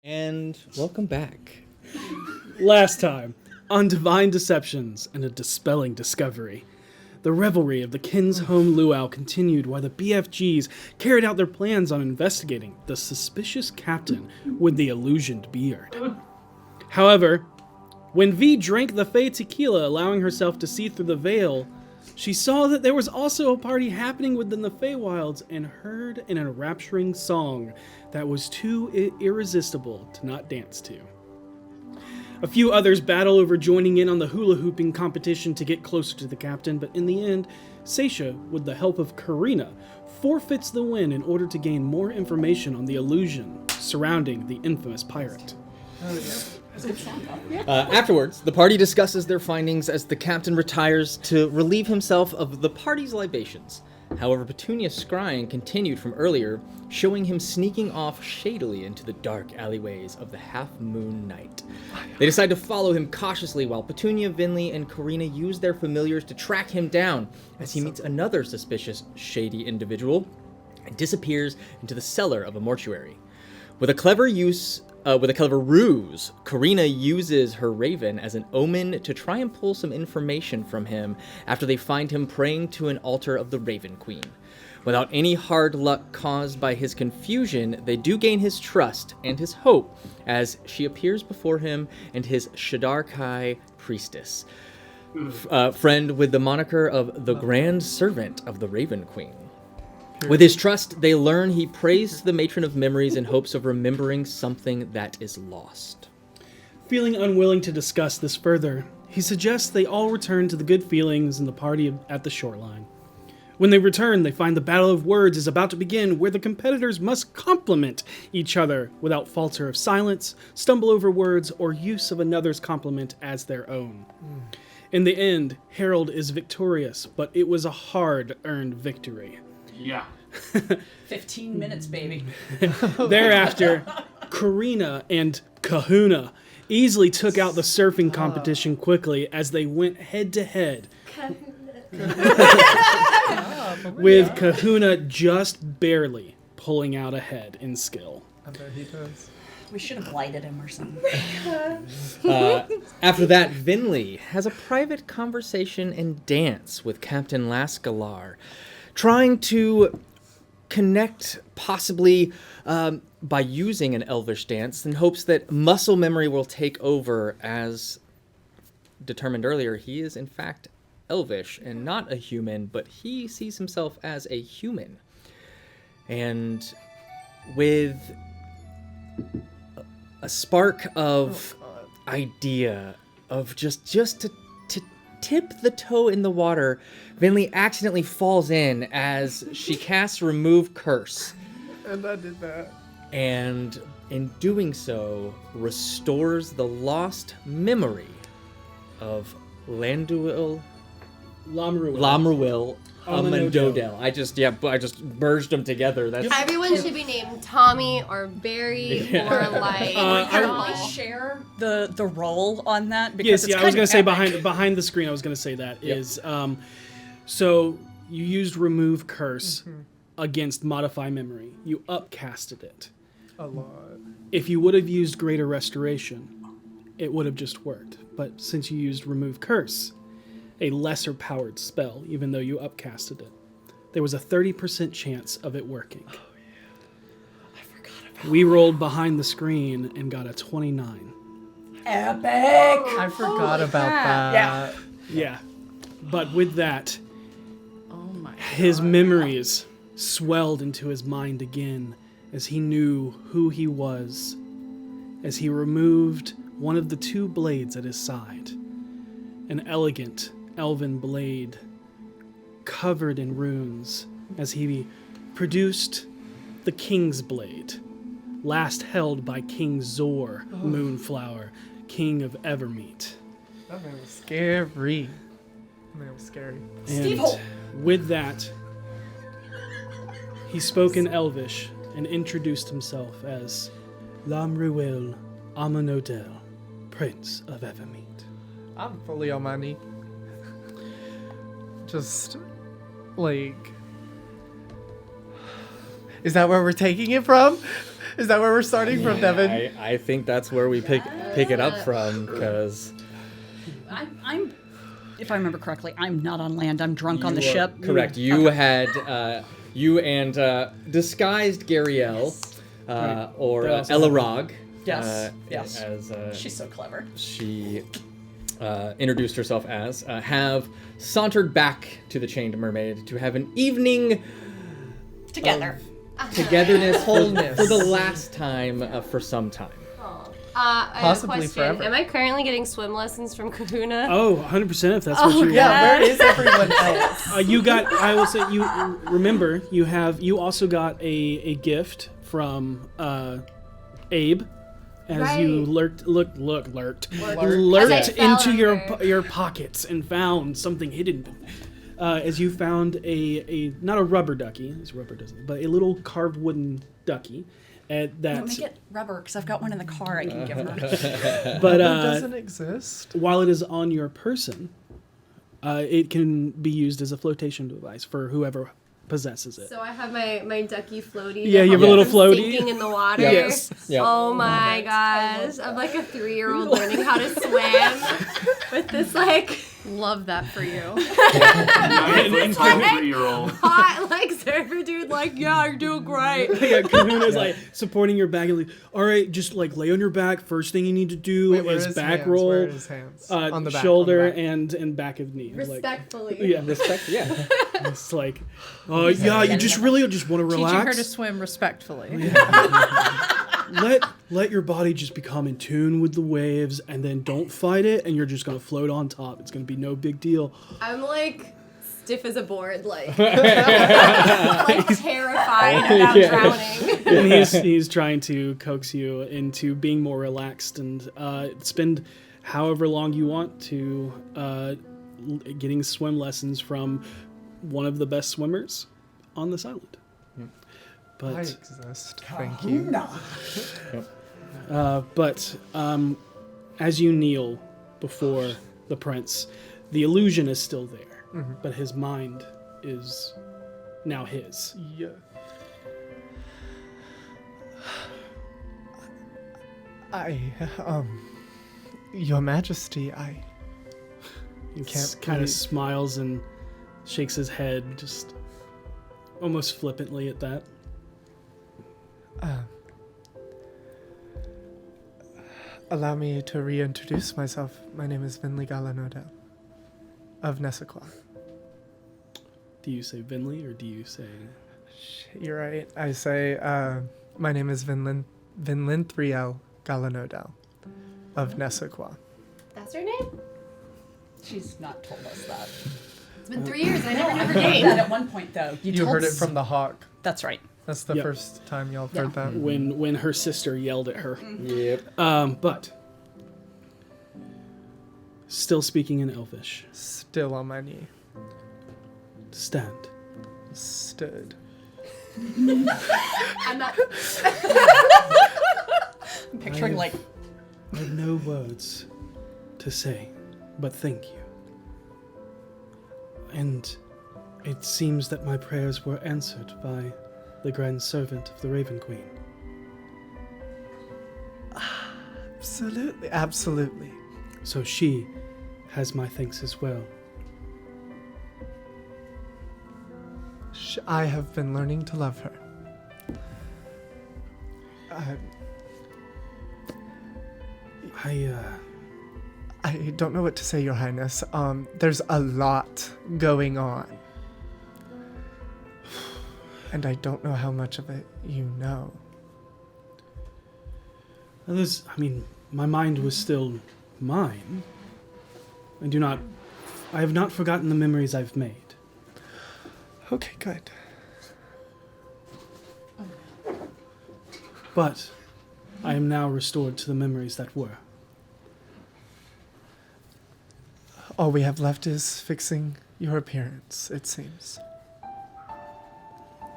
And welcome back. Last time, on Divine Deceptions and a Dispelling Discovery, the revelry of the Kinshome luau continued while the BFGs carried out their plans on investigating the suspicious captain with the illusioned beard. However, when V drank the Fey tequila, allowing herself to see through the veil, she saw that there was also a party happening within the Feywilds and heard an enrapturing song that was too irresistible to not dance to. A few others battle over joining in on the hula hooping competition to get closer to the captain, but in the end, Seisha, with the help of Karina, forfeits the win in order to gain more information on the illusion surrounding the infamous pirate. Afterwards, the party discusses their findings as the captain retires to relieve himself of the party's libations. However, Petunia's scrying continued from earlier, showing him sneaking off shadily into the dark alleyways of the half-moon night. They decide to follow him cautiously while Petunia, Vinley, and Karina use their familiars to track him down as he meets another suspicious, shady individual and disappears into the cellar of a mortuary. With a clever ruse, Karina uses her raven as an omen to try and pull some information from him after they find him praying to an altar of the Raven Queen. Without any hard luck caused by his confusion, they do gain his trust and his hope as she appears before him and his Shadar Kai priestess, friend with the moniker of the Grand Servant of the Raven Queen. With his trust, they learn he prays to the Matron of Memories in hopes of remembering something that is lost. Feeling unwilling to discuss this further, he suggests they all return to the good feelings in the party at the shoreline. When they return, they find the Battle of Words is about to begin, where the competitors must compliment each other without falter of silence, stumble over words, or use of another's compliment as their own. In the end, Harold is victorious, but it was a hard-earned victory. Yeah. 15 minutes, baby. Thereafter, Karina and Kahuna easily took out the surfing competition quickly as they went head-to-head, with Kahuna just barely pulling out ahead in skill. I bet he does. We should have blighted him or something. After that, Vinley has a private conversation and dance with Captain Laskilar, trying to connect possibly by using an elvish dance in hopes that muscle memory will take over. As determined earlier, he is in fact elvish and not a human, but he sees himself as a human. And with a spark of idea of just to tip the toe in the water, Vinley accidentally falls in as she casts Remove Curse. And I did that. And in doing so, restores the lost memory of Lamruil Amandodel. I just merged them together. That's Everyone should be named Tommy or Barry or like. Can I share the role on that? Because Yes, I was going to say behind the screen. I was going to say that is so you used Remove Curse against Modify Memory. You upcasted it. A lot. If you would have used Greater Restoration, it would have just worked. But since you used Remove Curse, a lesser powered spell, even though you upcasted it, there was a 30% chance of it working. Oh yeah, I forgot about We rolled behind the screen and got a 29. Epic! I forgot about that. Yeah. Yeah, but with that, Oh my God. his memories swelled into his mind again as he knew who he was, as he removed one of the two blades at his side, an elegant elven blade covered in runes, as he produced the King's Blade, last held by King Zor Moonflower, King of Evermeet. That man was scary. That man was scary. And with that, he spoke in Elvish and introduced himself as Lamruil Amanodel, Prince of Evermeet. I'm fully on my knee. Just, like, Is that where we're taking it from? Is that where we're starting from, Devin? I think that's where we pick it up from, because I'm, if I remember correctly, I'm not on land. I'm drunk on the ship. Correct. You had you and disguised Gariel or Elarog. Yes. Yes. As She's so clever. she introduced herself as, have sauntered back to the Chained Mermaid to have an evening Together. togetherness Wholeness. for the last time for some time. I have a Possibly question. forever. Am I currently getting swim lessons from Kahuna? Oh, 100% if that's what you Yeah, where is everyone else? You got. I will say you remember you also got a gift from Abe, as you Right. lurked As I fell into under. your pockets and found something hidden. As you found a not a rubber ducky, as rubber doesn't, but a little carved wooden ducky. Don't That make it rubber, because I've got one in the car I can give her. but It doesn't exist. while it is on your person, it can be used as a flotation device for whoever possesses it. So I have my ducky floaty. Yeah, to you have a help little from floaty. Sinking in the water. Yes. Yep. Oh my gosh. I'm like a 3-year-old learning how to swim with this like Love that for you. 3-year-old. hot like surfer dude like, yeah, you're doing great. Yeah, Kahuna's like supporting your back and like, all right, just like lay on your back. First thing you need to do Wait, where is his back hands? roll, Where are his hands? On the back, shoulder, on the back. and back of knee. Like, Respectfully. yeah, Respect, yeah. it's like, yeah, you just really just want to Teaching her to relax. swim respectfully. Let your body just become in tune with the waves, and then don't fight it, and you're just gonna float on top. It's gonna be no big deal. I'm like stiff as a board, like, like terrified about drowning. And he's trying to coax you into being more relaxed and spend however long you want to getting swim lessons from one of the best swimmers on this island. I But exist. Thank you. as you kneel before the prince, the illusion is still there, but his mind is now his. Yeah. Your Majesty, He Can't kind of believe- smiles and shakes his head, just almost flippantly at that. Allow me to reintroduce myself. My name is Vinley Galanodel of Nessaquah. Do you say Vinley or do you say? You're right. I say, my name is Vinlin Thriel Galanodel of Nessaquah. That's her name? She's not told us that. It's been 3 years. I never knew her That name. at one point, though. You told heard it us- from the hawk. That's right. That's the Yep. first time y'all have heard that. When her sister yelled at her. Yep. But still speaking in Elvish. Still on my knee. Stand. Stood. I'm not. I'm picturing, like, I have no words to say, but thank you. And it seems that my prayers were answered by the grand servant of the Raven Queen. Absolutely. Absolutely. So she has my thanks as well. I have been learning to love her. I don't know what to say, Your Highness. There's a lot going on. And I don't know how much of it you know. My mind was still mine. I have not forgotten the memories I've made. Okay, good. But I am now restored to the memories that were. All we have left is fixing your appearance, it seems.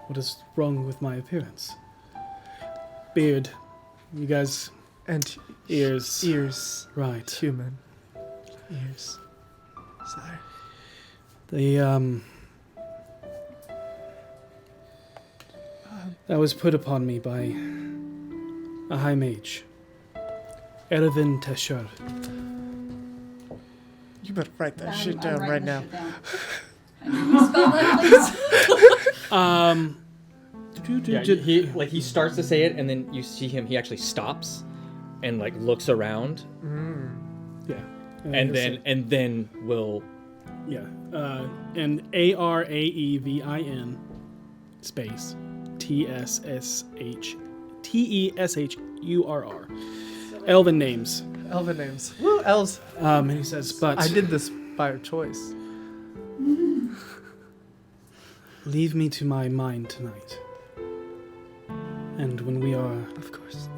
What is wrong with my appearance? Beard. You guys, And ears. ears. Right. Human. Ears. Sorry. That was put upon me by a high mage, Erwin Tesher. You better write that shit down right now. He starts to say it, and then you see him. He actually stops, and like looks around, Yeah. and then will. Yeah. And Araevin space TESSHURR. Elven names. Elven names. Woo, elves. And he says, but I did this by choice. leave me to my mind tonight. And when we are Of course.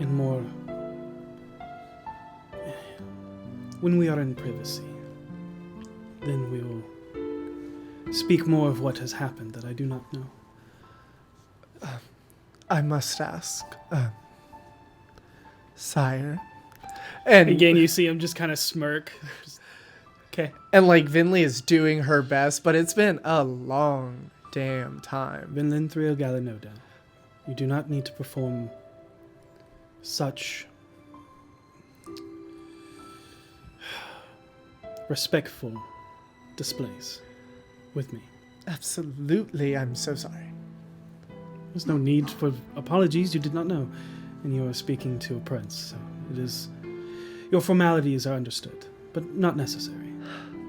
when we are in privacy, then we will speak more of what has happened that I do not know. I must ask, sire. And Again, you see him just kind of smirk. Okay. And like Vinley is doing her best, but it's been a long damn time. Vinland Thriel Galinoda, you do not need to perform such respectful displays with me. Absolutely, I'm so sorry. There's no need for apologies. You did not know, and you are speaking to a prince. So it is. Your formalities are understood, but not necessary.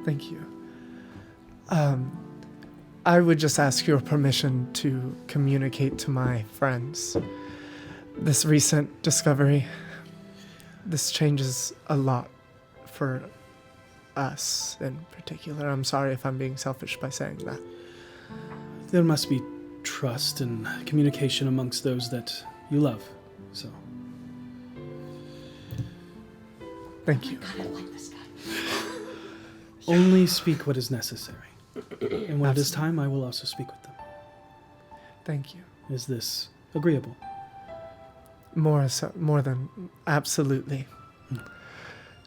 Thank you. I would just ask your permission to communicate to my friends this recent discovery. This changes a lot for us in particular. I'm sorry if I'm being selfish by saying that. There must be trust and communication amongst those that you love. So. Thank you. God, I like this guy. Only speak what is necessary. And when it is time, I will also speak with them. Thank you. Is this agreeable? More than absolutely.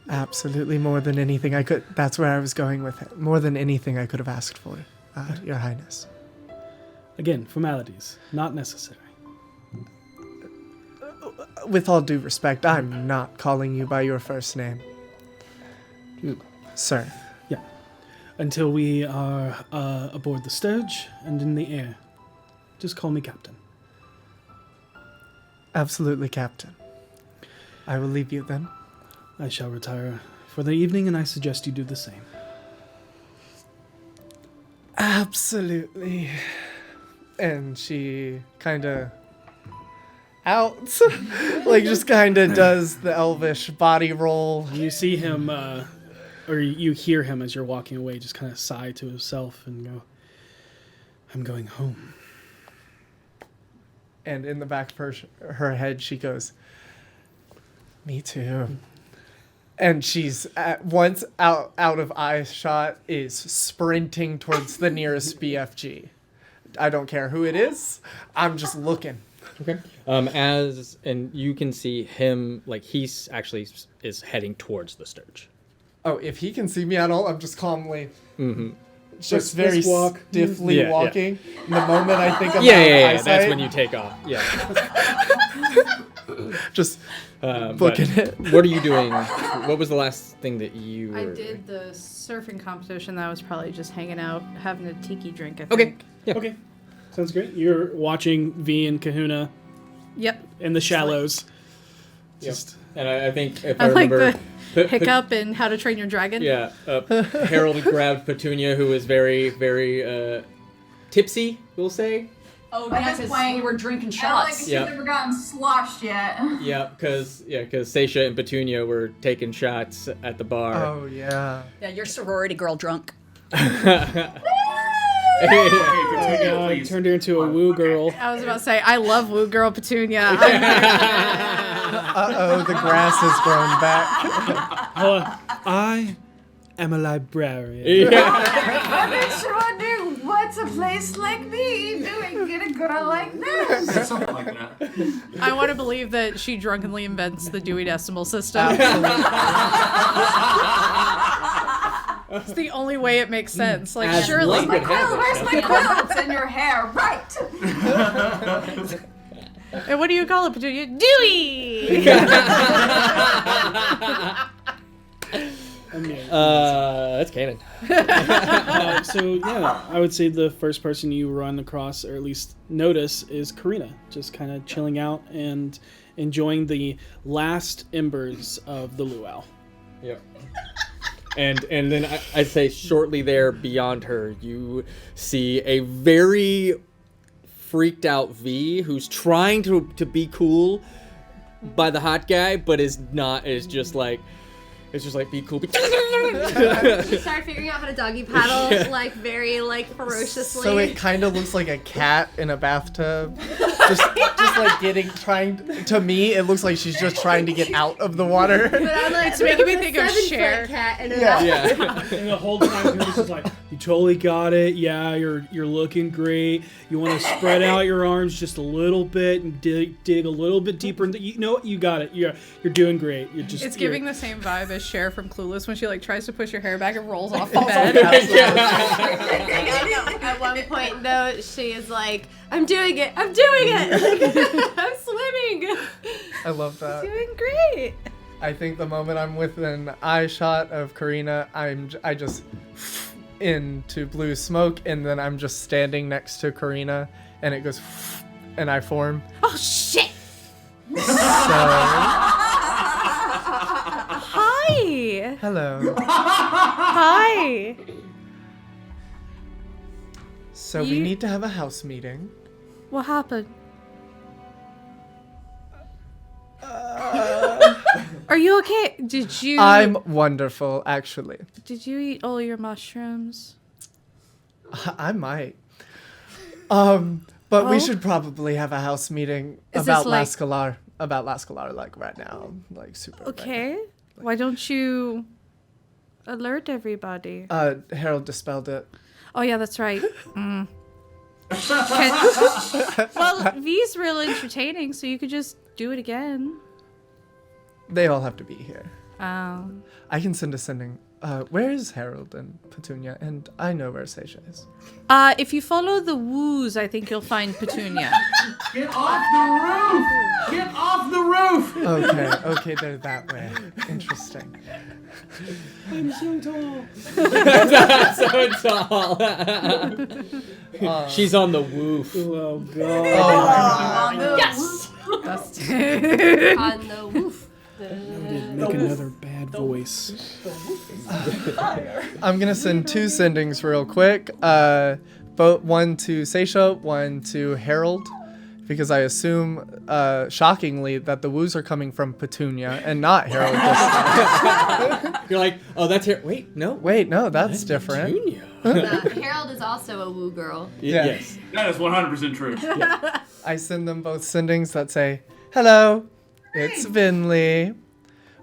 Absolutely more than anything I could. That's where I was going with it. More than anything I could have asked for, Your Highness. Again, formalities, not necessary. With all due respect, I'm not calling you by your first name. Sir. Yeah. Until we are aboard the Sturge and in the air. Just call me Captain. Absolutely, Captain. I will leave you then. I shall retire for the evening, and I suggest you do the same. Absolutely. And she kind of like just kind of does the elvish body roll. You see him, or you hear him as you're walking away, just kind of sigh to himself and go, I'm going home. And in the back of her head, she goes, me too. And she's once out of eye shot is sprinting towards the nearest BFG. I don't care who it is. I'm just looking. Okay. And you can see him, like he's actually is heading towards the Sturge. Oh, if he can see me at all, I'm just calmly, just Let's very walk. stiffly Yeah, walking. And the moment I think of Yeah, my that's eyesight, when you take off. Yeah. just But booking it. what are you doing? What was the last thing that you were... I did the surfing competition. That was probably just hanging out, having a tiki drink, I Okay. think. Yeah. Okay. Sounds great. You're watching V and Kahuna Yep. in the shallows. Yep. Just And I think if I I like remember... the hiccup and How to Train Your Dragon. Yeah. Harold grabbed Petunia, who was very, very tipsy, we'll say. Oh, At yeah, this because point, we were drinking I don't like shots. she's Yeah. never gotten sloshed yet. Yeah, because Seisha and Petunia were taking shots at the bar. Oh, yeah. Yeah, you're sorority girl drunk. turned her into a woo girl. I was about to say, I love Woo Girl Petunia. Uh-oh, the grass has grown back. I am a librarian. I sure do. What's a place like me doing in a girl like this? Something like that. I want to believe that she drunkenly invents the Dewey Decimal System. It's the only way it makes sense. Like, As surely. luck would have it. Where's my quill? It's in your hair, right? And what do you call it, Petunia? Dewey! That's canon. So yeah, I would say the first person you run across, or at least notice, is Karina, just kind of chilling out and enjoying the last embers of the luau. Yep. And then I'd say shortly there, beyond her, you see a very freaked out V who's trying to be cool by the hot guy, but is just like be cool. She started figuring out how to doggy paddle, like, very, like, ferociously. So it kind of looks like a cat in a bathtub. just to me, it looks like she's just trying to get out of the water. But I'm like, It's making me think of 7-foot Cher. cat in a Yeah. bathtub. And the whole time, Chris is like, "You totally got it. Yeah, you're looking great. You want to spread out your arms just a little bit and dig a little bit deeper. You know what? You got it. You're doing great. It's giving the same vibe as Cher from Clueless when she like tries to push her hair back and rolls off the bed. At one point, though, she is like, I'm doing it. I'm doing it. I'm swimming. I love that. Doing great. I think the moment I'm within eye shot of Karina, I just into blue smoke, and then I'm just standing next to Karina, and it goes, and I form. Oh, shit. Hi. Hello. Hi. So we need to have a house meeting. What happened? Are you okay? Did you? I'm wonderful, actually. Did you eat all your mushrooms? I might. But we Oh? should probably have a house meeting Is about this like- Laskilar. About Laskilar, like right now, like super. right Okay. Why don't you alert everybody? now. Harold dispelled it. Oh yeah, that's right. Well, V's real entertaining, so you could just do it again. They all have to be here. I can send a sending. Where is Harold and Petunia? And I know where Seisha is. If you follow the woos, I think you'll find Petunia. Get off the roof! Get off the roof! Okay, they're that way. Interesting. I'm so tall. So tall. She's on the woof. Oh god. Yes. That's On the woof. Make another bad voice. I'm gonna send two sendings real quick. Both one to Seisha, one to Harold, because I assume, shockingly, that the woos are coming from Petunia and not Harold this time. You're like, oh, that's here. Wait, no. Wait, no, that's different. Petunia. Harold is also a woo girl. Yeah. Yes. That is 100% true. I send them both sendings that say, "Hello, it's Vinley.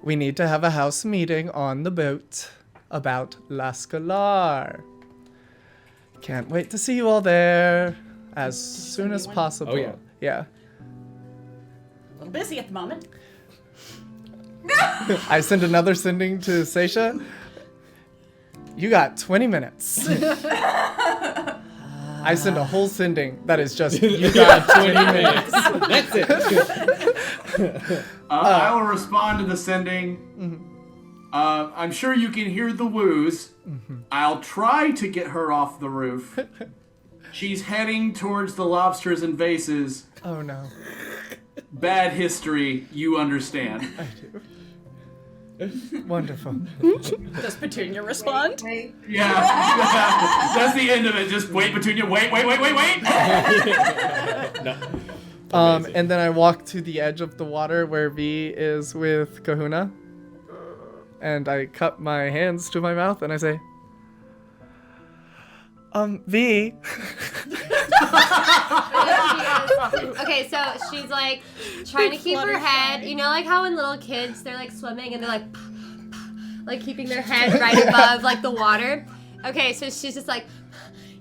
We need to have a house meeting on the boat about Laskilar. Can't wait to see you all there as soon as possible." Oh, yeah. Yeah. A little busy at the moment. I send another sending to Seisha. You got 20 minutes. I send a whole sending that is just, you got 20 minutes. That's it. I will respond to the sending. I'm sure you can hear the woos. I'll try to get her off the roof. She's heading towards the lobsters and vases. Oh no. Bad history, you understand. I do. Wonderful. Does Petunia respond? Yeah, that's the end of it. Just wait, Petunia, wait. No. And then I walk to the edge of the water where V is with Kahuna. And I cup my hands to my mouth and I say, V. Okay, so she's like trying to keep her head. You know, like how when little kids they're like swimming and they're like keeping their head right above like the water. Okay, so she's just like,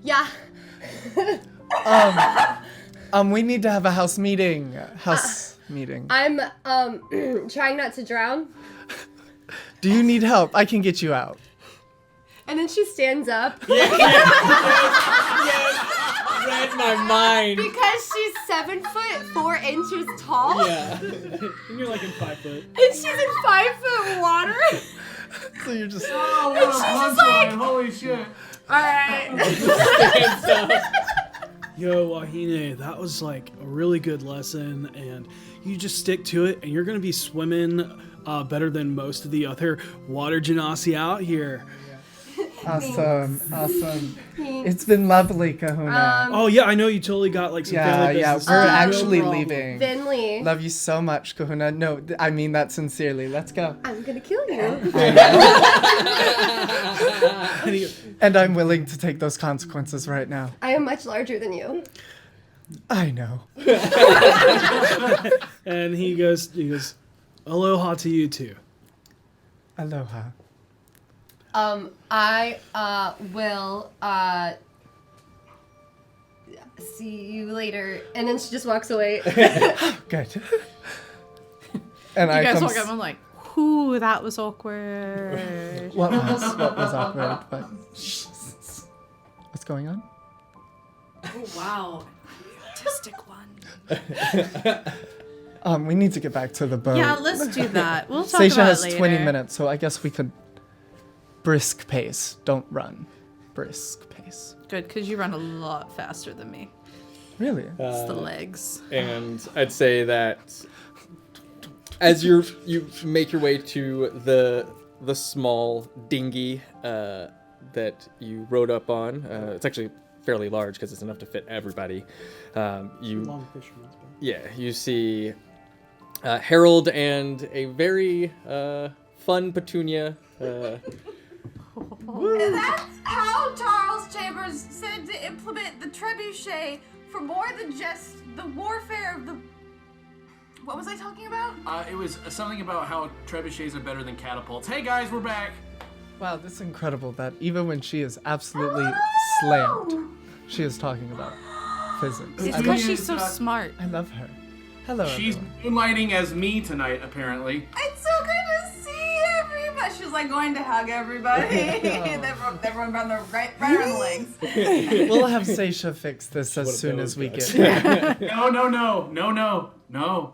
yeah. We need to have a house meeting. Meeting. I'm trying not to drown. Do you need help? I can get you out. And then she stands up. read my mind. Because she's 7'4" tall. Yeah. And you're like in 5 foot. And she's in 5 foot water. So you're just. Oh, what a punchline! Holy shit! Alright. Stands up. Yo, Wahine, that was like a really good lesson, and you just stick to it, and you're gonna be swimming better than most of the other water genasi out here. Awesome. It's been lovely, Kahuna. Oh yeah, I know you totally got like some family business. we're No actually problem. leaving. Finley. Love you so much, Kahuna. No, I mean that sincerely. Let's go. I'm gonna kill you. And he- And I'm willing to take those consequences right now. I am much larger than you. I know. And he goes, aloha to you too. Aloha. I will see you later. And then she just walks away. Good. And You I guys come. walk up, I'm like, whew, that was awkward. What was awkward? What? What's going on? Oh, wow. Autistic one. We need to get back to the boat. Yeah, let's do that. We'll talk Seisha about has it later. 20 minutes, so I guess we could brisk pace. Don't run. Brisk pace. Good, because you run a lot faster than me. Really? It's the legs. And I'd say that as you make your way to the small dinghy that you rode up on, it's actually fairly large because it's enough to fit everybody. Long fisherman's boat. You see Harold and a very fun Petunia. That's how Charles Chambers said to implement the trebuchet for more than just the warfare of the... What was I talking about? It was something about how trebuchets are better than catapults. Hey guys, we're back. Wow, this is incredible that even when she is absolutely slammed, she is talking about physics. It's I because love, she's so smart. I love her. Hello, She's everyone. moonlighting as me tonight, apparently. It's so good to see everybody. She's like going to hug everybody. everyone around the right around the legs. We'll have Seisha fix this as soon as we get there. No.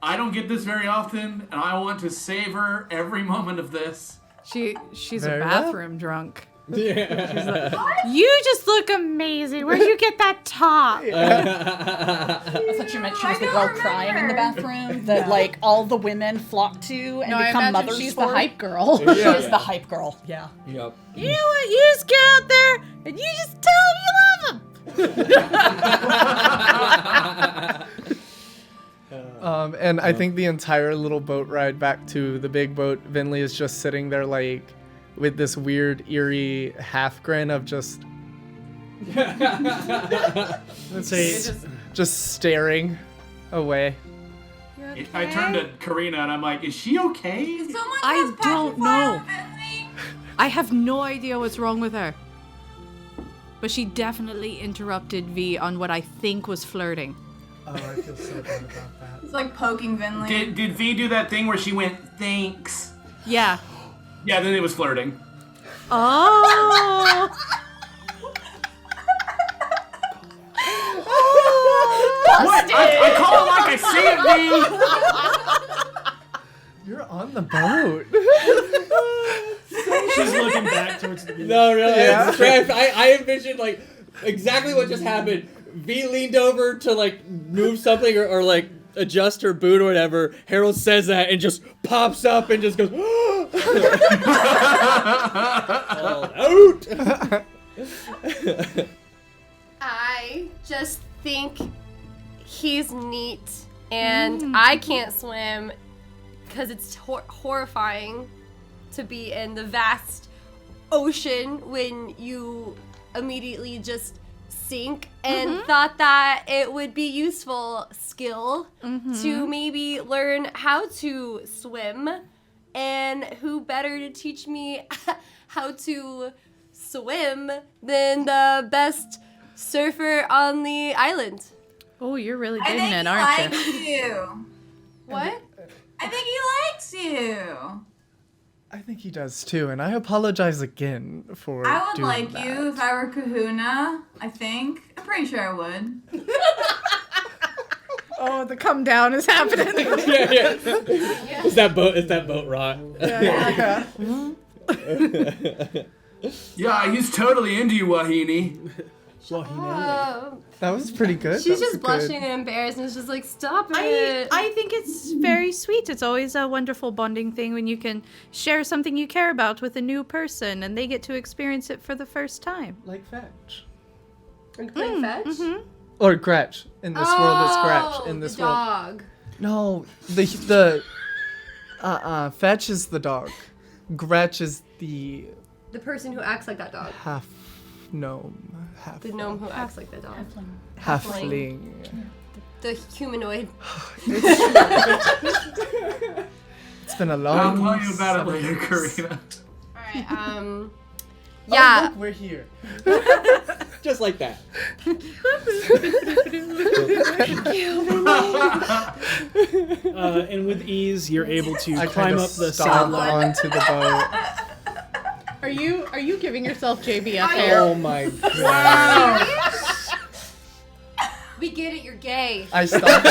I don't get this very often, and I want to savor every moment of this. She's Very a well. bathroom drunk. Yeah. You just look amazing. Where'd you get that top? I thought you meant she was I the don't girl crying in the bathroom that like all the women flock to and No, I become imagine mothers she's for. the hype girl. She is the hype girl. Yeah. Yep. You know what? You just get out there and you just tell them you love them. And I think the entire little boat ride back to the big boat, Vinley is just sitting there like with this weird, eerie half grin of just Let's say just staring away. I turned to Karina and I'm like, is she okay? Someone I just don't pacify know. her, Finley. I have no idea what's wrong with her. But she definitely interrupted V on what I think was flirting. Oh, I feel so bad about that. It's like poking Finley. Did V do that thing where she went, thanks? Yeah. Yeah, then it was flirting. Oh. What? I call it like I see it, V! You're on the boat. she's looking back towards the beach. No, Yeah. it's great. I envisioned like exactly what just happened. V leaned over to like move something or like adjust her boot or whatever. Harold says that and just pops up and just goes all out. I just think he's neat, and I can't swim because it's horrifying to be in the vast ocean when you immediately just sink, and thought that it would be useful skill to maybe learn how to swim, and who better to teach me how to swim than the best surfer on the island. Oh, you're really I digging think it, he aren't you? likes you. What? I think he likes you. I think he does too, and I apologize again for I would doing like that. you if I were Kahuna, I think. I'm pretty sure I would. Oh, the come down is happening. yeah. Is that boat rot? Yeah, he's totally into you, Wahini. Oh, That was pretty good. she's That was just blushing and embarrassed, and it's just like, stop I it. think it's very sweet. It's always a wonderful bonding thing when you can share something you care about with a new person and they get to experience it for the first time. Like Fetch. Are you playing fetch? Or Gretch. In this world, it's Gretch. In this the world. dog. No, Fetch is the dog. Gretch is the The person who acts like that dog. half gnome. The gnome who acts like the dog. Halfling. The humanoid. It's been a I'll long tell you about it later, Karina. Alright, Oh, yeah. look, we're here. Just like that. And with ease, you're able to I climb kinda up the stomp sideline. onto the boat. Are you giving yourself JBF Oh my god. We get it, you're gay. I stopped.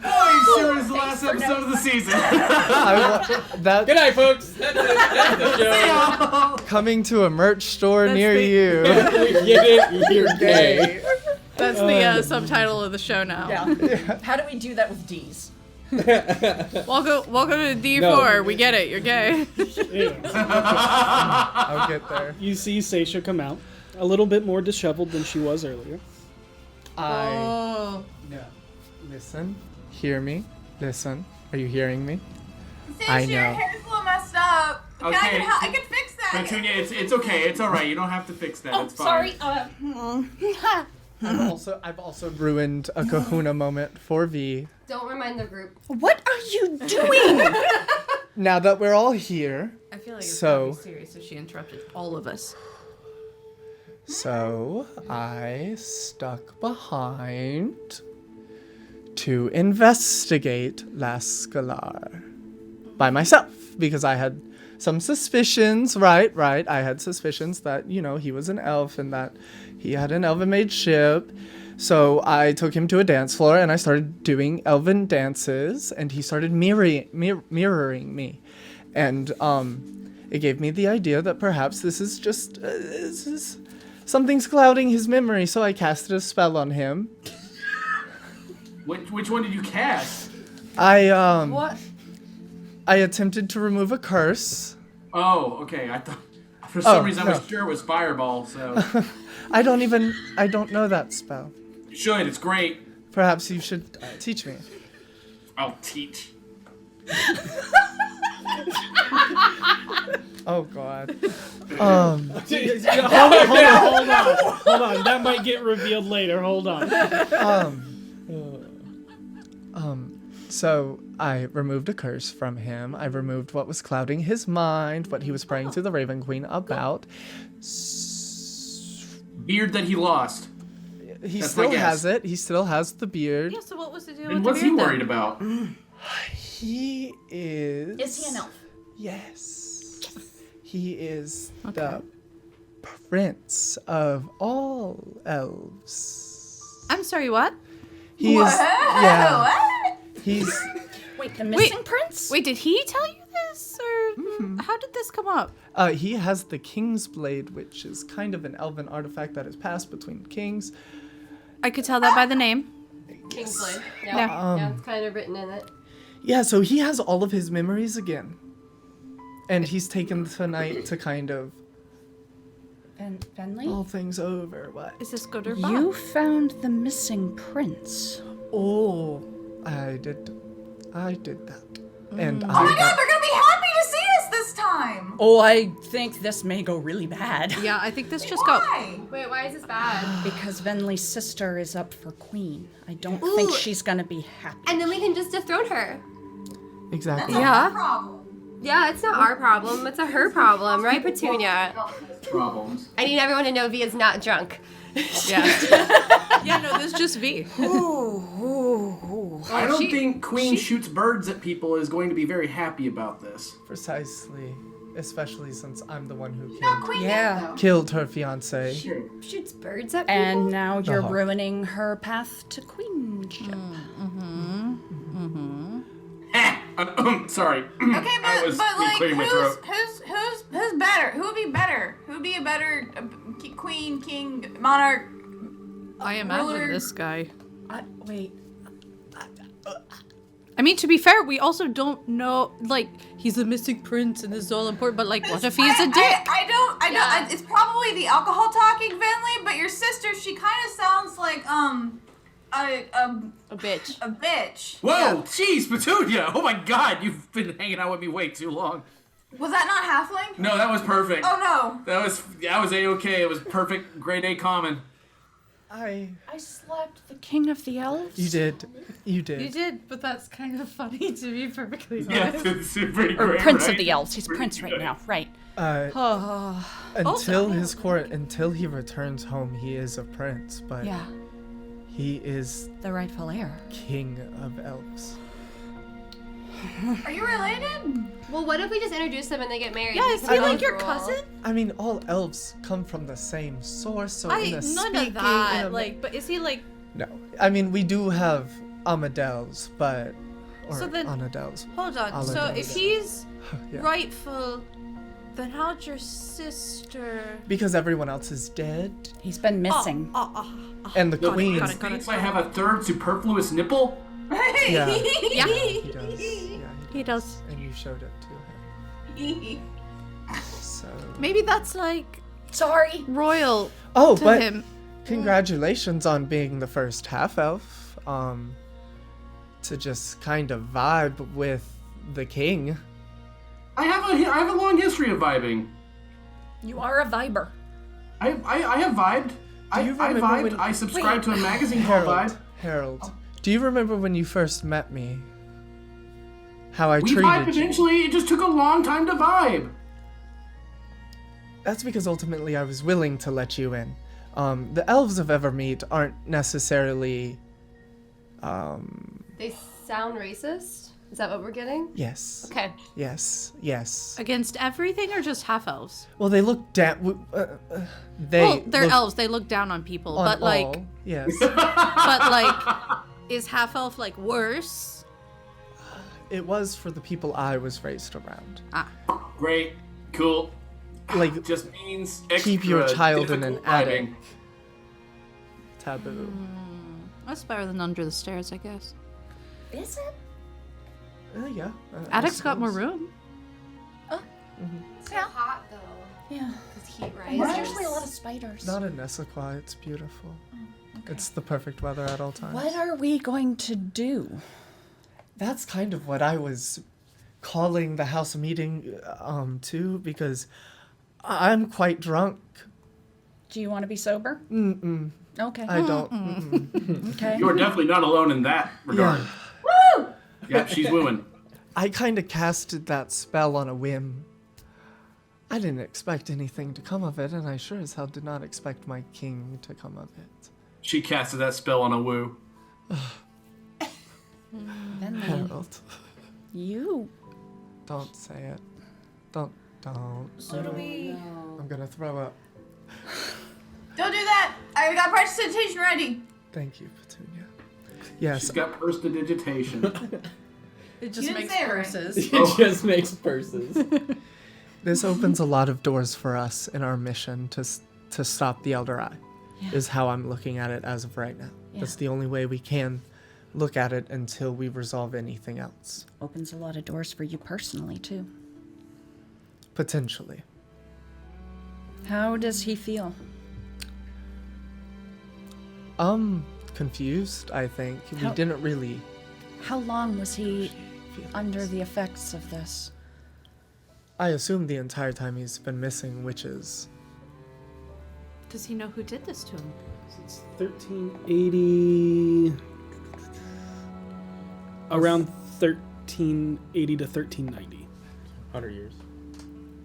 Oh, you sure is the last episode of the season. That Good night, folks. That's it. That's the show. coming to a merch store near the- you. We get it. You're gay. That's the subtitle of the show now. Yeah. How do we do that with D's? Welcome to D4. No. We get it. You're gay. I'll get there. You see Seisha come out, a little bit more disheveled than she was earlier. Oh. Listen, hear me. Listen, are you hearing me? Since I your know. hair's a little messed up, Okay, I can fix that. Petunia, it's okay. It's all right. You don't have to fix that. It's fine. Sorry. I've also ruined a Kahuna moment for V. Don't remind the group. What are you doing? Now that we're all here, I feel like it's So- probably serious if she interrupted all of us. so I stuck behind to investigate Laskilar by myself because I had some suspicions, right? I had suspicions that, he was an elf and that he had an elven-made ship. So I took him to a dance floor and I started doing elven dances and he started mirroring me. And it gave me the idea that perhaps this is just something's clouding his memory. So I casted a spell on him. Which one did you cast? What? I attempted to remove a curse. Oh, okay. I thought for some reason I no. was sure it was Fireball. So I don't know that spell. you should. It's great. Perhaps you should teach me. I'll teach. Oh God. Hold on. That might get revealed later. Hold on. So I removed a curse from him. I removed what was clouding his mind, what he was praying to the Raven Queen about. Beard that he lost. He That's my still guess. has it. He still has the beard. Yeah, so what was the deal And with what's the he beard, worried then? about? He is. Is he an elf? Yes. He is the prince of all elves. I'm sorry, what? He is. Yeah. What? He's. Wait, the missing prince? Wait, did he tell you this? Or how did this come up? He has the King's Blade, which is kind of an elven artifact that is passed between kings. I could tell that by the name. Kingsley. Yeah. Yeah, it's kind of written in it. Yeah, so he has all of his memories again. And he's taken tonight to kind of Venley? mull things over. What? Is this good or bad? You found the missing prince. Oh, I did that. And Oh my god, they're gonna be happy to see us this time! Oh, I think this may go really bad. Yeah, I think this just got. Why? Wait, why is this bad? Because Venley's sister is up for queen. I don't think Ooh. she's gonna be happy. And then we can just dethrone her. Exactly. Yeah. Problem. Yeah, it's not our problem. It's a her problem, right, Petunia? Problems. I need everyone to know Via's not drunk. Yeah. Yeah, no, this is just V. I don't think Queen shoots birds at people is going to be very happy about this. Precisely. Especially since I'm the one who Not Queen yet, Yeah. though. killed her fiance. Sure. Shoots birds at people. And now you're Uh-huh. ruining her path to queenship. Sorry. Okay, I was but like, clearing my throat. who's better? Who would be better? Who would be a better queen, king, monarch? I imagine Ruler. this guy. Wait. I mean, to be fair, we also don't know, like, he's a missing prince and this is all important, but, like, what if he's a dick? I don't. It's probably the alcohol talking, Vinley. But your sister, she kind of sounds like A bitch. a bitch. Whoa, jeez, Petunia! Oh my God, you've been hanging out with me way too long. Was that not halfling? No, that was perfect. Oh no. That was A-okay. It was perfect, grade A common. I slapped the king of the elves. You did. You did. You did, but that's kind of funny to be perfectly Yeah, honest. it's pretty Or great, prince right? of the elves. He's Pretty prince right good. now, right? Until he returns home, he is a prince, but Yeah, he is the rightful heir. king of elves. Are you related? Well, what if we just introduce them and they get married? Yeah, is Because he that like was your rule. cousin? I mean, all elves come from the same source, so in a None speaking, of that. in a- Like, but is he like? No, I mean we do have Amadels, but or So then- Anadels. Hold on. So Aladels. if he's Yeah. rightful, then how'd your sister? Because everyone else is dead, He's been missing. and the Got it, queen. got it, got it. Thinks I have a third superfluous nipple? Yeah, Yeah, he does. Yeah, he does. and you showed it to him. So. Maybe that's like Sorry. royal Oh, to but him. congratulations on being the first half elf. To just kind of vibe with the king. I have a long history of vibing. You are a viber. I have vibed. I you remember vibed. when- I subscribed to a magazine called Vibe. Harold, do you remember when you first met me? How I We vibed treated you? eventually. It just took a long time to vibe. That's because ultimately I was willing to let you in. The elves of Evermeet aren't necessarily. They sound racist? Is that what we're getting? Yes. Okay. Yes. Against everything or just half elves? Well, they look down. They. Well, they're look elves. They look down on people, on but like, all. Yes. but like, is half elf like worse? It was for the people I was raised around. Great. Cool. Like Just means extra keep your child in an difficult attic. vibing. Taboo. That's better than under the stairs, I guess. Is it? Yeah. Attic's got more room. It's so hot though. Yeah. Because heat There's rises. usually a lot of spiders. Not in Nessequa. It's beautiful. It's the perfect weather at all times. What are we going to do? That's kind of what I was calling the house meeting to, because I'm quite drunk. Do you want to be sober? Mm-mm. Okay. I don't. Mm-mm. Okay. You're definitely not alone in that regard. Yeah. Woo! Yep, she's wooing. I kind of casted that spell on a whim. I didn't expect anything to come of it, and I sure as hell did not expect my king to come of it. She casted that spell on a woo. Harold, You. don't say it. Don't. So do we? I'm gonna throw up. Don't do that. I got prestidigitation ready. Thank you, Petunia. Yes, She's got prestidigitation. It You didn't say it right. It just makes purses. this opens a lot of doors for us in our mission to stop the Elder Eye. Yeah. Is how I'm looking at it as of right now. Yeah. That's the only way we can look at it until we resolve anything else. Opens a lot of doors for you personally, too. Potentially. How does he feel? Confused, I think. How- We didn't really How long was he feel under this. the effects of this? I assume the entire time he's been missing, which is Does he know who did this to him? It's 1380. Around 1380 to 1390. 100 years.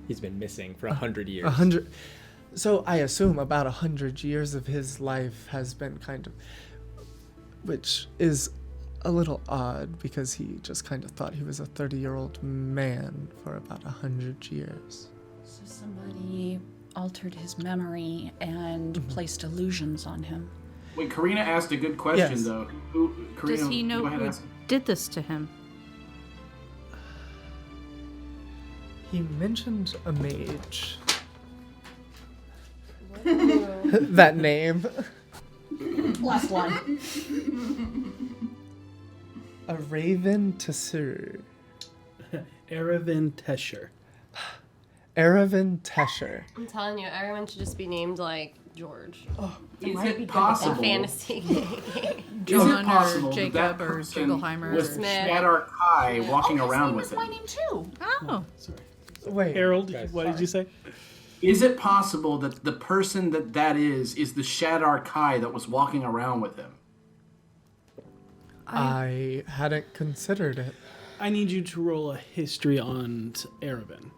He's been missing for 100 years. 100. So I assume about 100 years of his life has been kind of, which is a little odd because he just kind of thought he was a 30-year-old man for about 100 years. So somebody altered his memory and placed illusions on him. Wait, Karina asked a good question, Yes. though. Karina, Does he know go ahead, who ask. did this to him? He mentioned a mage. That name. Last line. A raven Tesser. Eravin Tesher. Eravin Tesher. I'm telling you, everyone should just be named like George. Is might be it good possible? Fantasy. Is John it possible or that Jacob that or person Jingleheimer was or Smith. Shadar Kai walking His around name with is my him? name too. Oh, Wait. Harold, what did you say? Is it possible that the person that is the Shadar Kai that was walking around with him? I hadn't considered it. I need you to roll a history on Eravin.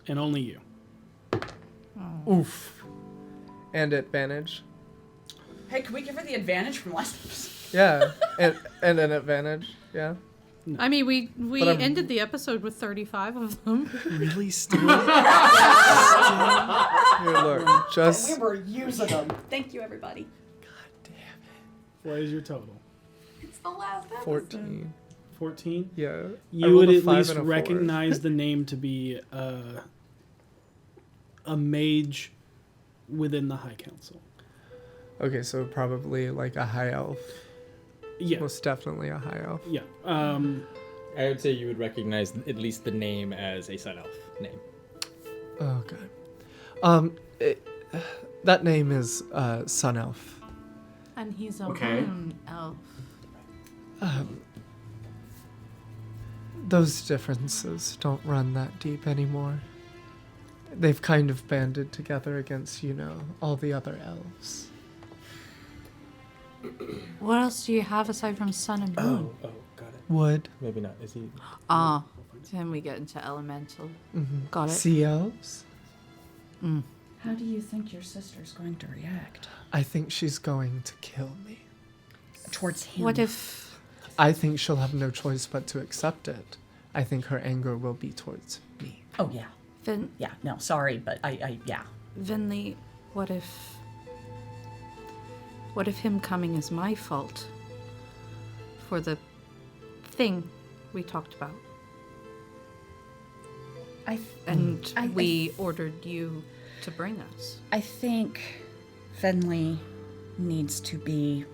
And only you. Oof. And advantage. Hey, can we give her the advantage from last episode? Yeah. and an advantage. Yeah. I mean, we But I'm- ended the episode with 35 of them. Really still? Here, look. Just. were using them. Thank you, everybody. What is your total? It's the last episode. 14. 14? Yeah. I You rolled would a at 5 least and a 4. recognize the name to be a mage within the High Council. Okay, so probably like a high elf. Yeah. Most definitely a high elf. Yeah. I would say you would recognize at least the name as a Sun Elf name. Okay. That name is Sun Elf. And he's a Okay. moon elf. Those differences don't run that deep anymore. They've kind of banded together against, all the other elves. What else do you have aside from sun and moon? Oh, got it. Wood. Maybe not. Is he? Ah, then we get into elemental. Got it. Sea elves. How do you think your sister's going to react I think she's going to kill me. towards him? What if I think she'll have no choice but to accept it. I think her anger will be towards me. Oh yeah, Vin, no, sorry, but yeah. Vinley, what if him coming is my fault for the thing we talked about? And we ordered you to bring us. I think Finley needs to be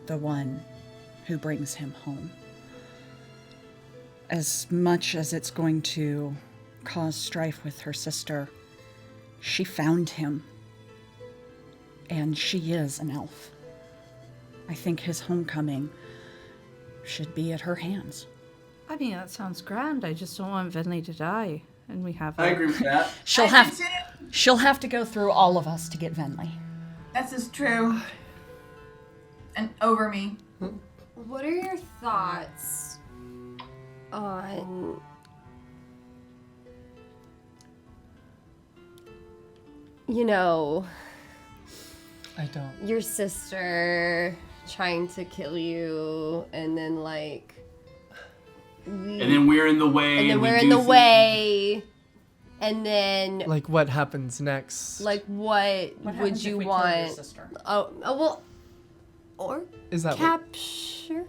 the one who brings him home. As much as it's going to cause strife with her sister, she found him. And she is an elf. I think his homecoming should be at her hands. I mean, that sounds grand. I just don't want Vinley to die. And we have I agree with that. She'll have to go through all of us to get Venley. This is true. And over me. What are your thoughts on I don't. your sister trying to kill you and then And then we're in the way. and then we we're do in the things- way and then Like, what happens next? what would you want? Oh well, or Is that what? capture?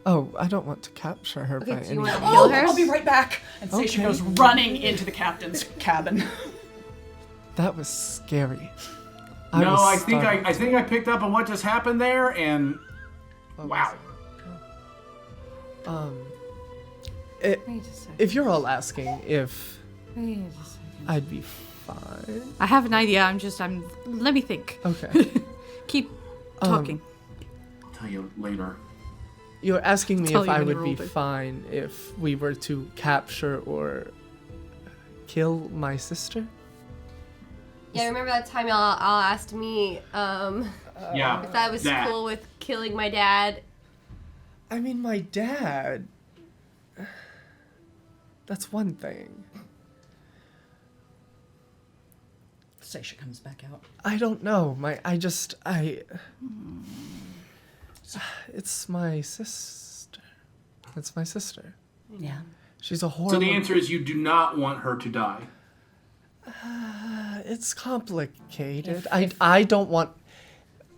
Oh, I don't want to capture her Okay, by do any you want to means. kill her? I'll be right back. And say she Okay. goes running into the captain's cabin. That was scary. No, was I think stunned. I think I picked up on what just happened there, and wow. Wait a second. If you're all asking if Wait a second. I'd be fine. I have an idea. Let me think. Okay. Keep talking. I'll tell you later. You're asking me Tell if you I when would you're be older. fine if we were to capture or kill my sister? Yeah, remember that time y'all asked me Yeah. if I was that. cool with killing my dad. I mean, my dad. That's one thing. Seisha comes back out. I don't know. It's my sister. It's my sister. Yeah. She's a horrible... So the answer is you do not want her to die. It's complicated. I don't want...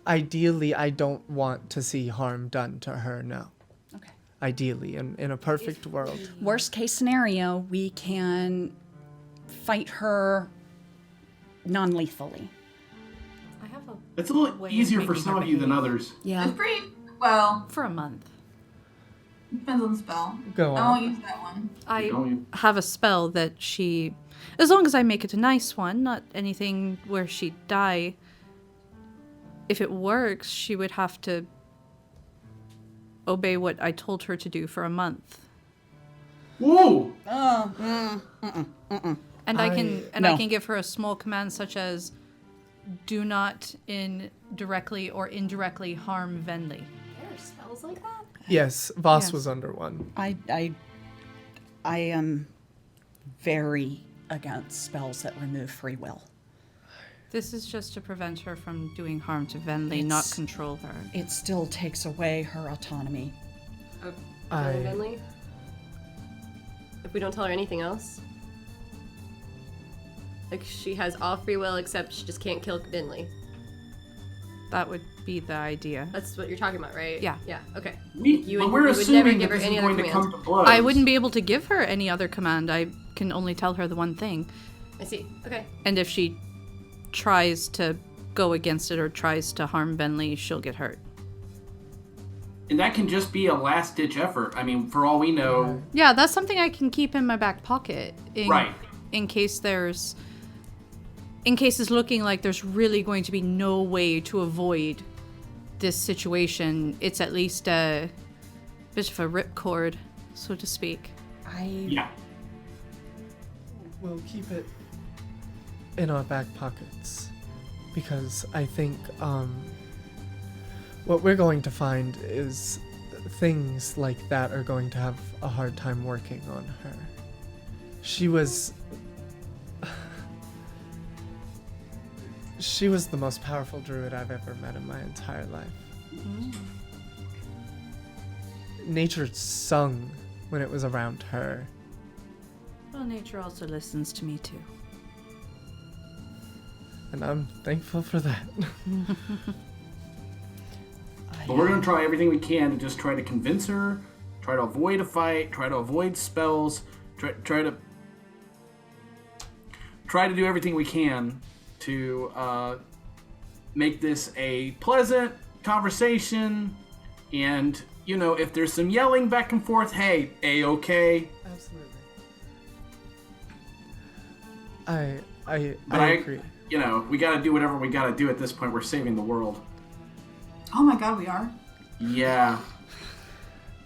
Ideally, I don't want to see harm done to her, no. Okay. Ideally, in a perfect world. Worst case scenario, we can fight her non-lethally. I have a It's a little way of easier for making some her of you than behave. others. Yeah. It's pretty, well, for a month. depends on the spell. Go I on. won't use that one. I Don't you? have a spell that she, as long as I make it a nice one, not anything where she'd die. If it works, she would have to obey what I told her to do for a month. Whoa! And I can No. give her a small command such as do not directly or indirectly harm Venli. There are spells like that? Yes, Voss Yes. was under one. I am very against spells that remove free will. This is just to prevent her from doing harm to Venli, not It's- control her. It still takes away her autonomy. Finally? If we don't tell her anything else? Like, she has all free will except she just can't kill Vinley. That would be the idea. That's what you're talking about, right? Yeah. Yeah, okay. But would- we're you would never assuming give that her this any is other going to come commands. to blows. I wouldn't be able to give her any other command. I can only tell her the one thing. I see. Okay. And if she tries to go against it or tries to harm Venli, she'll get hurt. And that can just be a last-ditch effort. I mean, for all we know... Yeah, that's something I can keep in my back pocket. Right. In case it's looking like there's really going to be no way to avoid this situation, it's at least a bit of a ripcord, so to speak. Yeah. We'll keep it in our back pockets. Because I think what we're going to find is things like that are going to have a hard time working on her. She was the most powerful druid I've ever met in my entire life. Nature sung when it was around her. Well, nature also listens to me too. And I'm thankful for that. But we're going to try everything we can to just try to convince her, try to avoid a fight, try to avoid spells, try to do everything we can to make this a pleasant conversation. And, you know, if there's some yelling back and forth, hey, A-okay. Absolutely. I agree. You know, we got to do whatever we got to do at this point. We're saving the world. Oh my god, we are. Yeah.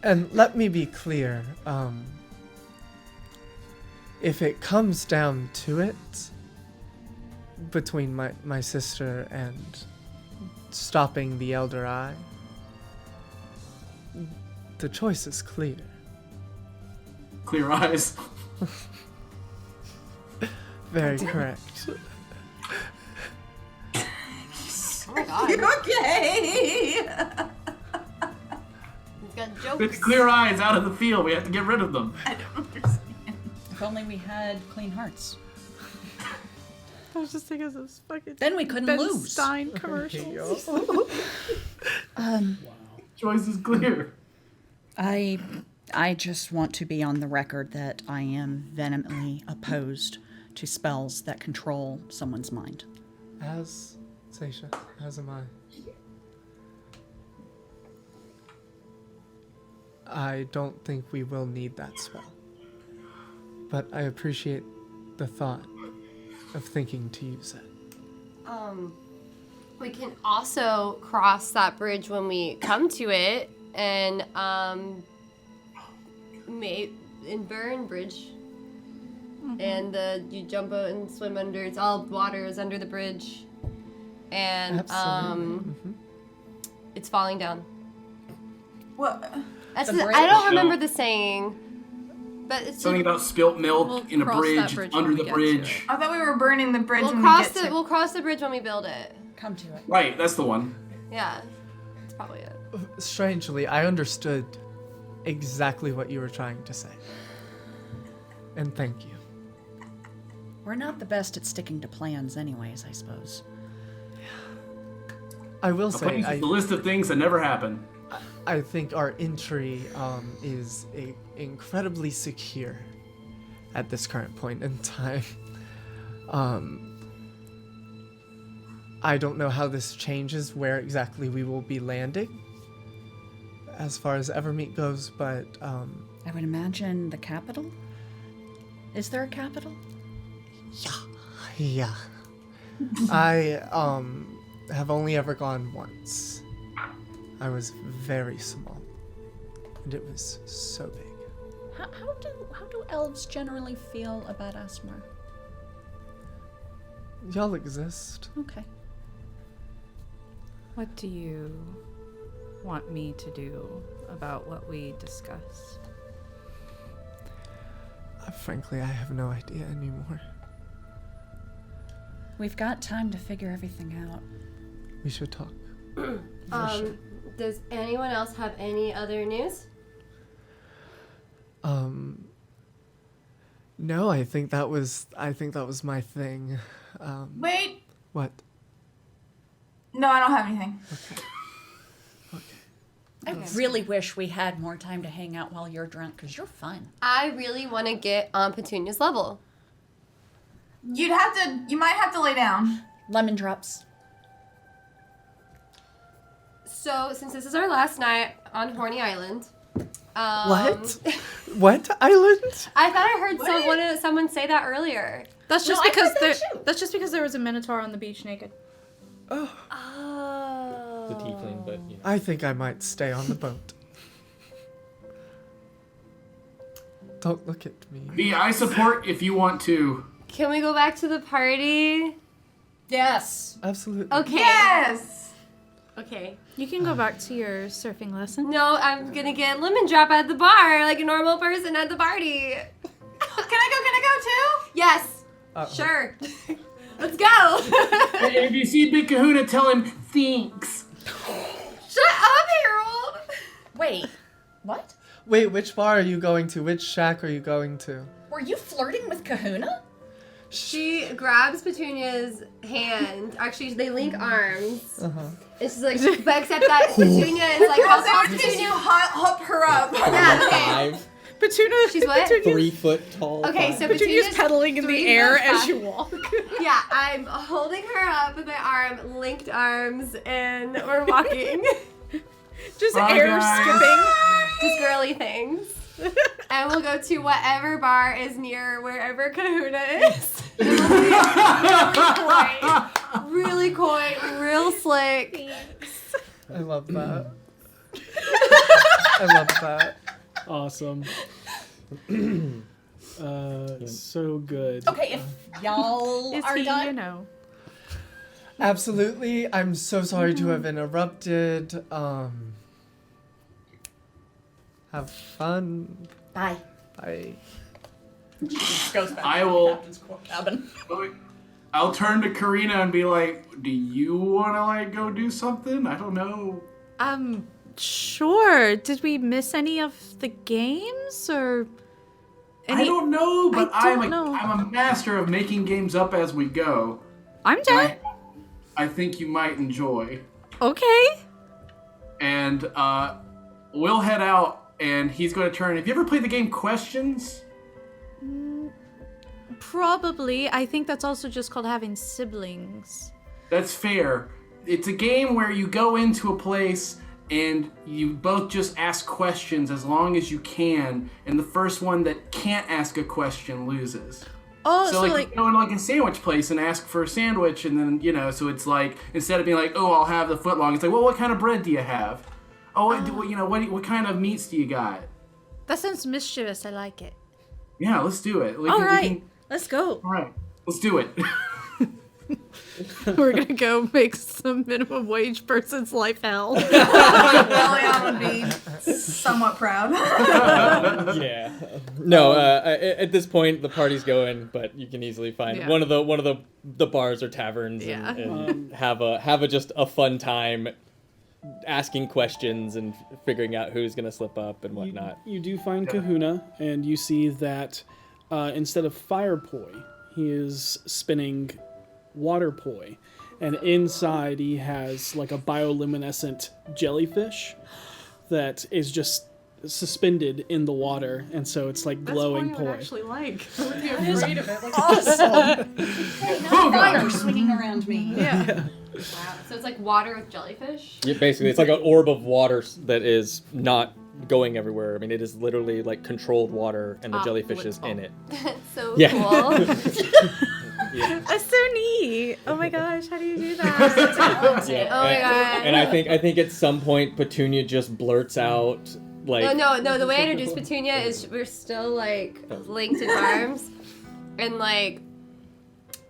And let me be clear, if it comes down to it, between my sister and stopping the Elder Eye, the choice is clear. Clear eyes. Very correct. Oh my god. You okay? He's got It's jokes. clear eyes out of the field. We have to get rid of them. I don't understand. If only we had clean hearts. I was just thinking of this fucking Then we couldn't lose. Stein commercial. Choice is clear. I just want to be on the record that I am vehemently opposed to spells that control someone's mind. As Seisha, as am I. I don't think we will need that spell. But I appreciate the thought of thinking to use it. We can also cross that bridge when we come to it, and in Burn Bridge, and you jump out and swim under. It's all water is under the bridge, and Absolutely. it's falling down. What? That's The I don't bridge? remember the saying. But it's Something about spilt milk We'll in a cross that bridge, bridge under when we the get to bridge. I thought we were burning the bridge we'll when cross we get to... we'll cross the bridge when we build it. Come to it. Right, that's the one. Yeah. That's probably it. Strangely, I understood exactly what you were trying to say. And thank you. We're not the best at sticking to plans anyways, I suppose. I will A say, place with a list of things that never happen. I think our entry is incredibly secure at this current point in time. I don't know how this changes where exactly we will be landing as far as Evermeet goes, but I would imagine the capital? Is there a capital? yeah. I have only ever gone once. I was very small, and it was so big. How do elves generally feel about Asmar? Y'all exist. Okay. What do you want me to do about what we discussed? Frankly, I have no idea anymore. We've got time to figure everything out. We should talk. Does anyone else have any other news? No, I think that was my thing. Wait. What? No, I don't have anything. I really wish we had more time to hang out while you're drunk, because you're fun. I really want to get on Petunia's level. You might have to lay down. Lemon drops. So, since this is our last night on Horny Island, What? What island? I thought I heard someone say that earlier. That's just No, I because heard that too. that's just because there was a minotaur on the beach naked. The tiefling, but I think I might stay on the boat. Don't look at me. V, I support if you want to. Can we go back to the party? Yes. Absolutely. Okay. Yes. Okay. You can go back to your surfing lesson. No, I'm gonna get lemon drop at the bar like a normal person at the party. Can I go too? Yes. Uh-oh. Sure. Let's go. And if you see Big Kahuna, tell him thanks. Shut up, Harold. Wait. What? Wait, which bar are you going to? Which shack are you going to? Were you flirting with Kahuna? She grabs Petunia's hand. Actually, they link arms. Uh-huh. And she's like, but except that Petunia is like, how tall is Can Petunia? you hop her up? Yeah, okay. 5, Petunia, She's what? 3 foot tall. Okay, so Petunia's Petunia's pedaling in the 3 air foot as five. you walk. Yeah, I'm holding her up with my arm, linked arms, and we're walking. Just Bye, air guys. skipping. Just girly things. And we'll go to whatever bar is near wherever Kahuna is. And we'll be really coy, real slick. I love that. I love that. Awesome. So good. Okay, if y'all Is are he, done. you know? Absolutely. I'm so sorry to have interrupted. Have fun. Bye. Bye. Goes back I to the will- captain's cabin. I'll turn to Karina and be like, do you want to, like, go do something? I don't know. Sure. Did we miss any of the games or I don't know, but I don't know. I'm a master of making games up as we go. I'm done. I think you might enjoy. Okay. And we'll head out, and he's going to turn. Have you ever played the game Questions? Probably. I think that's also just called having siblings. That's fair. It's a game where you go into a place and you both just ask questions as long as you can, and the first one that can't ask a question loses. Oh, So like you go into like a sandwich place and ask for a sandwich, and then so it's like instead of being like, oh, I'll have the footlong, it's like, well, what kind of bread do you have? Oh, what kind of meats do you got? that sounds mischievous. I like it. Yeah, let's do it. All right. Let's go. All right, let's do it. We're gonna go make some minimum wage person's life hell. Liliana would be somewhat proud. Yeah. No. At this point, the party's going, but you can easily find one of the bars or taverns and have just a fun time, asking questions and figuring out who's gonna slip up and whatnot. You do find Kahuna, and you see that instead of fire poi, he is spinning water poi, and inside he has like a bioluminescent jellyfish that is just suspended in the water, and so it's like glowing poi. Actually, like. Afraid of it. Like, awesome. Hey, now fire swinging around me. Yeah. Wow. So it's like water with jellyfish? Yeah, basically, it's like an orb of water that is not going everywhere. I mean, it is literally like controlled water, and the jellyfish is in it. That's so Yeah. cool. Yeah. That's so neat. Oh my gosh, how do you do that? Yeah. Oh my god. And I think at some point Petunia just blurts out like. No. The way I introduce Petunia is we're still like linked in arms, and like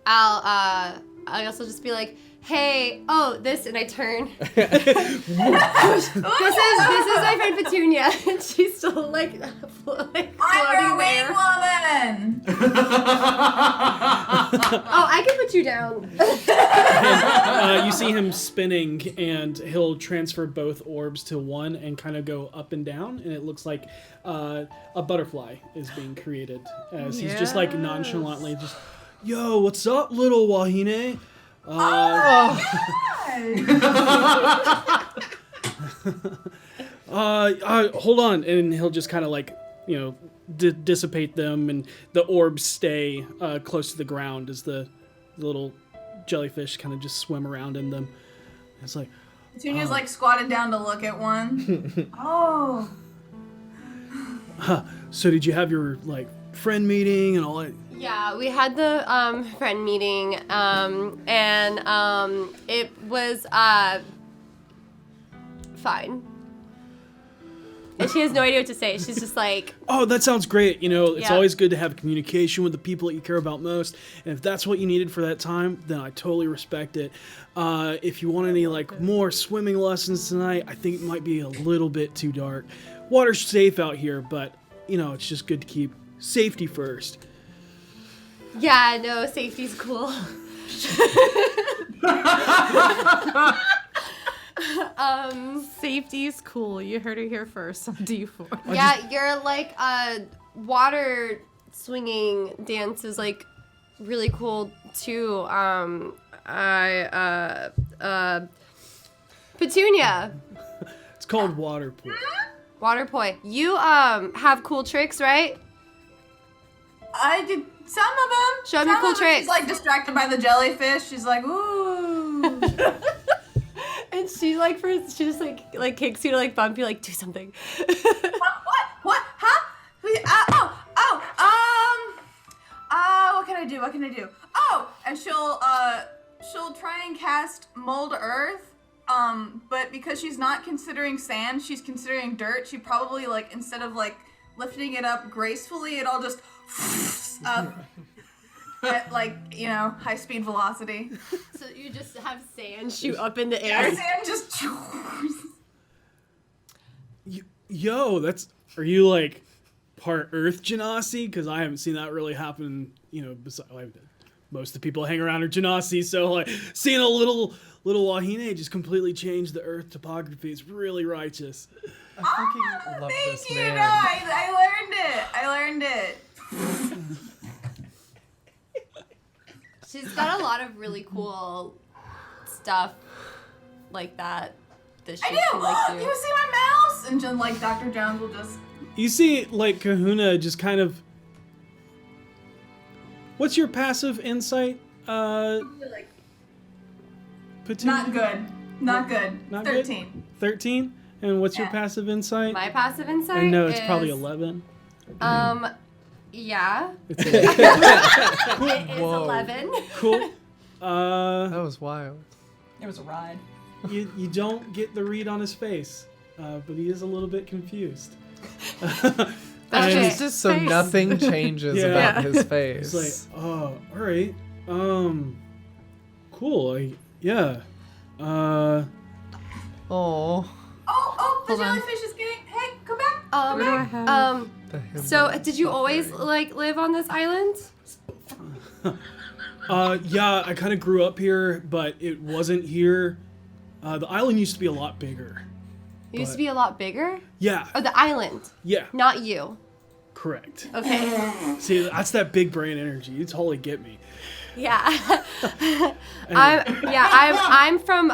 I'll also just be like, hey, this, and I turn. this is my friend Petunia, and she's still like floating I'm a there. wing woman. I can put you down. And, you see him spinning, and he'll transfer both orbs to one and kind of go up and down, and it looks like a butterfly is being created as he's just like nonchalantly just, yo, what's up, little Wahine? Hold on, and he'll just kind of like, dissipate them, and the orbs stay close to the ground as the little jellyfish kind of just swim around in them. It's like Petunia's like squatted down to look at one. Oh. So did you have your like friend meeting and all that? Yeah, we had the friend meeting, and it was fine. And she has no idea what to say. She's just like, Oh, that sounds great. It's Yeah. always good to have communication with the people that you care about most. And if that's what you needed for that time, then I totally respect it. If you want any like more swimming lessons tonight, I think it might be a little bit too dark. Water's safe out here, but it's just good to keep safety first. yeah, no, safety's cool. Safety's cool. You heard it here first on D4. Yeah, your like water swinging dance is like really cool too. Petunia, It's called water pool. water poi. You have cool tricks, right? I did some of them. Show me Some cool of them tricks. She's like distracted by the jellyfish. She's like, ooh. And she just like kicks you to like bump you, like do something. What? Huh? What can I do? Oh, and she'll try and cast Mold Earth. But because she's not considering sand, she's considering dirt. She probably like instead of like lifting it up gracefully, it all just up at like high speed velocity. So you just have sand shoot up in the air. Yeah, sand just. Are you like part Earth Genasi? Because I haven't seen that really happen. Most of the people hang around are Genasi, so like seeing a little Wahine just completely change the Earth topography is really righteous. I fucking love Thank this you. man. No, I learned it. She's got a lot of really cool stuff like that she I do. can like do. You see my mouse? And just like Dr. Jones will just. You see, like Kahuna just kind of. What's your passive insight? Like, Petunia? not good. Not good. Not 13. Good? 13? And what's your Yeah. passive insight? My passive insight. I know it's is, probably 11. Yeah. It's It is Whoa. 11. cool. That was wild. It was a ride. You don't get the read on his face, but he is a little bit confused. That's And just his So face. nothing changes Yeah. about his It's face. like, oh, all right, cool. Yeah. Oh. Oh, the Hold on. jellyfish is getting. Hey, come back. Where do I have? So did you always like live on this island? Yeah, I kind of grew up here, but it wasn't here. The island used to be a lot bigger. It used to be a lot bigger. Yeah. Oh, the island, Yeah. not you. Correct. Okay. See, that's that big brain energy. You totally get me. Yeah. I'm from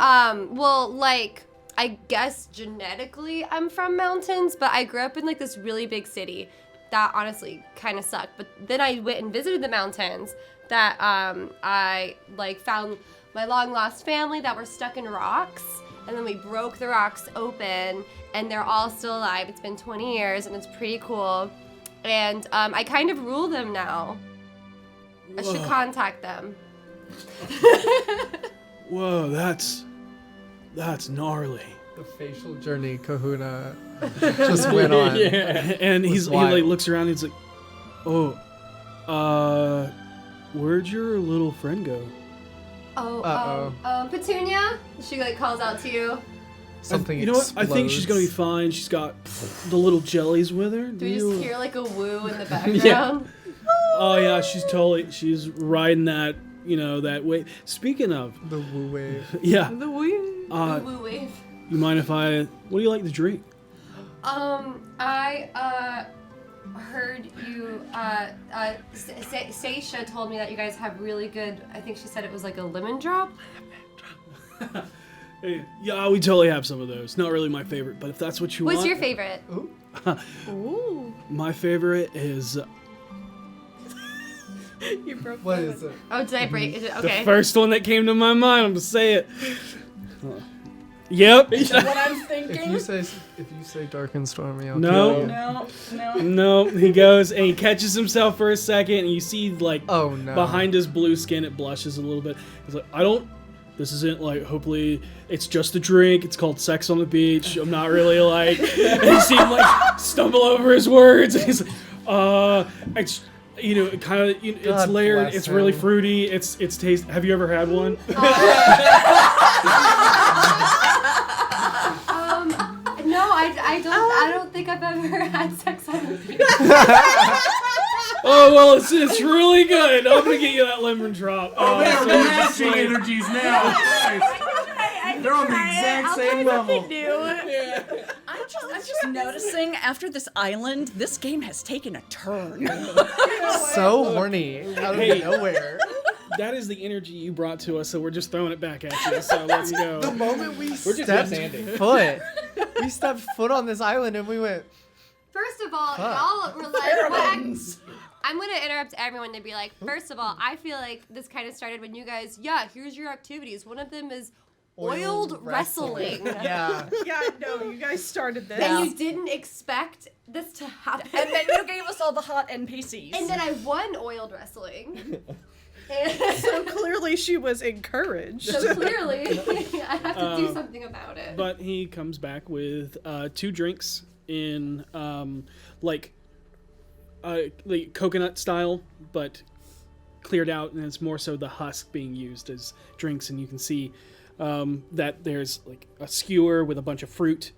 well, like, I guess genetically I'm from mountains, but I grew up in like this really big city that honestly kind of sucked. But then I went and visited the mountains that I like found my long lost family that were stuck in rocks, and then we broke the rocks open and they're all still alive. It's been 20 years and it's pretty cool. And I kind of rule them now. I should contact them. Whoa, that's gnarly. The facial journey Kahuna just went on. Yeah. And he like looks around and he's like, oh, where'd your little friend go? Petunia? She like calls out to you. Something You know what? I think she's gonna be fine. She's got the little jellies with her. Do we just hear like a woo in the background? Oh yeah, she's riding that, that wave. Speaking of, the woo wave. yeah. The woo. Woo wave. You mind if what do you like to drink? I heard you, Seisha told me that you guys have really good, I think she said it was like a lemon drop. Yeah, we totally have some of those. Not really my favorite, but if that's what you want. What's your favorite? Ooh. My favorite is You broke. What is it? Oh, did I break? Is it okay? the first one that came to my mind. I'm gonna say it. Yep. What I'm thinking. If you say dark and stormy, I'll No. kill you. No. No, he goes and he catches himself for a second, and you see like Oh no. behind his blue skin, it blushes a little bit. He's like, this isn't like, hopefully, it's just a drink. It's called Sex on the Beach. I'm not really like, and you see him like stumble over his words, and he's like, it's, kind of, it's God layered. bless It's really him. fruity. It's taste. Have you ever had one? No, I don't think I've ever had sex on the beach. Oh, well, it's really good. I'm gonna get you that lemon drop. They're so matching it's energies now. They're on the exact same level. I'm just noticing after this island, this game has taken a turn. So horny out of Hey. nowhere. That is the energy you brought to us, so we're just throwing it back at you. So let's go. The moment we just stepped yes-anding. we stepped foot on this island and we went. First of all, Fuck. y'all were like, I'm going to interrupt everyone to be like, first of all, I feel like this kind of started when you guys, here's your activities. One of them is oiled wrestling. Yeah. Yeah, no, you guys started this. And you didn't expect this to happen. And then you gave us all the hot NPCs. And then I won oiled wrestling. So clearly she was encouraged. So clearly, I have to do something about it. But he comes back with 2 drinks in like coconut style, but cleared out, and it's more so the husk being used as drinks. And you can see that there's like a skewer with a bunch of fruit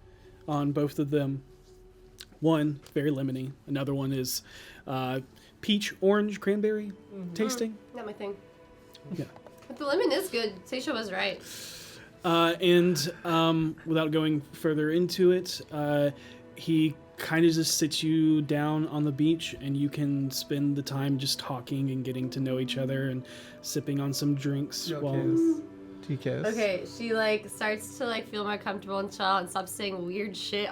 on both of them. One very lemony. Another one is peach, orange, cranberry tasting. Not my thing. Yeah. But the lemon is good. Seisha was right. And without going further into it, he kind of just sits you down on the beach, and you can spend the time just talking and getting to know each other and sipping on some drinks. Yo, while kiss. Do you kiss? Okay, she like starts to like feel more comfortable and chill and stop saying weird shit.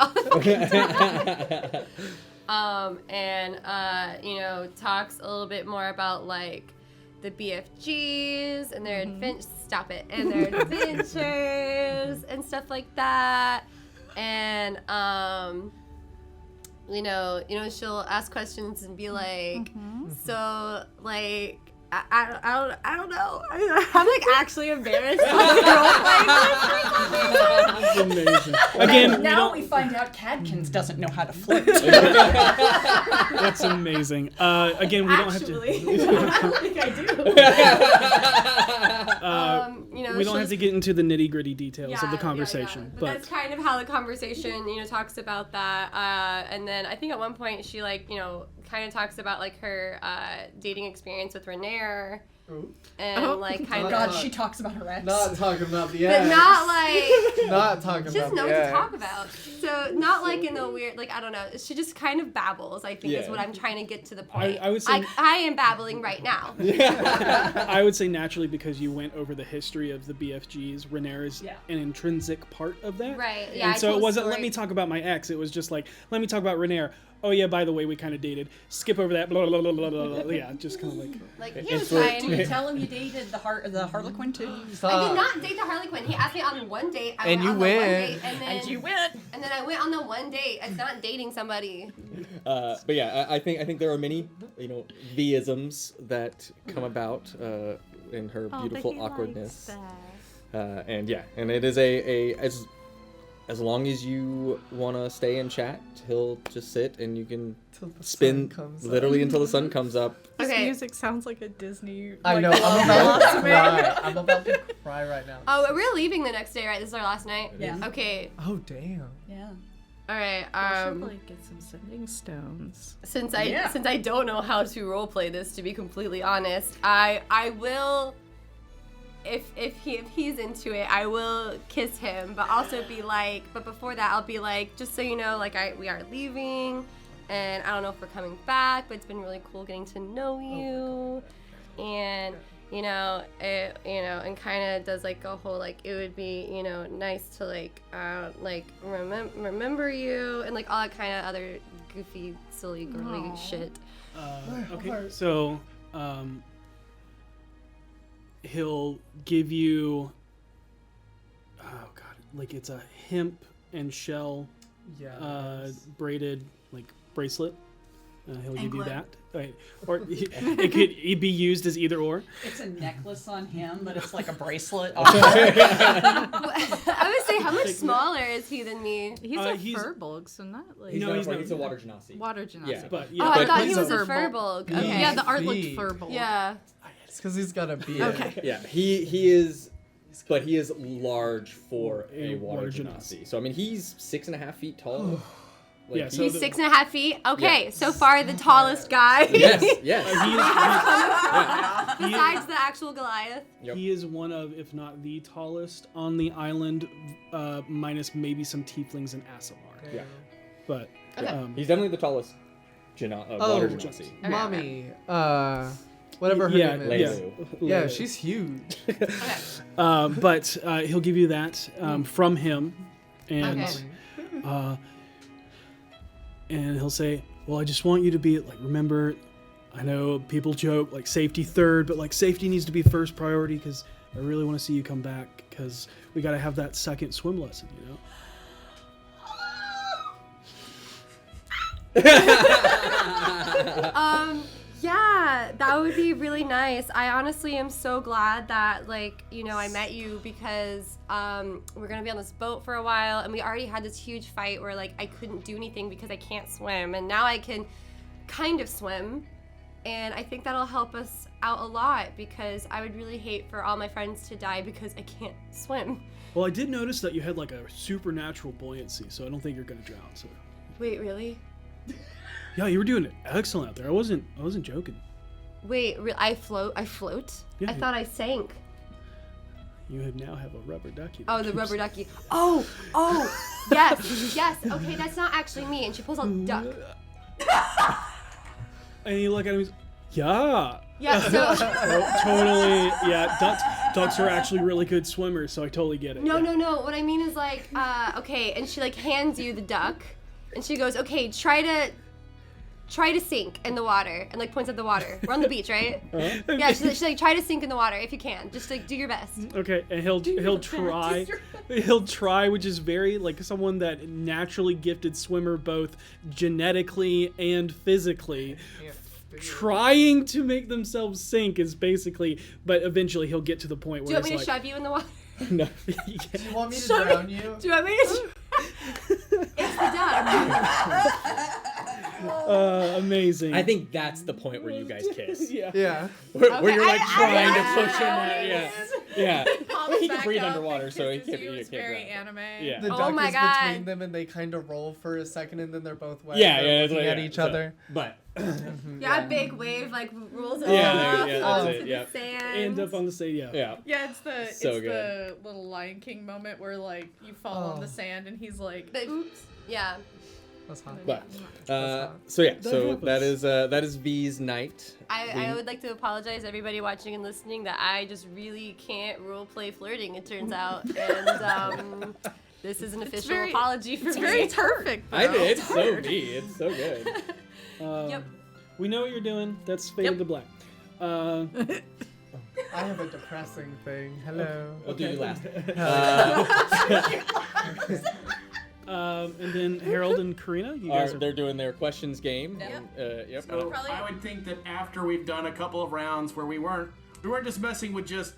Talks a little bit more about like the BFGs and their adventures. Stop it, and their adventures and stuff like that. And she'll ask questions and be like, so like. I don't know. I'm like actually embarrassed. That's amazing. Again, now we find out Cadkins doesn't know how to flirt. that's amazing. Again, we don't have to. I don't think I do. we don't have to get into the nitty-gritty details of the conversation. But that's kind of how the conversation, talks about that. And then I think at one point she, kind of talks about, her dating experience with Renair. And, kind of... God, she talks about her ex. Not talking about the ex. But not, not talking she doesn't about know the what ex. to talk about. So, not, in a weird... I don't know. She just kind of babbles, I think, is what I'm trying to get to the point. I would say... I am babbling right now. I would say naturally because you went over the history of the BFGs, Renair is an intrinsic part of that. Right, yeah. And so it wasn't, let me talk about my ex. It was just let me talk about Renair. Oh, yeah, by the way, we kind of dated. Skip over that, blah, blah, blah, blah, blah, blah. Yeah, just kind of he was fine. Did you tell him you dated the Harlequin, too? I did not date the Harlequin. He asked me on one date. I and went you on went. The one date, and you went. And then I went on the one date. It's not dating somebody. But yeah, I think there are many, V-isms that come about in her beautiful awkwardness. And it is as long as you want to stay and chat, he'll just sit and you can spin literally until the sun comes up. This music sounds like a Disney. I know. I'm about to cry. I'm about to cry right now. Oh, we're leaving the next day, right? This is our last night. Yeah. Okay. Oh damn. Yeah. All right. I should get some sending stones. Since I don't know how to roleplay this, to be completely honest, I will. If he's into it, I will kiss him, but also be but before that, I'll be just so you know, we are leaving, and I don't know if we're coming back, but it's been really cool getting to know you, and and kind of does a whole it would be nice to remember you, and all that kind of other goofy, silly, girly shit. Okay, so he'll give you it's a hemp and shell braided bracelet. He'll give you that. Right. Or it could be used as either or. It's a necklace on him, but it's like a bracelet. I would say, how much smaller is he than me? He's a furbolg, so not He's a water genasi. Water genasi. Yeah, but I thought he was a furbolg. Okay. Yeah, the art looked furbolg. Yeah. It's because he's got a beard. Okay. Yeah, he is, but he is large for a water genasi. So I mean, he's 6.5 feet tall. He's 6.5 feet. Okay, so far the tallest guy. Yes. Besides the actual Goliath. Yep. He is one of, if not the tallest on the island, minus maybe some tieflings and Asimar. Yeah, but he's definitely the tallest water genasi. Mommy. Whatever her name is. Yeah, she's huge. But he'll give you that from him, and and he'll say, "Well, I just want you to be remember. I know people joke safety third, but safety needs to be first priority because I really want to see you come back because we got to have that second swim lesson, Yeah, that would be really nice. I honestly am so glad that, I met you because we're going to be on this boat for a while, and we already had this huge fight where, I couldn't do anything because I can't swim, and now I can kind of swim, and I think that'll help us out a lot because I would really hate for all my friends to die because I can't swim. Well, I did notice that you had, a supernatural buoyancy, so I don't think you're going to drown, so... Wait, really? Yeah, you were doing excellent out there. I wasn't joking. Wait, I float? Yeah, I thought I sank. You now have a rubber ducky. Oh, the rubber ducky. Oh, yes. Okay, that's not actually me. And she pulls out the duck. And you look at him. He's, yeah. Yeah. So totally. Yeah. Ducks are actually really good swimmers, so I totally get it. No. What I mean is okay, and she hands you the duck, and she goes, okay, try to sink in the water, and points at the water. We're on the beach, right? Yeah, she's try to sink in the water if you can. Just do your best. Okay, and he'll try. He'll try, which is very someone that naturally gifted swimmer both genetically and physically. Trying to make themselves sink is basically, but eventually he'll get to the point where do you want me to shove you in the water? No. Do you want me to drown you? Do you want me to? It's the duck. Amazing. I think that's the point where you guys kiss. Yeah. Where you're like I- trying I- to push him. Yeah. Pops He can back breathe up underwater, and so he kisses can't. you. He It's can't very drown. anime. Yeah. The Oh duck my is God. between them, and they kind of roll for a second, and then they're both wet. Yeah, and they're yeah, looking yeah, at each so- other. But Yeah, a big wave like rolls Yeah, across yeah, that's onto it, the yeah. sand. End up on the stage, yeah. yeah. Yeah, it's the So the little Lion King moment where like you fall on Oh. the sand and he's like, But, oops. yeah. That's hot. But That's so yeah, That so happens. that is V's night. I would like to apologize to everybody watching and listening that I just really can't roleplay flirting, it turns out. And this is an official very- apology for It's me. very perfect. I though. did. It's so V. It's so good. Yep. We know what you're doing. That's faded to black. I have a depressing thing. Hello. I'll do you last. And then Harold and Karina, you guys are... They're doing their questions game. Yep. Yep. So Probably- I would think that after we've done a couple of rounds where we weren't just messing with just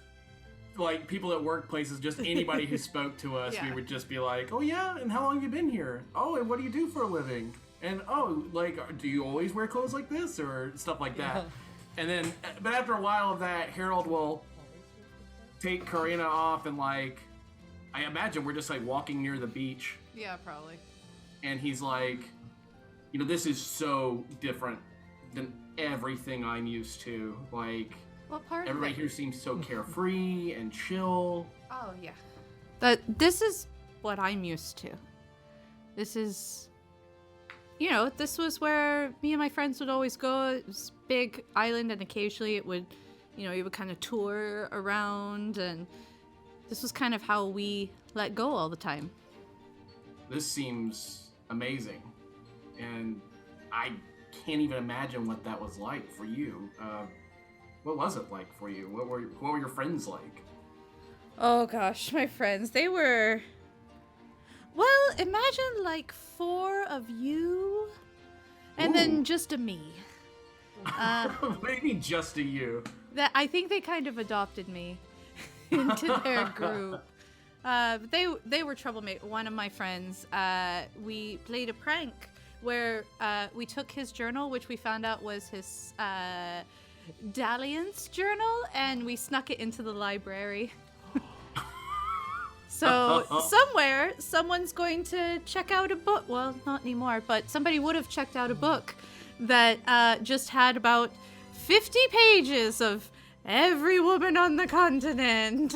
like people at workplaces, just anybody who spoke to us, we Yeah. would just be like, oh yeah, and how long have you been here? Oh, and what do you do for a living? And oh, like, do you always wear clothes like this or stuff like that? And then, but after a while of that, Harold will take Karina off and like, I imagine we're just like walking near the beach. Yeah, probably. And he's like, you know, this is so different than everything I'm used to. Like, What part everybody of it? here seems so carefree and chill. Oh, yeah. This is what I'm used to. This is... You know, this was where me and my friends would always go. It was a big island, and occasionally it would, you would kind of tour around, and this was kind of how we let go all the time. This seems amazing. And I can't even imagine what that was like for you. What was it like for you? What were your friends like? Oh gosh, my friends, they were... Well, imagine like 4 of you, and then just a me. What do you mean just a you? That I think they kind of adopted me into their group. But they were troublemakers. One of my friends, we played a prank where we took his journal, which we found out was his dalliance journal, and we snuck it into the library. So somewhere, someone's going to check out a book. Well, not anymore, but somebody would have checked out a book that just had about 50 pages of every woman on the continent.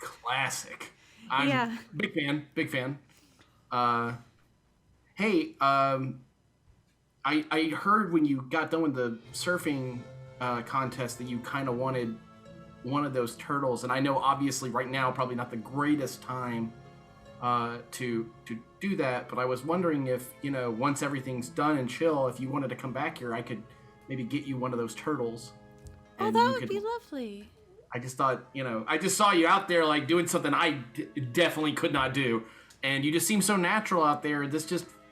Classic. I'm Yeah. big fan. Hey, I heard when you got done with the surfing contest that you kind of wanted one of those turtles, and I know obviously right now probably not the greatest time to do that, but I was wondering if, once everything's done and chill, if you wanted to come back here, I could maybe get you one of those turtles. Oh, and that you would could- be lovely. I just thought, I just saw you out there like doing something I definitely could not do, and you just seem so natural out there.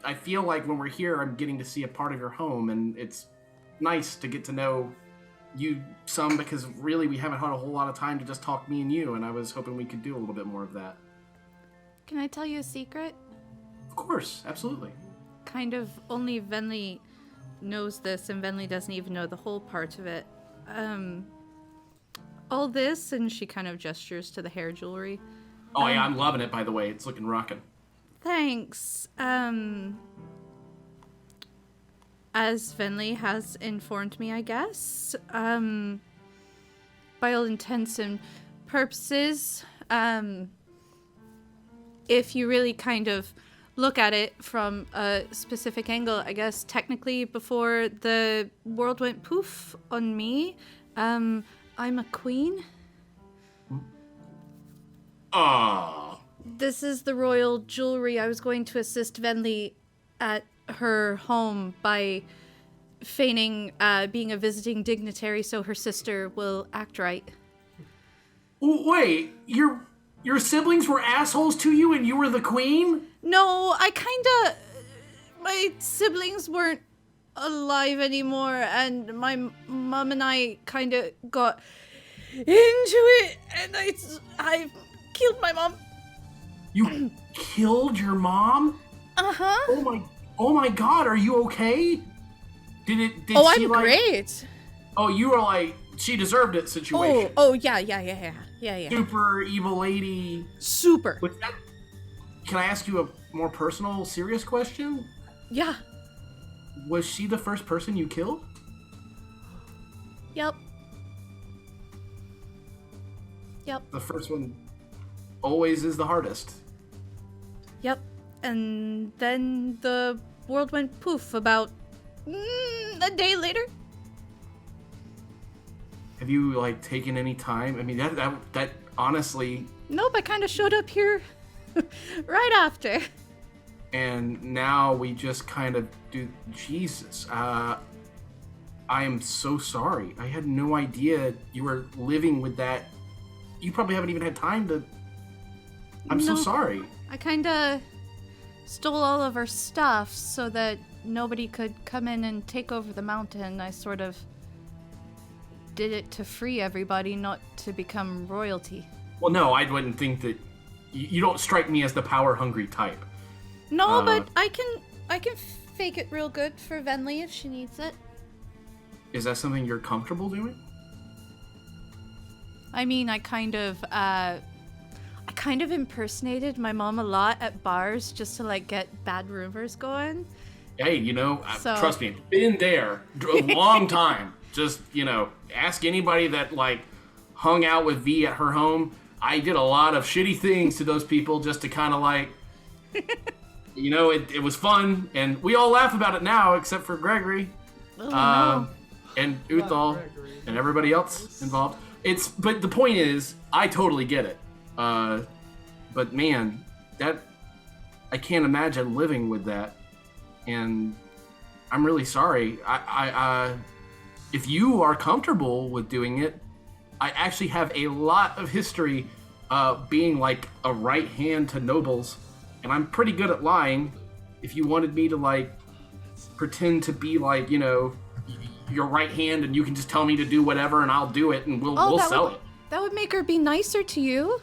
I feel like when we're here, I'm getting to see a part of your home, and it's nice to get to know you some, because really we haven't had a whole lot of time to just talk me and you, and I was hoping we could do a little bit more of that. Can I tell you a secret? Of course, absolutely. Kind of only Venli knows this, and Venli doesn't even know the whole part of it. All this, and she kind of gestures to the hair jewelry. Oh yeah, I'm loving it, by the way. It's looking rockin'. Thanks. As Venli has informed me, I guess, by all intents and purposes, if you really kind of look at it from a specific angle, I guess technically before the world went poof on me, I'm a queen. Ah. This is the royal jewelry. I was going to assist Venli at her home by feigning being a visiting dignitary so her sister will act right. Wait, your siblings were assholes to you and you were the queen? No, my siblings weren't alive anymore, and my mom and I kind of got into it, and I killed my mom. You killed your mom? Uh-huh. Oh my Oh my God, are you okay? Did she I'm like? great. Oh, you were like she deserved it situation. Yeah. Super evil lady. Super. Was that, can I ask you a more personal, serious question? Yeah. Was she the first person you killed? Yep. The first one always is the hardest. Yep. And then the world went poof about a day later. Have you like taken any time? I mean, that honestly. Nope, I kind of showed up here right after. And now we just kind of do. Jesus, I am so sorry. I had no idea you were living with that. You probably haven't even had time to. I'm so sorry. I kind of stole all of our stuff so that nobody could come in and take over the mountain. I sort of did it to free everybody, not to become royalty. Well, no, I wouldn't think that. You don't strike me as the power-hungry type. No, but I can fake it real good for Venli if she needs it. Is that something you're comfortable doing? I mean, I kind of impersonated my mom a lot at bars just to like get bad rumors going. Hey, trust me, been there a long time. Just, ask anybody that like hung out with V at her home. I did a lot of shitty things to those people just to kind of like, it was fun, and we all laugh about it now, except for Gregory, No. and Uthal, and everybody else involved. But the point is, I totally get it. But man, I can't imagine living with that, and I'm really sorry. If you are comfortable with doing it, I actually have a lot of history being like a right hand to nobles, and I'm pretty good at lying. If you wanted me to like pretend to be like, your right hand, and you can just tell me to do whatever, and I'll do it, and we'll sell it. That would make her be nicer to you,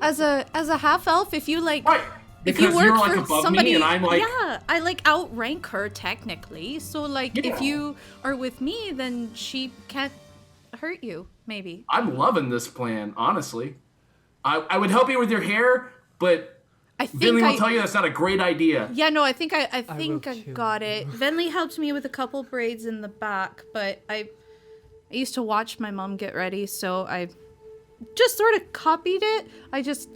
as a half elf. If you like, right? Because if you work you're like for above somebody, me, and I'm like, yeah, I like outrank her technically. So like, if you are with me, then she can't hurt you. Maybe. I'm loving this plan, honestly. I would help you with your hair, but Venli will tell you that's not a great idea. Yeah, no, I think I got it. Venli helped me with a couple braids in the back, but I used to watch my mom get ready, so I just sort of copied it.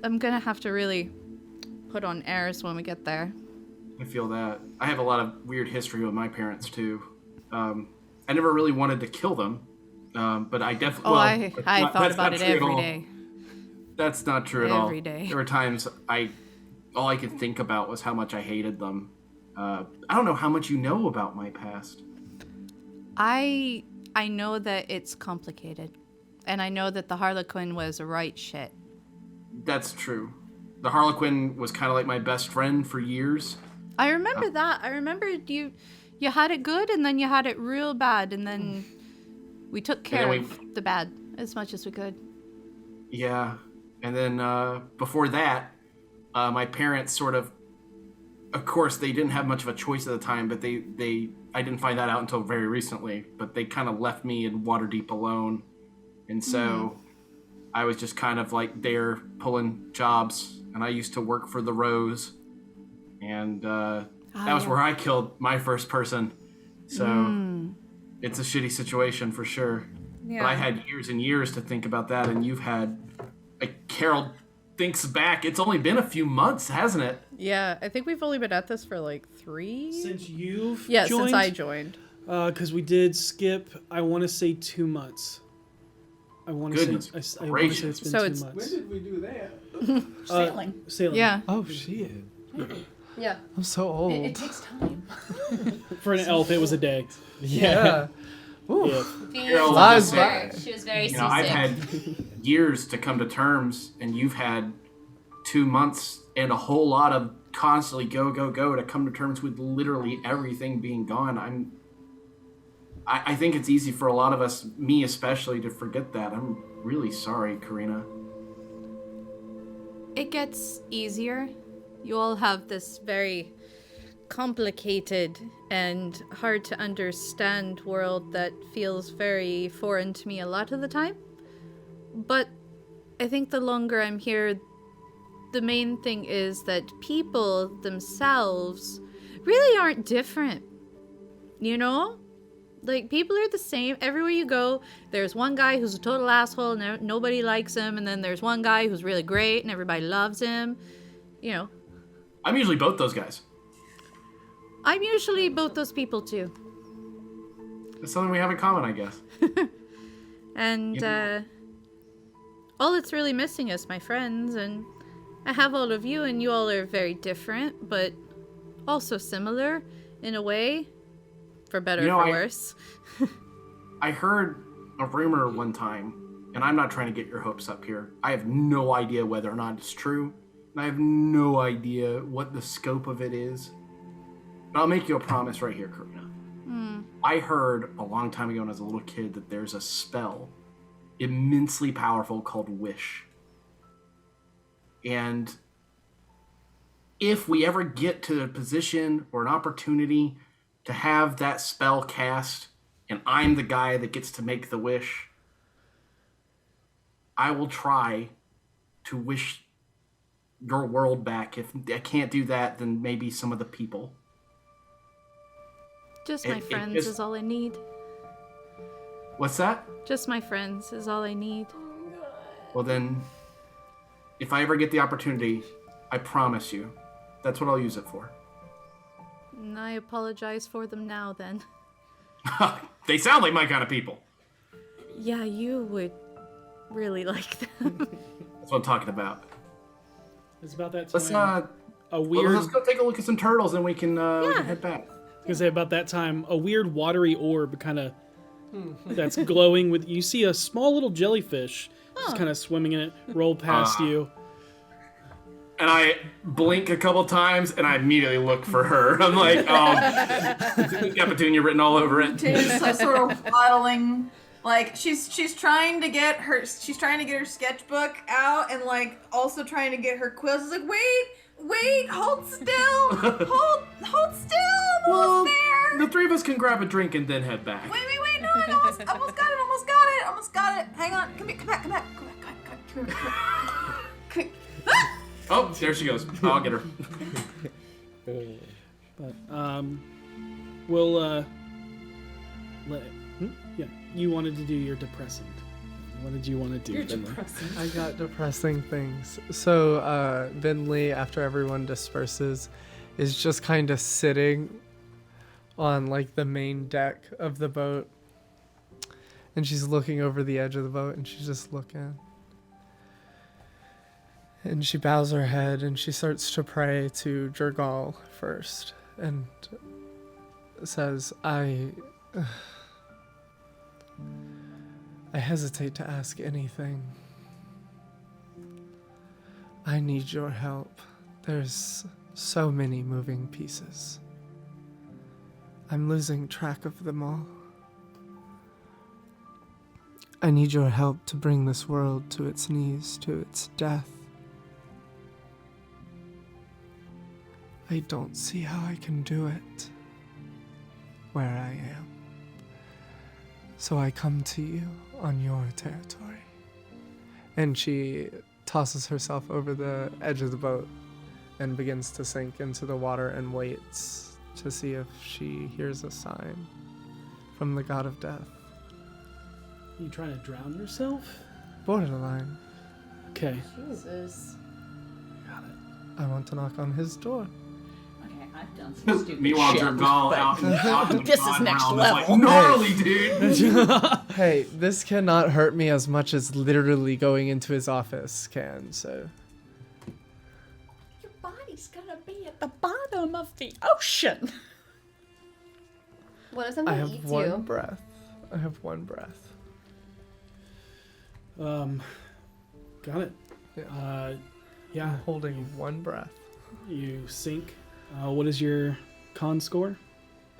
I'm gonna have to really put on airs when we get there. I feel that. I have a lot of weird history with my parents too. I never really wanted to kill them, but I definitely. I thought about it every day. That's not true at all. Every day. There were times all I could think about was how much I hated them. I don't know how much you know about my past. I know that it's complicated, and I know that the Harlequin was right shit. That's true. The Harlequin was kind of like my best friend for years. I remember that. I remember you had it good, and then you had it real bad, and then we took care of the bad as much as we could. Yeah. And then before that, my parents sort of course, they didn't have much of a choice at the time, but I didn't find that out until very recently, but they kind of left me in Waterdeep alone. And so I was just kind of like there pulling jobs, and I used to work for the Rose, and that was where I killed my first person. So it's a shitty situation for sure. Yeah. But I had years and years to think about that, and you've had... Carol thinks back. It's only been a few months, hasn't it? Yeah, I think we've only been at this for like 3... Since you've joined? Yeah, since I joined. Because we did skip, I want to say 2 months. I want to say it's been 2 months. When did we do that? Sailing. Yeah. Oh, shit. Yeah. I'm so old. It takes time. For an elf, it was a day. Yeah. She was very seasick. I've had years to come to terms, and you've had 2 months and a whole lot of constantly go to come to terms with literally everything being gone. I think it's easy for a lot of us, me especially, to forget that. I'm really sorry, Karina. It gets easier. You all have this very complicated and hard to understand world that feels very foreign to me a lot of the time. But I think the longer I'm here, the main thing is that people themselves really aren't different. You know? Like, people are the same. Everywhere you go, there's one guy who's a total asshole and nobody likes him, and then there's one guy who's really great and everybody loves him. You know. I'm usually both those guys. I'm usually both those people, too. It's something we have in common, I guess. And, all that's really missing is my friends, and I have all of you, and you all are very different, but also similar in a way. For better or for worse. I heard a rumor one time, and I'm not trying to get your hopes up here. I have no idea whether or not it's true. And I have no idea what the scope of it is. But I'll make you a promise right here, Karina. I heard a long time ago when I was a little kid that there's a spell immensely powerful called Wish. And if we ever get to a position or an opportunity to have that spell cast, and I'm the guy that gets to make the wish, I will try to wish your world back. If I can't do that, then maybe some of the people. Just my friends is all I need. What's that? Just my friends is all I need. Well then, if I ever get the opportunity, I promise you, that's what I'll use it for. And I apologize for them now, then. They sound like my kind of people. Yeah, you would really like them. That's what I'm talking about. It's about that time. Let's Let's go take a look at some turtles, and we can head back. I was gonna say about that time, a weird watery orb kind of that's glowing with. You see a small little jellyfish just kind of swimming in it, roll past you. And I blink a couple times, and I immediately look for her. I'm like, got Petunia written all over it. Petunia's like sort of waddling, like she's trying to get her sketchbook out, and like also trying to get her quills. She's like, wait, hold still, hold still, almost there. The three of us can grab a drink and then head back. Wait, no, I almost got it. Hang on, come back. Oh, there she goes. I'll get her. But we'll yeah. You wanted to do your depressing. What did you want to do? I got depressing things. So Vinley, after everyone disperses, is just kind of sitting on like the main deck of the boat, and she's looking over the edge of the boat, and she's just looking. And she bows her head and she starts to pray to Jergal first and says, I hesitate to ask anything. I need your help. There's so many moving pieces. I'm losing track of them all. I need your help to bring this world to its knees, to its death. I don't see how I can do it where I am. So I come to you on your territory. And she tosses herself over the edge of the boat and begins to sink into the water and waits to see if she hears a sign from the god of death. You trying to drown yourself? Borderline. Okay. Jesus. Got it. I want to knock on his door. Okay, I've done some stupid Meanwhile, shit. Jergal out in the This is god next realm level. like, gnarly, dude. Hey, this cannot hurt me as much as literally going into his office can, so... Your body's gonna be at the bottom of the ocean. What if I something have eats one you? breath. I have one breath. Got it. Yeah. I'm holding one breath. You sink. What is your con score?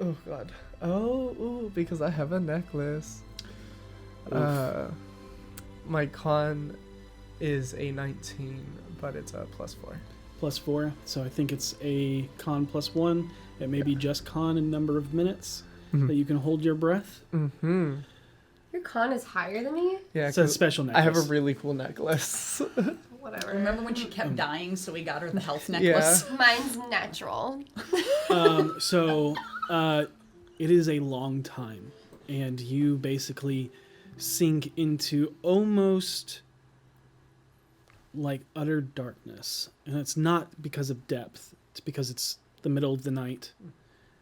Oh god. Oh, because I have a necklace. My con is a 19, but it's a +4. +4. So I think it's a con +1. It may be just con in number of minutes that you can hold your breath. Mm-hmm. Your con is higher than me? Yeah, It's a special necklace. I have a really cool necklace. Whatever. Remember when she kept dying, so we got her the health necklace? Yeah. Mine's natural. So it is a long time, and you basically sink into almost like utter darkness. And it's not because of depth, it's because it's the middle of the night.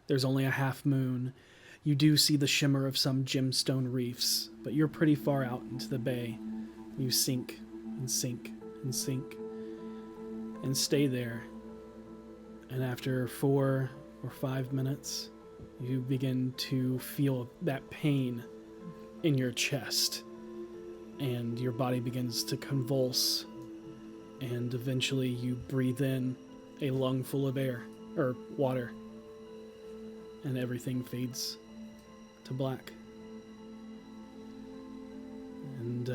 There's only a half moon. You do see the shimmer of some gemstone reefs, but you're pretty far out into the bay. You sink and sink and sink and stay there. And after 4 or 5 minutes, you begin to feel that pain in your chest, and your body begins to convulse, and eventually you breathe in a lung full of air, or water, and everything fades to black. And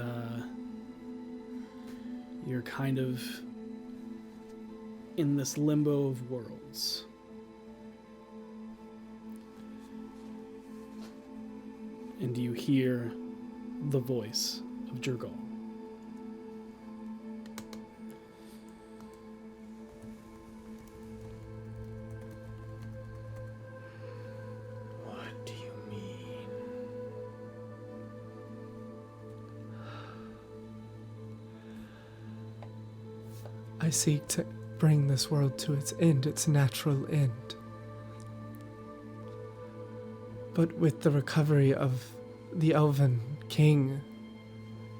you're kind of in this limbo of worlds. And you hear the voice of Jurgal. What do you mean? I seek to bring this world to its end, its natural end. But with the recovery of the Elven King,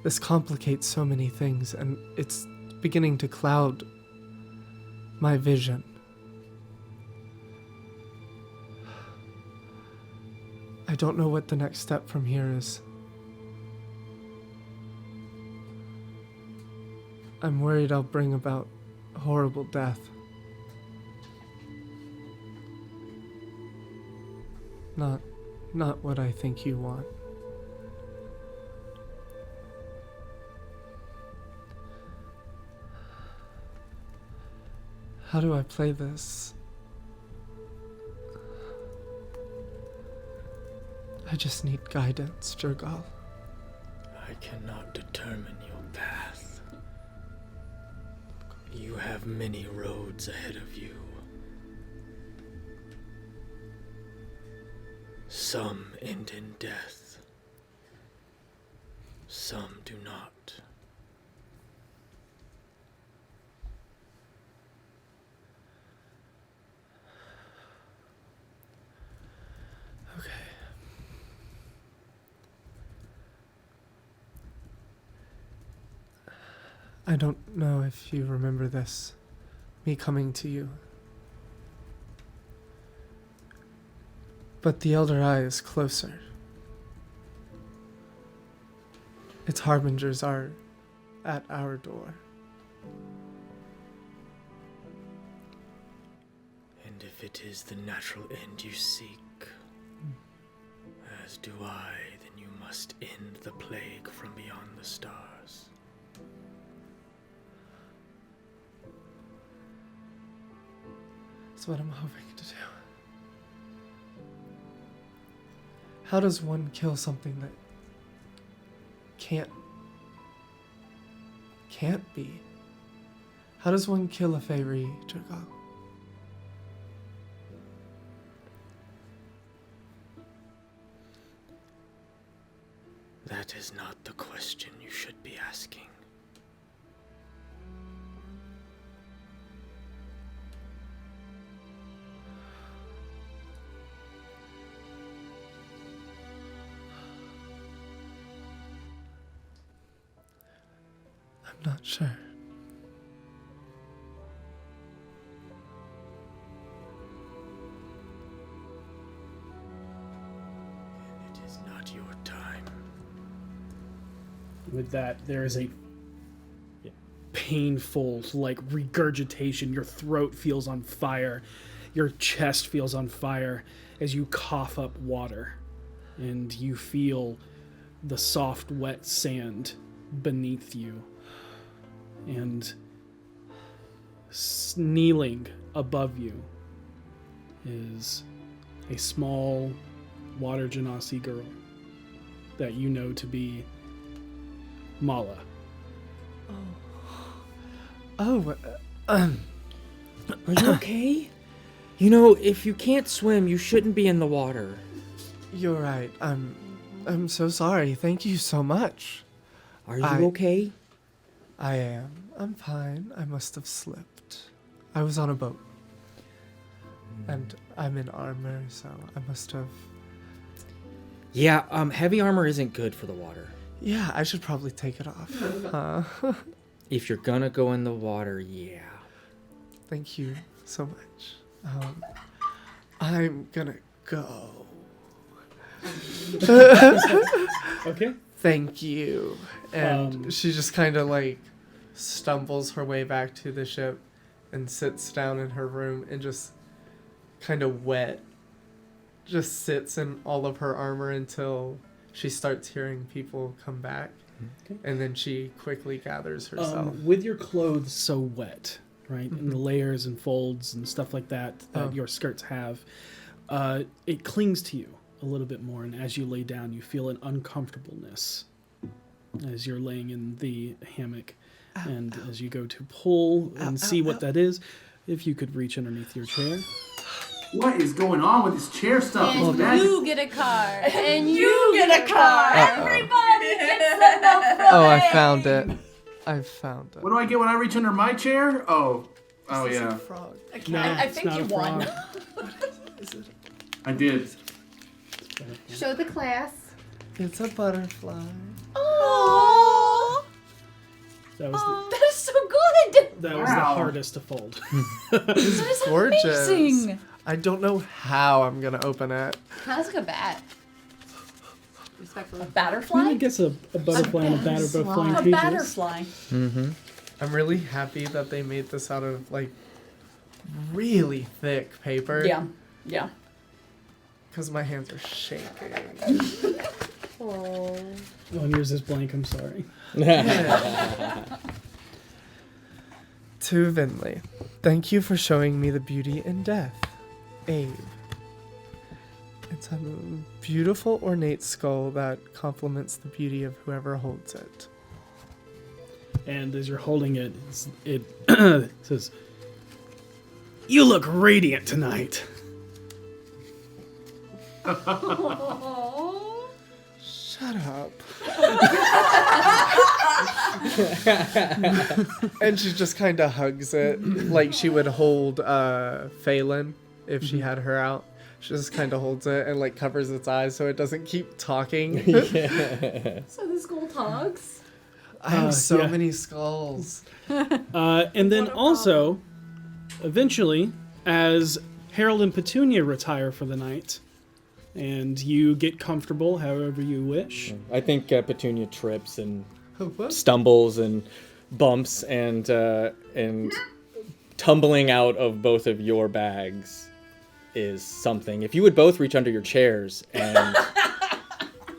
this complicates so many things, and it's beginning to cloud my vision. I don't know what the next step from here is. I'm worried I'll bring about a horrible death. Not what I think you want. How do I play this? I just need guidance, Jurgal. I cannot determine your path. You have many roads ahead of you. Some end in death. Some do not. Okay. I don't know if you remember this, me coming to you. But the Elder Eye is closer. Its harbingers are at our door. And if it is the natural end you seek, as do I, then you must end the plague from beyond the stars. That's what I'm hoping to do. How does one kill something that can't be? How does one kill a fairy, Jurgal? That is not the question you should be asking. I'm not sure. It is not your time. With that, there is a painful, like, regurgitation. Your throat feels on fire. Your chest feels on fire as you cough up water. And you feel the soft, wet sand beneath you. And kneeling above you is a small water genasi girl that you know to be Mala. Oh, Are you okay? You know, if you can't swim, you shouldn't be in the water. you're right. I'm so sorry. Thank you so much. Are you okay? I am. I'm fine. I must have slipped. I was on a boat. And I'm in armor, so I must have... Yeah, heavy armor isn't good for the water. Yeah, I should probably take it off. If you're gonna go in the water, yeah. Thank you so much. I'm gonna go. Okay. Thank you. And she just kind of like stumbles her way back to the ship and sits down in her room and just kind of wet just sits in all of her armor until she starts hearing people come back. Okay. And then she quickly gathers herself. With your clothes so wet, right, and the layers and folds and stuff like that your skirts have, it clings to you a little bit more, and as you lay down, you feel an uncomfortableness as you're laying in the hammock. And as you go to pull and see what that is, if you could reach underneath your chair. What is going on with this chair stuff? And It's magic. you get a car. And you get a car. Everybody gets a front. Oh, I found it. I found it. What do I get when I reach under my chair? Oh yeah. Frog. No, I it's think not you a won. frog. I did. Show the class. It's a butterfly. Oh, That was That is so good. the Wow. hardest to fold. That is Gorgeous. amazing. I don't know how I'm gonna open it. kind of like a bat. Respectfully. Batterfly? I guess a butterfly and a bat are both flying A creatures. batterfly. Mm-hmm. I'm really happy that they made this out of like really thick paper. Yeah. Yeah. Because my hands are shaking. Oh. Oh, and yours is blank, I'm sorry. To Vinley, thank you for showing me the beauty in death. Abe. It's a beautiful, ornate skull that complements the beauty of whoever holds it. And as you're holding it, it says, "You look radiant tonight." Shut up. And she just kind of hugs it like she would hold Phelan if she had her out. She just kind of holds it and like covers its eyes so it doesn't keep talking. So the skull talks. I have so yeah. many skulls. And then also, eventually, as Harold and Petunia retire for the night, and you get comfortable however you wish. I think Petunia trips and What? stumbles and bumps and tumbling out of both of your bags is something. If you would both reach under your chairs and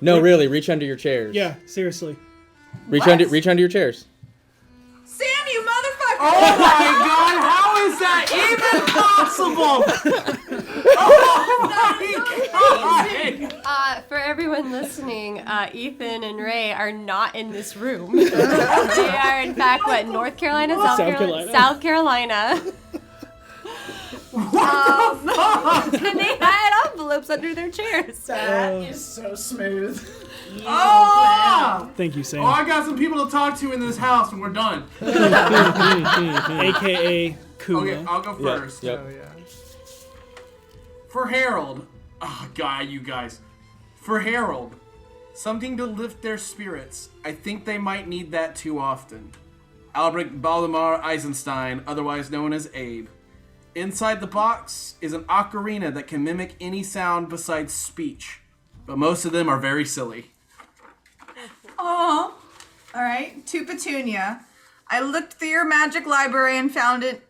no, really, reach under your chairs. Yeah, seriously. Reach under your chairs. Sam, you motherfucker! Oh my god, how is that even possible? Oh my god! For everyone listening, Ethan and Ray are not in this room. They are, in fact, North Carolina, South Carolina? South Carolina. And they had envelopes under their chairs. That is so smooth. Oh! Thank you, Sam. Oh, I got some people to talk to in this house and we're done. AKA Kuma. Okay, I'll go first. Yep. Oh, yeah. For Harold, you guys. For Harold, something to lift their spirits. I think they might need that too often. Albrecht Valdemar Eisenstein, otherwise known as Abe. Inside the box is an ocarina that can mimic any sound besides speech, but most of them are very silly. Oh, all right. To Petunia, I looked through your magic library and found it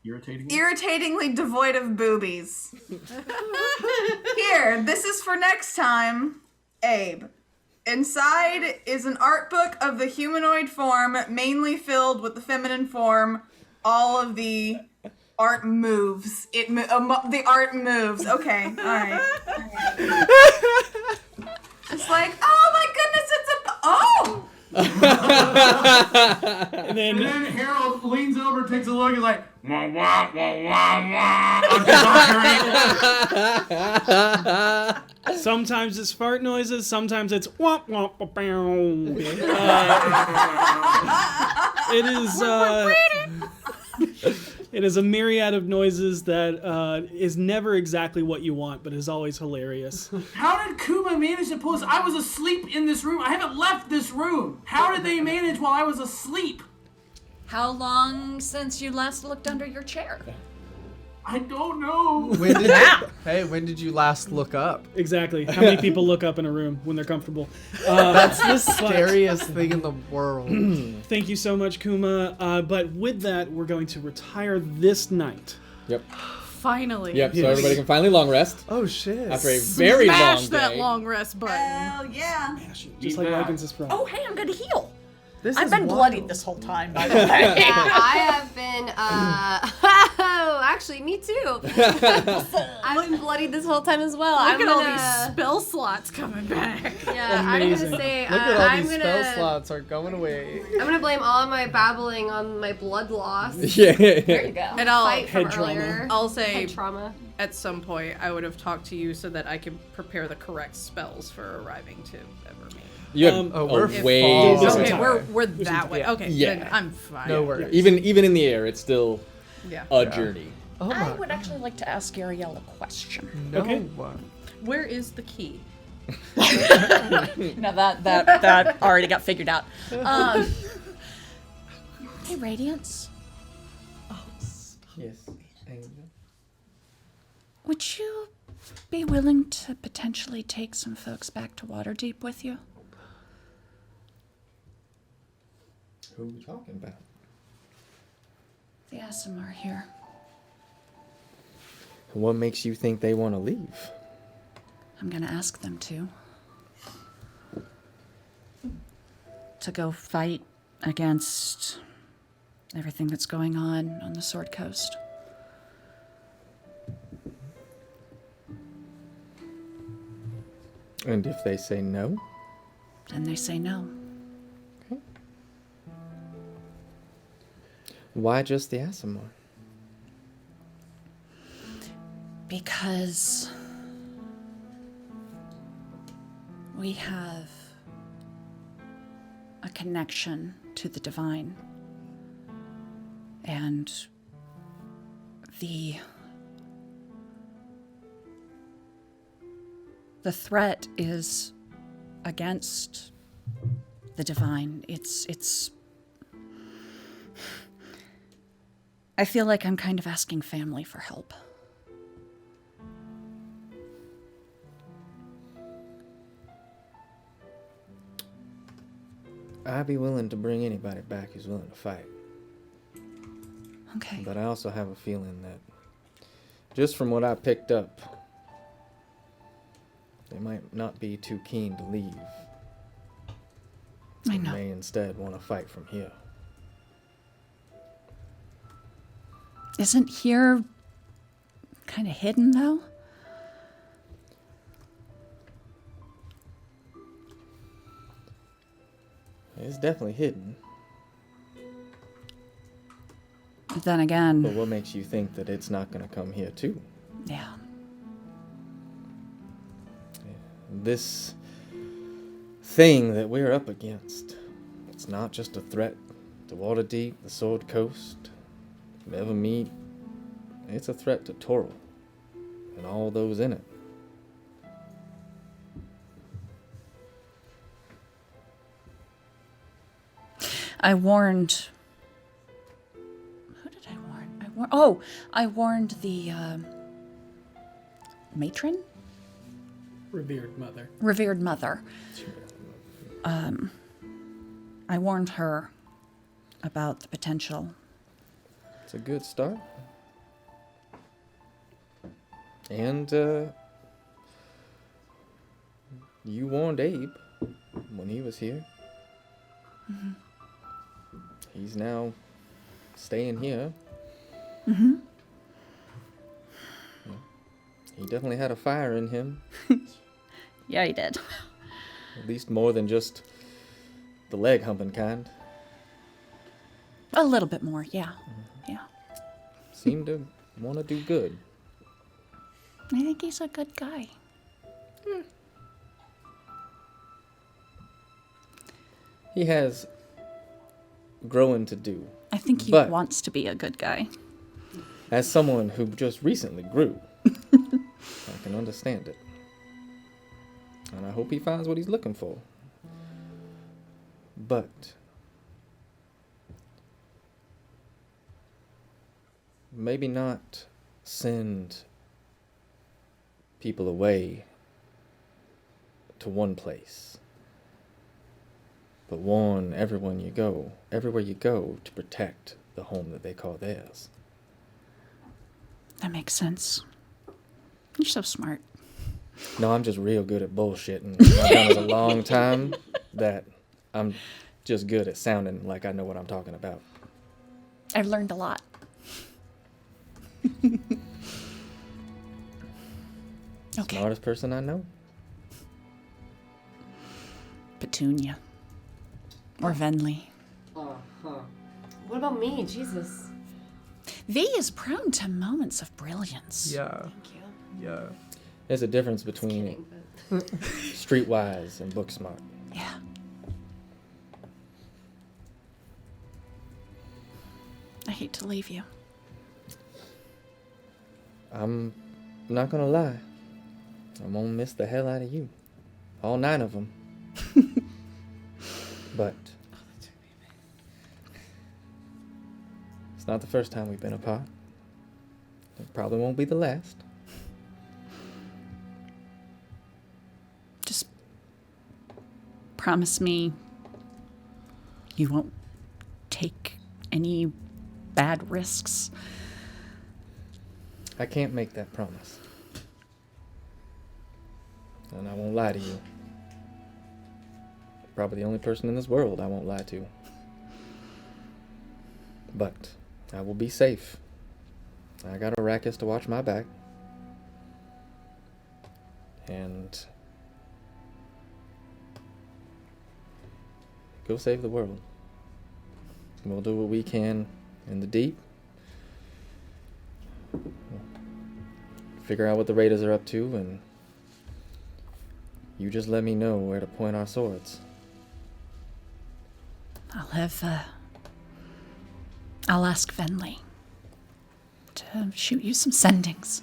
Irritating? irritatingly devoid of boobies. Here, this is for next time, Abe. Inside is an art book of the humanoid form, mainly filled with the feminine form, all of the art moves. The art moves. Okay, all right. It's like, oh my goodness, it's a oh. And then Harold leans over, takes a look, and is like, wah, wah, wah, wah, wah. sometimes it's fart noises, sometimes it's womp womp bow. It is it is a myriad of noises that is never exactly what you want, but is always hilarious. How did Kuma manage to pull this? I was asleep in this room. I haven't left this room. How did they manage while I was asleep? How long since you last looked under your chair? I don't know. When did you last look up? Exactly. How many people look up in a room when they're comfortable? That's the scariest thing in the world. Thank you so much, Kuma. But with that, we're going to retire this night. Yep. Finally. Yep. So everybody can finally long rest Oh shit. after a very long Smash day. that long rest button. Hell yeah. Just like that. Lycan's pride. Oh, hey, I'm gonna heal. This I've is been wild. bloodied this whole time, by the way. I have been, actually, me too. I've been bloodied this whole time as well. Look at all these spell slots coming back. Yeah, I'm Amazing. gonna say, Look at all I'm these gonna, spell slots are going away. I'm gonna blame all of my babbling on my blood loss. Yeah. There you go. And I'll Fight from Head trauma. earlier. I'll say Head trauma. at some point I would have talked to you so that I could prepare the correct spells for arriving to Evermead. You have we're way. far. This Okay, entire- we're that way. yeah. Okay, Yeah. then I'm fine. No worries. Even in the air, it's still Yeah. a journey. Oh I my. would actually like to ask Ariel a question. No. Okay. Where is the key? Now that already got figured out. Hey, Radiance, Yes. Would you be willing to potentially take some folks back to Waterdeep with you? Who are we talking about? The Aasimar here. What makes you think they want to leave? I'm gonna ask them to. To go fight against everything that's going on the Sword Coast. And if they say no? And they say no. Why just the Aasimar? Because we have a connection to the divine. And the threat is against the divine. It's I feel like I'm kind of asking family for help. I'd be willing to bring anybody back who's willing to fight. Okay. But I also have a feeling that, just from what I picked up, they might not be too keen to leave. I They know. may instead want to fight from here. Isn't here kind of hidden, though? It's definitely hidden. But then But again, what makes you think that it's not going to come here too? yeah. This thing that we're up against, it's not just a threat to Waterdeep, the Sword Coast, Evermead. It's a threat to Toril and all those in it. I warned. Who did I warn? I warned the matron, Revered mother. revered mother. I warned her about the potential. It's a good start. And you warned Abe when he was here. He's now staying here. Mm-hmm. He definitely had a fire in him. Yeah, he did. At least more than just the leg humping kind. A little bit more, yeah. Yeah. Seemed to want to do good. I think he's a good guy. He has growing to do. I think he But- wants to be a good guy. As someone who just recently grew, I can understand it. And I hope he finds what he's looking for. But maybe not send people away to one place, but warn everywhere you go to protect the home that they call theirs. That makes sense. You're so smart. No, I'm just real good at bullshitting. I've done it a long time that I'm just good at sounding like I know what I'm talking about. I've learned a lot. Okay. Smartest person I know. Petunia. Or Venli. What about me? Jesus. V is prone to moments of brilliance. Yeah. Thank you. Yeah. There's a difference between Kidding, but- streetwise and book smart. Yeah. I hate to leave you. I'm not gonna lie. I'm gonna miss the hell out of you. All 9 of them. But it's not the first time we've been apart. It probably won't be the last. Just promise me you won't take any bad risks. I can't make that promise. And I won't lie to you. Probably the only person in this world I won't lie to. But I will be safe. I got Arrakis to watch my back. And go save the world. We'll do what we can in the deep. Figure out what the raiders are up to, and you just let me know where to point our swords. I'll ask Venli to shoot you some sendings.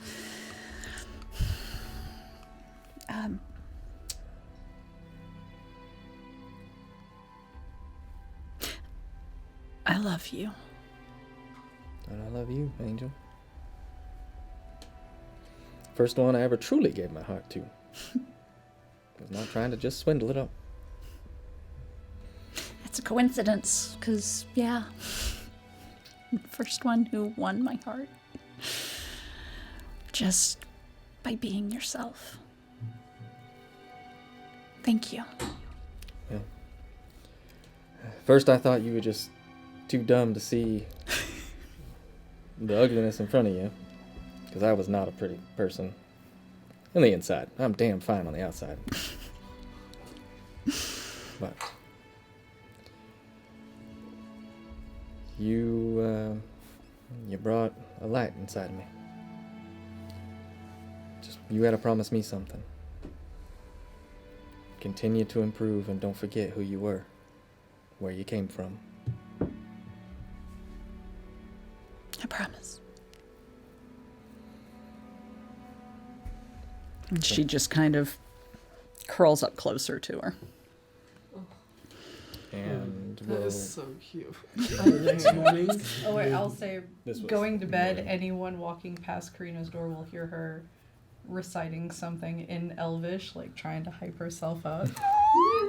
I love you. And I love you, Angel. First one I ever truly gave my heart to. I was not trying to just swindle it up. It's a coincidence, because, yeah, first one who won my heart. Just by being yourself. Thank you. Yeah. First I thought you were just too dumb to see the ugliness in front of you. Because I was not a pretty person. On the inside. I'm damn fine on the outside. But you brought a light inside me. Just, you had to promise me something. Continue to improve and don't forget who you were. Where you came from. I promise. And she just kind of curls up closer to her. And That we'll, is so cute. Next morning. Oh wait, I'll say, This was going to bed, morning. anyone walking past Karina's door will hear her reciting something in Elvish, like trying to hype herself up.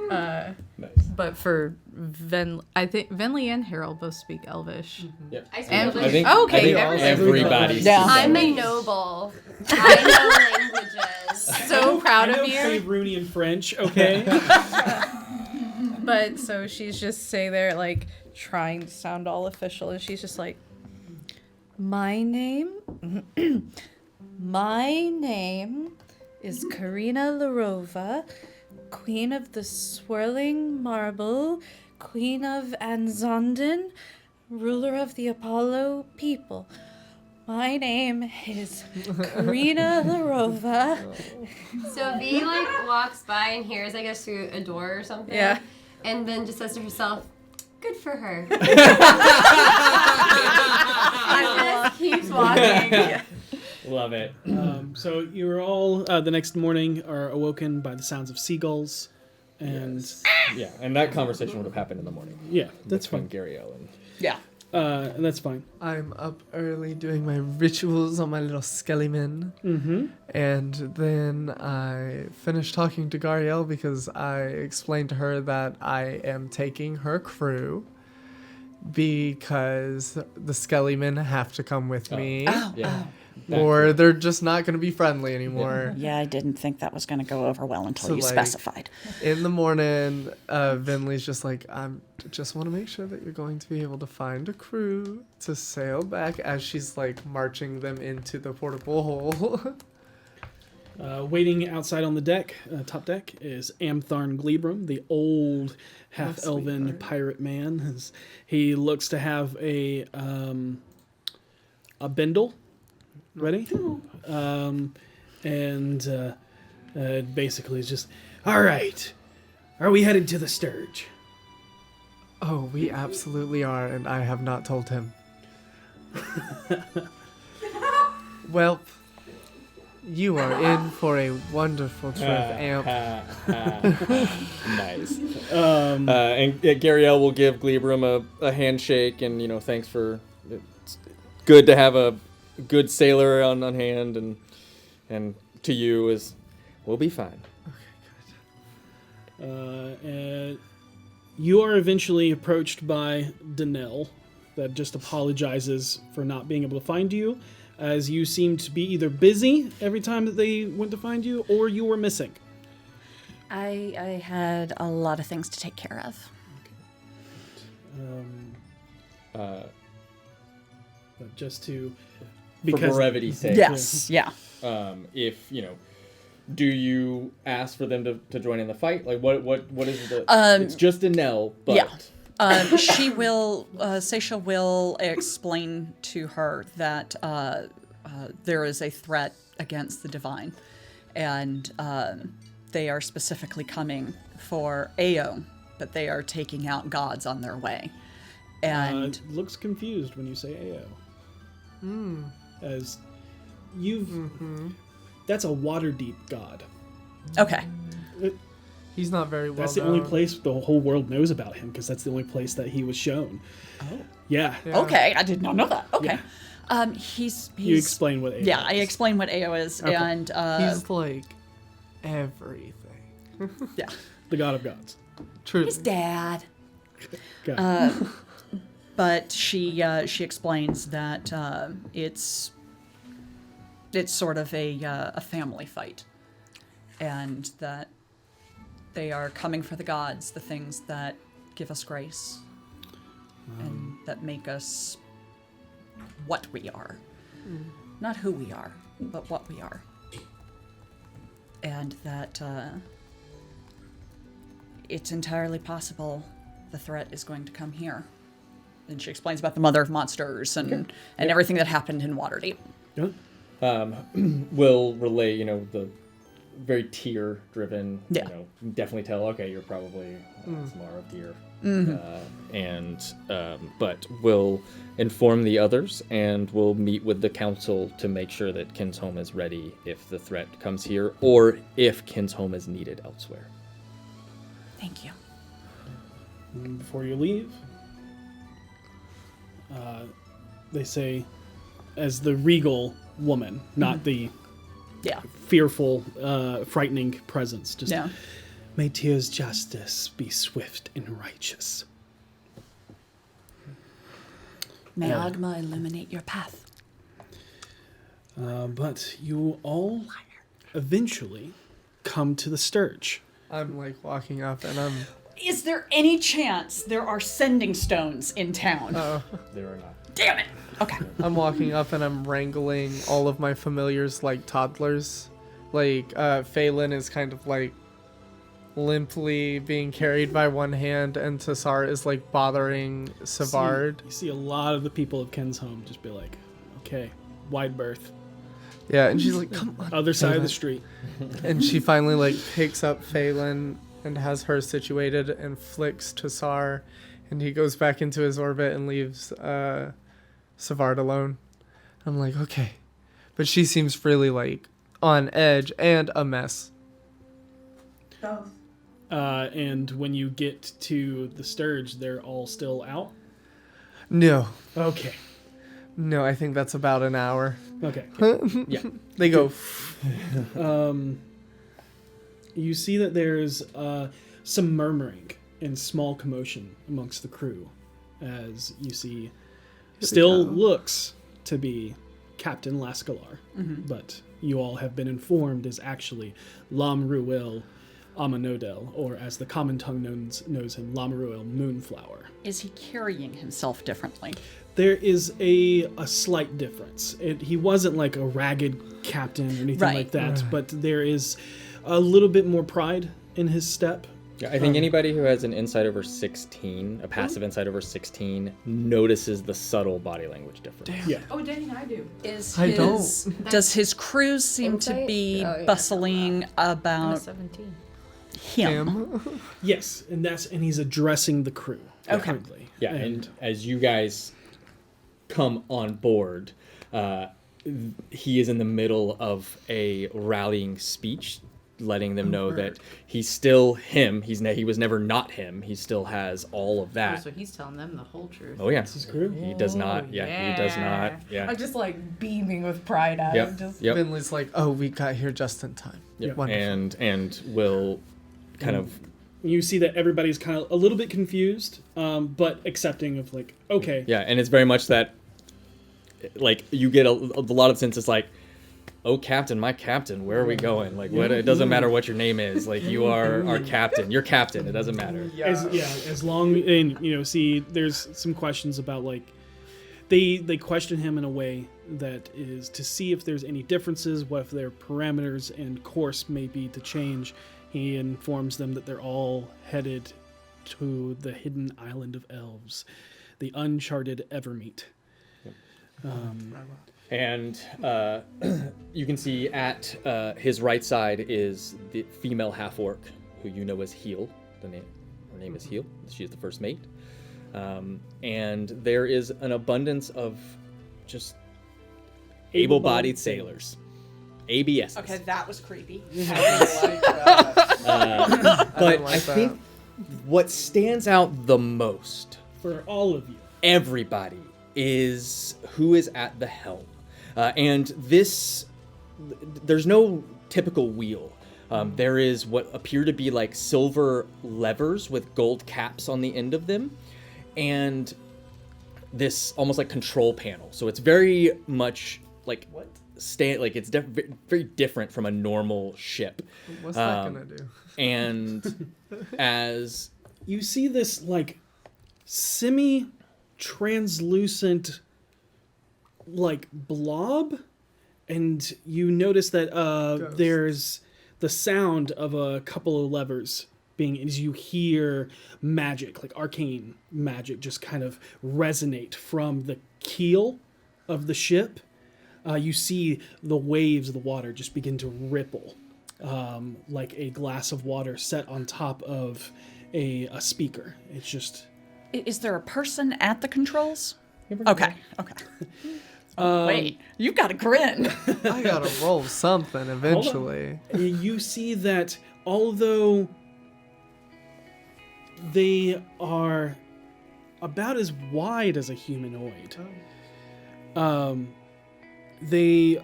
nice. But for I think Venli and Harold both speak Elvish. Yep. I speak And- English. I think, Oh, okay, I think everybody. everybody. Yeah. I'm a noble. I know languages. So proud I know of you. Faerunian and French, okay? But so she's just say there, like trying to sound all official, and she's just like, my name is Karina Larova, Queen of the Swirling Marble, Queen of Anzondon, ruler of the Apollo people. My name is Karina Larova. So V like walks by and hears, I guess, through a door or something. Yeah. And then just says to herself, "Good for her." And just keeps walking. Love it. So you're all the next morning are awoken by the sounds of seagulls, and Yeah, and that conversation would have happened in the morning. yeah, that's between fine. Gariel and And that's fine. I'm up early doing my rituals on my little skellyman. Mm-hmm. And then I finished talking to Gariel because I explained to her that I am taking her crew because the skellymen have to come with me. yeah. Or they're just not going to be friendly anymore. Yeah, I didn't think that was going to go over well until So, you like, specified. In the morning, Vinley's just like, I just want to make sure that you're going to be able to find a crew to sail back as she's like marching them into the portable hole. Waiting outside on the deck, top deck, is Amtharn Glebrum, the old half-elven sweetheart. pirate man. He looks to have a bindle ready, and basically is just, all right, are we headed to the Sturge? Oh, we absolutely are, and I have not told him. Well, you are in for a wonderful trip, Amp. Nice. And Gariel will give Glebrum a handshake and, thanks for... It's good to have a good sailor on hand, and to you is, we'll be fine. And you are eventually approached by Danelle, that just apologizes for not being able to find you, as you seemed to be either busy every time that they went to find you, or you were missing. I had a lot of things to take care of. But just to... For brevity's sake. Yes, yeah. If, do you ask for them to join in the fight? Like, what is the... it's just a Nell, but... Yeah. She will, Seisha will explain to her that there is a threat against the divine, and they are specifically coming for Ao, but they are taking out gods on their way. And looks confused when you say Ao. As you've... That's a Waterdeep god. okay. He's not very well That's the only place the whole world knows about him, because that's the only place that he was shown. Oh. Yeah. Okay, I did not know that. Okay. Yeah. He's You explain what Ao Yeah, I is. explain what Ao is, Okay. and He's like everything. yeah. The god of gods. True. His dad. Okay. But she explains that it's sort of a family fight, and that they are coming for the gods, the things that give us grace and that make us what we are. Not who we are, but what we are. And that it's entirely possible the threat is going to come here. And she explains about the mother of monsters and everything that happened in Waterdeep. Yeah. Will relay, the very tear-driven, Yeah. definitely tell, okay, you're probably Samara of Deer. But we'll inform the others, and we'll meet with the council to make sure that Kinshome is ready if the threat comes here, or if Kinshome is needed elsewhere. Thank you. And before you leave, they say, as the regal woman, not the Yeah. fearful, frightening presence. Just, Yeah. may Tyr's justice be swift and righteous. May Agma illuminate your path. But you all eventually come to the Sturge. I'm like walking up and I'm Is there any chance there are sending stones in town? There are not. Damn it. Okay. I'm walking up and I'm wrangling all of my familiars like toddlers. Like, Phelan is kind of like limply being carried by one hand, and Tassar is like bothering Savard. You see a lot of the people of Kinshome just be like, okay, wide berth. Yeah, and she's like, come on. Other side of Phelan. the street. And she finally like picks up Phelan and has her situated and flicks Tassar, and he goes back into his orbit and leaves Savard alone. I'm like, okay. But she seems really like on edge and a mess. Both. And when you get to the Sturge, they're all still out? No. Okay. No, I think that's about an hour. Okay. Yeah. They go. You see that there's some murmuring and small commotion amongst the crew as you see still looks to be Captain Laskilar, but you all have been informed is actually Lamruel Amanodel, or as the common tongue knows him, Lamruel Moonflower. Is he carrying himself differently? There is a slight difference. He wasn't like a ragged captain or anything like that, but there is a little bit more pride in his step. Yeah, I think anybody who has an insight over 16, a passive insight over 16, notices the subtle body language difference. Yeah. Oh, dang, I do. Does his crew seem to be bustling I'm a about 17. him? Yes, and he's addressing the crew. Okay. Currently. Yeah, and as you guys come on board, he is in the middle of a rallying speech, letting them know that he's still him. He was never not him. He still has all of Oh, that. so he's telling them the whole truth. Oh yeah, This is crew. he does not. Yeah, he does not. Yeah. I'm just like beaming with pride at him. Just Yep. Finley's like, oh, we got here just in time. Yep. Wonderful. And will kind of. You see that everybody's kind of a little bit confused, but accepting of like, okay. Yeah, and it's very much that, like, you get a lot of sense. It's like, oh, captain, my captain, where are we going? Like, what? It doesn't matter what your name is. Like, you are our captain. You're captain. It doesn't matter. As long, and see, there's some questions about like, they question him in a way that is to see if there's any differences, what if their parameters and course may be to change. He informs them that they're all headed to the hidden island of elves, the uncharted Evermeet. And you can see at his right side is the female half-orc, who you know as Heel. Her name is Heel. She is the first mate. And there is an abundance of just able-bodied sailors. ABS. Okay, that was creepy. But I think what stands out the most For all of you. everybody is who is at the helm. And there's no typical wheel. There is what appear to be like silver levers with gold caps on the end of them, and this almost like control panel. So it's very much like it's very different from a normal ship. What's that gonna do? And as You see this like semi-translucent like blob, and you notice that there's the sound of a couple of levers being, as you hear magic, like arcane magic, just kind of resonate from the keel of the ship. You see the waves of the water just begin to ripple, like a glass of water set on top of a speaker. It's just... Is there a person at the controls? Okay. Wait, you've got a grin. I gotta roll something eventually. You see that although they are about as wide as a humanoid, they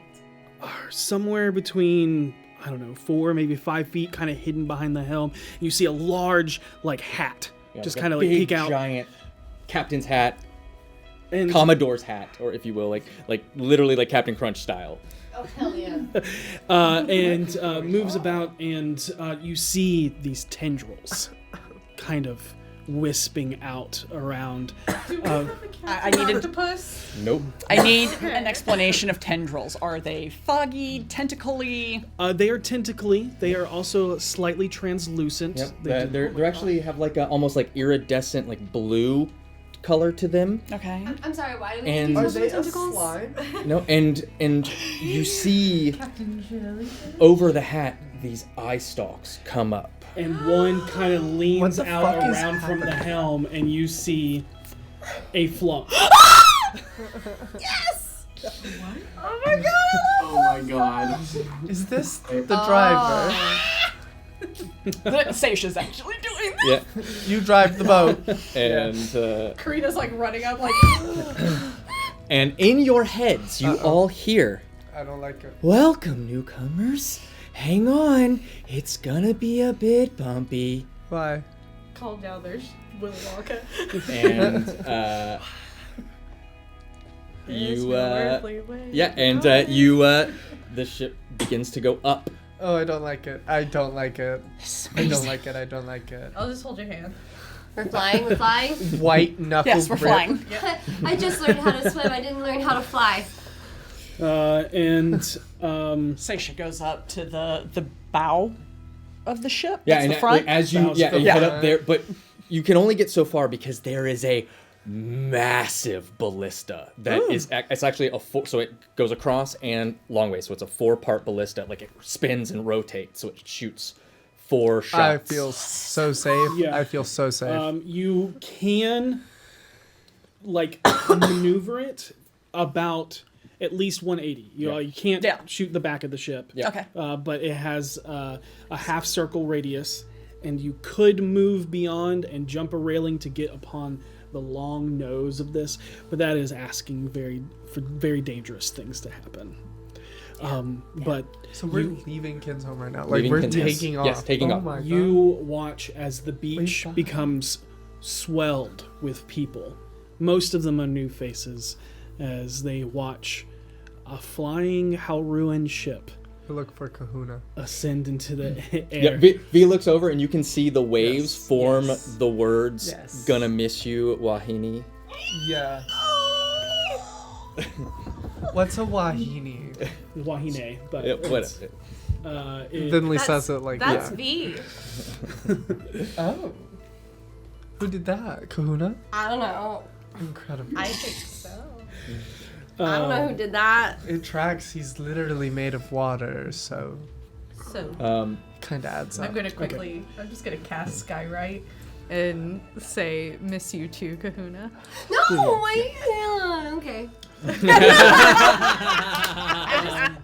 are somewhere between, I don't know, 4, maybe 5 feet, kind of hidden behind the helm. You see a large, like, hat, just kind of like peek out. Giant captain's hat, And Commodore's hat, or if you will, like literally like Captain Crunch style. Oh, hell yeah. and moves about, and you see these tendrils kind of wisping out around. I needed octopus. Nope. I need an explanation of tendrils. Are they foggy, tentacly? They are tentacly. They are also slightly translucent. Yep. They They actually have like a almost like iridescent like blue color to them. Okay. I'm sorry, why do we And- need Are those they a tentacles? slime? No, and you see over the hat these eye stalks come up. and one kind of leans What the out fuck is around from the happening? helm, and you see a flump. Yes! Oh my god. Is this the driver? Seisha's actually doing that. Yeah. You drive the boat. And Karina's like running up like. and in your heads you all hear, I don't like it. "Welcome, newcomers. Hang on, it's gonna be a bit bumpy." Why? Calm down, there's Willy Wonka. And the ship begins to go up. Oh, I don't like it. I don't like it. I don't like it. I don't like it. I'll just hold your hand. We're flying, we're flying. White knuckle Yes, we're grip. flying. I just learned how to swim, I didn't learn how to fly. Seisha goes up to the bow of the ship. Yeah, That's and the front. as you Bows you from head front. up there, but you can only get so far because there is a massive ballista that is it's actually so it goes across and long way, so it's a 4-part ballista. Like it spins and rotates, so it shoots 4 shots. I feel so safe. Yeah. I feel so safe. You can like maneuver it about at least 180. You can't Yeah. shoot the back of the ship. Yeah. Okay. But it has a half circle radius, and you could move beyond and jump a railing to get upon the long nose of this, but that is asking for very dangerous things to happen. But So we're leaving Kinshome right now. Like Leaving we're Kinshome. taking off. Yes, taking oh off. My God. you watch as the beach Wait, becomes swelled with people. Most of them are new faces, as they watch a flying Hauruan ship look for Kahuna. ascend into the Yeah, air. V looks over and you can see the waves Yes. form Yes. the words Yes. "Gonna miss you, Wahini." Yeah. What's a wahini? Wahine, but Yeah, what? Then Lee says it like That's that. V. Oh. Who did that? Kahuna? I don't know. Incredible. I think so. I don't know who did that. It tracks. He's literally made of water, so So kind of adds up. I'm gonna quickly. I'm just gonna cast Skywrite and say "Miss you too, Kahuna." No, why? Okay.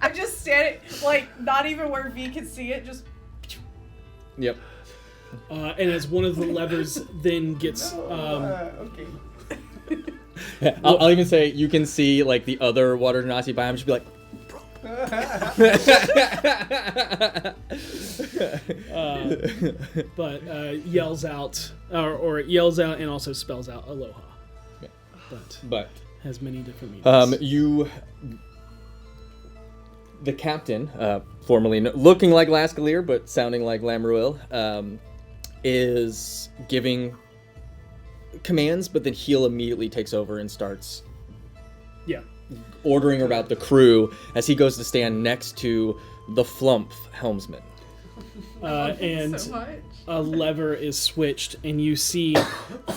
I'm just standing like not even where V can see it. Just Yep. and as one of the levers then gets Okay. I'll even say you can see like the other water genasi biomes should be like. yells out or it yells out and also spells out aloha. Yeah. But But has many different meanings. the captain, formerly looking like Laskilar but sounding like Lamruil, is giving commands, but then Heel immediately takes over and starts Yeah. ordering about the crew as he goes to stand next to the flump helmsman. And so much. a lever is switched, and you see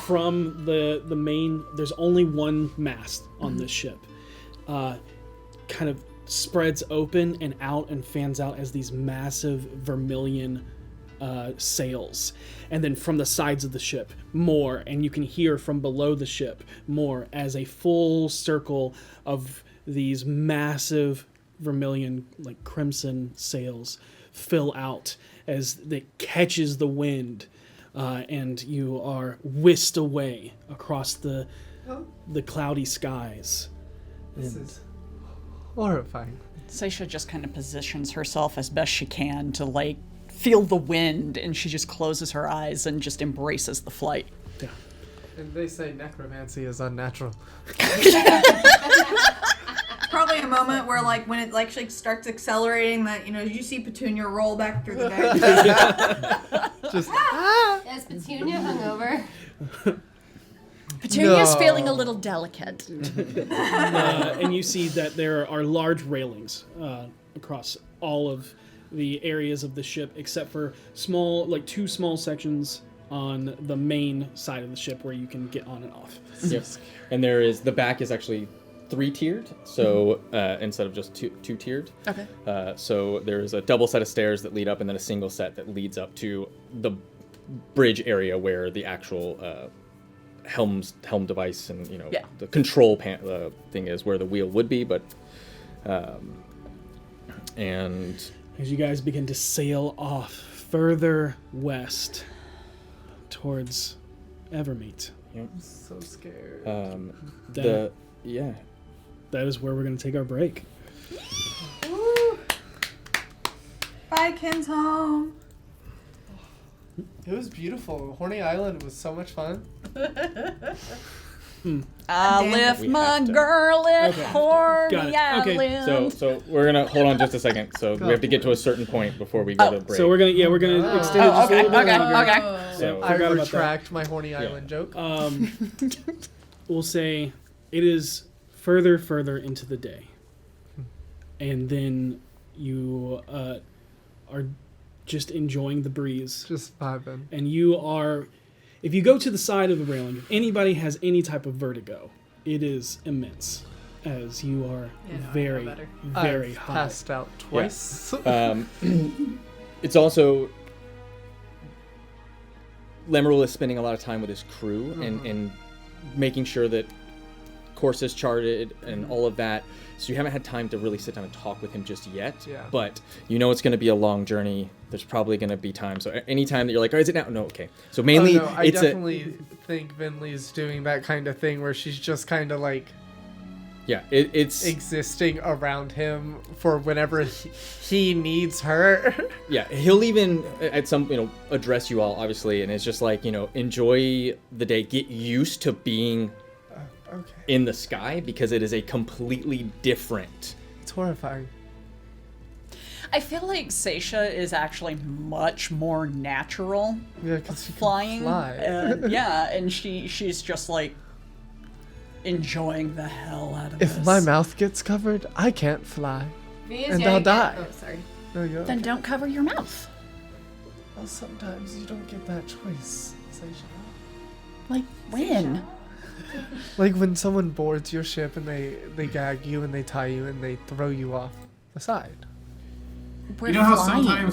from the main. There's only one mast on this ship. Kind of spreads open and out and fans out as these massive vermilion sails, and then from the sides of the ship more, and you can hear from below the ship more as a full circle of these massive vermilion, like crimson sails fill out as it catches the wind, and you are whisked away across the cloudy skies. This is horrifying. Seisha just kind of positions herself as best she can to like feel the wind, and she just closes her eyes and just embraces the flight. Yeah. And they say necromancy is unnatural. probably a moment where, like, when it like starts accelerating, that you see Petunia roll back through the bed. Just Is Petunia hungover? Petunia's feeling a little delicate. And you see that there are large railings across all of the areas of the ship, except for two small sections on the main side of the ship where you can get on and off. Yes. And the back is actually 3-tiered, so instead of just two-tiered. Okay. So there's a double set of stairs that lead up, and then a single set that leads up to the bridge area where the actual helm device and the control thing is, where the wheel would be, but and as you guys begin to sail off further west towards Evermeet. Yep. I'm so scared. That is where we're going to take our break. Bye, Kinshome. It was beautiful. Horny Island was so much fun. I left my girl at Horny Got it. Okay. Island. So we're gonna hold on just a second. So we have to get to a certain point before we go to break. So we're gonna extend it just a little bit longer. Okay. So I forgot about retract my Horny Island joke. We'll say it is further into the day, and then you are just enjoying the breeze. Just vibing. And you are, if you go to the side of the railing, if anybody has any type of vertigo, it is immense, as you are very I've high. Passed out twice. It's also Lemuel is spending a lot of time with his crew and making sure that course is charted and all of that. So you haven't had time to really sit down and talk with him just yet. Yeah. But you know it's going to be a long journey. There's probably going to be time. So any time that you're like, oh, is it now? No, okay. So mainly, I definitely think Vinley's doing that kind of thing where she's just kind of like, it's existing around him for whenever he needs her. Yeah, he'll even at some address you all obviously, and it's just like enjoy the day, get used to being in the sky because it is a completely different. It's horrifying. I feel like Seisha is actually much more natural. Yeah, because flying. Fly. And she's just like enjoying the hell out of this. If my mouth gets covered, I can't fly. And I'll die. Oh, sorry. There you go. Then don't cover your mouth. Well, sometimes you don't get that choice, Seisha. Like when? Like when someone boards your ship and they gag you and they tie you and they throw you off the side. We're You know how flying.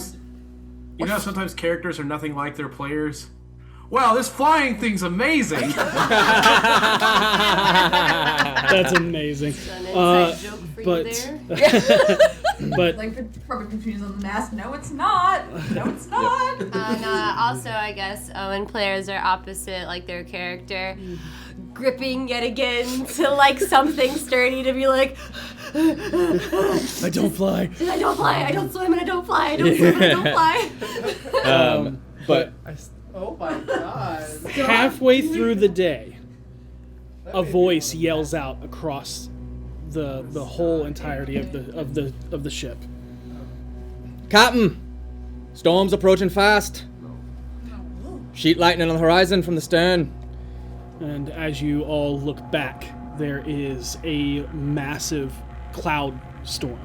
sometimes characters are nothing like their players? Wow, this flying thing's amazing. That's amazing. An inside joke for but- you there. But Like the probably confused on the mask. No, it's not. No, it's not. And also, I guess when players are opposite, like their character, gripping yet again to like something sturdy to be like, I don't fly. I don't fly, I don't swim, and I don't fly, I don't swim, and I don't fly. But Oh my god. Halfway through the day, a voice yells out across the whole entirety of the ship. Captain, storm's approaching fast. Sheet lightning on the horizon from the stern. And as you all look back, there is a massive cloud storm.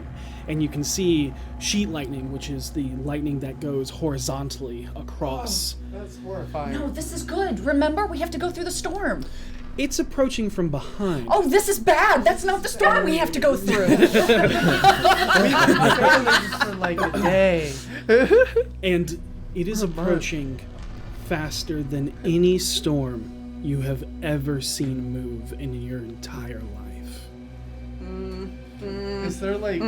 And you can see sheet lightning, which is the lightning that goes horizontally across. That's horrifying. No, this is good. Remember, we have to go through the storm. It's approaching from behind. Oh, this is bad. That's not the storm we have to go through. We've been sailing for like a day. And it is approaching faster than any storm you have ever seen move in your entire life. Is there like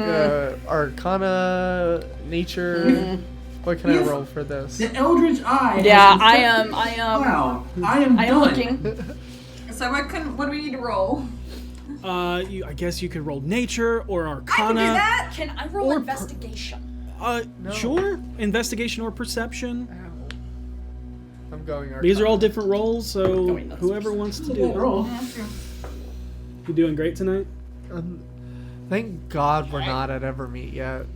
Arcana, Nature? What can I roll for this? The Eldritch Eye. Yeah, I am. Wow, I am done. looking. So what do we need to roll? I guess you could roll nature or I arcana. can do that. Can I roll Or investigation? Sure. Investigation or perception. I'm going Arcana. These are all different rolls, so investigation. whoever wants to do it. Roll. Yeah, that's true. You doing great tonight? Thank God we're not at Evermeet yet.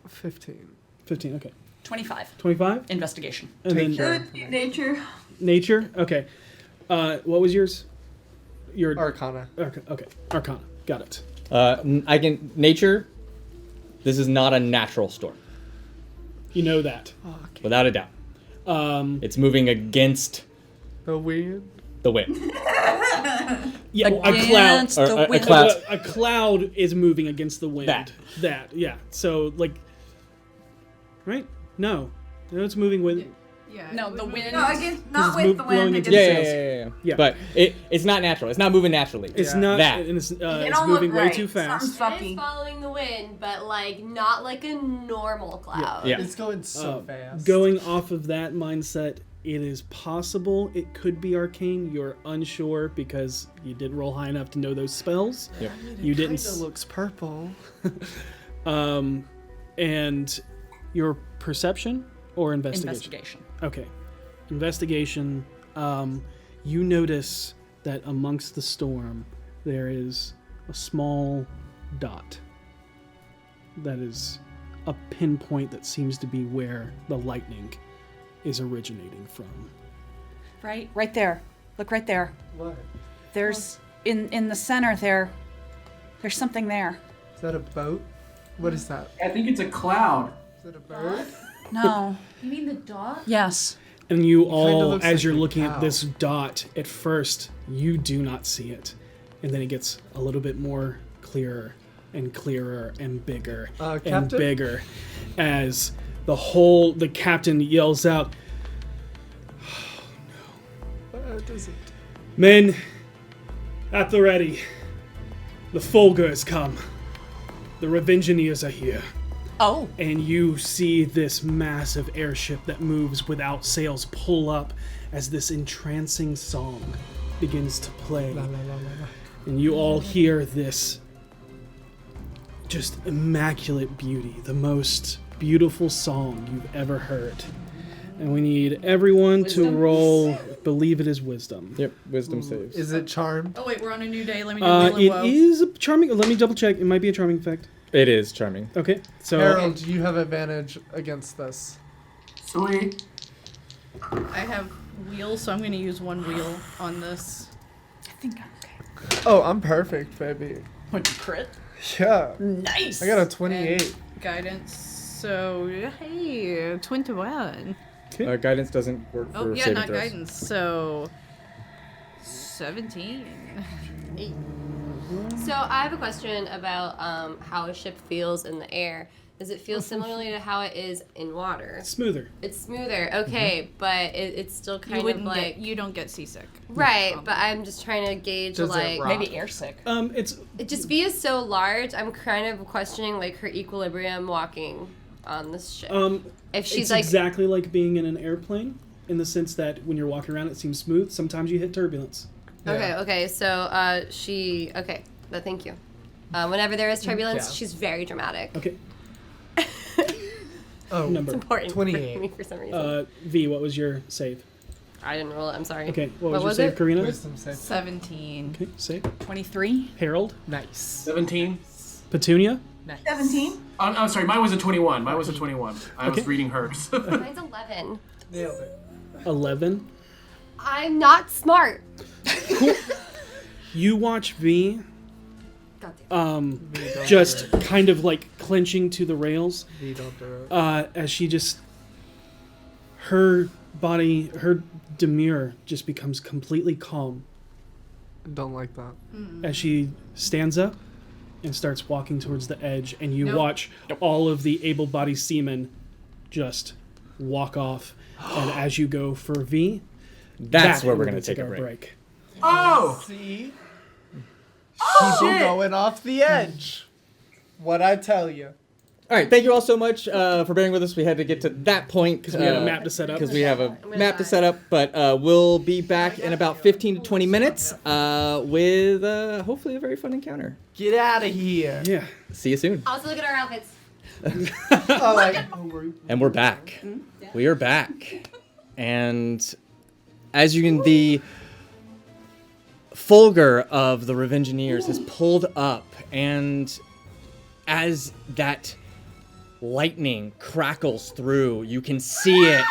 15. 15. Okay. 25. 25. Investigation. And Take then care. Nature. nature. Okay. What was yours? Your Arcana. Okay. Arcana. Got it. I can nature. This is not a natural storm, You know that. without a doubt. It's moving against The wind. the wind. Yeah, a cloud. Against the a wind. cloud. A cloud is moving against the wind. That. Yeah. So like, right? No, it's moving with. Yeah. No, the wind. No, against, not it's with the blowing wind. into Against the Yeah. Yeah. But it's not natural. It's not moving naturally. It's Yeah. not. That. And it's It it's don't moving look way right. too fast. Something's It is fucky. following the wind, but like not like a normal cloud. Yeah. It's going so fast. Going off of that mindset, it is possible it could be arcane. You're unsure because you didn't roll high enough to know those spells. Yeah. You didn't. It looks purple. And your perception or investigation? Investigation. Okay. Investigation. You notice that amongst the storm, there is a small dot. That is a pinpoint that seems to be where the lightning is originating from. Right there. Look right there. What? There's in the center there. There's something there. Is that a boat? What is that? I think it's a cloud. Is it a bird? No. You mean the dog? Yes. And you kinda all, looks as like you're a looking cow. at this dot, at first, you do not see it. And then it gets a little bit more clearer and clearer and bigger and Captain? bigger as the captain yells out, What is it? "Men, at the ready. The Fulgurs come. The Revengeneers are here." Oh. And you see this massive airship that moves without sails pull up as this entrancing song begins to play. And you all hear this just immaculate beauty, the most beautiful song you've ever heard. And we need everyone to roll, believe it is wisdom. Yep. Wisdom saves. Is it charmed? Oh wait, we're on a new day. Let me do Will and It Woe. is a charming, let me double check, it might be a charming effect. It is charming. Okay, so Harold, you have advantage against this. Sweet. I have wheels, so I'm going to use one wheel on this. I think I'm okay. Oh, I'm perfect, baby. Would you crit? Yeah. Nice. I got a 28. Guidance. So Hey, 21. Guidance doesn't work for oh yeah, saving not throws. guidance. So 17. So I have a question about how a ship feels in the air. Does it feel similarly to how it is in water? smoother. It's smoother, okay, but it's still You kind of wouldn't like you don't get seasick. right. But I'm just trying to gauge Does it like rock? Maybe airsick. It's it just V is so large. I'm kind of questioning like her equilibrium walking on this ship. If she's it's like exactly like being in an airplane in the sense that when you're walking around it seems smooth. Sometimes you hit turbulence. okay, so she okay. But thank you. Whenever there is turbulence, Yeah. she's very dramatic. Okay. Oh, Number. Important 28. for me for some reason. V, what was your save? I didn't roll it. I'm sorry. Okay, what was was your save, it? Karina? Wisdom save. 17. Okay, save. 23. Harold, Nice. 17. Petunia, 17. I'm sorry, mine was a 21. Mine was a 21. I was Okay. reading hers. Mine's 11. Nailed it. 11. I'm not smart. You watch V Goddamn. just kind of like clenching to the rails You don't do it. as she just her body, her demeanor just becomes completely calm Don't like that. as she stands up and starts walking towards the edge, and you Nope. watch all of the able-bodied seamen just walk off. And as you go for V, That's where we're going going to take a our break. Oh! See? People shit. going off the edge. What I tell you. All right, thank you all so much for bearing with us. We had to get to that point because we had a map to set up. because we have a gonna map to die. set up, but we'll be back in about 15 to 20 minutes with hopefully a very fun encounter. Get out of here. Yeah. See you soon. Also look at our outfits. Oh, like, And we're back. We are back. And as you can, the Fulgur of the Revengineers has pulled up, and as that lightning crackles through, you can see it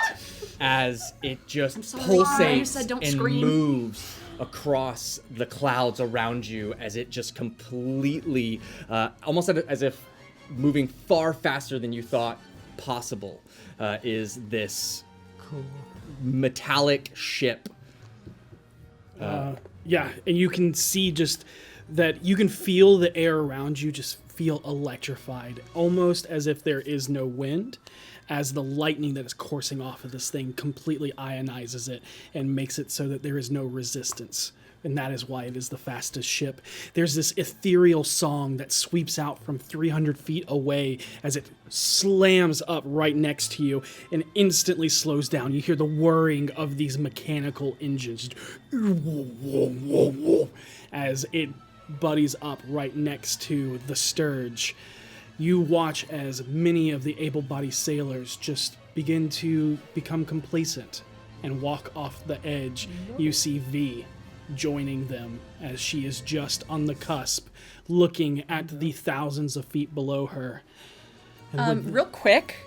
as it just pulsates and moves across the clouds around you as it just completely, almost as if moving far faster than you thought possible, is this metallic ship. Yeah, and you can see just that you can feel the air around you just feel electrified, almost as if there is no wind, as the lightning that is coursing off of this thing completely ionizes it and makes it so that there is no resistance. And that is why it is the fastest ship. There's this ethereal song that sweeps out from 300 feet away as it slams up right next to you and instantly slows down. You hear the whirring of these mechanical engines as it buddies up right next to the Sturge. You watch as many of the able-bodied sailors just begin to become complacent and walk off the edge. You see V joining them as she is just on the cusp, looking at the thousands of feet below her. Real quick,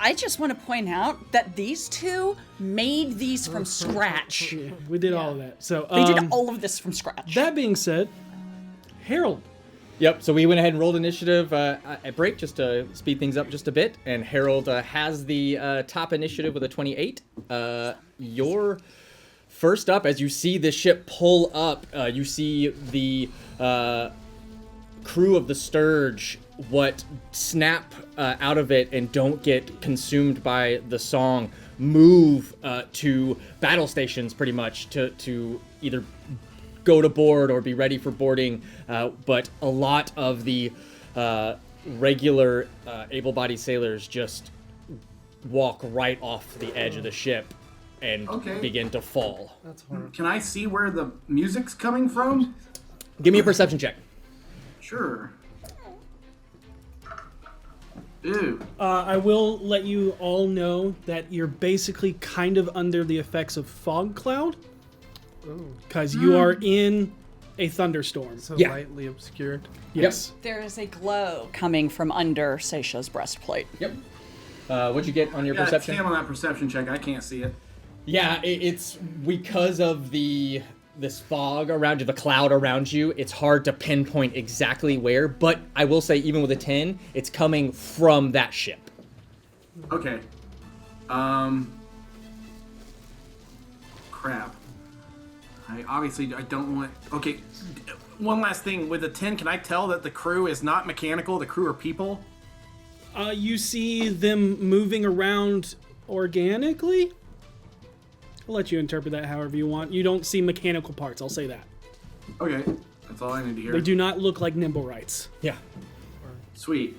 I just want to point out that these two made these from scratch. Yeah, we did all of that. So They did all of this from scratch. that being said, Harold. Yep, so we went ahead and rolled initiative at break just to speed things up just a bit, and Harold has the top initiative with a 28. You're first up as you see the ship pull up. You see the crew of the Sturge snap out of it and don't get consumed by the song, move to battle stations pretty much to either go to board or be ready for boarding, but a lot of the regular able-bodied sailors just walk right off the edge of the ship and begin to fall. That's horrible. Can I see where the music's coming from? Give me a perception check. Sure. Ooh. I will let you all know that you're basically kind of under the effects of fog cloud, because you are in a thunderstorm. So Yeah. lightly obscured. Yes. There is a glow coming from under Seisha's breastplate. Yep. What'd you get on your Yeah, perception? 10 on that perception check. I can't see it. Yeah, it's because of this fog around you, the cloud around you. It's hard to pinpoint exactly where, but I will say even with a 10, it's coming from that ship. Okay. Crap. I don't want... Okay, one last thing. With a 10, can I tell that the crew is not mechanical? The crew are people? You see them moving around organically. I'll let you interpret that however you want. You don't see mechanical parts, I'll say that. Okay, that's all I need to hear. They do not look like Nimblewrights. Yeah. Sweet.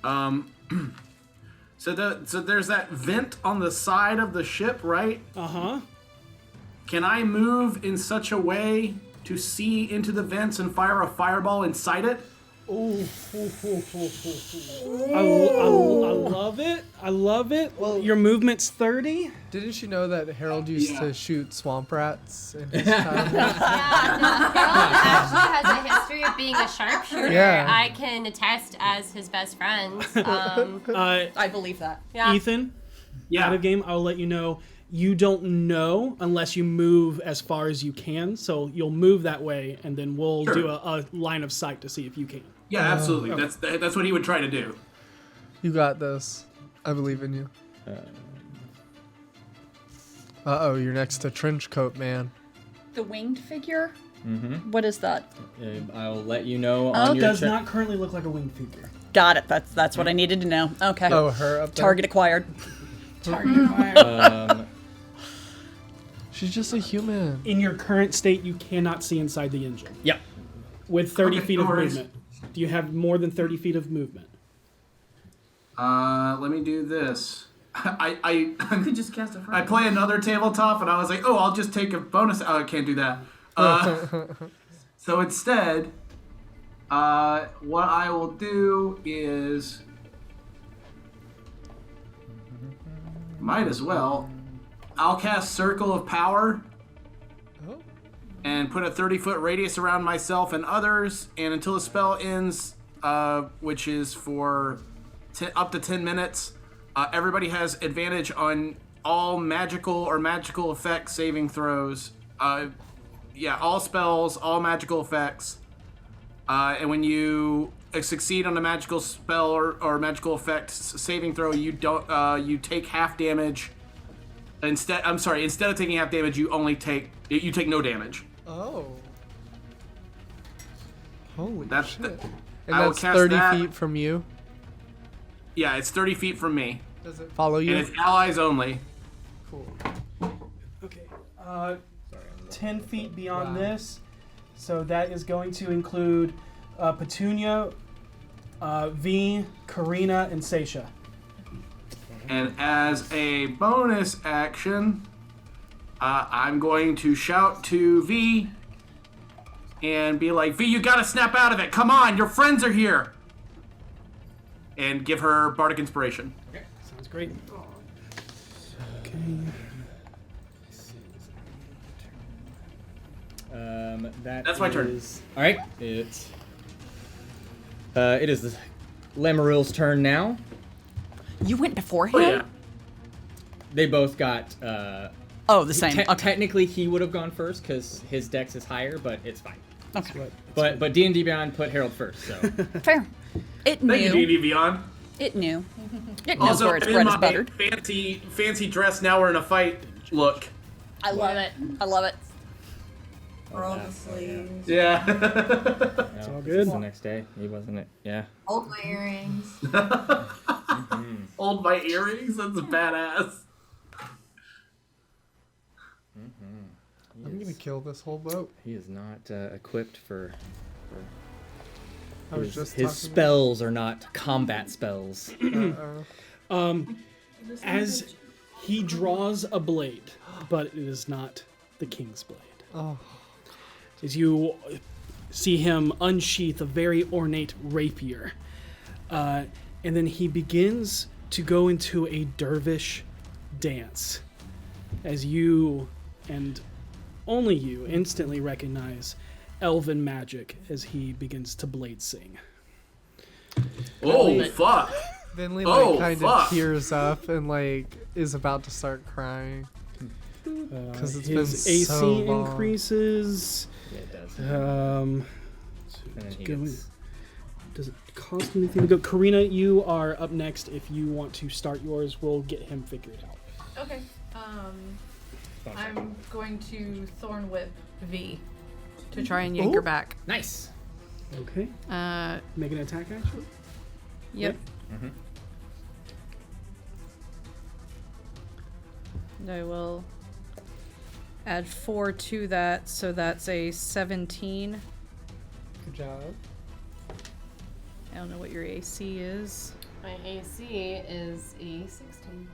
So there's that vent on the side of the ship, right? Uh-huh. Can I move in such a way to see into the vents and fire a fireball inside it? I love it. I love it. Well, your movement's 30. Didn't you know that Harold used to shoot swamp rats in his childhood? Yeah, no, Harold actually has a history of being a sharpshooter. Yeah. I can attest as his best friend. I believe that. Yeah. Ethan, Yeah. out of game, I'll let you know. You don't know unless you move as far as you can. So you'll move that way, and then we'll do a line of sight to see if you can. Yeah, absolutely. That's what he would try to do. You got this. I believe in you. Uh-oh, you're next to Trenchcoat Man. The winged figure? Mm-hmm. What is that? I'll let you know on It your does not currently look like a winged figure. Got it. That's what I needed to know. Okay. Oh, her up there? Target acquired. She's just a human. In your current state, you cannot see inside the engine. Yep. With 30 feet no of worries. movement. Do you have more than 30 feet of movement? Let me do this. I could just cast a I play another tabletop, and I was like, oh, I'll just take a bonus. Oh, I can't do that. So instead, what I will do is, might as well, I'll cast Circle of Power. and put a 30-foot radius around myself and others, and until the spell ends, which is for up to 10 minutes, everybody has advantage on all magical or magical effect saving throws. All spells, all magical effects. And when you succeed on a magical spell or magical effect saving throw, you don't you take half damage. Instead of taking half damage, you take no damage. Oh. Holy shit. And that's 30 feet from you? Yeah, it's 30 feet from me. Does it follow you? And it's allies only. Cool. Okay. 10 feet beyond this. So that is going to include Petunia, V, Karina, and Seisha. And as a bonus action, I'm going to shout to V and be like, V, you gotta snap out of it. Come on, your friends are here. And give her Bardic Inspiration. Okay, sounds great. Okay. That's my turn. All right, it is Lamarul's turn now. You went before him? Oh, yeah. They both got. The same. Okay. Technically, he would have gone first because his dex is higher, but it's fine. Okay. But D&D Beyond put Harold first, so. Fair. It knew. Thank you, D&D Beyond. It knew. It knows Also, where its in bread is my buttered. fancy dress, now we're in a fight look. I love it. I love it. For all the sleeves. Yeah. It's all good. The next day, he wasn't it? Yeah. Hold my earrings. Hold my earrings? That's badass. I'm gonna kill this whole boat. He is not equipped for I was just his spells are not combat spells. As he draws a blade, but it is not the king's blade. Oh. As you see him unsheath a very ornate rapier, and then he begins to go into a dervish dance, as you and only you instantly recognize elven magic as he begins to blade sing. Oh, fuck. Vinley Oh, kind fuck. of tears up and is about to start crying. Because it's been His AC so long. increases. Yeah, it does. And then he go in. gets- Does it cost anything to go? Karina, you are up next. If you want to start yours, we'll get him figured out. Okay. I'm going to Thorn Whip V to try and yank her back. Nice. Okay. Make an attack action. Yep. Mm-hmm. And I will add 4 to that, so that's a 17. Good job. I don't know what your AC is. My AC is a 16.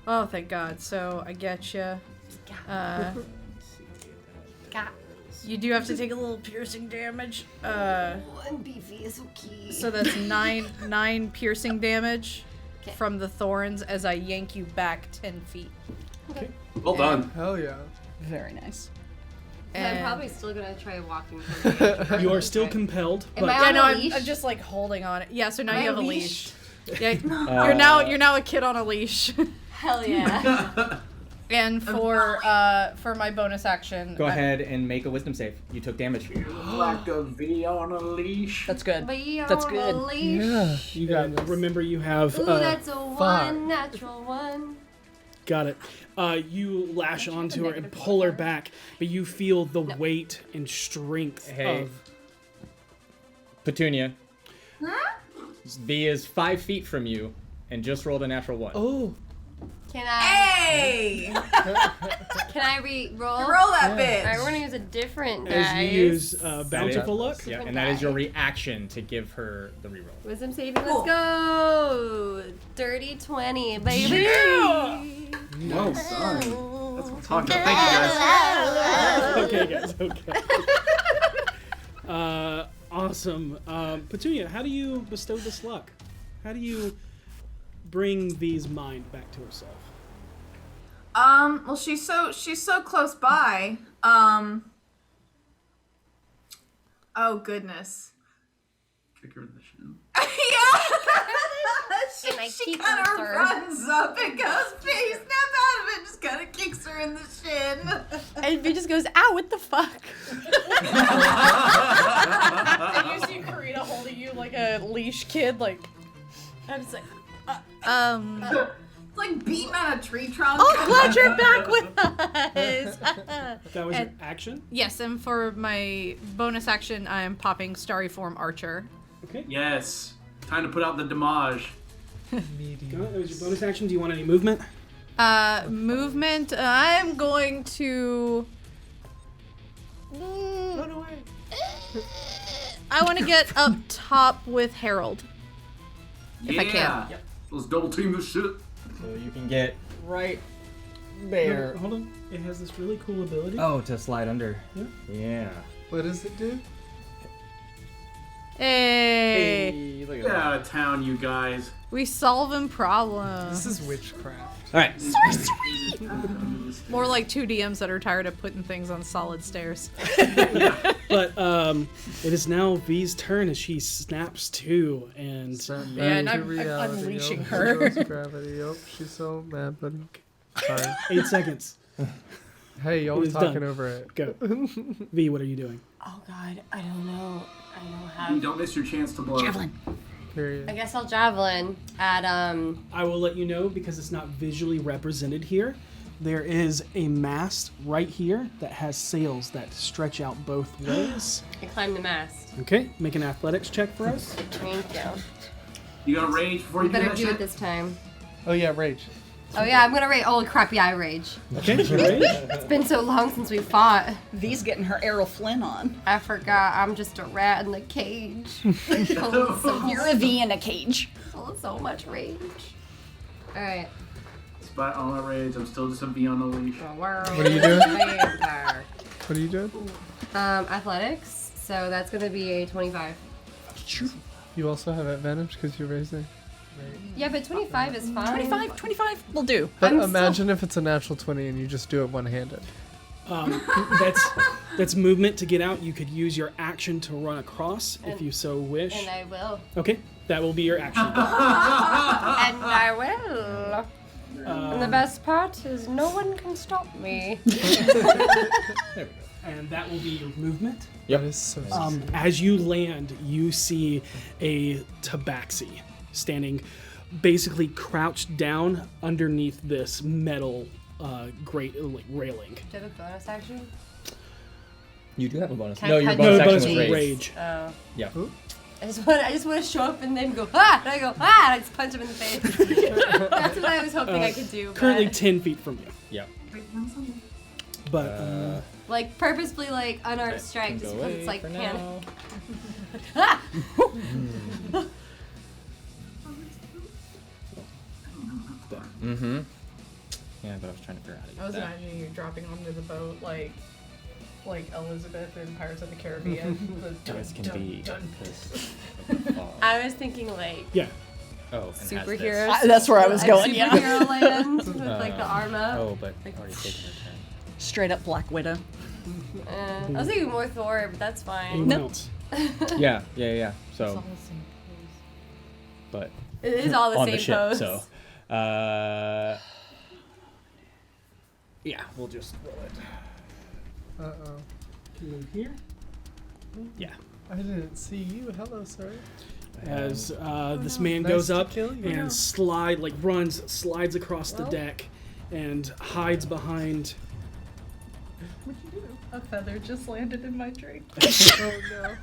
Oh, thank God. So I get you. You do have to take a little piercing damage. One beefy is okay. So that's 9 piercing damage from the thorns as I yank you back 10 feet. Okay. Well done. Hell yeah. Very nice. I'm probably still gonna try walking from the edge, right? You are still compelled, Am but I Yeah, on no, a I'm leash? just like holding on it. Yeah, so now Am I you have a leashed? leash. Yeah, you're now a kid on a leash. Hell yeah. And for my bonus action, Go ahead and make a wisdom save. You took damage. Like a V on a leash. That's good. Be That's on good. a leash. you got. Remember, you have. Ooh, that's a 1 natural 1. Got it. You lash onto her and pull her back, but you feel the weight and strength Hey. of. Petunia. V is 5 feet from you and just rolled a natural 1. Oh. Can I? Hey! Can I re-roll? Roll that Alright, we're bitch. gonna use a different As dice. you use That bountiful is- luck. Yeah, and that is your reaction to give her the reroll. Wisdom saving. Let's go. Dirty 20, baby. No, son. That's what I'm talking about. Thank you, guys. Okay, guys. Okay. Awesome. Petunia, how do you bestow this luck? How do you bring V's mind back to herself? Well, she's so close by. Oh, goodness. Kick her in the shin. And I she keep kind of her. runs up and goes, "Please, snap out of it!" Just kind of kicks her in the shin. And V just goes, "Ow, what the fuck?" And you see Karina holding you like a leash kid, like. I'm just like, It's like beating on a tree trunk. Oh, glad you're back with us. That was your action? Yes, and for my bonus action, I am popping Starry Form Archer. Okay. Yes. Time to put out the damage. That was your bonus action. Do you want any movement? Movement. I'm going to. Run away. I want to get up top with Harold. If I can. Yep. Let's double team this shit. So you can get right there. No, hold on. It has this really cool ability. Oh, to slide under. Yeah. Yeah. What does it do? Hey. Look at Get that. out of town, you guys. We solving problems. This is witchcraft. All right. More like two DMs that are tired of putting things on solid stairs. But it is now V's turn as she snaps to and And I'm unleashing her. Gravity. Yep, she's so mad, but sorry. 8 seconds. Hey, y'all It was is talking done. over it. Go. V, what are you doing? oh god, I don't know. I don't You have. don't miss your chance to blow. Javelin. Period. I guess I'll javelin at I will let you know because it's not visually represented here. There is a mast right here that has sails that stretch out both ways. I climb the mast. Okay, make an athletics check for us. Thank you. You gonna rage before You you do better that do shit? it this time. Oh yeah, rage. Oh yeah, I'm gonna rage. Oh crap, yeah, I rage. Okay, you ready? It's been so long since we fought. V's getting her Errol Flynn on. I forgot I'm just a rat in the cage. Full of so, You're a V in a cage. full of so much rage. Alright. Despite all my rage, I'm still just a bee on a leash. What are you doing? Vampire. What are you doing? Athletics. So that's gonna be a 25. You also have advantage because you're raising. Yeah, but 25 is fine. 25 will do. But I'm imagine if it's a natural 20 and you just do it one-handed. That's movement to get out. You could use your action to run across if you so wish. And I will. Okay, that will be your action. And I will. And the best part is no one can stop me. And that will be your movement. That is so As you land, you see a tabaxi standing basically crouched down underneath this metal grate railing. Do you have a bonus action? You do have a bonus. Can No, I your punch bonus you? action bonus was was rage. rage. Oh. Yeah. I just want to show up and then go, ah! And I go, ah! And I just punch him in the face. That's what I was hoping I could do. Currently but, 10 feet from you. Yeah. But like, purposefully, like, unarmed Okay, strike can just go because away it's, like, for panic. now. Mm-hmm. Yeah, but I was trying to figure out how to I was get that. imagining you dropping onto the boat like Elizabeth in Pirates of the Caribbean. The Guys can be pissed. I was thinking, like, yeah. Oh, and has this. superheroes. That's where I was Like going, yeah. Superhero land with, like, the arm up. Oh, but already taken her turn. Straight up Black Widow. I was thinking more Thor, but that's fine. Anyone else? Yeah. So, but It is all the on same the ship, pose. so. Yeah, we'll just roll it. Uh-oh. Can you here? Yeah. I didn't see you. Hello, sir. As this man Nice goes to up kill you. and slides across the deck and hides behind. A feather just landed in my drink. Oh no.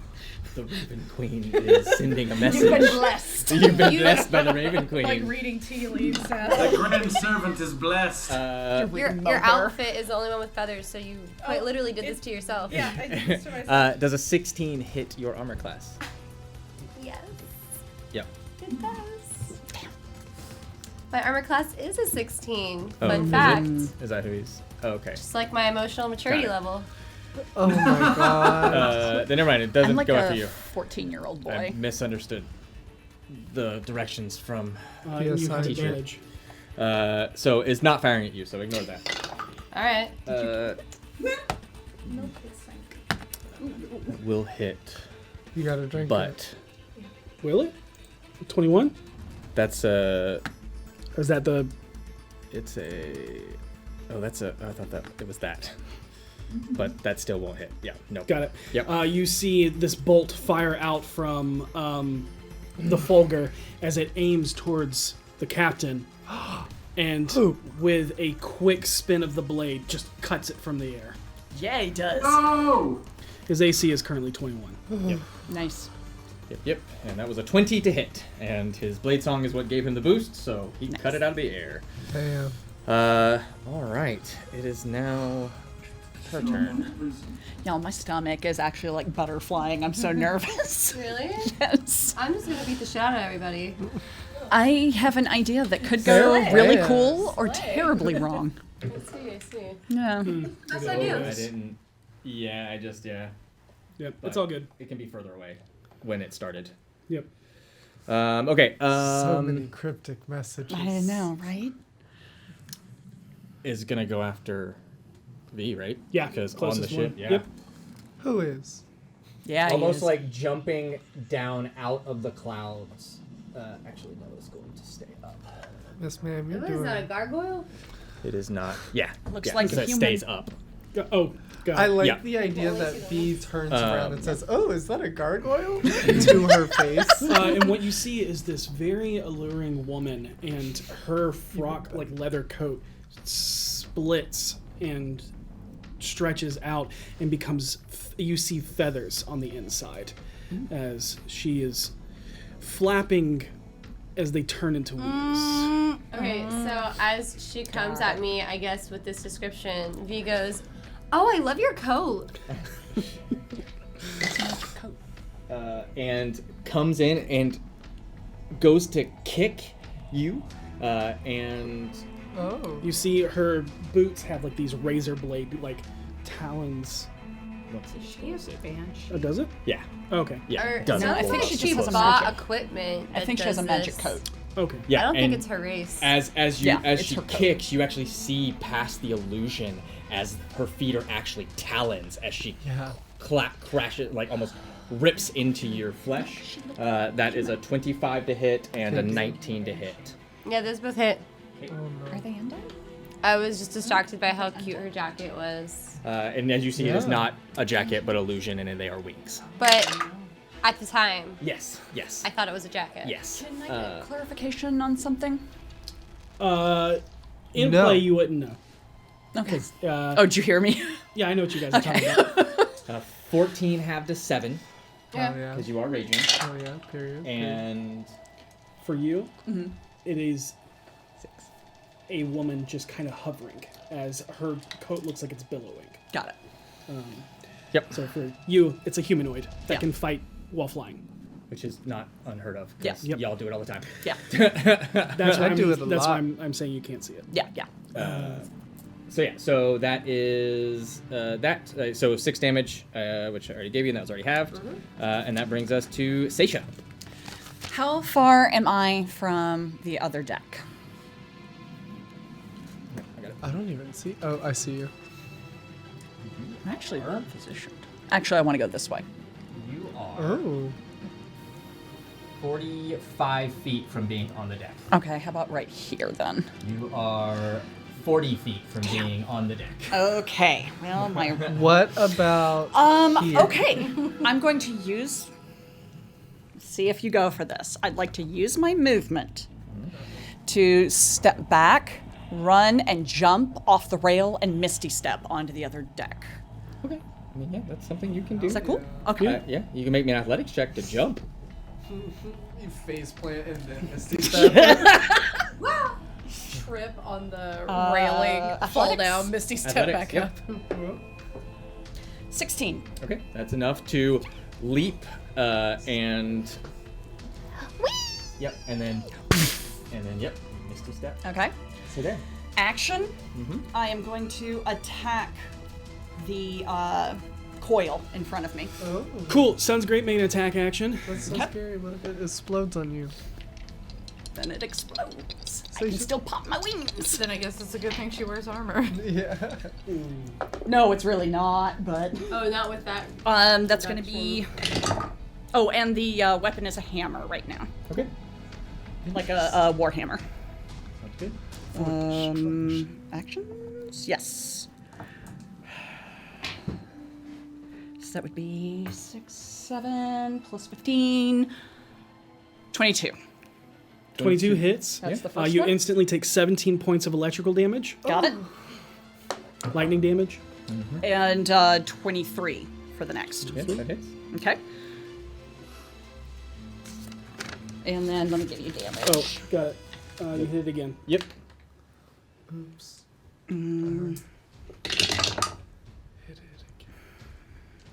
The Raven Queen is sending a message. You've been blessed. You've been blessed by the Raven Queen. Like reading tea leaves. The grand servant is blessed. Your outfit is the only one with feathers, so you quite literally did this to yourself. Yeah, I did this to myself. Does a 16 hit your armor class? Yes, Yep. it does. My armor class is a 16. Oh, Fun is fact. Is that who he's? Oh, okay. Just like my emotional maturity Got it. level. Oh my god. Then never mind. It doesn't I'm like go a after you. 14-year-old boy. I misunderstood the directions from. You have T-shirt. advantage. So it's not firing at you. So ignore that. All right. will hit, You gotta drink but Will it? 21? that's a. Or is that the... It's a. Oh, that's a. I thought that it was that. But that still won't hit. Yeah, no. Got it. Yep. You see this bolt fire out from the Fulgur as it aims towards the captain. And with a quick spin of the blade, just cuts it from the air. Yeah, he does. Oh! His AC is currently 21. Yep. Nice. Yep. And that was a 20 to hit. And his blade song is what gave him the boost, so he cut it out of the air. Damn. All right. It is now her turn. Y'all, my stomach is actually like butterflying. I'm so nervous. Really? Yes. I'm just gonna beat the shit out of everybody. I have an idea that could go Slay. really Yeah. cool or terribly wrong. I see. Yeah. That's what I do. I didn't. Yeah, I just, yeah. Yep, But it's all good. It can be further away when it started. Yep. Okay. So many cryptic messages. I know, right? Is gonna go after V, right? Yeah, Because on the closest ship. one. Yeah. Yep. Who is? Yeah, he Almost is. like jumping down out of the clouds. Actually, no, it's going to stay up. Yes, ma'am, you're What is doing that, a it. gargoyle? It is not. Yeah. Looks yeah, like so a it human. stays up. Oh, got I it. like Yeah. the idea that B turns around and Um, says, "Oh, is that a gargoyle?" to her face. And what you see is this very alluring woman, and her frock, like leather coat, splits and stretches out and becomes. You see feathers on the inside, as she is flapping as they turn into wings. Okay, so as she comes at me, I guess with this description, V goes, "Oh, I love your coat." And comes in and goes to kick you, and Oh. You see her boots have like these razor blade like talons. what's it? She has advantage. Oh, does it? Yeah, Okay. yeah. Or does sounds it. I think like she she just has a bought magic- equipment. I that think she has a does magic this. coat. Okay. Yeah, I don't think and it's her race. As you Yeah, as it's she her coat. kicks, you actually see past the illusion as her feet are actually talons as she Yeah. crashes, like almost rips into your flesh. That is a 25 to hit and a 19 to hit. Yeah, those both hit. Are they ending? I was just distracted by how cute her jacket was. And as you see, it is Yeah. not a jacket but illusion, and they are wings. But at the time, Yes, yes, I thought it was a jacket. yes. Can I get clarification on something? In No. play, you wouldn't know. Okay. Uh, Oh, did you hear me? Yeah, I know what you guys are talking about. 14 have to 7 Yeah. Oh yeah. because you are raging, Oh yeah. Period. and For you, it is a woman just kind of hovering as her coat looks like it's billowing. Got it. yep, So for you, it's a humanoid that Yeah. can fight while flying. which is not unheard of. Yeah. 'Cause Yep. y'all do it all the time. Yeah. That's why I do it a That's lot. why I'm saying you can't see it. Yeah. Yeah. So yeah, so that is that. So 6 damage, which I already gave you, and that was already halved, and that brings us to Seisha. How far am I from the other deck? I got it. I don't even see. Oh, I see you. I'm actually well positioned. Actually, I want to go this way. You are Oh. 45 feet from being on the deck. Okay, how about right here then? You are 40 feet from being on the deck. Okay. Well, my What about? here? okay. I'm going to use see if you go for this. I'd like to use my movement to step back, run and jump off the rail and misty step onto the other deck. Okay. I mean, yeah, that's something you can do. Is that cool? Okay. Yeah, you can make me an athletics check to jump. You face plant and then misty step. Trip on the railing, fall athletics? down, misty step Athletics, back yeah. up. 16. Okay, that's enough to leap and. Yep, and then yep, misty step. Okay. So there. Action. I am going to attack the coil in front of me. Oh, Cool. Sounds great. Main attack action. that's so Yep. scary. What if it explodes on you? then it explodes. I can still pop my wings. Then I guess it's a good thing she wears armor. Yeah. No, it's really not, but... Oh, not with that. That's gonna be... Oh, and the weapon is a hammer right now. Okay. Like a war hammer. Sounds good. Actions? Yes. So that would be 6, 7, plus 15, 22. 22 hits. That's the first You one. instantly take 17 points of electrical damage, Got it. lightning damage. And 23 for the next. Yeah, that hits. Okay. And then let me give you damage. Oh, got it. You hit it again. Yep. Oops.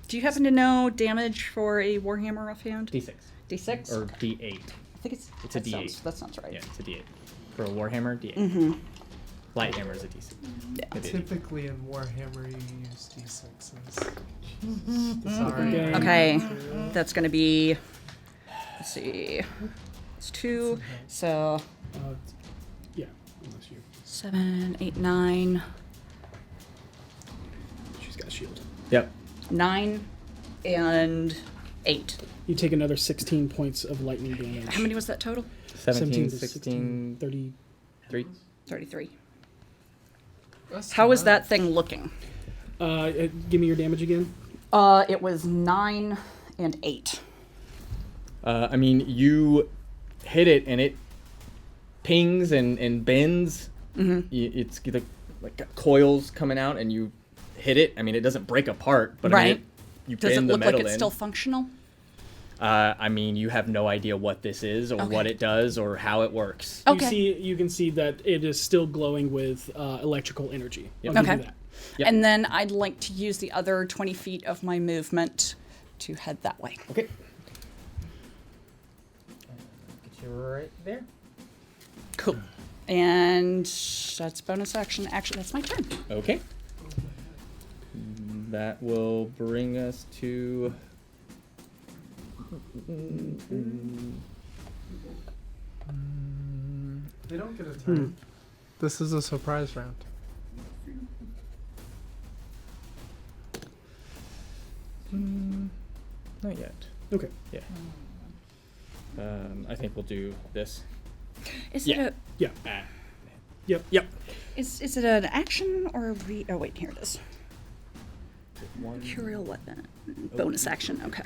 Do you happen to know damage for a warhammer offhand? D6. D6? Or D8. I think it's It's a that D8. That sounds right. Yeah, it's a D8. For a warhammer, D8. Light hammer is a D6. Yeah. A D8. Typically in Warhammer, you use D6s. Sorry. Okay. Okay, that's gonna be, let's see, it's 2, so Yeah, unless you. 7, 8, 9, She's got a shield. Yep. 9, and 8. You take another 16 points of lightning damage. How many was that total? 17, 16, 16, 30. 3. 33. That's How is not- that thing looking? Give me your damage again. It was 9 and 8. I mean, you hit it and it pings and bends. It's like got coils coming out, and you hit it. I mean, it doesn't break apart, but I mean, Right. you Does it bend the look metal like it's in. still functional? I mean, you have no idea what this is or what it does or how it works. Okay. You can see that it is still glowing with electrical energy. Yep. I'll give Okay. you that. Yep. And then I'd like to use the other 20 feet of my movement to head that way. Okay. Get you right there. Cool. And that's bonus action. Actually, that's my turn. Okay. That will bring us to. They don't get a turn. This is a surprise round. Not yet. Okay. Yeah. I think we'll do this. Is Yeah. it a Yeah. Ah. Yep. is it an action or oh wait, here it is. One. Curial weapon. Bonus action, okay.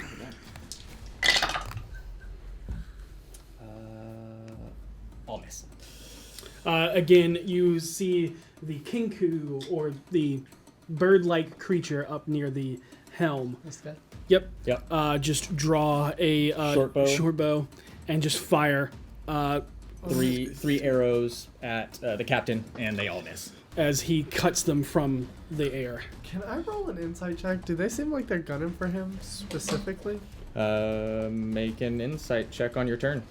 I'll miss. Again, you see the kinku, or the bird-like creature up near the helm. What's that? Yep. Yep. Just draw a Short bow. and just fire Three arrows at the captain, and they all miss. as he cuts them from the air. Can I roll an insight check? Do they seem like they're gunning for him specifically? Make an insight check on your turn.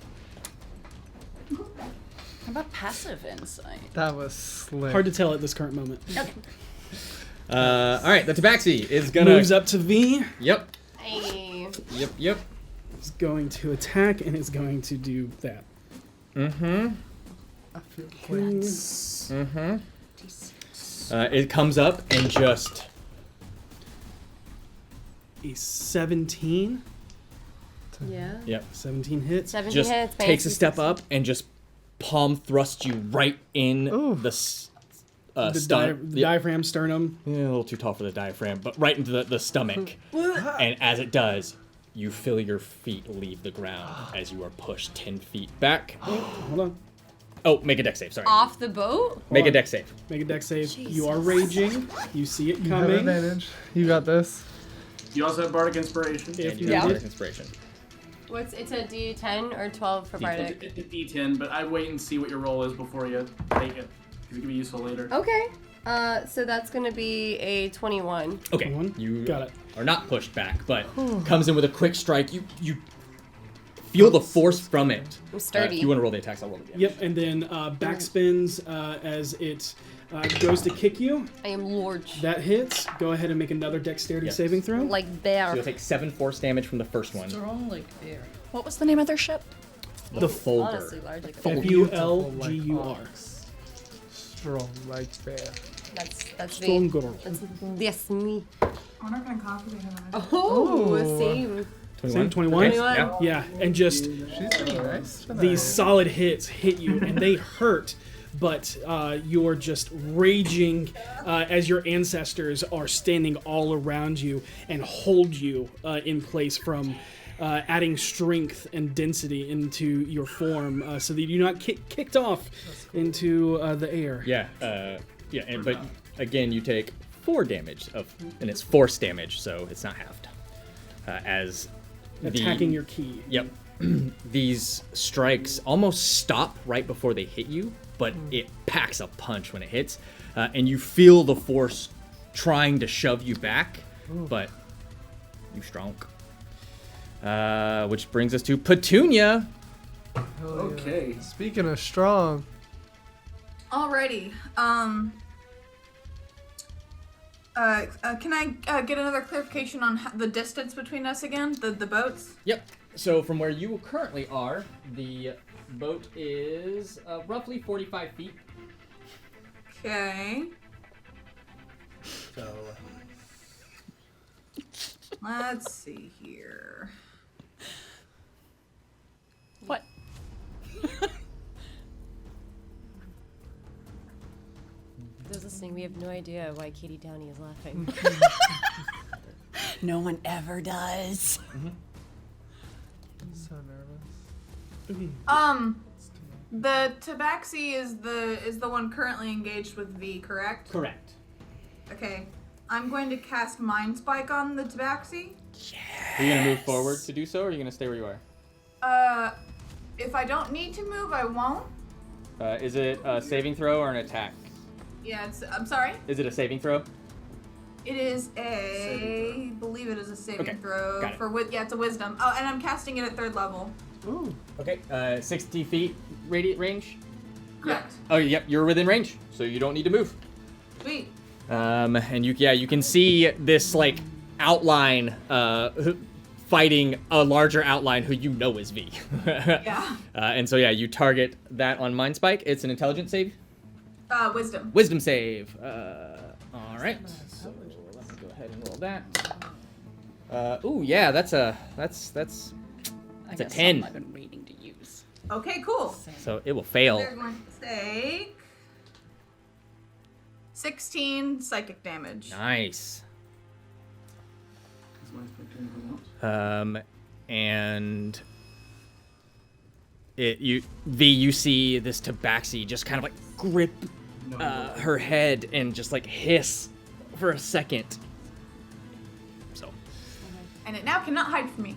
How about passive insight? That was slick. Hard to tell at this current moment. Okay. All right, the tabaxi is gonna Moves up to V. Yep. Hey. Yep. Is going to attack and is going to do that. Mm-hmm. I feel great. Mm-hmm. It comes up and just A 17. Yeah. yep. 17 hits. 17 Just hits. takes a fancy step 60. up and just palm thrusts you right in Ooh. the The stomach. diaphragm, sternum. Yeah, a little too tall for the diaphragm, but right into the stomach. And as it does, you feel your feet leave the ground as you are pushed 10 feet back. Hold on. Oh, make a dex save, sorry. Off the boat? Make a dex save. Make a dex save. You are raging. You see it You have coming. advantage. You got this. You also have Bardic Inspiration. If And you you have did. Bardic Inspiration. It's a D10 or 12 for Bardic? D10, but I'd wait and see what your roll is before you take it. Because it can be useful later. Okay. So that's gonna be a 21. Okay, One. you Got it. are not pushed back, but comes in with a quick strike. You feel the force from it. I'm sturdy. If you want to roll the attacks, I'll roll the damage. Yep, and then backspins as it goes to kick you. I am large. That hits. Go ahead and make another dexterity Yes. saving throw. Like So bear. you'll take 7 force damage from the first one. Strong like bear. What was the name of their ship? The Fulgur. Honestly, large like a Fulgur. Strong like bear. That's me. Fulgur. Yes, me. I'm not gonna copy him. Oh, same. Same 21? Okay. Yeah. Yeah, and just She's pretty nice. for these that. solid hits hit you, and they hurt, but you're just raging as your ancestors are standing all around you and hold you in place from adding strength and density into your form so that you do not get kicked off into the air. Yeah. But again, you take 4 damage and it's force damage, so it's not halved. As Attacking your key. Yep. These strikes almost stop right before they hit you, but it packs a punch when it hits, and you feel the force trying to shove you back, but you strong. Which brings us to Petunia. Okay. Speaking of strong, Alrighty. Can I get another clarification on the distance between us again? The boats? Yep. So from where you currently are, the boat is roughly 45 feet. Okay. So Let's see here. What? Those listening, we have no idea why Katie Downey is laughing. No one ever does. so nervous. The Tabaxi is the one currently engaged with V, correct? correct. Okay. I'm going to cast Mind Spike on the Tabaxi. Are you gonna move forward to do so, or are you gonna stay where you are? If I don't need to move, I won't. Is it a saving throw or an attack? Yeah, I'm sorry. Is it a saving throw? It is I believe it is a saving Okay, throw got it. yeah, it's a wisdom. Oh, and I'm casting it at 3rd level. Ooh. Okay. 60 feet radiant range. Correct. Oh, yep. You're within range, so you don't need to move. Sweet. And you can see this like outline fighting a larger outline who you know is V. Yeah. And so you target that on Mind Spike. It's an intelligence save. Wisdom. Wisdom save. All right. So let me go ahead and roll that. Ooh, yeah, that's a It's a 10. I've been waiting to use. Okay, cool. So it will fail. They're going to take 16 psychic damage. Nice. And you see this Tabaxi just kind of like grip her head and just like hiss for a second. So. And it now cannot hide from me.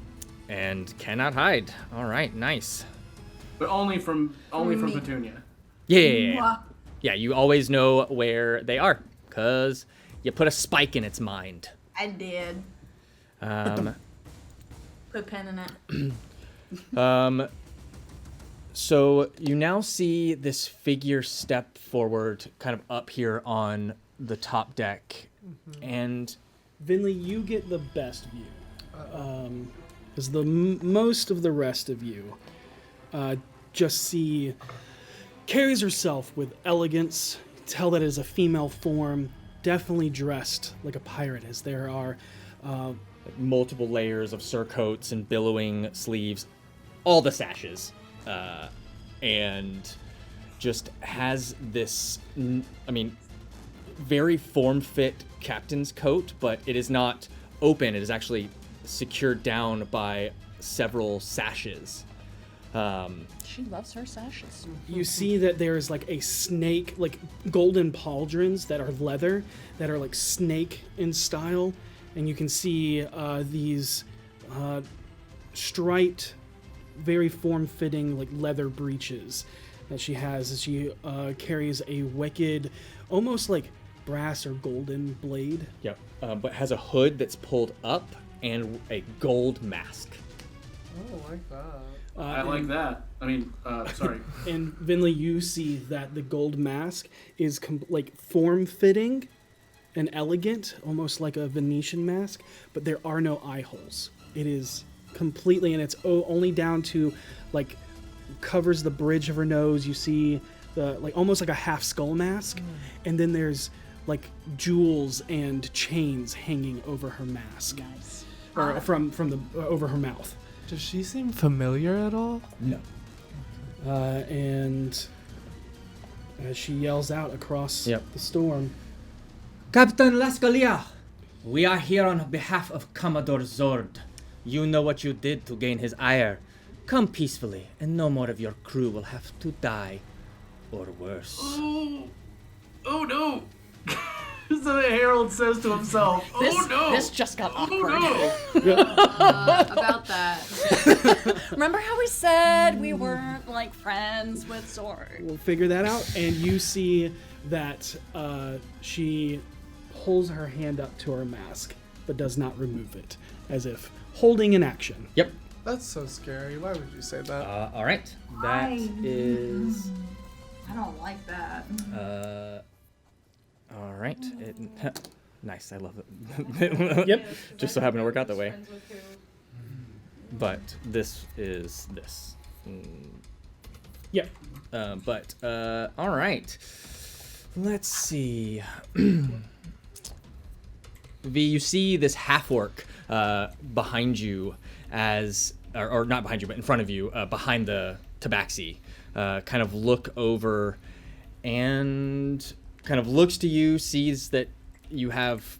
And cannot hide. All right, nice. But only from Me. Petunia. Yeah. Mwah. Yeah, you always know where they are because you put a spike in its mind. I did. Um, Put a pen in it. So you now see this figure step forward, kind of up here on the top deck, and Vinley, you get the best view. Because most of the rest of you just see carries herself with elegance. Tell that it is a female form, definitely dressed like a pirate, as there are multiple layers of surcoats and billowing sleeves, all the sashes, and just has this, very form-fit captain's coat, but it is not open. It is actually secured down by several sashes. She loves her sashes. You see that there is like a snake, like golden pauldrons that are leather, that are like snake in style, and you can see these striped, very form-fitting like leather breeches that she has as she carries a wicked, almost like brass or golden blade. Yep, but has a hood that's pulled up and a gold mask. Oh, I like that. I like that. Sorry. And Vinley, you see that the gold mask is like form-fitting and elegant, almost like a Venetian mask, but there are no eye holes. It is completely, and it's only down to like covers the bridge of her nose. You see the almost like a half skull mask, and then there's like jewels and chains hanging over her mask, or from the over her mouth. Does she seem familiar at all? No. And as she yells out across the storm, Captain Laskilar, we are here on behalf of Commodore Zord. You know what you did to gain his ire. Come peacefully, and no more of your crew will have to die, or worse. Oh no! So the Herald says to himself, "Oh no! This just got awkward. About that. Remember how we said we weren't like friends with Zord? we'll figure that out. And you see that she pulls her hand up to her mask, but does not remove it, as if holding an action. Yep. That's so scary. Why would you say that? All right. That is. I don't like that. All right. Nice. I love it. Yep. Just so happened to work out that way. But this is this. Yep. All right. Let's see. V, you see this half-orc behind you or not behind you, but in front of you, behind the tabaxi, kind of look over and kind of looks to you, sees that you have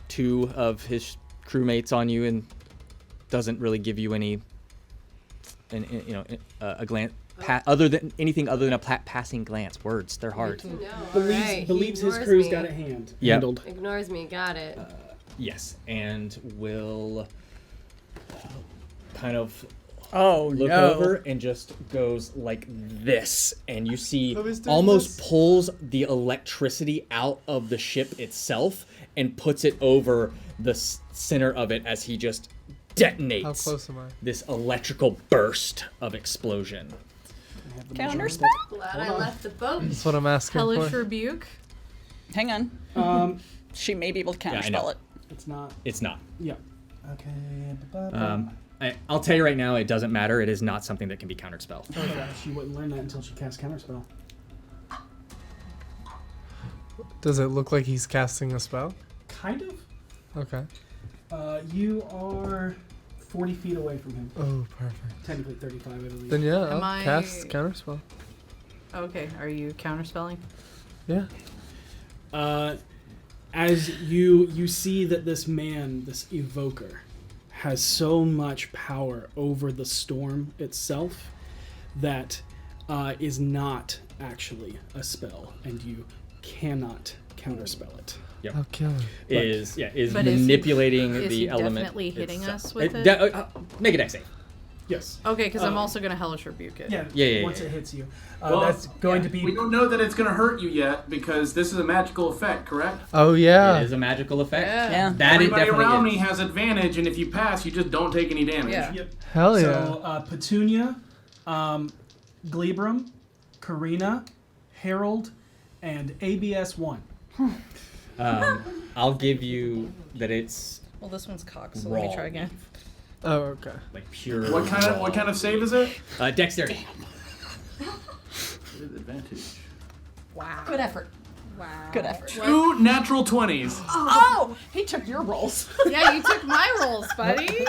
2 of his crewmates on you, and doesn't really give you a glance, anything other than a passing glance. Words, they're hard. No. Believes his crew's got it handled. Ignores me. Got it. Yes, and will kind of look over and just goes like this, and you see Oh, he's doing almost this? pulls the electricity out of the ship itself and puts it over the center of it as he just detonates. How close am I? This electrical burst of explosion. Counterspell? Glad I left the boat. That's what I'm asking Hellish for. rebuke. Hang on. She may be able to I know. counterspell it. It's not. It's not. Yeah. Okay. I'll tell you right now, it doesn't matter. It is not something that can be counterspelled. She wouldn't learn that until she casts counterspell. Does it look like he's casting a spell? Kind of. Okay. You are 40 feet away from him. Oh, perfect. Technically 35, I believe. Then yeah, Am I'll I- cast counterspell. Okay, are you counterspelling? Yeah. As you see that this man, this evoker, has so much power over the storm itself that is not actually a spell, and you cannot counterspell it. Yep. I'll kill him. Is But manipulating is the he element. definitely hitting itself. us with it? Make a dex save. Yes. Okay, because I'm also gonna hellish rebuke it. Yeah, Once yeah. it hits you, Well, that's going to be. We don't know that it's going to hurt you yet because this is a magical effect, correct? Oh yeah. It is a magical effect. Yeah. That it Everybody definitely around is. me has advantage, and if you pass, you just don't take any damage. Yeah. Yep. Hell yeah. So Petunia, Glebrum, Karina, Harold, and ABS1. I'll give you that it's Well, this one's cocked, so let me Raw. try again. Oh okay. like pure. What kind of save is it? Dexterity. With advantage. Wow. Good effort. Wow. Good effort. 2 natural 20s. Oh! He took your rolls. Yeah, you took my rolls, buddy.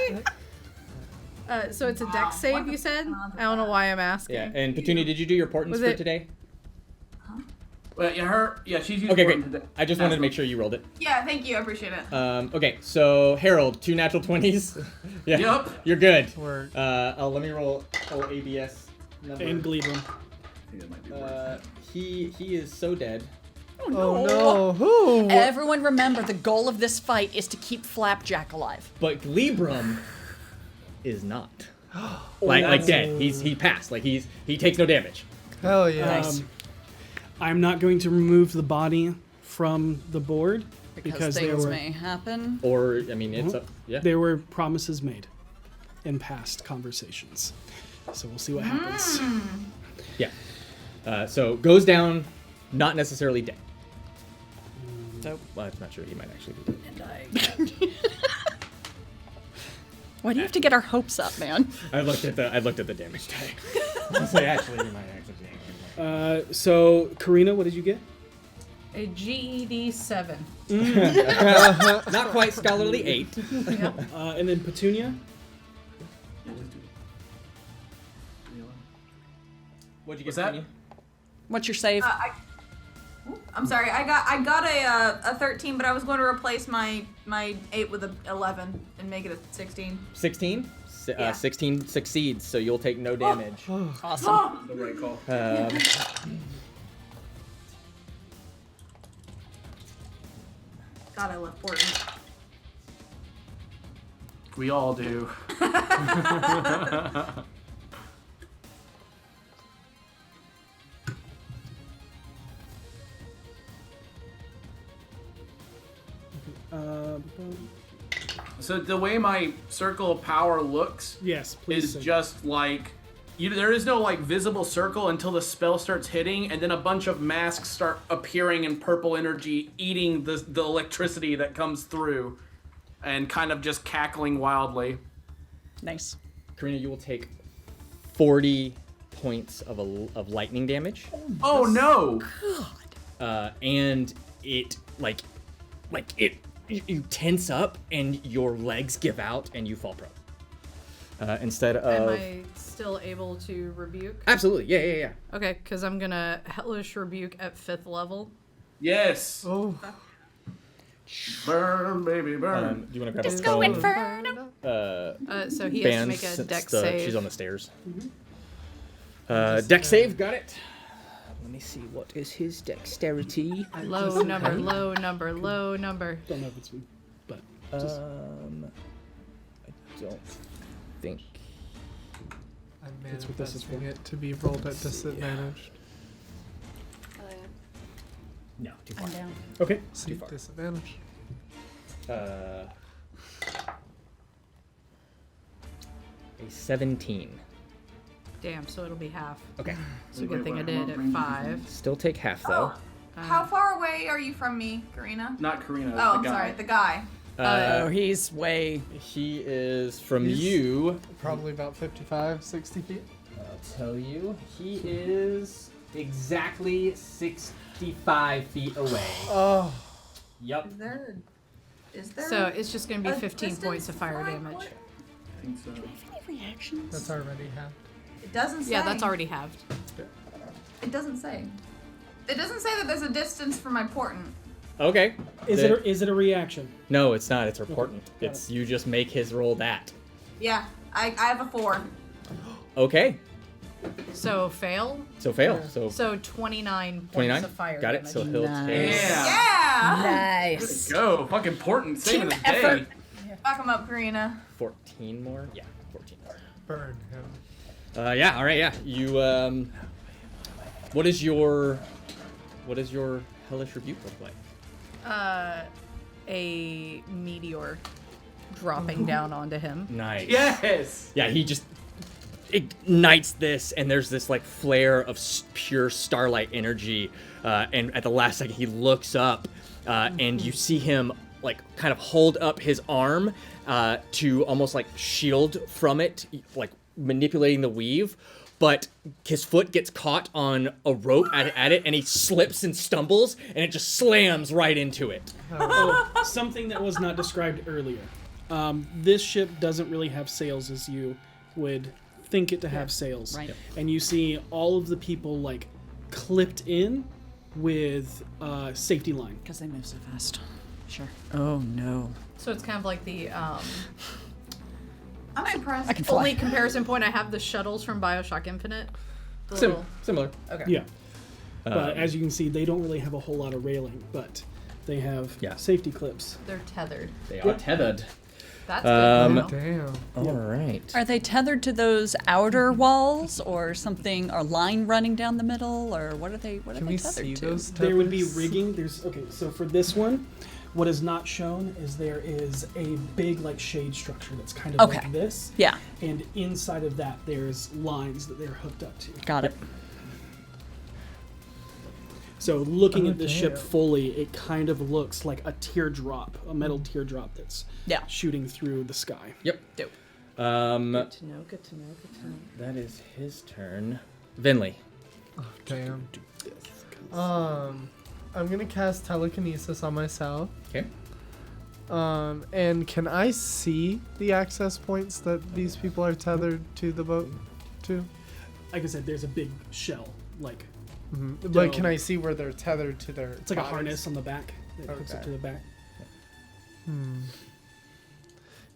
So it's a dex save, you said? I don't know why I'm asking. Yeah, and Petunia, did you do your portents Was for it- today? Well, yeah, she's used Okay, one great. today. I just wanted to make sure you rolled it. Yeah, thank you. I appreciate it. Okay, so Harold, 2 natural 20s. Yeah, Yep. you're good. Work. Let me roll ABS number. And Glebrum. I think that might be worse. He is so dead. Oh no. Who? Everyone remember, the goal of this fight is to keep Flapjack alive. But Glebrum is not. like dead. He passed. Like he takes no damage. Hell yeah. I'm not going to remove the body from the board Because there things were may happen. Or I mean, it's up. Yeah. there were promises made in past conversations. So we'll see what happens. Yeah. So goes down, not necessarily dead. So Well, I'm not sure. He might actually be dead. Why do you have to get our hopes up, man? I looked at the damage tag. I was like, actually, you might actually. So, Karina, what did you get? A GED 7. Not quite scholarly 8. And then Petunia? What'd you get? What's that? Petunia? What's your save? I'm sorry. I got a 13, but I was going to replace my 8 with a 11 and make it a 16. 16. Yeah. 16 succeeds, so you'll take no damage. Awesome. The right call. God, I love Portland. We all do. So the way my circle of power looks Yes, please. is say. just like there is no like visible circle until the spell starts hitting, and then a bunch of masks start appearing in purple energy, eating the electricity that comes through, and kind of just cackling wildly. Nice. Karina, you will take 40 points of lightning damage. Oh no! And it you tense up and your legs give out and you fall prone. Instead Am of I still able to rebuke? absolutely, yeah. Okay, because I'm gonna Hellish Rebuke at 5th level. Yes. Oh. Burn, baby, burn. Do you want to grab Disco a phone? Inferno. So he has to Ban, make a since dex the- save. She's on the stairs. Dex save, got it. Let me see, what is his dexterity? Low number, low number, low number. Don't know if it's, but just I don't think. I'm It's with this as manifesting well. it to be rolled at disadvantage. No, too far. I'm down. okay. See, far. disadvantage. A 17. Damn, so it'll be half. Okay. So good thing I did it at 5. Still take half though. How far away are you from me, Karina? Not Karina. Oh, the I'm guy. sorry, the guy. Oh, he's way. He is from He's- you. Probably about 55, 60 feet. I'll tell you, he is exactly 65 feet away. Oh. Yep. Is there? So it's just gonna be a 15 points distance of fire flying damage. point? I think so. Any reactions? That's already half. It doesn't say. Yeah, that's already halved. It doesn't say. It doesn't say that there's a distance for my portent. Okay. Is it a reaction? No, it's not. It's important. Got It's you just make his roll that. Yeah, I have a 4. Okay. So fail. So fail. So So 29 points 29. of fire Got it. damage. So he'll take. Yeah. Yeah! Nice. Go. Fucking important. Saving the Team day. effort. Fuck him up, Karina. 14 more. Yeah, 14 more. Burn him. Yeah. All right. Yeah. You. What is your hellish rebuke look like? A meteor dropping down onto him. Nice. Yes. Yeah. He just ignites this, and there's this like flare of pure starlight energy. And at the last second, he looks up, and you see him like kind of hold up his arm to almost like shield from it, like manipulating the weave. But his foot gets caught on a rope at it, and he slips and stumbles, and it just slams right into it. Something that was not described earlier. This ship doesn't really have sails as you would think it to have sails. Right. Yep. And you see all of the people like clipped in with safety line. Because they move so fast. Sure. Oh no. So it's kind of like the I'm surprised. I can fly. only comparison point I have the shuttles from BioShock Infinite. The little- Similar. Okay. Yeah. But as you can see, they don't really have a whole lot of railing, but they have Yeah. safety clips. They're tethered. They are tethered. That's good. to know. Damn. All right. Are they tethered to those outer walls or something, or line running down the middle, or what are they? What are Can they we tethered see to? those There would be tethers? rigging. So for this one, what is not shown is there is a big like shade structure that's kind of Okay. like this. Yeah, And inside of that, there's lines that they're hooked up to. got it. So looking Oh, at the ship damn. fully, it kind of looks like a teardrop, a metal teardrop that's Yeah. shooting through the sky. Yep. Dope. Good to know, good to know, good to know. That is his turn. Vinley. Oh, damn. I'm gonna cast telekinesis on myself. Okay. And can I see the access points that these people are tethered to the boat to? Like I said, there's a big shell, like But can I see where they're tethered to their it's like a bodies? harness on the back that hooks up Okay. to the back.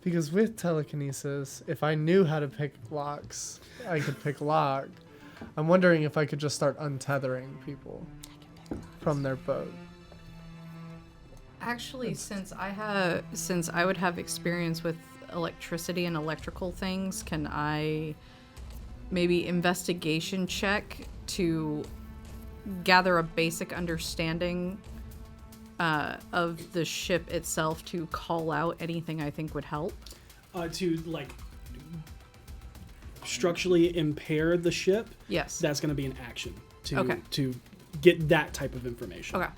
Because with telekinesis, if I knew how to pick locks, I could pick lock. I'm wondering if I could just start untethering people from their boat. Actually, since I would have experience with electricity and electrical things, can I maybe investigation check to gather a basic understanding of the ship itself to call out anything I think would help? To like structurally impair the ship. Yes. That's going to be an action Okay. to get that type of information. Okay.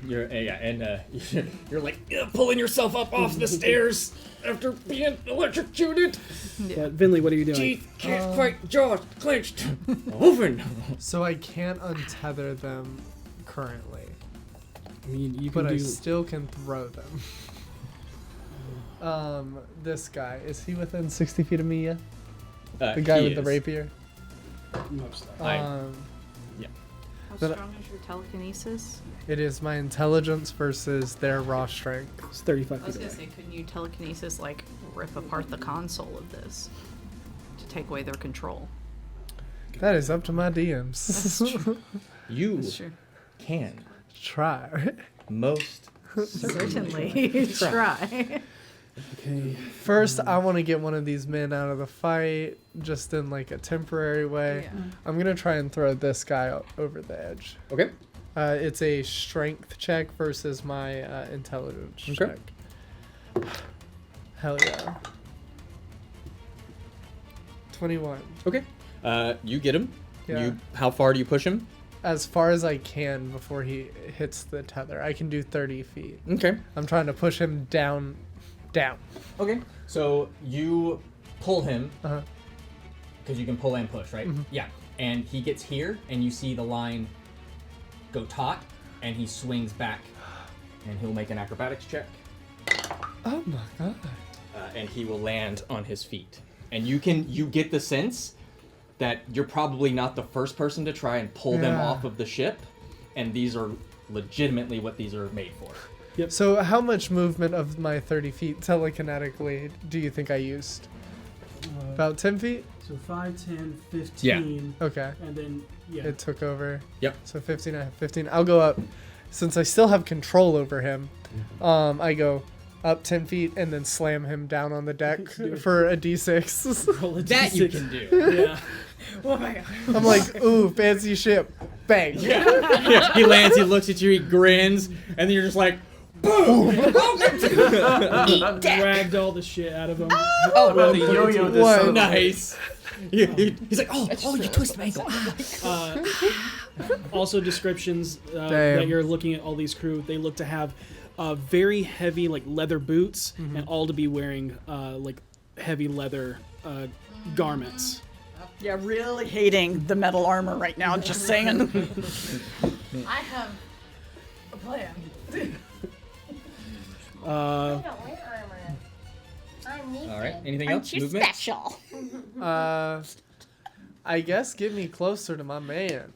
You're like pulling yourself up off the stairs after being electrocuted. But Vinley, what are you doing? Teeth can't quite, jaws clenched, moving. So I can't untether them currently, I mean, you but can I do. still can throw them. This guy, is he within 60 feet of me yet? The guy with the rapier? Most likely. How But- strong is your telekinesis? It is my intelligence versus their raw strength. It's 35 I was feet gonna away. say, couldn't you telekinesis like rip apart the console of this to take away their control? That is up to my DMs. You That's true. can Try. most. Certainly try. Okay. First, I want to get one of these men out of the fight, just in like a temporary way. Yeah. I'm gonna try and throw this guy over the edge. Okay. It's a strength check versus my intelligence Okay. check. Hell yeah. 21. Okay. You get him. Yeah. How far do you push him? As far as I can before he hits the tether. I can do 30 feet. Okay. I'm trying to push him down. Okay. So you pull him Uh-huh. because you can pull and push, right? Yeah. And he gets here, and you see the line go taut, and he swings back, and he'll make an acrobatics check, Oh my god. and he will land on his feet. And you get the sense that you're probably not the first person to try and pull them Yeah. off of the ship, and these are legitimately what these are made for. So how much movement of my 30 feet telekinetically do you think I used? About 10 feet? So 5, 10, 15. Okay. And then, yeah. It took over. Yep. So 15, I have 15. I'll go up. Since I still have control over him, I go up 10 feet and then slam him down on the deck for a d6. Roll a That you D6. can do. Yeah. Oh my god. I'm like, ooh, fancy ship. Bang. Yeah, he lands, he looks at you, he grins, and then you're just like, boom! Dragged all the shit out of him. Oh, About the yo-yo this What? solo. Nice. He's like, oh, you twisted my ankle. Also, descriptions Damn. that you're looking at all these crew. They look to have very heavy, like leather boots, and all to be wearing like heavy leather garments. Yeah, really hating the metal armor right now, just saying. I have a plan. All right, anything else? Movement? special. I guess get me closer to my man.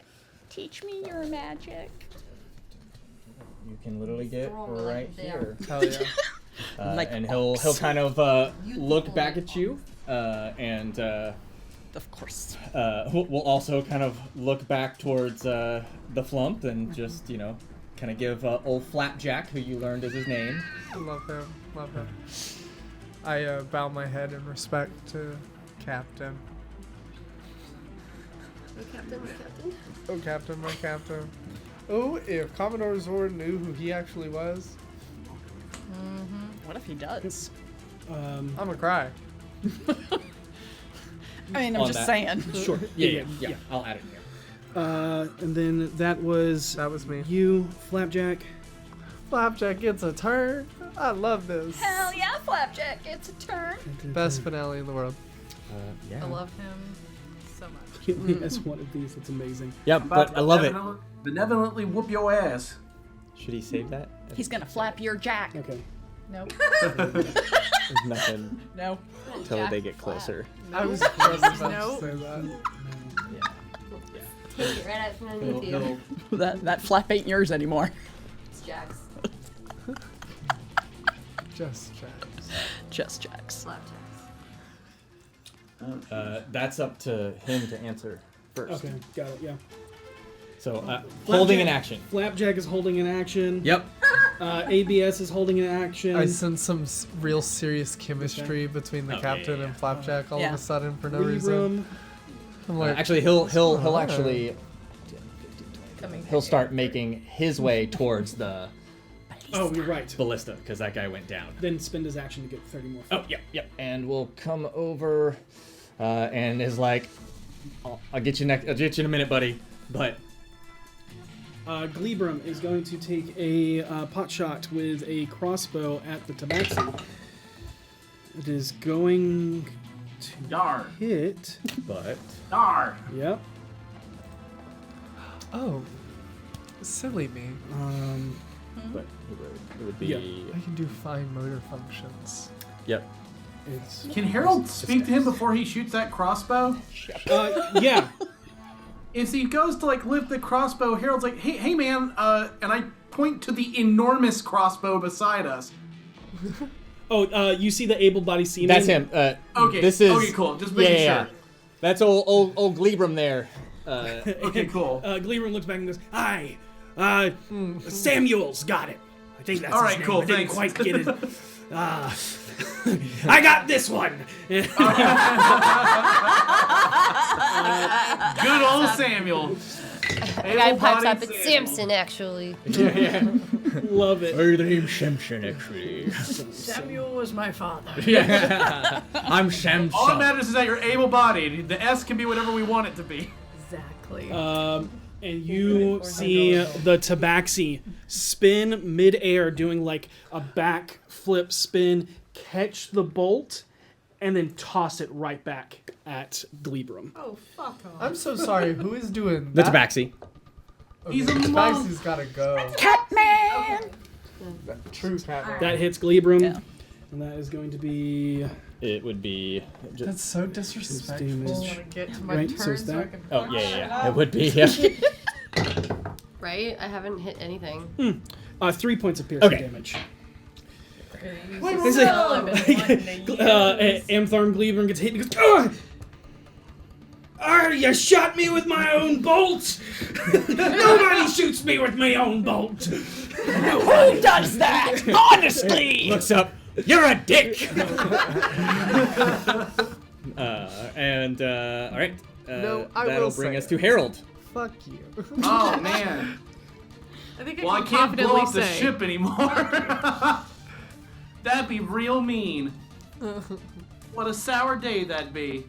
Teach me your magic. You can literally get right here. Hell yeah. Like And he'll kind of look back at you, and Of course. we'll also kind of look back towards the flump and just, kind of give old Flapjack, who you learned is his name. Love him. Love him. I bow my head in respect to Captain. Oh, Captain, my Captain. Oh, if Commodore Zord knew who he actually was, What if he does? I'm gonna cry. I mean, I'm On just that. saying. Sure. Yeah. I'll add it here. And then that was That was me. you, Flapjack. Flapjack gets a turn. I love this. Hell yeah, Flapjack gets a turn. Best finale in the world. Yeah. I love him so much. He only has one of these. It's amazing. Yeah, About but to I love it. benevolently whoop your ass. Should he save that? He's gonna flap your jack. Okay. Nope. There's nothing No. until they get closer. I was just about Nope. to say that. Take it right out from underneath you. That flap ain't yours anymore. It's Jack's. Just Jax. Just Jack's. Slap Jack's. That's up to him to answer first. Okay, got it. Yeah. So, holding an Flapjack- action. Flapjack is holding an action. Yep. ABS is holding an action. I sense some real serious chemistry between the captain and Flapjack all of Yeah. a sudden for no reason. I'm like, Actually, he'll alright. actually he'll start making his way towards the Oh, you're right. ballista because that guy went down. Then spend his action to get 30 more. Oh, yep. And we'll come over and is like, I'll get you I'll get you in a minute, buddy. But Gleebrum is going to take a pot shot with a crossbow at the Tabaxi. It is going to Darn. hit. Darn. Yep. oh, silly me. but it would be Yeah. I can do fine motor functions. yep. It's Can Harold speak to him before he shoots that crossbow? yeah. If he goes to like lift the crossbow, Harold's like, hey man, and I point to the enormous crossbow beside us. Oh, you see the able-bodied seaman? That's him. Okay. This is Okay, cool. Just making sure. That's old Gleebrum there. Okay, cool. Gleebrum looks back and goes, "Aye, Samuel's got it. I think that's All his right, name. cool, I didn't thanks. quite get it. I got this one." Good old Samuel. The guy pipes up. It's Samson, actually. Love it. The name's Samson, actually. Samuel was my father. I'm Samson. All that matters is that you're able-bodied. The S can be whatever we want it to be. Exactly. And you see the Tabaxi spin mid-air, doing like a back flip spin, catch the bolt, and then toss it right back at Gleebrum. Oh, fuck off. I'm so sorry. Who is doing The that? Tabaxi. He's a monk. Tabaxi's gotta go. Catman! True Catman. That hits Gleebrum, Yeah. and that is going to be It would be. That's so disrespectful. damage. I want to get to my Right, turn so is so I that- can. Oh yeah. It would be. Yeah. Right? I haven't hit anything. 3 points of piercing Okay. damage. He's Amtharm Gleebrum gets hit and he goes, "Ugh! You shot me with my own bolt! Nobody shoots me with my own bolt!" Who does that? Honestly! Looks up. You're a dick. All right. No, I that'll will bring say us it. to Harold. Fuck you. Oh man. I think Well, I I can can't blow confidently up the say. ship anymore. That'd be real mean. What a sour day that'd be.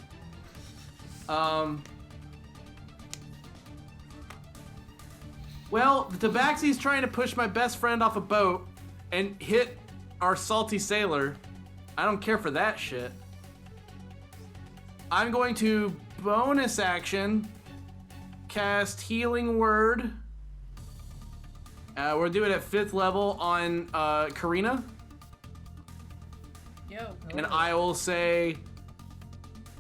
Well, the Tabaxi's trying to push my best friend off a boat and hit our salty sailor. I don't care for that shit. I'm going to bonus action cast Healing Word. We'll do it at 5th level on Karina. Yo. And I will say,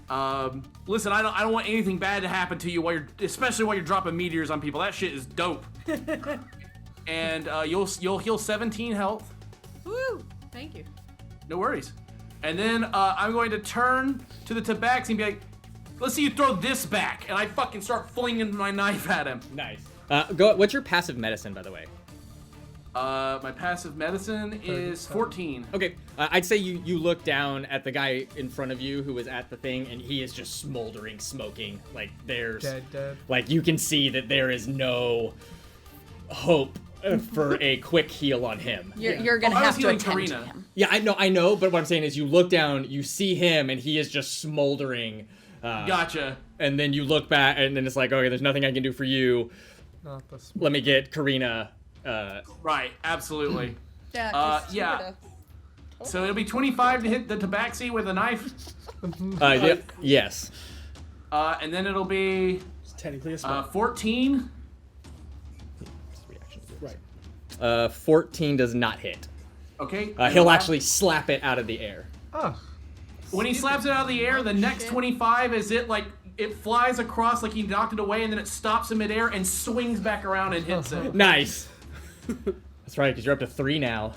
listen, I don't want anything bad to happen to you especially while you're dropping meteors on people. That shit is dope. And you'll heal 17 health. Woo! Thank you. No worries. And then I'm going to turn to the Tabaxi and be like, let's see you throw this back. And I fucking start flinging my knife at him. Nice. Go. What's your passive medicine, by the way? My passive medicine is 14. Okay, I'd say you look down at the guy in front of you who was at the thing, and he is just smoldering, smoking. Like there's, Dead. like you can see that there is no hope for a quick heal on him. You're gonna I was have to healing attend Karina. to him. Yeah, I know, but what I'm saying is you look down, you see him, and he is just smoldering. Gotcha. And then you look back, and then it's like, okay, there's nothing I can do for you. Not this. Let me get Karina Right, absolutely. Yeah. Yeah. So it'll be 25 to hit the tabaxi with a knife. Yes. And then it'll be It's technically a spell. 14. Right. 14 does not hit. Okay. He'll actually slap it out of the air. Oh. When he slaps it out of the air, the next 25 is it flies across like he knocked it away, and then it stops in midair and swings back around and hits it. Nice. That's right, because you're up to 3 now.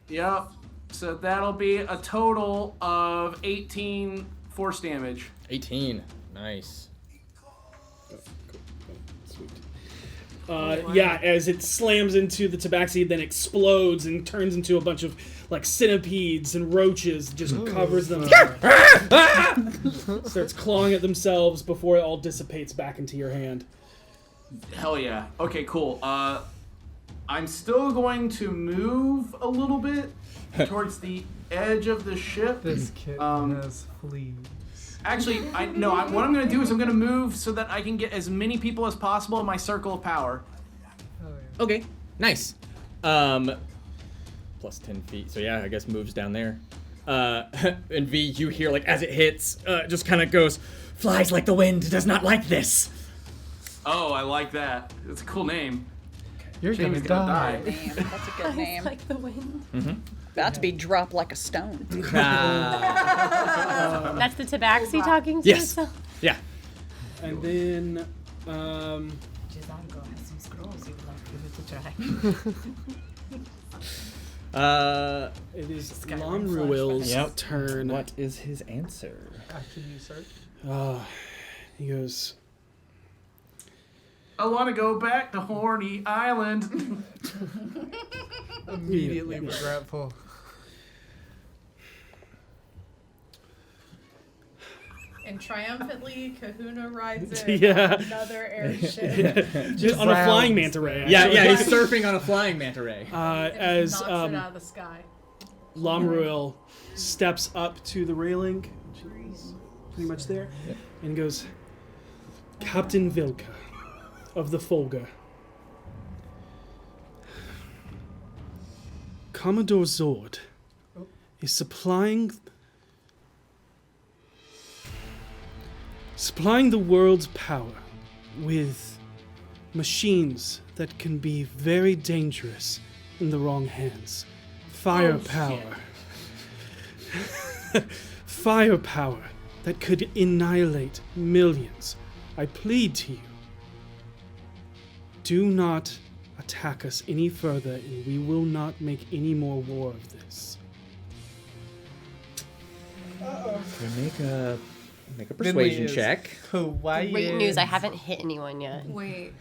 Yep. So that'll be a total of 18 force damage. 18. Nice. Sweet. Yeah, as it slams into the tabaxi, then explodes and turns into a bunch of like centipedes and roaches, just covers them. Starts clawing at themselves before it all dissipates back into your hand. Hell yeah. Okay, cool. I'm still going to move a little bit towards the edge of the ship. This kitten has fleas. Actually, what I'm going to do is I'm going to move so that I can get as many people as possible in my circle of power. Oh, yeah. Okay, nice. Plus 10 feet, so yeah, I guess moves down there. And V, you hear, like, as it hits, just kind of goes, flies like the wind, does not like this. Oh, I like that. It's a cool name. You're Jamie's gonna die. Name. That's a good name. Like the wind. About to be dropped like a stone. That's the tabaxi talking to Yes. itself. Yeah. And then, Gizango has some scrolls you would like to give it a try. it is Skyrim Lomruil's Yep. turn. What is his answer? After you search. He goes, I want to go back to Horny Island. Immediately regretful. And triumphantly, Kahuna rides in Yeah. on another airship. just on a flying manta ray. Yeah, actually. yeah, he's surfing on a flying manta ray. As knocks it out of the sky. Lomruil steps up to the railing, she's pretty much there, and goes, Captain Vilka of the Folga. Commodore Zord is supplying the world's power with machines that can be very dangerous in the wrong hands. Firepower. Firepower that could annihilate millions. I plead to you, do not attack us any further, and we will not make any more war of this. Make a persuasion check. Hawaii. Great news, I haven't hit anyone yet. Wait.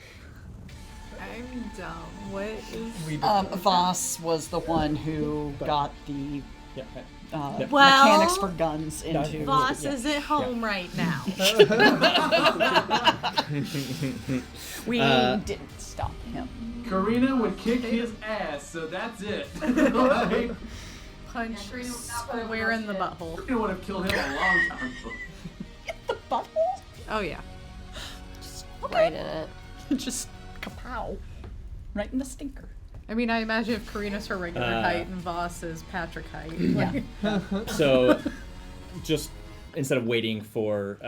I'm dumb. What is... Voss was the one who got the Well- mechanics for guns into. Voss isn't home right now. We didn't stop him. Karina would kick his ass, so that's it. Like, Punch square in the butthole. Karina would have killed him a long time ago. The butthole? Oh, yeah. Right in it. Just kapow. Right in the stinker. I mean, I imagine if Karina's her regular height and Voss is Patrick height. Yeah. So, just instead of waiting for,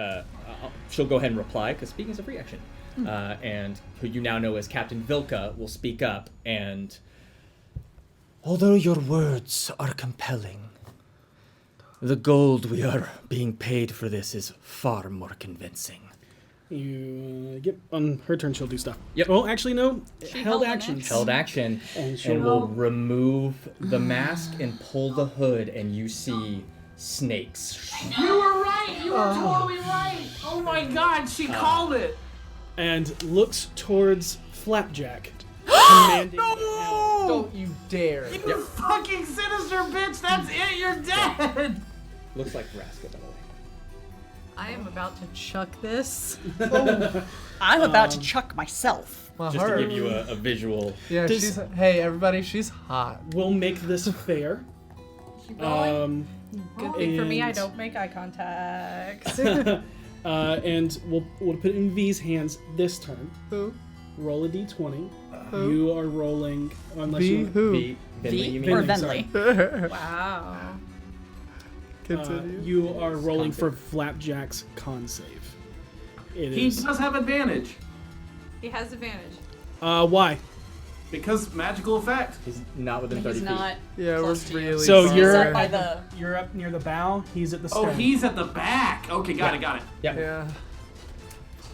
she'll go ahead and reply, because speaking is a free action. And who you now know as Captain Vilka will speak up, and although your words are compelling, the gold we are being paid for this is far more convincing. Yep, on her turn she'll do stuff. Yep. Well, actually, no. She Held held an actions. action. Held action, And she'll and will remove the mask and pull the hood, and you see snakes. You were right! You were totally right! Oh my god, she called it! and looks towards Flapjack, commanding No! Don't you dare. You fucking sinister bitch! That's it! You're dead! Looks like Rascal, by the way. I am about to chuck this. I'm about to chuck myself. My Just heart. to give you a visual. Yeah, This- she's. Hey, everybody, she's hot. We'll make this fair. Good thing for me, I and- don't make eye contact. And we'll put it in V's hands this turn. Who? roll a d20. You are rolling unless B you who? V you mean? Vinley, Or Venley. sorry. Wow. Continue. You are rolling for Flapjack's con save. It He is. does have advantage He has advantage. Why? because magical effect. He's not within 30 He's feet. not. Yeah, we're close to you. really So far. you're up by the. You're up near the bow. He's at the Oh, stern. he's at the back. Okay, got it. Yeah.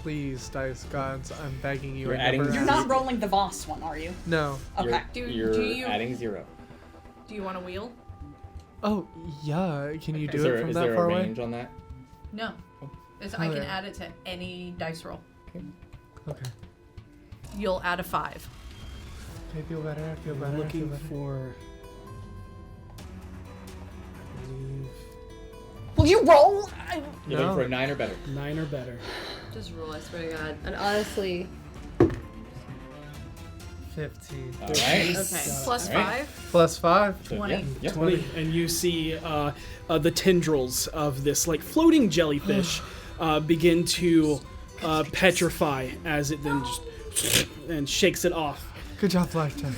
Please, dice gods, I'm begging you. You're I adding never You're asked. not rolling the Voss one, are you? No. Okay. You're Do you- adding 0. Do you want to wheel? Oh, yeah. Can you Is do there, it from is that there far a away? range on that? No. I can Okay. add it to any dice roll. Okay. You'll add a 5. I feel better. I feel I'm better. I feel looking better. for. I believe Will you roll? You're No. looking for a 9 or better. 9 or better. Just roll, I swear to God. And honestly, 15. All right. okay. Plus All right. 5. Plus 5. So, 20. Yeah, yeah. 20, and you see the tendrils of this like floating jellyfish begin to petrify as it then just and shakes it off. Good job, Blackjack.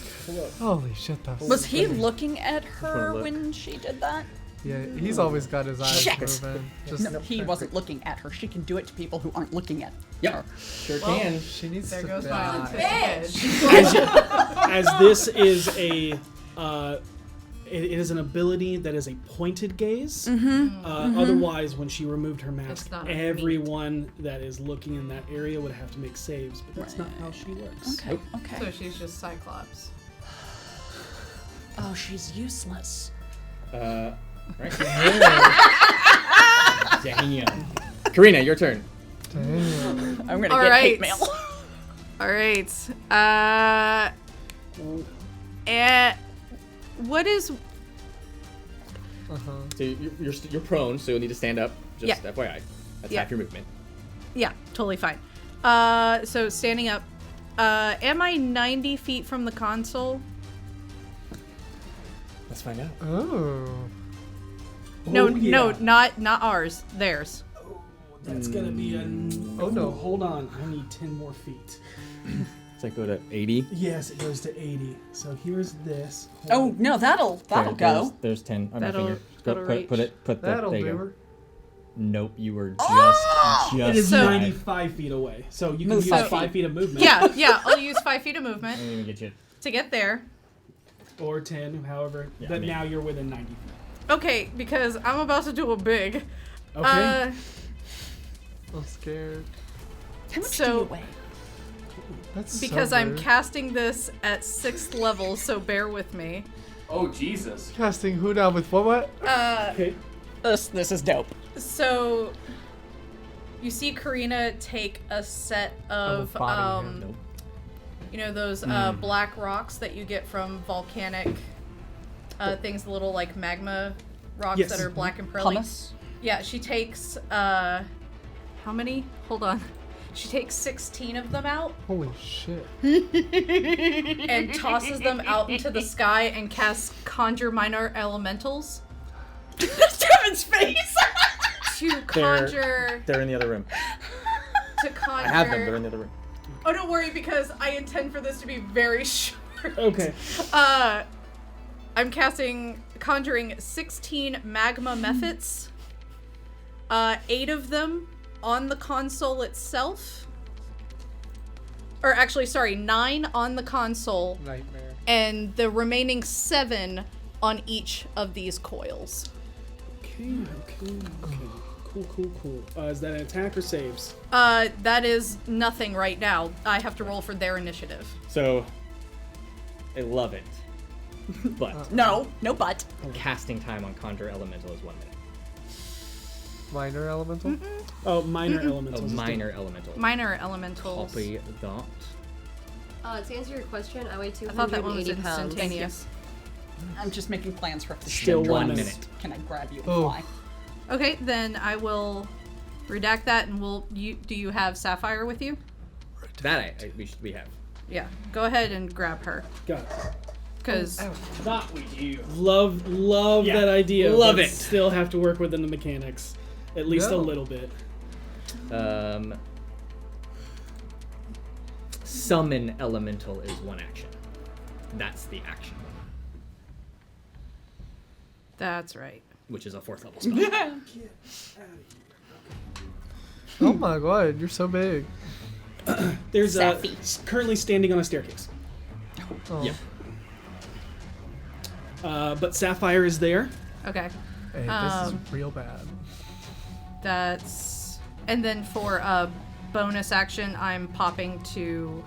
Holy shit, that was. Was he looking at her look. when she did that? Yeah, he's always got his eyes Shit. moving. Just No, he wasn't looking at her. She can do it to people who aren't looking at Yep. her. Sure can. She needs There to goes my die. bitch. As this is a it is an ability that is a pointed gaze. Otherwise, when she removed her mask, It's not a everyone that is looking in that area would have to make saves, but that's not how she works. Okay. Okay. So she's just Cyclops. Oh, she's useless. Right. Damn. Karina, your turn. Damn. I'm gonna All get right. hate mail. All right. What is? So you're prone, so you'll need to stand up. Just Yeah. FYI. That's Yeah. half your movement. Yeah, totally fine. So standing up. Am I 90 feet from the console? Let's find out. Oh. No, Oh, yeah. no, not ours. Theirs. That's gonna be a. Oh, no. Hold on, I need 10 more feet. Does that go to 80? Yes, it goes to 80. So here's this. Oh no, that'll go. There's 10 on That'll- my finger. that'll reach. Put that. That'll There you do go. her. Nope, you were It just is So- 95 feet away, so you can Move use 5 5 feet. feet of movement. Yeah, I'll use 5 feet of I movement didn't even get you. to get there. Or 10, however. Yeah, but I mean- now you're within 90 feet. Okay, because I'm about to do a big. Okay. I'm scared. How much So- do you weigh? That's Because so I'm rude. casting this at 6th level, so bear with me. Oh Jesus! Casting who down with what? Okay. This is dope. So you see Karina take a set of body here. Nope. you know those black rocks that you get from volcanic things, the little like magma rocks Yes. that are black and pearly. Hummus. Yeah, she takes how many? Hold on. She takes 16 of them out Holy shit. and tosses them out into the sky and casts Conjure Minor Elementals Devin's face. to conjure They're in the other room. to conjure. I have them. They're in the other room. Oh, don't worry because I intend for this to be very short. Okay. I'm conjuring 16 magma mephits. 8 of them on the console itself. Or actually, sorry, 9 on the console, Nightmare. and the remaining 7 on each of these coils. Okay. Cool. Is that an attack or saves? That is nothing right now. I have to roll for their initiative. So, I love it. But No but. casting time on Conjure Elemental is 1 minute. Minor elemental? Oh, minor Oh, elementals. minor elemental. Minor elementals. Copy that. To answer your question, I weigh I thought that one was 280 pounds. instantaneous. I'm just making plans for if this Still shit 1 drops. minute. Can I grab you and Oh. fly? Okay, then I will redact that, and do you have Sapphire with you? That we have. Yeah, go ahead and grab her, Got it. because Not we do. Love Yeah, that idea. love but it. Still have to work within the mechanics, at least a No. little bit. summon elemental is 1 action. That's the action, That's right. which is a 4th level spell. Oh my god, you're so big. There's currently standing on a staircase. Oh. Yep. But Sapphire is there. Okay. Hey, this is real bad. That's... And then for a bonus action, I'm popping to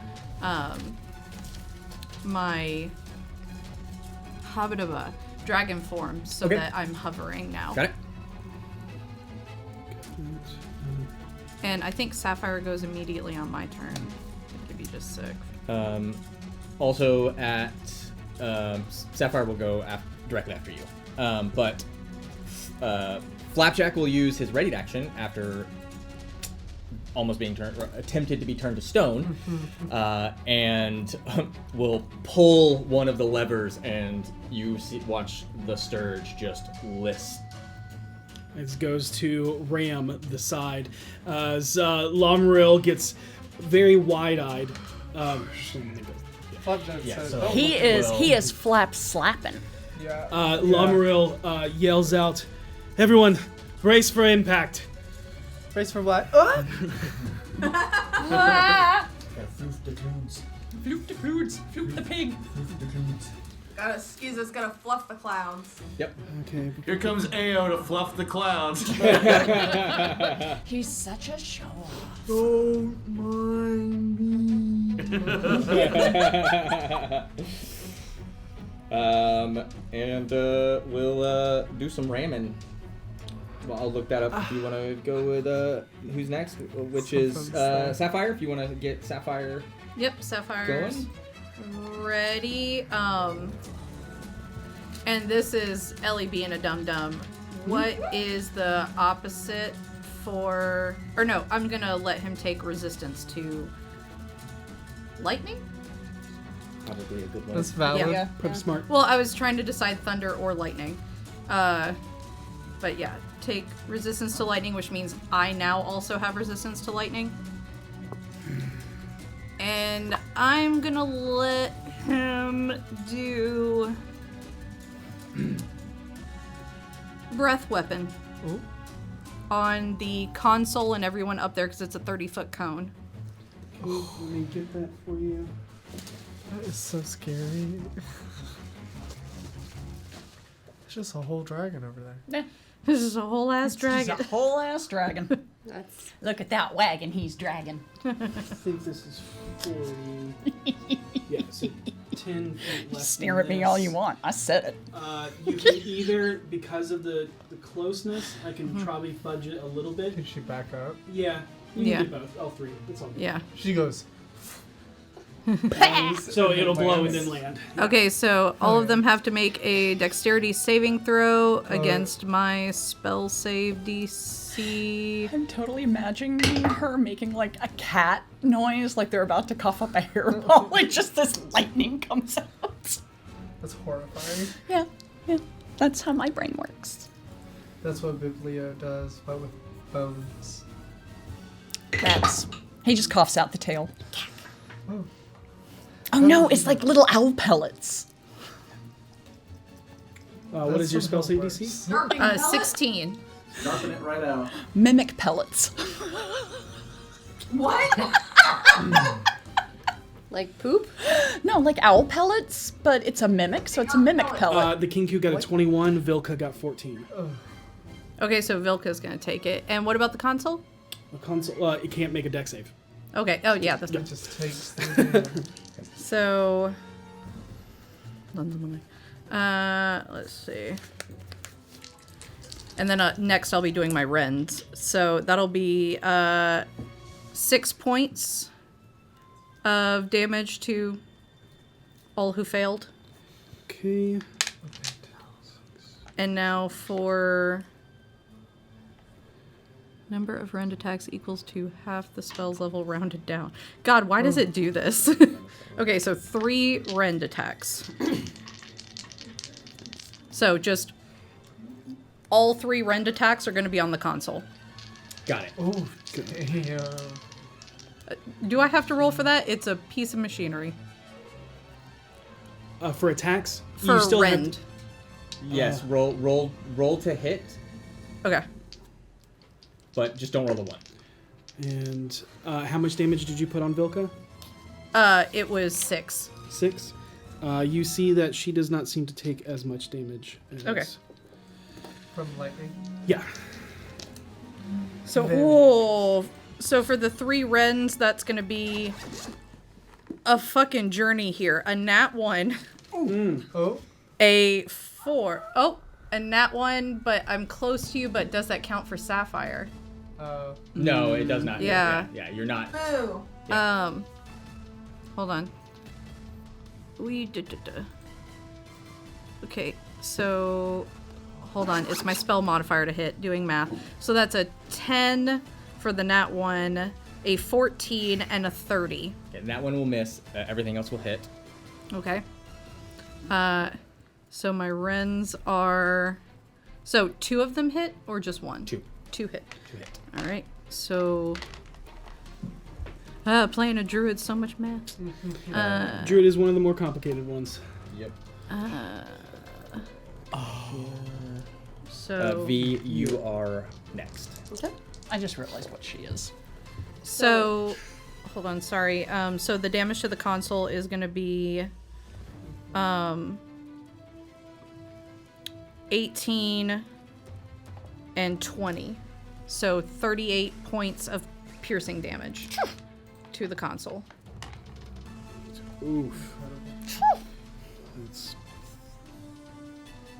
my Habitaba dragon form so Okay. that I'm hovering now. Got it? And I think Sapphire goes immediately on my turn. Give you just a sec. Also at Sapphire will go directly after you. But Flapjack will use his readied action after almost being attempted to be turned to stone, and will pull one of the levers, and watch the Sturge just list. It goes to ram the side. As Lamaril gets very wide-eyed. Flapjack Yeah, says, so- "Oh, He is flap slapping. yeah." Lamaril yells out, "Everyone, brace for impact." Brace for what? He's gotta fluff the clouds. Yep. Okay. Here comes Ao to fluff the clouds. He's such a show-off. Don't mind me. And we'll do some ramming. Well, I'll look that up if you want to go with who's next, which is Sapphire. If you want to get Sapphire Yep, Sapphire's going. ready. And this is Ellie being a dum-dum. What is the opposite for... Or no, I'm going to let him take resistance to lightning? Probably a good one. That's valid. Yeah. Pretty smart. Well, I was trying to decide thunder or lightning. But yeah, take resistance to lightning, which means I now also have resistance to lightning. And I'm gonna let him do breath weapon Ooh. on the console and everyone up there because it's a 30-foot cone. Let me get that for you. That is so scary. There's just a whole dragon over there. Yeah. This is a whole ass He's dragon. a whole ass dragon. That's Look at that wagon he's dragging. I think this is 40. Yeah, so 10 feet less. Stare at me all you want. I said it. You can either, because of the closeness, I can probably fudge it a little bit. Can she back up? Yeah. You Yeah. can do both. All three. It's all good. Yeah. She goes. So it'll blow and then land. Okay, so all of them have to make a dexterity saving throw against my spell save DC. I'm totally imagining her making like a cat noise, like they're about to cough up a hairball, like just this lightning comes out. That's horrifying. Yeah, yeah. That's how my brain works. That's what Biblio does, but with bones. He just coughs out the tail. Oh. Oh no, it's like little owl pellets. What is your spell save DC? 16. Dropping it right out. Mimic pellets. What? like poop. No, like owl pellets, but it's a mimic, so it's a mimic pellet. The King Q got a 21, Vilka got 14. Okay, so Vilka's gonna take it. And what about the console? The console, it can't make a deck save. Okay, oh yeah, that's It good. just takes the So, let's see. And then next I'll be doing my rends. So that'll be 6 points of damage to all who failed. Okay. And now for number of rend attacks equals to half the spell's level rounded down. God, why does it do this? Okay, so 3 rend attacks. So just all 3 rend attacks are going to be on the console. Got it. Oh, damn. Do I have to roll for that? It's a piece of machinery. For attacks, For you still have rend. to- Yes, roll to hit, Okay. but just don't roll the 1. And how much damage did you put on Vilka? It was 6. 6. You see that she does not seem to take as much damage. As... Okay. From lightning. Yeah. So, so for the 3 rends, that's gonna be a fucking journey here. A nat 1, Oh. a 4. Oh, a nat 1, but I'm close to you. But does that count for Sapphire? No, it does not. Yeah. Yeah, you're not. Boo. Hold on. Okay, so hold on. It's my spell modifier to hit. Doing math. So that's a 10 for the nat 1, a 14, and a 30. Okay, that one will miss. Everything else will hit. Okay. So my rends are. So 2 of them hit or just 1? 2. 2 hit. 2 hit. All right. So. Playing a druid, so much math. Druid is one of the more complicated ones. Yep. So. V, you are next. Okay. I just realized what she is. So, hold on, sorry. So the damage to the console is going to be 18 and 20. So 38 points of piercing damage to the console. Oof. That's...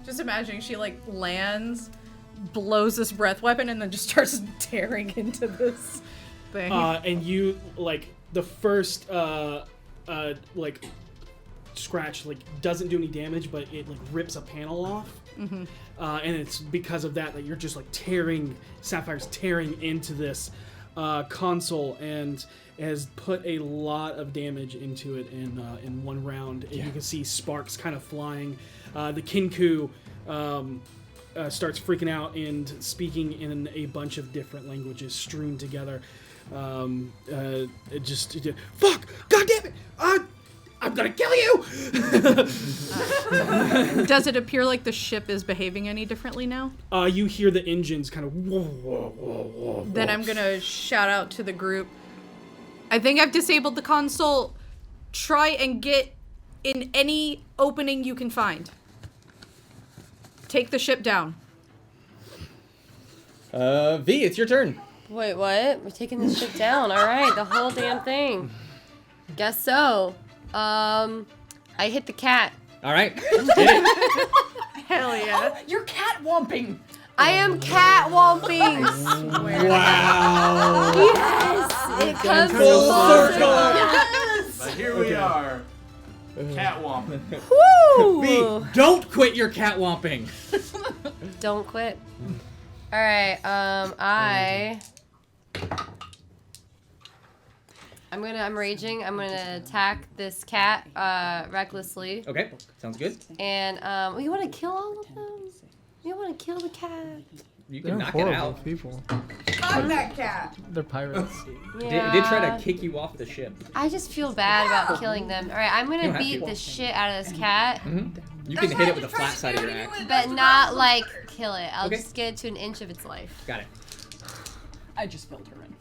Just imagining she like lands, blows this breath weapon, and then just starts tearing into this thing. And you like the first like scratch like doesn't do any damage, but it like rips a panel off. Mm-hmm. And it's because of that you're just like tearing, Sapphire's tearing into this console and has put a lot of damage into it in one round. And you can see sparks kind of flying. The Kinku starts freaking out and speaking in a bunch of different languages strewn together. Fuck! God damn it! I'm gonna kill you! Does it appear like the ship is behaving any differently now? You hear the engines kind of whoa, whoa, whoa, whoa. Then I'm gonna shout out to the group. I think I've disabled the console. Try and get in any opening you can find. Take the ship down. V, it's your turn. Wait, what? We're taking this shit down. All right, the whole damn thing. Guess so. I hit the cat. All right. Hit it. Hell yeah. You're catwomping. I am catwomping. Wow. Yes, it comes Full full circle. Yes. But here we are. Catwoman. Woo! V, don't quit your catwomping. Don't quit. All right. I'm raging. I'm gonna attack this cat recklessly. Okay, sounds good. And we want to kill all of them. We want to kill the cat. You They're can knock it horrible out. people. Fuck that cat. They're pirates. It did try to kick you off the ship. I just feel bad about killing them. All right, I'm You gonna don't have beat to. the shit out of this cat, You can hit it with the flat side of your axe. but not like kill it. I'll Okay. just get it to an inch of its life. Got it. I just filled her in.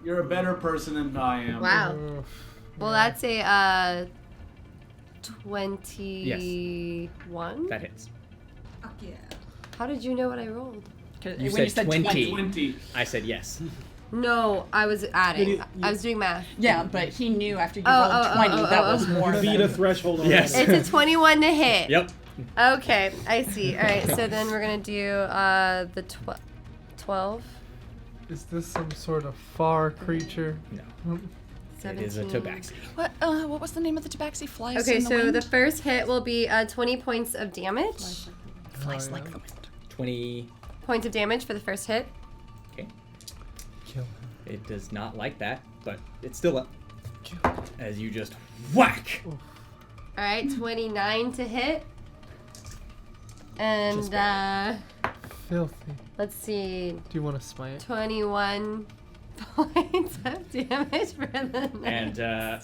You're a better person than I am. Wow. Well, that's a 21. That hits. Fuck yeah. How did you know what I rolled? You When said 20. 20. I said yes. No, I was adding. I was doing math. Yeah, but he knew after you Oh, rolled oh, 20 oh, that oh, was more beat than... a threshold on Yes. that. It's a 21 to hit. Yep. Okay, I see. All right, so then we're gonna do the 12. Is this some sort of far creature? No. It is a 17. tabaxi. What was the name of the tabaxi? Flies Okay, in the so wind? the first hit will be 20 points of damage. Flies like the wind. 20. Points of damage for the first hit. Okay. Kill him. It does not like that, but it's still up. As you just whack. All right, 29 to hit. And Filthy. let's see, Do you want to smite? 21 points of damage for the next. And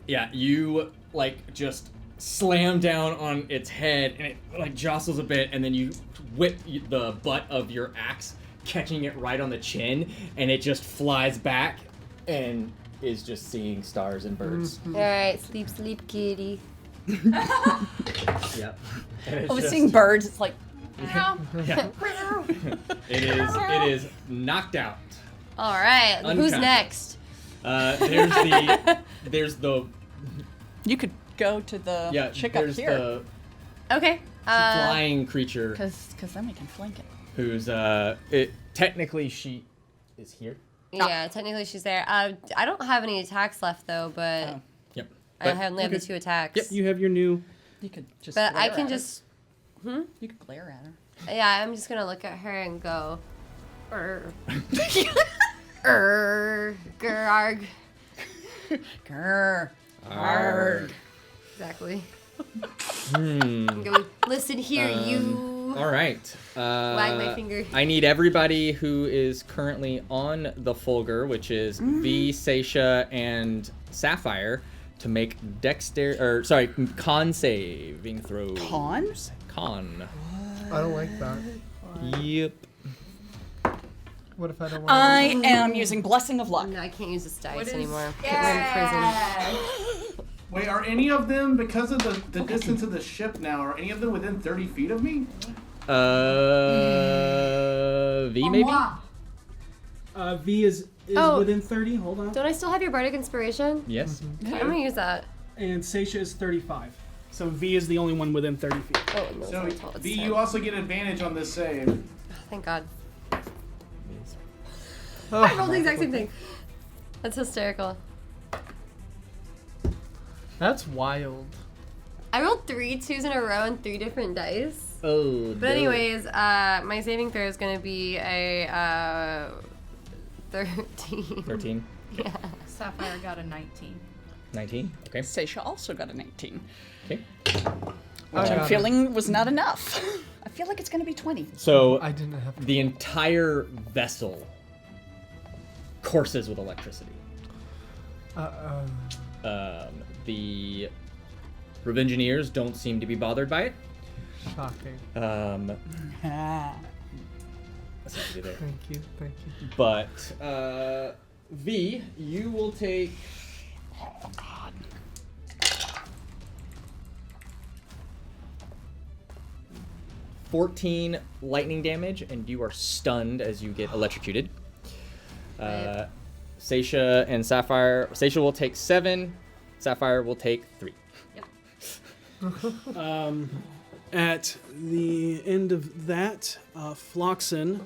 yeah, you like just slam down on its head, and it like jostles a bit, and then you whip the butt of your axe, catching it right on the chin, and it just flies back and is just seeing stars and birds. All right, sleep, sleep, kitty. Yep. And it's I was just- seeing birds. It's like, Yeah. It is knocked out. All right, who's Unconscious. next? There's the you could go to the chick up there's here. the Okay. flying creature Because then we can flank it. who's technically she is here. Yeah, technically she's there. I don't have any attacks left though, but Yep. I only have the 2 attacks. Yep, you have your new. You could just. But I glare can at her. just. You could glare at her. Yeah, I'm just gonna look at her and go. Grr, grr, Grr. Arg. exactly. Hmm. Go, listen here, you. All right. Wag my finger. I need everybody who is currently on the Fulgur, which is V, Seisha, and Sapphire, to make con saving throws. Con. I don't like that. Yep. What if I don't want I am using Blessing of Luck. No, I can't use this dice is- anymore. We're in prison. Wait, are any of them, because of the distance of the ship now, are any of them within 30 feet of me? V maybe? V is Oh. within 30. Hold on. Don't I still have your bardic inspiration? Yes. Okay, I'm gonna use that. And Seisha is 35. So V is the only one within 30 feet. Oh, no, So, it's not. It's V, 10. you also get advantage on this save. Thank God. I rolled the exact same thing. That's hysterical. That's wild. I rolled 3 2s in a row on 3 different dice. Oh. But anyways, my saving throw is gonna be a 13. 13. Yeah. Sapphire got a 19. 19. Okay. Seisha also got a 19, Okay. which I I'm got feeling was not enough. I feel like it's going to be 20. So I didn't have. the entire vessel courses with electricity. The Revengineers don't seem to be bothered by it. Shocking. That's not to do there. Thank you. Thank you. But V, you will take. Oh, God. 14 lightning damage, and you are stunned as you get electrocuted. Seisha and Sapphire. Seisha will take 7. Sapphire will take 3. At the end of that, Floxen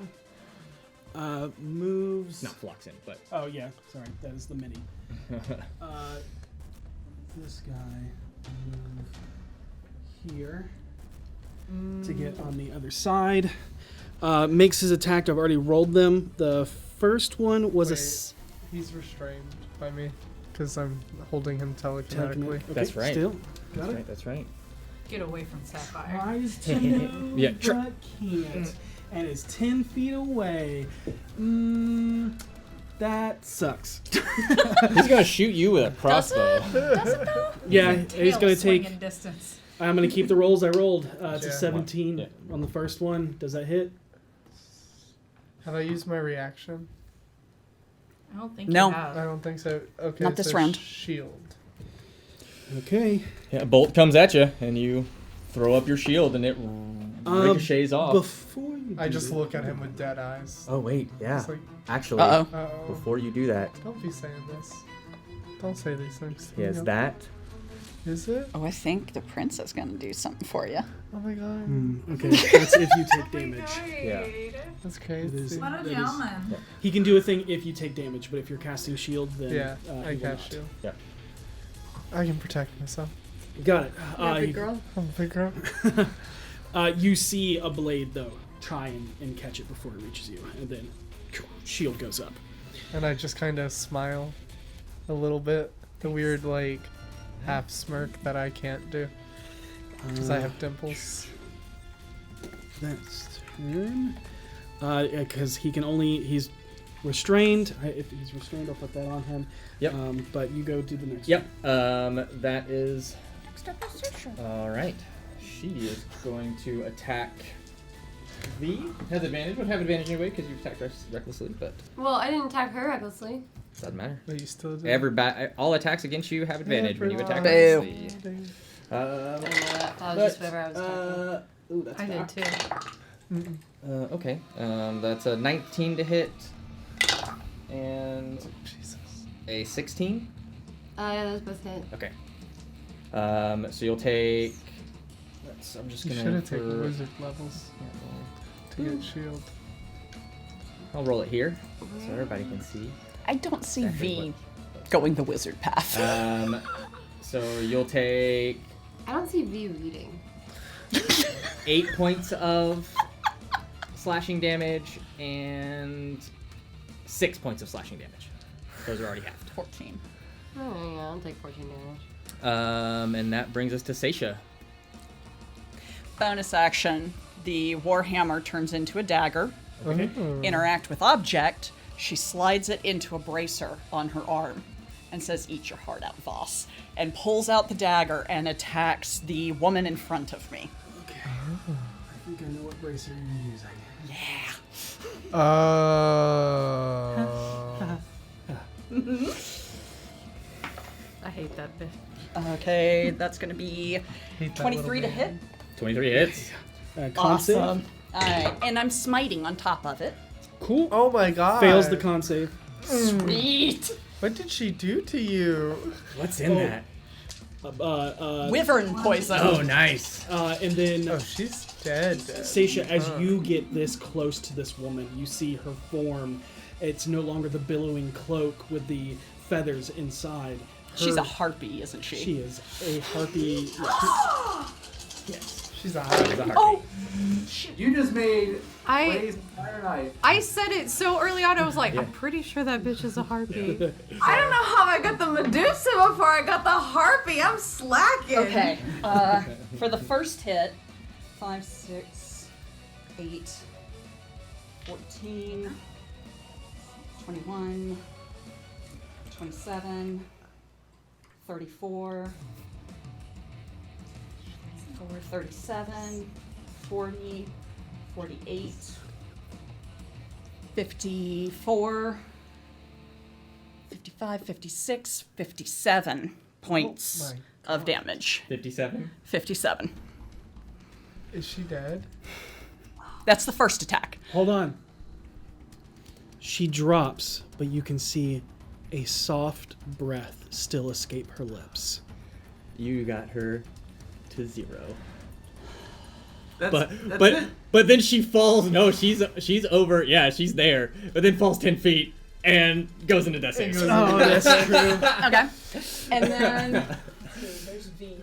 moves. Not Floxen, but. Oh yeah, sorry, that is the mini. This guy move here to get on the other side. Makes his attack. I've already rolled them. The first one was Wait. He's restrained by me because I'm holding him telekinetically. Okay, That's right. Still, got That's it. right. That's right. Get away from Sapphire. Tries to move, Yeah, but can't, and is 10 feet away. That sucks. He's gonna shoot you with a crossbow. Does it though? Yeah, Tail he's gonna swing take. in distance. I'm gonna keep the rolls I rolled. It's a Yeah. 17 Yeah. on the first one. Does that hit? Have I used my reaction? I don't think No. you I have. don't think so. Okay. Not this so round. Shield. Okay. Yeah, a bolt comes at you, and you throw up your shield, and it ricochets off. Before you I do just that- look at him with dead eyes. Oh wait, yeah. It's like, Actually, Uh-oh. uh-oh. before you do that, Don't be saying this. Don't say these things. he has You know? that. Is it? Oh, I think the prince is going to do something for you. Oh my god. Okay, that's if you take damage. Yeah. That's It crazy. is- What a that is- gentleman. He can do a thing if you take damage, but if you're casting shield, then Yeah, he I will cast not. shield. Yeah. I can protect myself. Got it. Big girl. I'm a big girl. You see a blade though try and catch it before it reaches you, and then shield goes up. And I just kind of smile a little bit. The weird, like, half smirk that I can't do. Because I have dimples. That's turn. Because he can only restrained. If he's restrained, I'll put that on him. Yep. But you go do the next Yep. one. That is. All right. She is going to attack V. Has advantage. Would have advantage anyway because you attacked recklessly, but Well, I didn't attack her recklessly. doesn't matter. But you still do. All attacks against you have advantage when you attack Boo. recklessly. That was just whatever I was attacking. Ooh, that's I did too. Okay. That's a 19 to hit, and Jesus. a 16. Yeah, those both hit. Okay. So you'll take. I'm just You gonna. should have taken wizard levels to get shield. I'll roll it here so everybody can see. I don't see Exactly V going the wizard path. So you'll take I don't see V reading. 8 points of slashing damage and 6 points of slashing damage. Those are already halved. 14. Oh, yeah, I'll take 14 damage. And that brings us to Seisha. Bonus action. The Warhammer turns into a dagger. Okay. Interact with object. She slides it into a bracer on her arm and says, "Eat your heart out, Voss," and pulls out the dagger and attacks the woman in front of me. Okay. I think I know what bracer you're using. Yeah. I hate that bit. Okay, that's going to be Hate that 23 to little hit. man. 23 hits. Con save. Awesome. Alright, and I'm smiting on top of it. Cool. Oh my god. Fails the con save. Sweet. What did she do to you? What's in that? Wyvern poison. Oh, nice. And then Oh, she's dead. Seisha, as you get this close to this woman, you see her form. It's no longer the billowing cloak with the feathers inside. She's Her- a harpy, isn't she? She is a harpy. Yes. She's a hot. Oh! You just made I Blaze entire night. I said it so early on. I was like, I'm pretty sure that bitch is a harpy. I don't know how I got the Medusa before I got the Harpy. I'm slacking. Okay. For the first hit, 5, 6, 8, 14, 21, 27, 34, 37, 40, 48, 54, 55, 56, 57 points my of damage. 57. 57. Is she dead? That's the first attack. Hold on. She drops, but you can see a soft breath still escape her lips. You got her to 0. That's it. But then she falls. No, she's over. Yeah, she's there. But then falls 10 feet and goes into death saves. Oh, that's true. Okay. And then there's V.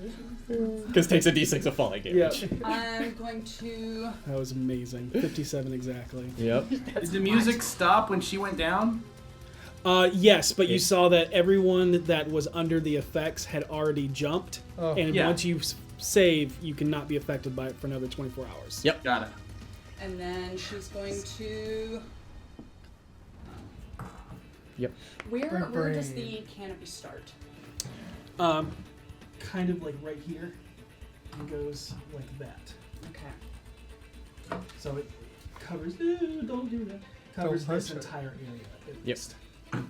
Because takes a d6 of falling damage. Yep. I'm going to. That was amazing. 57 exactly. Yep. Did the music stop when she went down? Yes, but you saw that everyone that was under the effects had already jumped, and Yeah. once you save, you cannot be affected by it for another 24 hours. Yep. Got it. And then she's going to. Yep. Where does the canopy start? Kind of like right here, and goes like that. Okay. So it covers. Don't do that. Covers Don't this touch it. entire area. At Yep. least. Okay.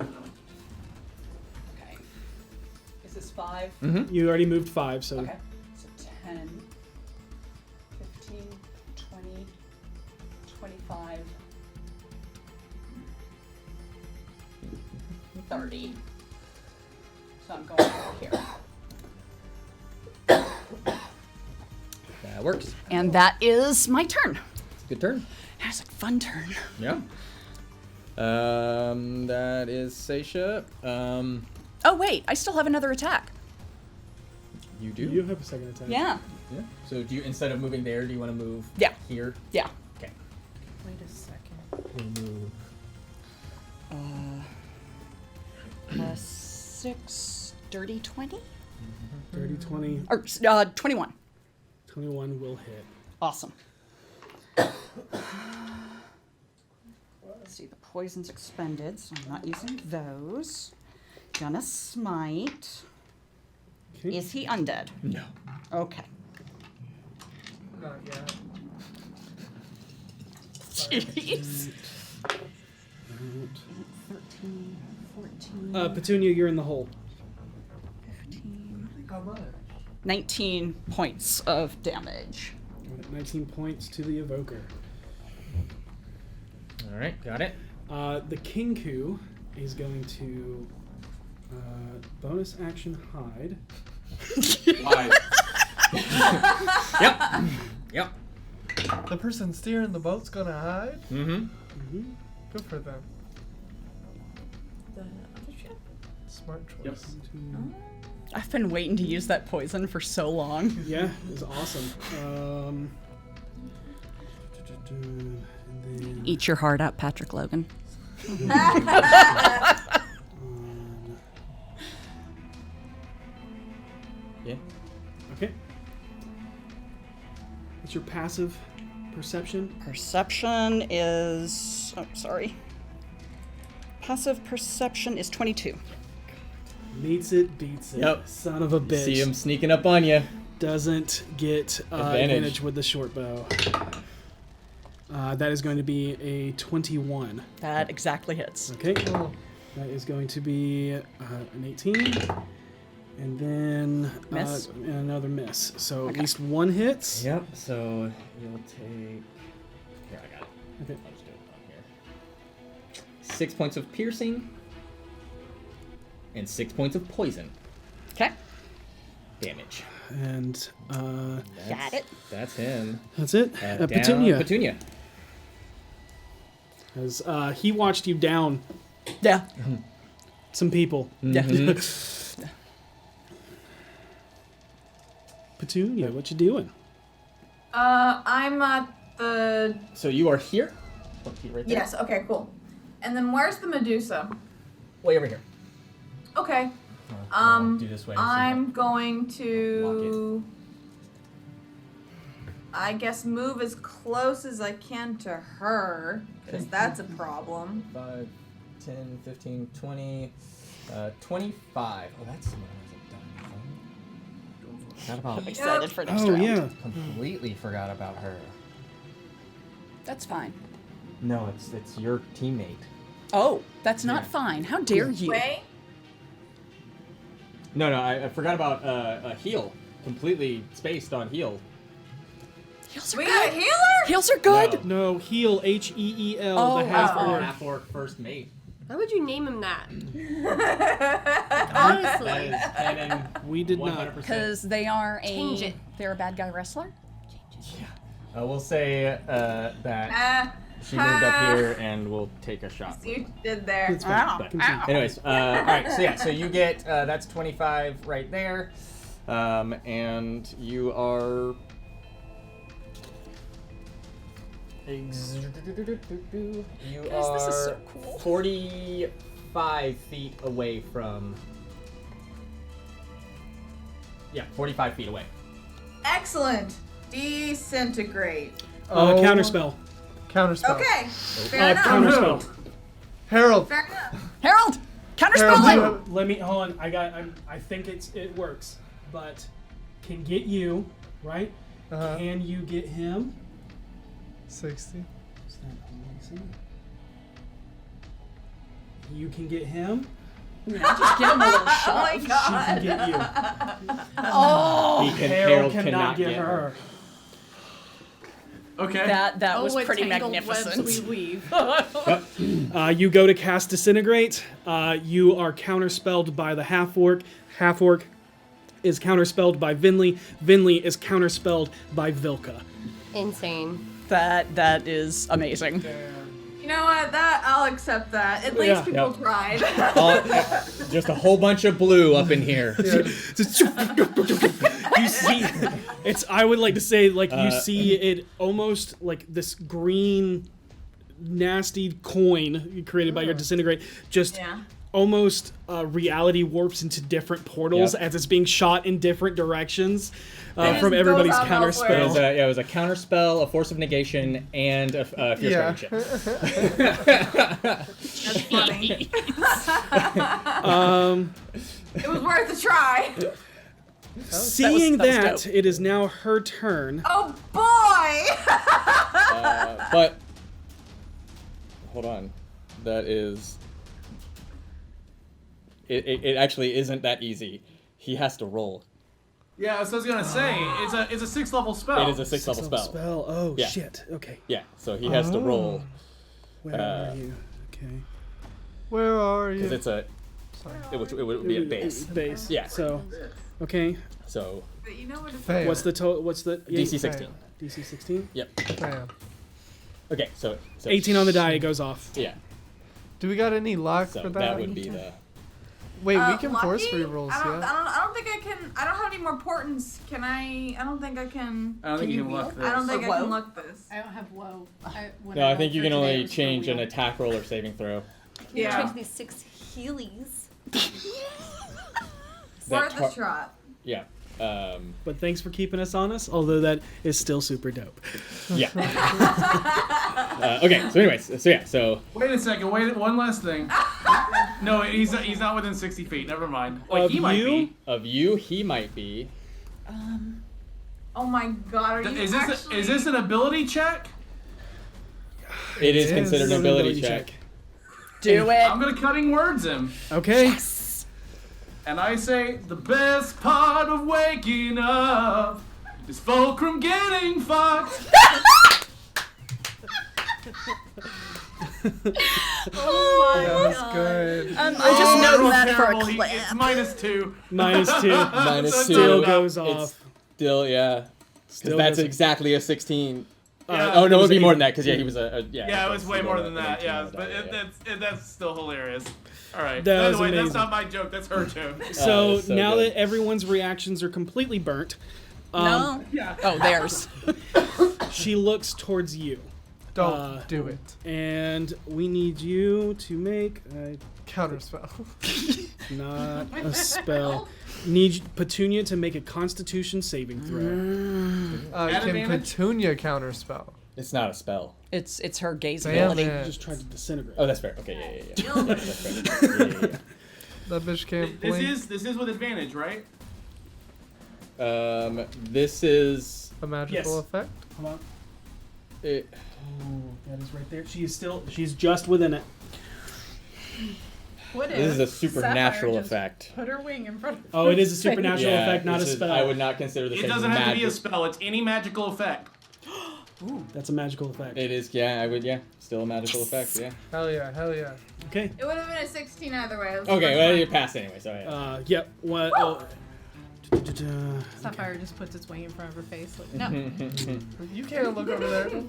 Is this 5? Mm-hmm. You already moved 5, so Okay. So 10, 15, 20, 25, 30. So I'm going over here. That works. And that is my turn. Good turn. That was a fun turn. Yeah. That is Seisha. Oh, wait. I still have another attack. You do? you have a second attack. Yeah. Yeah. So do you, instead of moving there, do you want to move Yeah. here? Yeah. Okay. Wait a second. We'll move. 6, dirty 20? 30, 20, Or 21. 21 will hit. Awesome. Let's see, the poisons expended, so I'm not using those. Gonna smite. Okay. Is he undead? No. Okay. Not yet. Jeez. 13, 14, Petunia, you're in the hole. 15, How much? 19 points of damage. 19 points to the evoker. All right, got it. The Kinku is going to bonus action hide. Yep. The person steering the boat's gonna hide? Mm-hmm. Good for them. Smart choice. I've been waiting to use that poison for so long. Yeah, it was awesome. And then Eat your heart out, Patrick Logan. Yeah. Okay. What's your passive perception? Perception is... Oh, sorry. Passive perception is 22. Meets it, beats it. Yep. Son of a bitch. See him sneaking up on you. Doesn't get advantage with the short bow. That is going to be a 21. That exactly hits. Okay. That is going to be an 18. And then Miss. another miss. So at Okay. least one hits. Yep. So you'll take. Here, I got it. Okay. I'll just do it on here. 6 points of piercing. And 6 points of poison Okay. damage. And Got it. That's him. that's it. Down Petunia. Petunia. As he watched you down Yeah. some people. Mm-hmm. Petunia, what you doing? I'm at the. So you are here. Right there. Yes. Okay. Cool. And then where's the Medusa? Way over here. Okay. Do this way. so I'm going Lock to. I guess move as close as I can to her, because Okay. that's a problem. 5, 10, 15, 20, 25. Oh, that's what I wasn't done. Not about. Excited for next Oh round. yeah. Completely forgot about her. That's fine. No, it's your teammate. Oh, that's not Yeah. fine. How dare you? Wait. No, I forgot about a heal. Completely spaced on heal. Heals are We good. got a healer? Heals are good. No, heal, H-E-E-L, Oh, the half-orc. Half-orc first mate. Why would you name him that? That Honestly. is canon. We did 100%. not. Because they are Change a... it. They're a bad guy wrestler? We'll say that Ah, she moved up here, and we'll take a shot. see what you did there. It's fine. Ow. Continue. Anyways, all right. So yeah, so you get that's 25 right there, and you are. You Guys, are this is so cool. 45 feet away from. Yeah, 45 feet away. Excellent. Disintegrate. Counterspell. Counterspell. Okay. Fair enough. Counterspell. Harold. Fair enough. Harold! Harold, Counterspelling! Let me hold on. I think it works, but can get you right. Uh-huh. Can you get him? 60. Is that amazing? You can get him. Just give him a little Oh shot. my She god. can get you. Oh! Harold cannot get her. Okay. That was what pretty tangled magnificent. webs we weave. You go to cast Disintegrate. You are counterspelled by the half-orc. Half-orc is counterspelled by Vinley. Vinley is counterspelled by Vilka. Insane. That is amazing. You know what? I'll accept that. At least Yeah. people Yep. tried. Just a whole bunch of blue up in here. You see, I would like to say, like, you see it almost like this green, nasty coin created by your Disintegrate just Yeah. almost reality warps into different portals Yep. as it's being shot in different directions It from just everybody's goes off counter elsewhere. spell. It was a counter spell, a force of negation, and a fierce Yeah. dragon That's funny. It was worth a try. Seeing that was that, dope. it is now her turn. Oh boy! But hold on, that is. It actually isn't that easy. He has to roll. Yeah, that's what I was gonna say. It's a 6th level spell. It is a 6th level spell. Oh, Yeah. shit. Okay. Yeah, so he has to roll Where are you? Okay. Where are because you? it's a. It would be a base. Base. Yeah. So, okay. So But you know what? Fail. What's the total? What's the DC 16. DC 16? Yep. Fail. Okay, so 18 on the die. It goes off. Yeah. Do we got any luck So for that? that would be the. Wait, we can lucky? force rerolls, I don't, yeah. I don't think I can. I don't have any more portents. Can I? I don't think I can. I don't think you can luck this. I don't think Or I can whoa? luck this. I don't have woe. No, I think you can only change an attack roll or saving throw. Yeah. Change these 6 Heelys. Worth tar- a shot. Yeah. But thanks for keeping us honest, although that is still super dope. Yeah. Okay. So, anyways, so Wait a second. Wait, one last thing. No, he's not within 60 feet. Never mind. Wait, Of he might you? be. of you, he might be. Oh my god, are you Is actually... this an ability check? It is is. considered an ability check. Do it. I'm gonna cutting words him. Okay. And I say, the best part of waking up is Fulcrum getting fucked. That was good. I just noted that for a Terrible. clip. It's -2. -2. Minus Still two. goes It's off. still, yeah. Still That's goes- exactly a 16. Yeah. Oh no, it would be was more eight. than that because yeah, he was a yeah. Yeah, it was way more than an that. 18 Yeah, on the but die, yeah. that's still hilarious. All right. That was Anyway, that's amazing. not my joke. That's her joke. So, so now good. that everyone's reactions are completely burnt, No. Oh, theirs. she looks towards you. Don't do it. And we need you to make a, Counterspell. not a spell. Need Petunia to make a Constitution saving throw. At Can advantage? Petunia counterspell? It's not a spell. It's her gaze Damn ability. it. Just tried to disintegrate. Oh, that's fair. Okay, yeah. That's fair. Yeah. That bitch can't This blink. is with advantage, right? This is A magical Yes. effect? Hold on. it, Oh, that is right there. She's just within it. What this is a supernatural Sapphire just effect. Put her wing in front of Oh, it is a supernatural Yeah, effect, not a this is- spell. I would not consider this It a doesn't have to be a magic- spell. It's any magical effect. Ooh, that's a magical effect. It is, yeah. I would, yeah. Still a magical effect, yeah. Hell yeah, hell yeah. Okay. It would have been a 16 either way. It was Okay, much well, fun. you passed anyway, so yeah. Yep. What? Oh. Sapphire just puts its wing in front of her face. Like, no. You can't look over there. Don't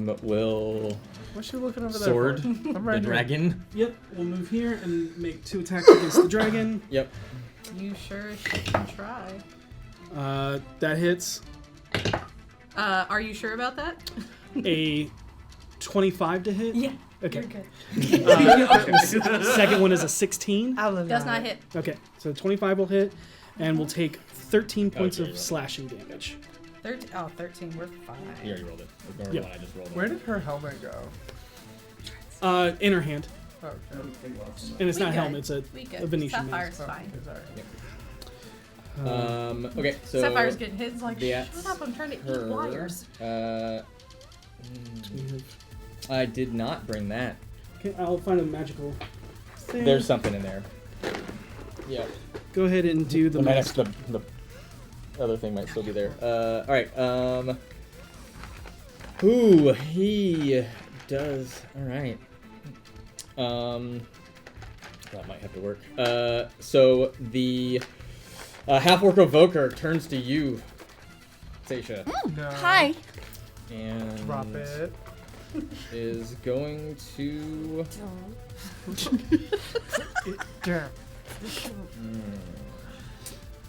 look. Will What's she looking over sword there for? I'm the right here. dragon? Yep. We'll move here and make 2 attacks against the dragon. Yep. You sure she can try. That hits Are you sure about that? a 25 to hit. Yeah. Okay. You're good. Second one is a 16. Does not hit. Okay. So 25 will hit, and we'll take 13 points Okay, of right. slashing damage. 13. Oh, 13. We're fine. You already rolled it. Ignore Yep. the one I just rolled. Where did her helmet go? In her hand, Oh, okay. and it's We not a good. helmet. It's a We good. Venetian Sapphire's mask. fine. Sorry. Okay, so Sapphire's getting hit. It's like, that's shut up, I'm trying to eat her. wires. I did not bring that. Okay, I'll find a magical thing. There's something in there. Yeah. Go ahead and do the mask. The other thing might still be there. All right. Ooh, he does. All right. That might have to work. So the half-orc evoker turns to you, Seisha, No. Hi. and Drop it. is going to. Damn.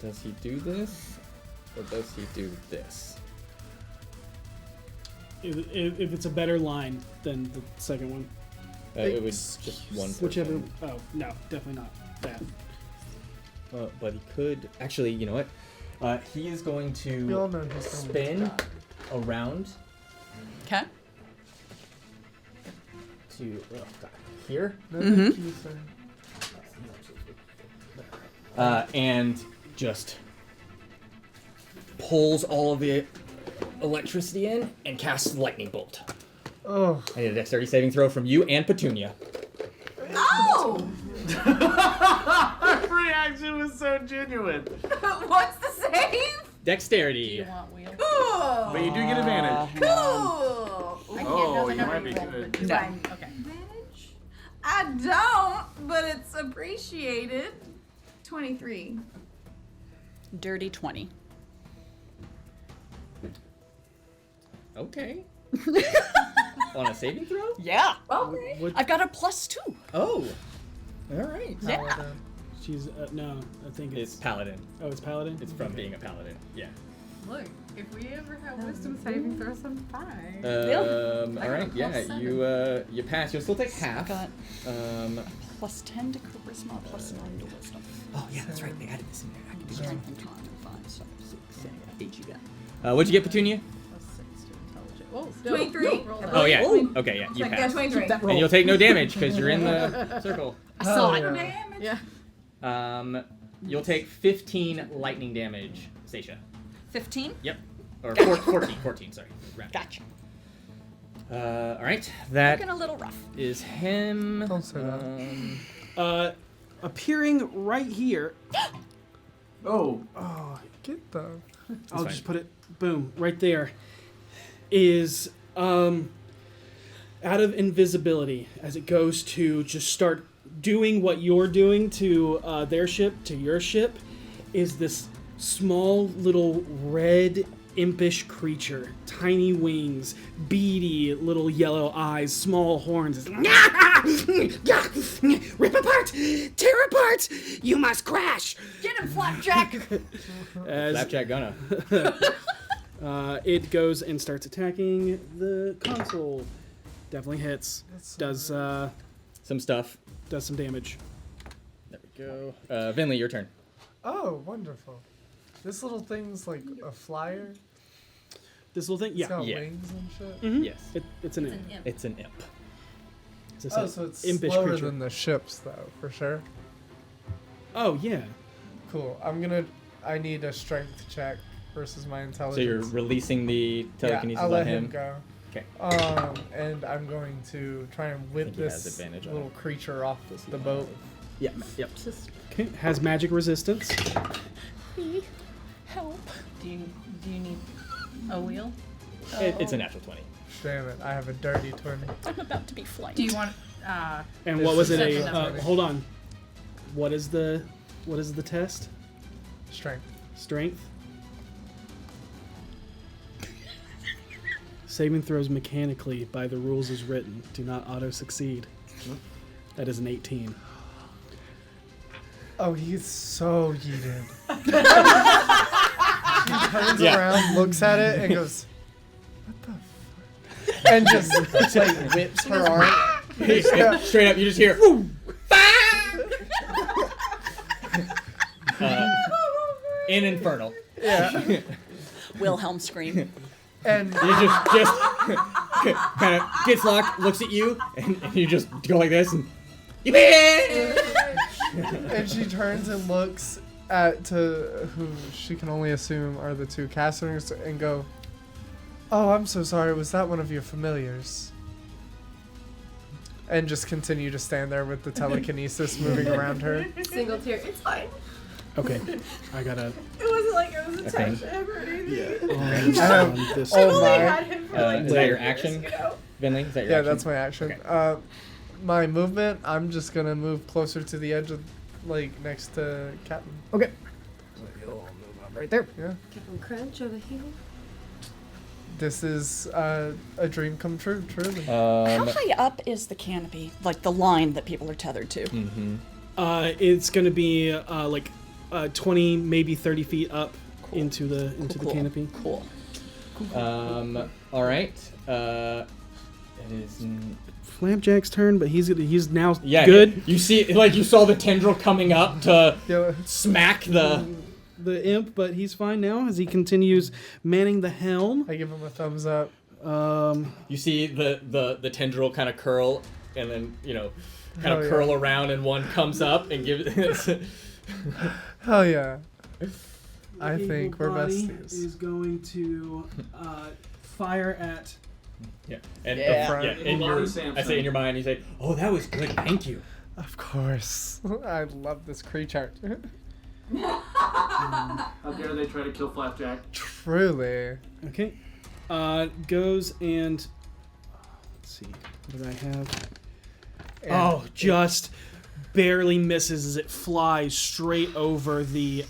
Does he do this, or does he do this? If it's a better line than the second one. It was just one person. Whichever. Oh no, definitely not that. But he could actually. You know what? He is going We all to know he's gonna spin around Okay. to here, and just pulls all of the electricity in and casts lightning bolt. Oh. I need a dexterity saving throw from you and Petunia. Oh! Her reaction was so genuine. What's the save? Dexterity. Cool. But you do get advantage. Cool. Oh, you might be good. No. Advantage? I don't, but it's appreciated. 23. Dirty 20. Okay. On a saving throw? Yeah. Okay. What? I've got a +2. Oh. All right. Yeah. She's no. I think It's it's. paladin. Oh, it's paladin. It's from being a paladin. Yeah. Look, if we ever have wisdom saving throws, I'm fine. All right. Yeah. You pass. You'll still take half. Got Um. +10 to charisma, +9 to wisdom. Oh yeah, that's right. They added this in there. I can do that. Strength and con and 5, so 6, 8 you got. What'd you get, Petunia? +6 to intelligence. Oh, 23. roll Oh that. yeah. Okay. Yeah. You Yeah, pass. 23. And you'll take no damage because you're in the circle. I saw it. Damage. Yeah. You'll take 15 lightning damage, Stacia. 15? Yep. Or 14, sorry. Round. Gotcha. All right. That Looking a little rough. is him. Don't say that. Appearing right here. Oh. Oh, get them. I'll fine. just put it. Boom. Right there. Is out of invisibility as it goes to just start doing what you're doing to their ship, to your ship, is this small little red impish creature, tiny wings, beady little yellow eyes, small horns. Rip apart, tear apart. You must crash. Get him, Flapjack! As Slapjack Gunna. it goes and starts attacking the console. Definitely hits. Does Some stuff. some damage. There we go. Vinley, your turn. Oh, wonderful. This little thing's like a flyer. This little thing, It's yeah. got Yeah. wings and shit. Mhm. Yes. It's an imp. It's an imp. It's a Oh, so it's impish slower creature. than the ships, though, for sure. Oh yeah. Cool. I need a strength check versus my intelligence. So you're releasing the telekinesis yeah, I'll on let him. him go. Okay. And I'm going to try and whip think he has this advantage on little it. creature off the boat. Yeah. Yep. Okay. Has magic resistance. Help. Do you need a wheel? It's a natural 20. Damn it! I have a dirty 20. I'm about to be flanked. Do you want? And This what was is it? definitely- Hold on. What is the test? Strength. Strength. Saving throws mechanically by the rules as written do not auto succeed. That is an 18. Oh, he's so yeeted. She turns around, looks at it, and goes, "What the fuck?" And just like whips her arm. Straight up, you just hear. In Infernal. Yeah. Wilhelm scream. And You just kind of gets locked, looks at you, and you just go like this, and and she turns and looks to who she can only assume are the two casters and go, "Oh, I'm so sorry. Was that one of your familiars?" And just continue to stand there with the telekinesis moving around her. Single tear. It's fine. Okay. I gotta. It wasn't like it was a Okay. touch or anything. On this. Oh my. Had him for like is that your 10 years, action, you know? Vinley? Is that your Yeah, action? that's my action. Okay. My movement, I'm just gonna move closer to the edge of, like, next to Captain. Okay. Right there. Yeah. Captain Crunch over here. This is a dream come true, truly. How high up is the canopy? Like the line that people are tethered to? It's gonna be like 20, maybe 30 feet up into the Cool. canopy. Cool. All right. It is. Flapjack's turn, but he's now Yeah, good. You see, like you saw the tendril coming up to Yeah. smack the. The imp, but he's fine now as he continues manning the helm. I give him a thumbs up. You see the tendril kind of curl, and then kind of Oh, yeah. curl around, and one comes up and gives. Hell yeah. I The think evil we're body besties. is going to fire at. Yeah, and Yeah. in your, Samson. I say in your mind, you say, "Oh, that was good, thank you." Of course. I love this creature. How dare they try to kill Flapjack? Truly. Okay. Goes and. Let's see. What did I have? Oh, just barely misses as it flies straight over the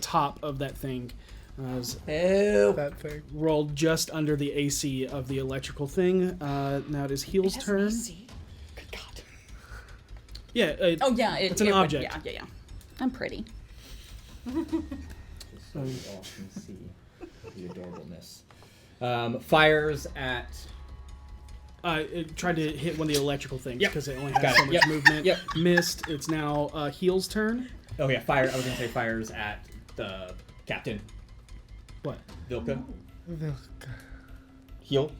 top of that thing. That thing. Rolled just under the AC of the electrical thing. Now it is Heel's turn. Good God. Yeah. Oh yeah, it's an object. Yeah. I'm pretty. So you all can see the adorableness. Fires at. It tried to hit one of the electrical things Yep. because it only Got has it. so much Yep. movement. Yep. Missed. It's now Heel's turn. Oh yeah, fire. I was gonna say fires at the captain. What? Vilka. Heal.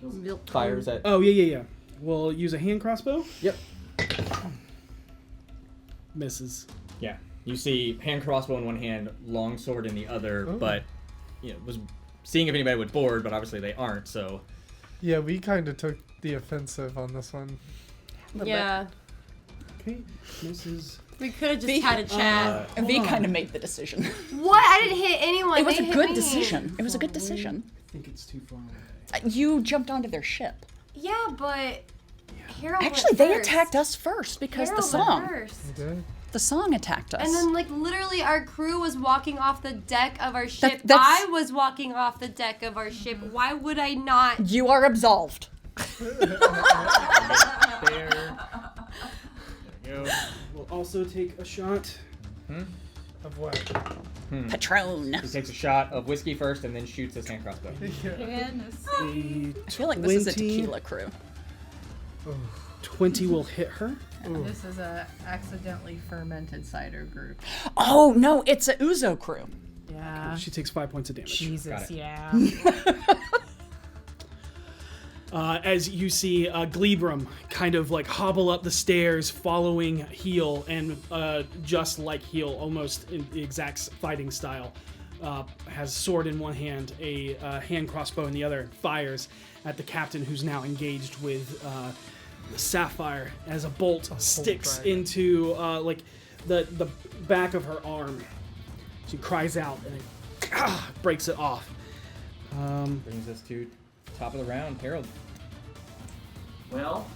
Fires at. Oh yeah. We'll use a hand crossbow. Yep. Misses. Yeah. You see hand crossbow in one hand, long sword in the other, but was seeing if anybody would board, but obviously they aren't. So. Yeah, we kind of took the offensive on this one. Yeah. Okay. Misses. We could have just had a chat. V kind of made the decision. What? I didn't hit anyone. It was They a hit good me. decision. It was a good decision. I think it's too far away. You jumped onto their ship. Yeah, but Harold Actually, went they first. attacked us first because Harold the song. went first. The song attacked us. And then, like, literally, our crew was walking off the deck of our ship. that's- I was walking off the deck of our ship. Why would I not? You are absolved. There. We'll also take a shot. Of what? Patron. He takes a shot of whiskey first, and then shoots his hand crossbow. A I feel like this is a 20. tequila crew. 20 will hit her. This is a accidentally fermented cider group. Oh no, it's a Uzo crew. Yeah. She takes 5 points of damage. Jesus, yeah. As you see Gleebrum kind of like hobble up the stairs following Heel, and just like Heel, almost in the exact fighting style, has sword in one hand, a hand crossbow in the other, fires at the captain who's now engaged with the Sapphire as a bolt sticks dragon. into like the back of her arm. She cries out and it breaks it off. Brings us to top of the round, Harold. Well,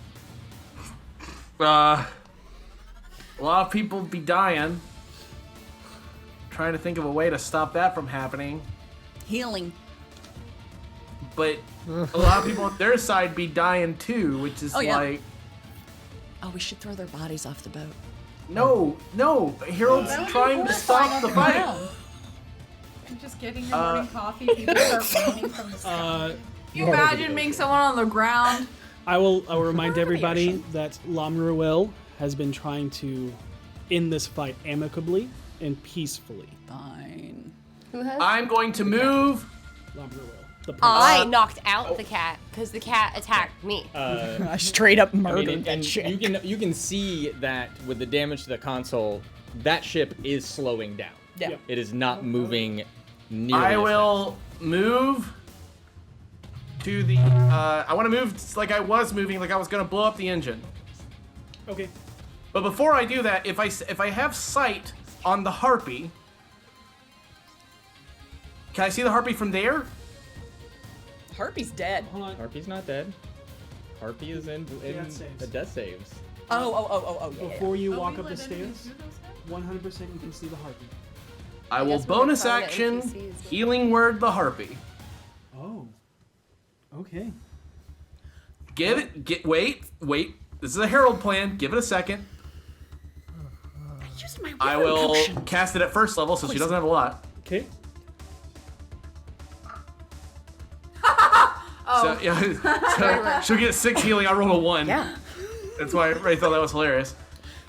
a lot of people be dying. Trying to think of a way to stop that from happening. Healing. But a lot of people on their side be dying too, which is Oh, yeah. like, Oh, we should throw their bodies off the boat. no, Harold's trying to stop the fight. I'm just getting your morning coffee. People start running from the sky. Can you imagine being someone on the ground? I will remind everybody that Lamruel has been trying to end this fight amicably and peacefully. Fine. Who has? I'm going to move. Lamruel, the prince. I knocked out the cat because the cat attacked me. I straight up I murdered mean, that and shit. you can see that with the damage to the console, that ship is slowing down. Yeah. Yep. It is not moving nearly I as will move to the. I want to move like I was moving, like I was going to blow up the engine. Okay. But before I do that, if I have sight on the harpy, can I see the harpy from there? Harpy's dead. Hold on. fast. Harpy's not dead. Harpy is in Death saves. the death saves. Oh, yeah. Before you Oh, walk we up the let enemies stairs, do those now? 100% you can see the harpy. I will guess we're bonus trying to action NPCs. healing word the harpy. Oh. Okay. Wait. This is a herald plan. Give it a second. Using my I weapon will potion. cast it at first level, so she doesn't have a lot. Okay. So, yeah, so she'll get 6 healing. I rolled a 1. Yeah. That's why Ray thought that was hilarious.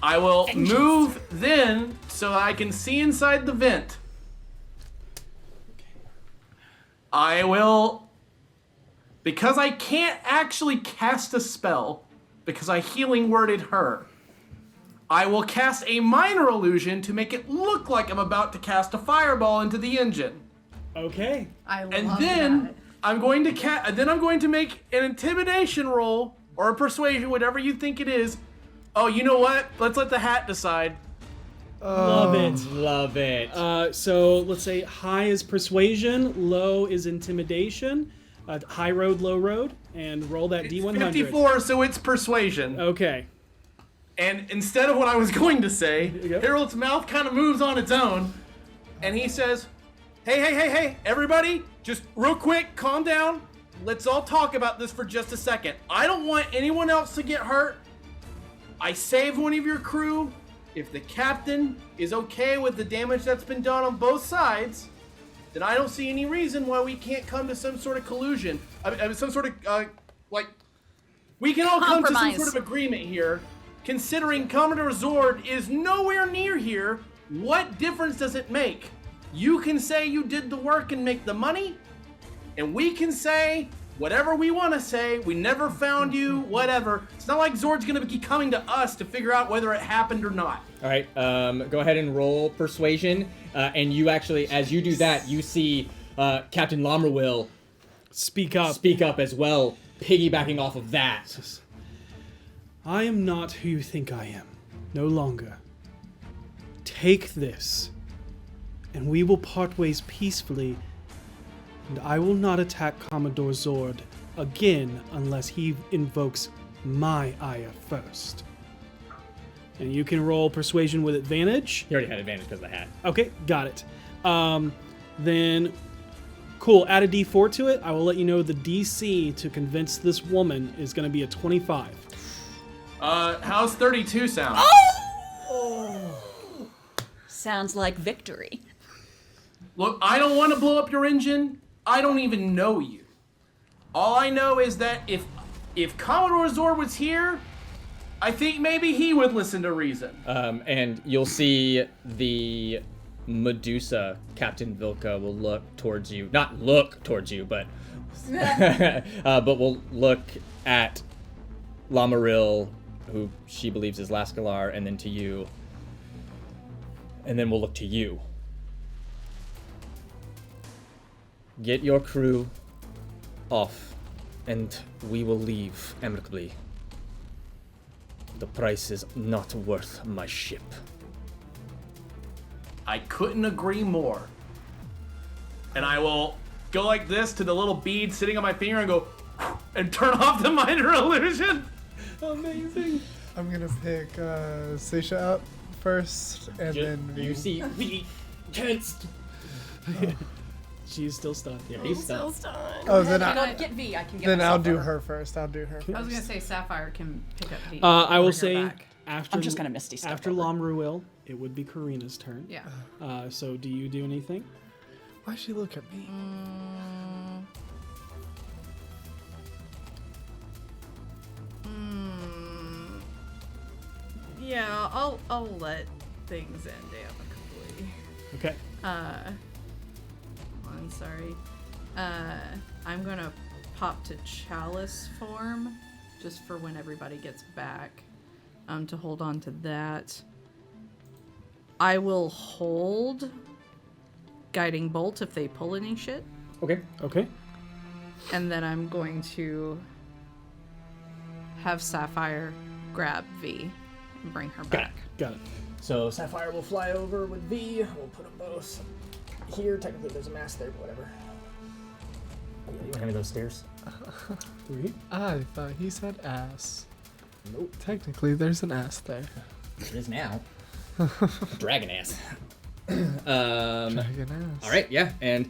I will move then so I can see inside the vent. I will, because I can't actually cast a spell, because I healing worded her, I will cast a minor illusion to make it look like I'm about to cast a fireball into the engine. Okay. I love And then that. I'm going to make an intimidation roll or a persuasion, whatever you think it is. Oh, you know what? Let's let the hat decide. Love it. Love it. So let's say high is persuasion, low is intimidation, high road, low road, and roll that D100. 54, so it's persuasion. Okay. And instead of what I was going to say, Yep. Harold's mouth kind of moves on its own, and he says, Hey, everybody, just real quick, calm down. Let's all talk about this for just a second. I don't want anyone else to get hurt. I saved one of your crew. If the captain is okay with the damage that's been done on both sides, then I don't see any reason why we can't come to some sort of collusion. Some sort of, we can all come to some Compromise. sort of agreement here. Considering Commodore Zord is nowhere near here, what difference does it make? You can say you did the work and make the money, and we can say whatever we want to say. We never found you, whatever. It's not like Zord's going to be coming to us to figure out whether it happened or not. All right, go ahead and roll persuasion, and you actually, as you do that, you see Captain Lomerwill Speak up. speak up as well, piggybacking off of that. I am not who you think I am. No longer. Take this, and we will part ways peacefully, and I will not attack Commodore Zord again unless he invokes my ire first. And you can roll persuasion with advantage. He already had advantage because of the hat. Okay, got it. Then, cool, add a d4 to it. I will let you know the DC to convince this woman is going to be a 25. How's 32 sound? Sounds like victory. Look, I don't want to blow up your engine. I don't even know you. All I know is that if Commodore Zord was here, I think maybe he would listen to reason. And you'll see the Medusa, Captain Vilka, will look towards you. Not look towards you, but will look at Lamaril, who she believes is Laskilar, and then to you. And then we'll look to you. Get your crew off, and we will leave amicably. The price is not worth my ship. I couldn't agree more. And I will go like this to the little bead sitting on my finger and go and turn off the minor illusion. Amazing. I'm gonna pick Seisha up first, and then V. You see V tensed. She's still stunned. Yeah, he's stunned. Oh, then Get V. I can get then I'll myself do over. her first. I'll do her I was gonna first. say Sapphire can pick up D. I will bring her say back. after I'm just gonna Misty step after over. Lamruil, it would be Karina's turn. Yeah. So do you do anything? Why'd she look at me? Yeah, I'll let things end amicably. Okay. I'm sorry. I'm gonna pop to Chalice form just for when everybody gets back. To hold on to that. I will hold Guiding Bolt if they pull any shit. Okay. Okay. And then I'm going to have Sapphire grab V and bring her back. Got it. So Sapphire will fly over with V. We'll put them both here. Technically, there's a mast there, but whatever. You want to hand me those stairs? 3. I thought he said ass. Nope. Technically, there's an ass there. It is now. Dragon ass. Dragon ass. All right, yeah, and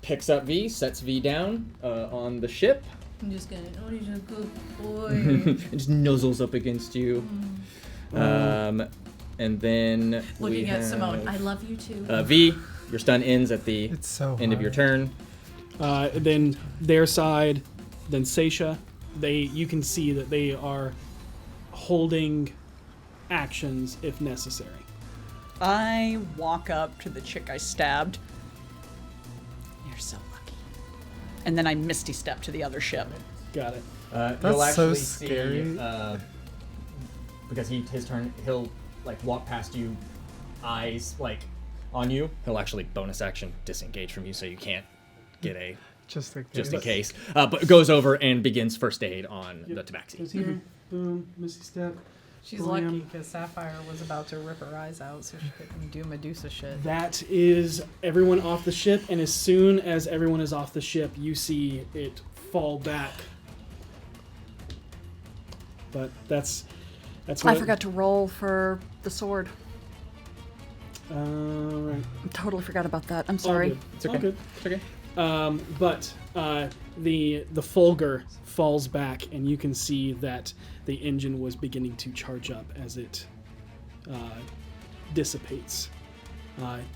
picks up V, sets V down on the ship, I'm just gonna. Oh, he's a good boy. and just nuzzles up against you. And then we Looking at have, Simone. I love you too. V, your stun ends at the It's so end of your hard. turn. Then their side, then Seisha, you can see that they are holding actions if necessary. I walk up to the chick I stabbed. You're so lucky. And then I misty step to the other ship. Got it. You'll That's so actually scary. see, because his turn, he'll like walk past you, eyes like on you. He'll actually bonus action disengage from you, so you can't get a Just in case. But goes over and begins first aid on the tabaxi. Goes here, boom, misty step. She's Blam. lucky because Sapphire was about to rip her eyes out so she couldn't do Medusa shit. That is everyone off the ship, and as soon as everyone is off the ship, you see it fall back. But that's what I forgot to roll for the sword. Right. Totally forgot about that. I'm All sorry. good. It's okay. All good. It's okay. But the Fulgur falls back, and you can see that the engine was beginning to charge up as it dissipates,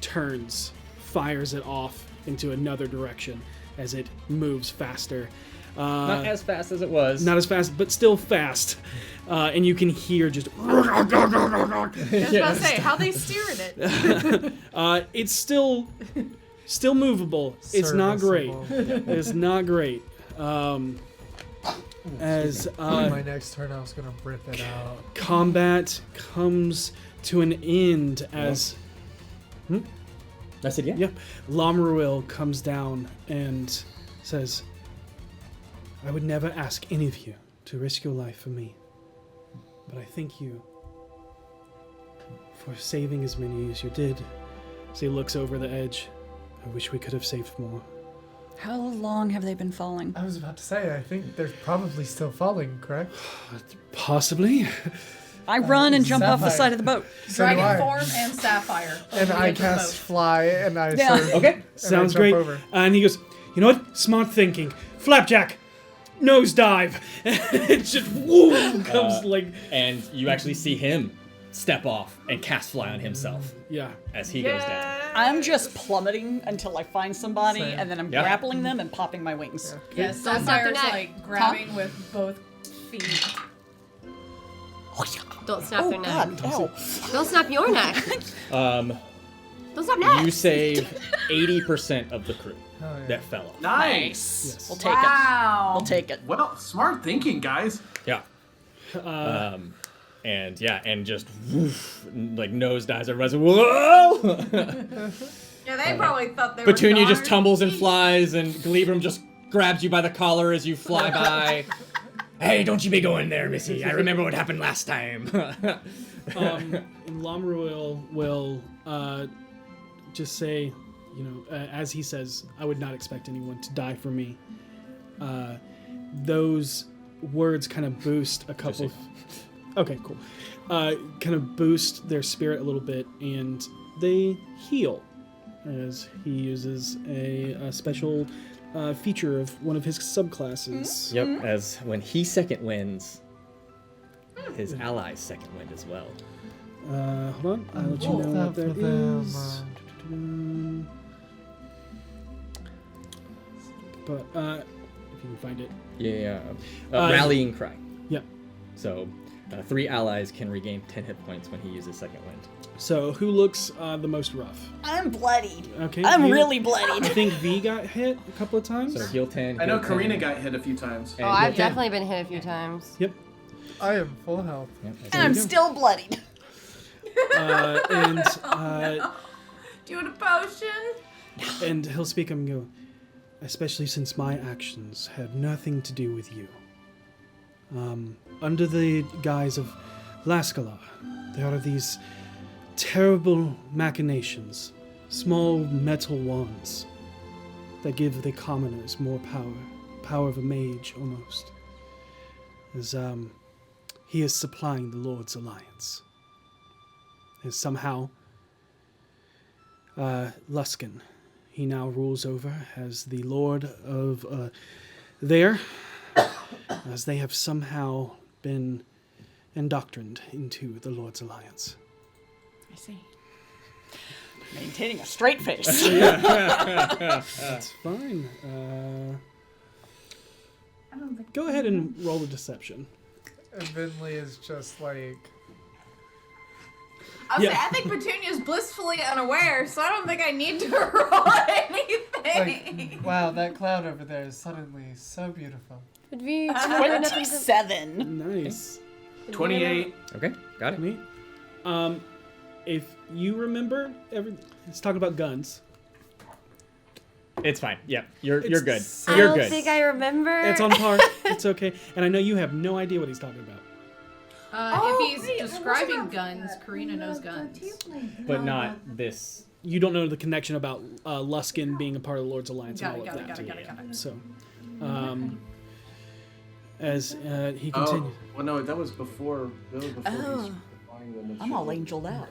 turns, fires it off into another direction as it moves faster. Not as fast as it was. Not as fast, but still fast. And you can hear just. I was about to say, how they steering it. It's still movable. It's not great. Serviceable. It's not great. As my next turn, I was gonna rip it out. combat comes to an end as I said yeah. yep, Lamruil comes down and says, "I would never ask any of you to risk your life for me, but I thank you for saving as many as you did." As he looks over the edge, I wish we could have saved more. How long have they been falling? I was about to say, I think they're probably still falling, correct? Possibly. I run and jump off the Sapphire. side of the boat. So do Dragon I. form and Sapphire. And Over I the edge of the cast boat. fly, and I Yeah. sort of- Okay. and I Sounds jump great. over. And he goes, "You know what? Smart thinking. Flapjack, nosedive." It just woo comes like And you actually see him step off and cast fly on himself yeah. as he goes down. I'm just plummeting until I find somebody, Same. and then I'm Yeah. grappling them and popping my wings. Yes, Don't snap their Sapphire's neck. like grabbing with both feet. Don't snap Oh their neck. God! Ow. Don't snap your neck. Um, Don't snap neck. you save 80% of the crew Oh, yeah. that fell off. Nice. Yes. We'll take it. Wow. We'll take it. Well, smart thinking, guys. Yeah. And yeah, and just woof, like nosedives. Everybody's like, whoa! Yeah, they probably thought they were Petunia just darn tumbles and deep. flies, and Glebrum just grabs you by the collar as you fly by. Hey, don't you be going there, Missy. I remember what happened last time. And Lamruil will just say, you know, as he says, "I would not expect anyone to die for me." Those words kind of boost a couple. Okay, cool. Kind of boost their spirit a little bit, and they heal as he uses a special feature of one of his subclasses. Yep, as when he second wins, his allies second wind as well. Hold on, I'll let you know what that is. But if you can find it. Yeah. Rallying cry. Yeah. So, 3 allies can regain 10 hit points when he uses second wind. So who looks the most rough? I'm bloodied. Okay. I'm you- really I bloodied. think V got hit a couple of times. So heal 10. I know heal 10, Karina got hit a few times. and Oh, heal I've 10. definitely been hit a few times. Yep. I am full health. Yep, And I'm still bloodied. And Do you want a potion? and he'll speak and go, especially since my actions had nothing to do with you. Under the guise of Laskilar, there are these terrible machinations, small metal wands that give the commoners more power of a mage almost. As he is supplying the Lord's alliance. As somehow Luskin, he now rules over as the Lord of there, as they have somehow been indoctrined into the Lord's alliance. I see. Maintaining a straight face. That's fine. Go ahead and roll a deception. And Vinley is just like... I'll say, I think Petunia's blissfully unaware, so I don't think I need to roll anything. Like, wow, that cloud over there is suddenly so beautiful. Would be 27. Nice. 28. Okay, got it. Neat. If you remember, let's talk about guns. It's fine. Yeah, you're good. I You're don't good. think I remember. It's on par. It's okay. And I know you have no idea what he's talking about. If he's describing guns, Karina knows guns. But not this. You don't know the connection about Luskin being a part of the Lord's Alliance Got and it, all of got that. it. So, as he continues. Oh, well, no, that was before. I'm all angeled out.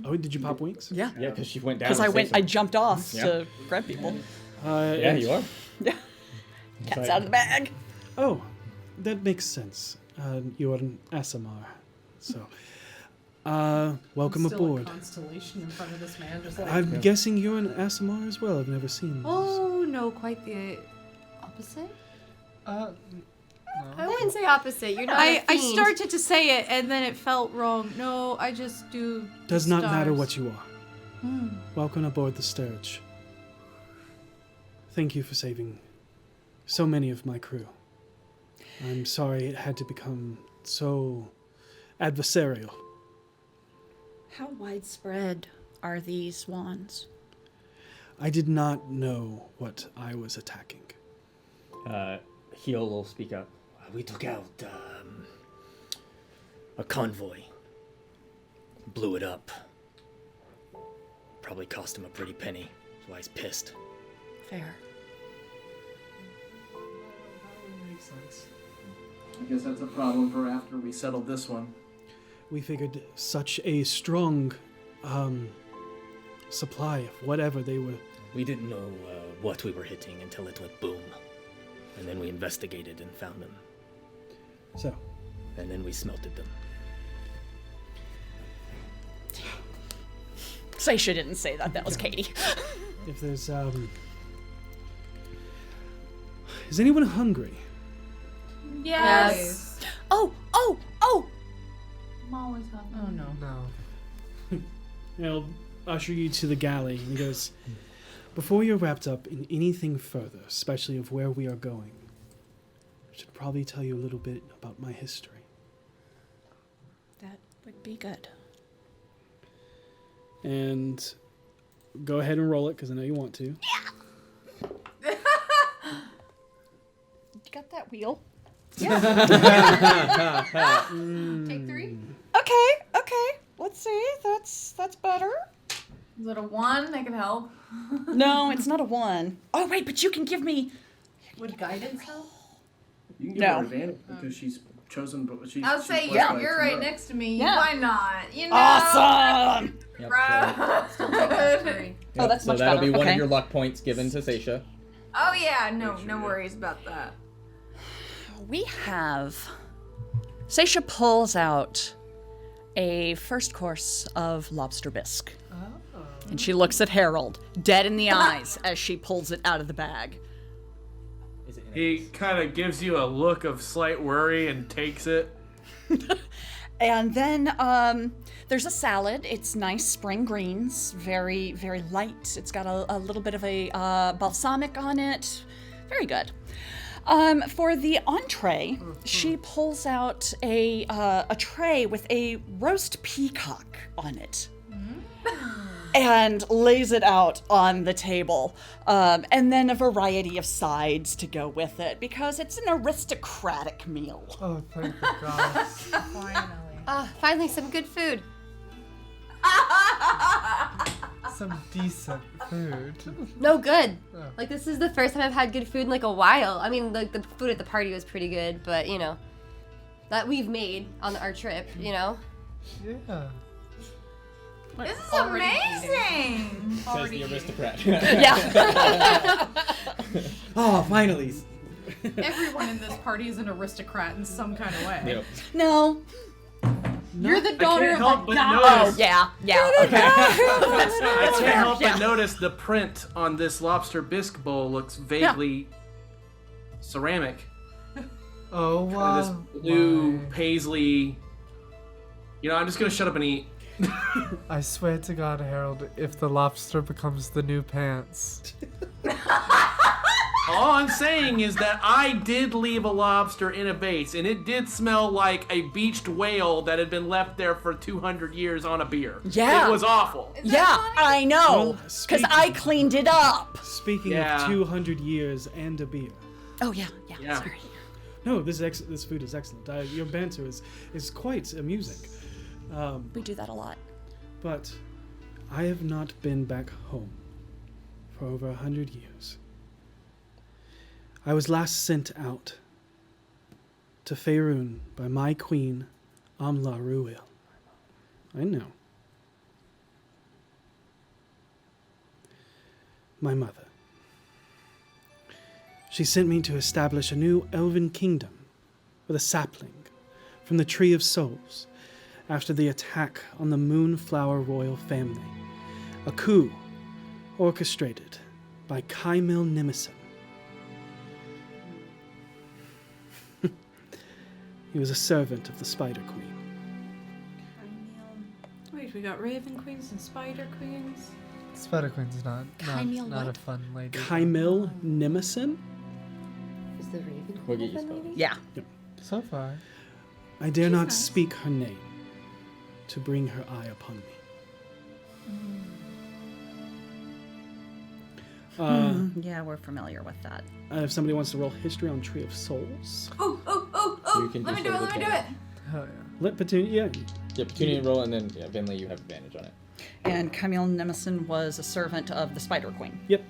Oh, did you pop winks? Yeah. Yeah, because she went down. Because to say I jumped off Yeah. to grab people. Yeah, you are. Yeah. Cat's out of the bag. Oh, that makes sense. You're an Asimar, so welcome Still aboard. a constellation in front of this man, just like. I'm guessing you're an Asimar as well. I've never seen. Oh, no, quite the opposite. I wouldn't say opposite. You're not. I started to say it and then it felt wrong. No, I just do. Does the not matter stars. what you are. Welcome aboard the Sturge. Thank you for saving so many of my crew. I'm sorry it had to become so adversarial. How widespread are these wands? I did not know what I was attacking. Heel will speak up. We took out a convoy. Blew it up. Probably cost him a pretty penny. That's why he's pissed. Fair. Makes sense. I guess that's a problem for after we settled this one. We figured such a strong supply of whatever they were. We didn't know what we were hitting until it went boom. And then we investigated and found them. So, And then we smelted them. Seisha didn't say that. That was Katie. if there's is anyone hungry? Yes. Oh! I'm always hungry. Oh no. No. He'll usher you to the galley and he goes, before you're wrapped up in anything further, especially of where we are going, I should probably tell you a little bit about my history. That would be good. And go ahead and roll it, because I know you want to. You got that wheel? Take 3. Okay. Let's see. That's better. Is it a 1? That could help. No, it's not a 1. Oh wait, but you can give me. Would guidance help? You can give No. her advantage because she's chosen, but she's. I would say, she's yeah, blessed by you're right tomorrow. next to me. Yeah. Why not? You know? Awesome. Yep, Bro. Yep, Oh, that's so much that'll better. be one Okay. of your luck points given to Seisha. Oh yeah, no worries about that. We have. Seisha pulls out a first course of lobster bisque. Oh. And she looks at Harold, dead in the eyes, as she pulls it out of the bag. Is it He kind of gives you a look of slight worry and takes it. And then there's a salad. It's nice spring greens, very, very light. It's got a little bit of a balsamic on it. Very good. For the entree, she pulls out a tray with a roast peacock on it. And lays it out on the table. And then a variety of sides to go with it, because it's an aristocratic meal. Oh, thank the gods. Finally. Finally some good food. Some decent food. No, good. Oh. Like, this is the first time I've had good food in like a while. I mean, like, the food at the party was pretty good, but you know, that we've made on our trip, you know. Yeah. This is Already amazing. Says the aristocrat. Yeah. Oh, finally. Everyone in this party is an aristocrat in some kind of way. Yep. No. You're the daughter of help a but god. notice. Yeah. I can't help but notice the print on this lobster bisque bowl looks vaguely ceramic. Oh wow. This blue paisley. I'm just gonna shut up and eat. I swear to God, Harold, if the lobster becomes the new pants. All I'm saying is that I did leave a lobster in a vase, and it did smell like a beached whale that had been left there for 200 years on a beer. Yeah. It was awful. Yeah, I know. Because I cleaned it up. Speaking Yeah. of 200 years and a beer. Oh, yeah. Yeah. No, this food is excellent. Your banter is quite amusing. We do that a lot. But I have not been back home for over 100 years. I was last sent out to Faerun by my queen, Amla Ruil. I know. My mother. She sent me to establish a new elven kingdom with a sapling from the Tree of Souls after the attack on the Moonflower royal family, a coup orchestrated by Kaimil Nimison. He was a servant of the Spider Queen. Wait, we got Raven Queens and Spider Queens. Spider Queen's not a what? fun lady. Kaimil Nimison? Is the Raven We'll get you Queen spelled. lady? Yeah. So far. I dare not speak her name to bring her eye upon me. Yeah, we're familiar with that. If somebody wants to roll history on Tree of Souls, Oh! You can Let me just do it, roll let me the do it! Hell yeah. let Petunia. Yeah, Petunia roll, and then Vinley, you have advantage on it. And Camille Nemison was a servant of the Spider Queen. Yep.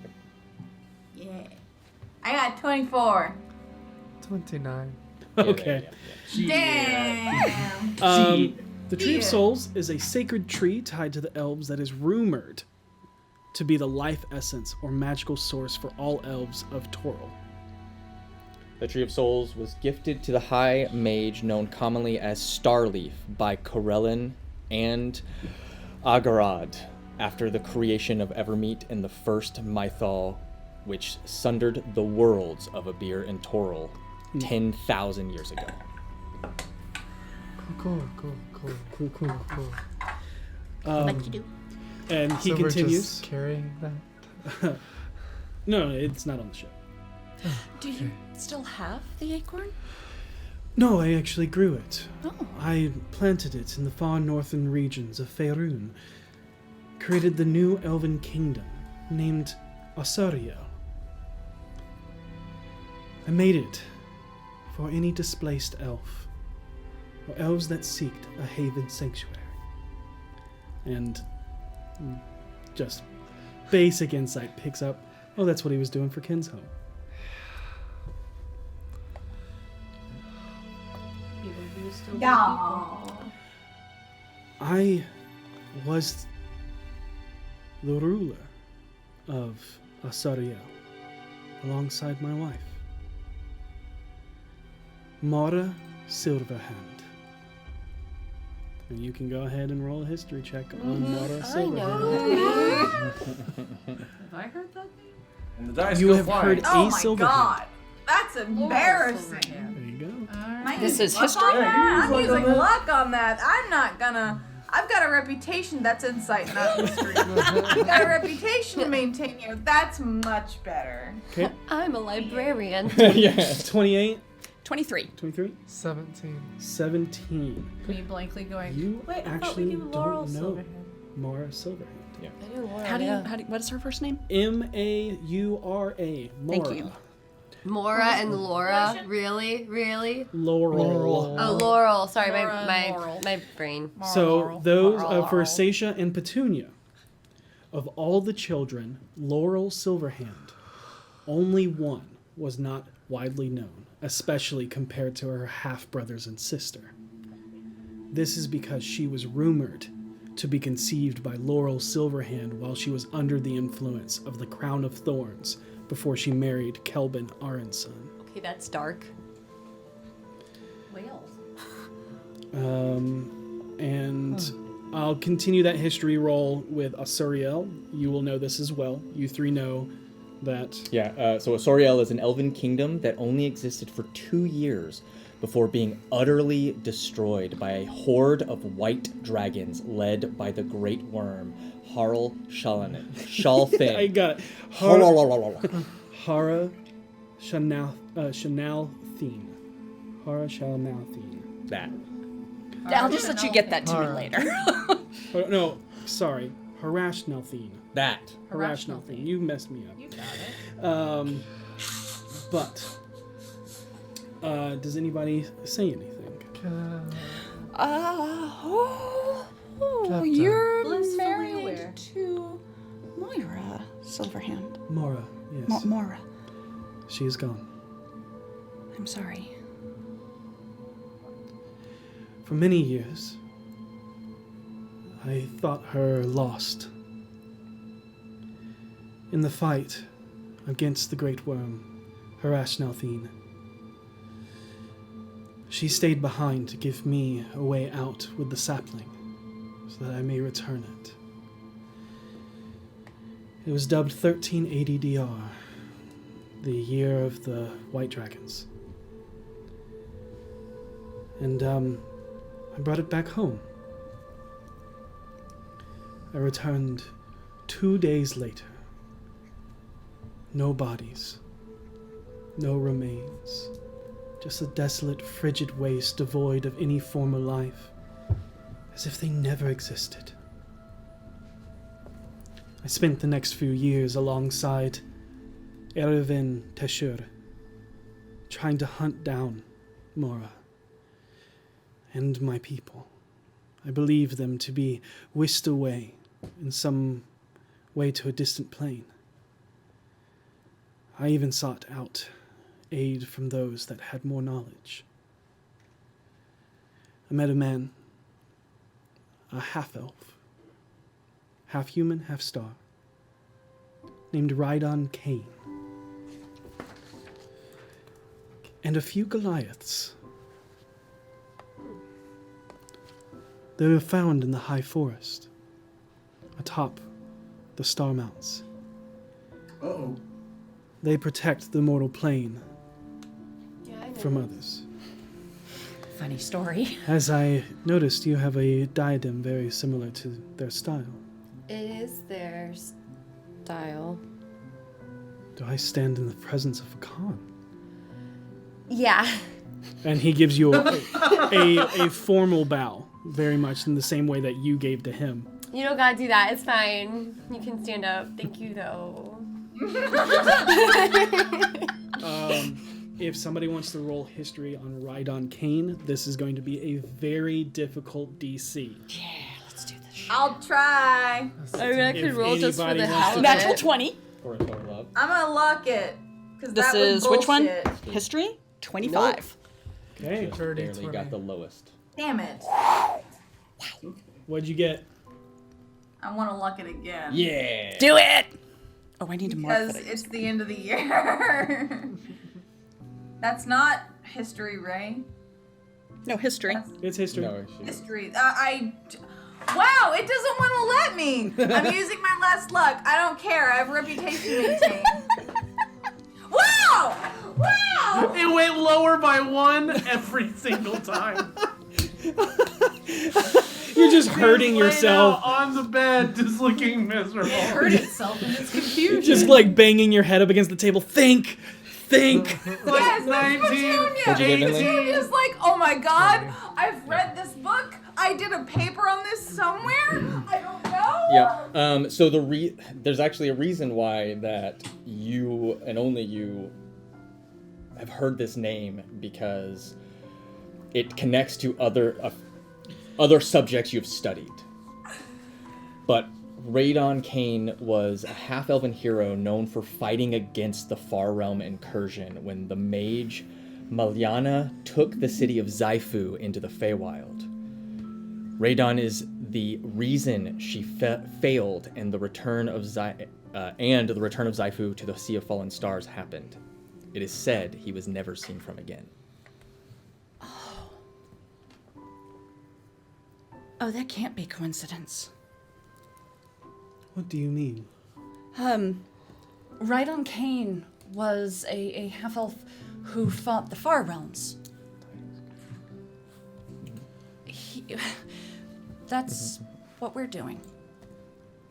Yeah. I got 24. 29. Okay. Damn! The Tree of Yeah. Souls is a sacred tree tied to the elves that is rumored to be the life essence or magical source for all elves of Toril. The Tree of Souls was gifted to the High Mage known commonly as Starleaf by Corellin and Agarad after the creation of Evermeet in the first Mythal, which sundered the worlds of Abir and Toril 10,000 years ago. Cool. Like you do. And he So we're continues. just carrying that. No, it's not on the ship. Do you still have the acorn? No, I actually grew it. Oh. I planted it in the far northern regions of Faerun, created the new elven kingdom named Osariel. I made it for any displaced elf, or elves that seeked a haven sanctuary. And just basic insight picks up, oh, that's what he was doing for Kinshome. I was the ruler of Osariel alongside my wife, Mora Silverhand. And you can go ahead and roll a history check on Mora Silverhand. Have I heard that name? And the dice You go have flying. heard Oh a my Silverhand. god! That's embarrassing. There you go. Am I This using is luck history? on that? I'm luck using on that. luck on that. I'm not gonna. I've got a reputation. That's insight, not history. I've got a reputation to maintain here. That's much better. Okay. I'm a librarian. Yeah. 28, 23. 23, 17. 17. Me blankly going, You wait, I thought actually we knew Laurel don't know Silverhand. Mora Silverhand. I know Laura, How do you, yeah. what is her first name? Maura. Mora. Thank you. Mora and Laura? Really? Really? Laurel. Oh, Laurel. Sorry, Laura my and Laurel. my brain. So those Laurel. for Sacia and Petunia, of all the children, Laurel Silverhand, only one was not widely known, especially compared to her half-brothers and sister. This is because she was rumored to be conceived by Laurel Silverhand while she was under the influence of the Crown of Thorns before she married Kelvin Aronson. Okay, that's dark. Whales. And I'll continue that history roll with Asuriel. You will know this as well. You three know that. Yeah, so Asuriel is an elven kingdom that only existed for 2 years before being utterly destroyed by a horde of white dragons led by the great worm, Harl Shalthin. I got it. Hara Shanalthine. Hara Shanalthine. That. I'll just let you get that to me later. Oh, no, sorry. Harash Nalthine. That. Harash Nalthine. You messed me up. You got it. But does anybody say anything? You're Blissfully married aware. to Moira Silverhand. Mora, yes. Moira. She is gone. I'm sorry. For many years, I thought her lost. In the fight against the Great Worm, Harash Nalthine, she stayed behind to give me a way out with the sapling, so that I may return it. It was dubbed 1380 DR, the year of the White Dragons. And, I brought it back home. I returned 2 days later. No bodies. No remains. Just a desolate, frigid waste devoid of any former life. As if they never existed. I spent the next few years alongside Erevin Teshur, trying to hunt down Mora and my people. I believe them to be whisked away in some way to a distant plane. I even sought out aid from those that had more knowledge. I met a man, a half-elf, half-human, half-star, named Rydon Kane, and a few Goliaths. They were found in the high forest, atop the Star Mounts. Uh-oh. They protect the mortal plane Yeah, I know. from others. Funny story. As I noticed, you have a diadem very similar to their style. It is their style. Do I stand in the presence of a Khan? Yeah. And he gives you a formal bow, very much in the same way that you gave to him. You don't gotta do that. It's fine. You can stand up. Thank you, though. If somebody wants to roll history on Rydon Kane, this is going to be a very difficult DC. Yeah, let's do this. I'll try. I mean, I could If roll just for anybody the wants hell to- of Natural it. 20. Or a total up. I'm gonna lock it. Cause This that was is which one? bullshit. History? 25. Okay. Just barely got the lowest. Damn it. What'd you get? I want to luck it again. Yeah. Do it! Oh, I need to mark Because that. it's the end of the year. That's not history, Ray. No, history. That's It's history. No, she- history. Wow, it doesn't want to let me. I'm using my last luck. I don't care. I have a reputation to maintain. Wow! Wow! It went lower by 1 every single time. You're just hurting Laid yourself. out on the bed, just looking miserable. It hurt itself in its confusion. Just like banging your head up against the table. Think! Yes, that's 19, Petunia. What'd you get, Finley? Petunia's like, oh my god, I've read this book. I did a paper on this somewhere. I don't know. Yeah. So there's actually a reason why that you and only you have heard this name, because it connects to other subjects you've studied. But Rydon Kane was a half-elven hero known for fighting against the Far Realm incursion when the mage Malyana took the city of Xifu into the Feywild. Rydon is the reason she failed, and the return of Xifu to the Sea of Fallen Stars happened. It is said he was never seen from again. Oh, that can't be coincidence. What do you mean? Rhydon Kane was a half-elf who fought the Far Realms. That's what we're doing.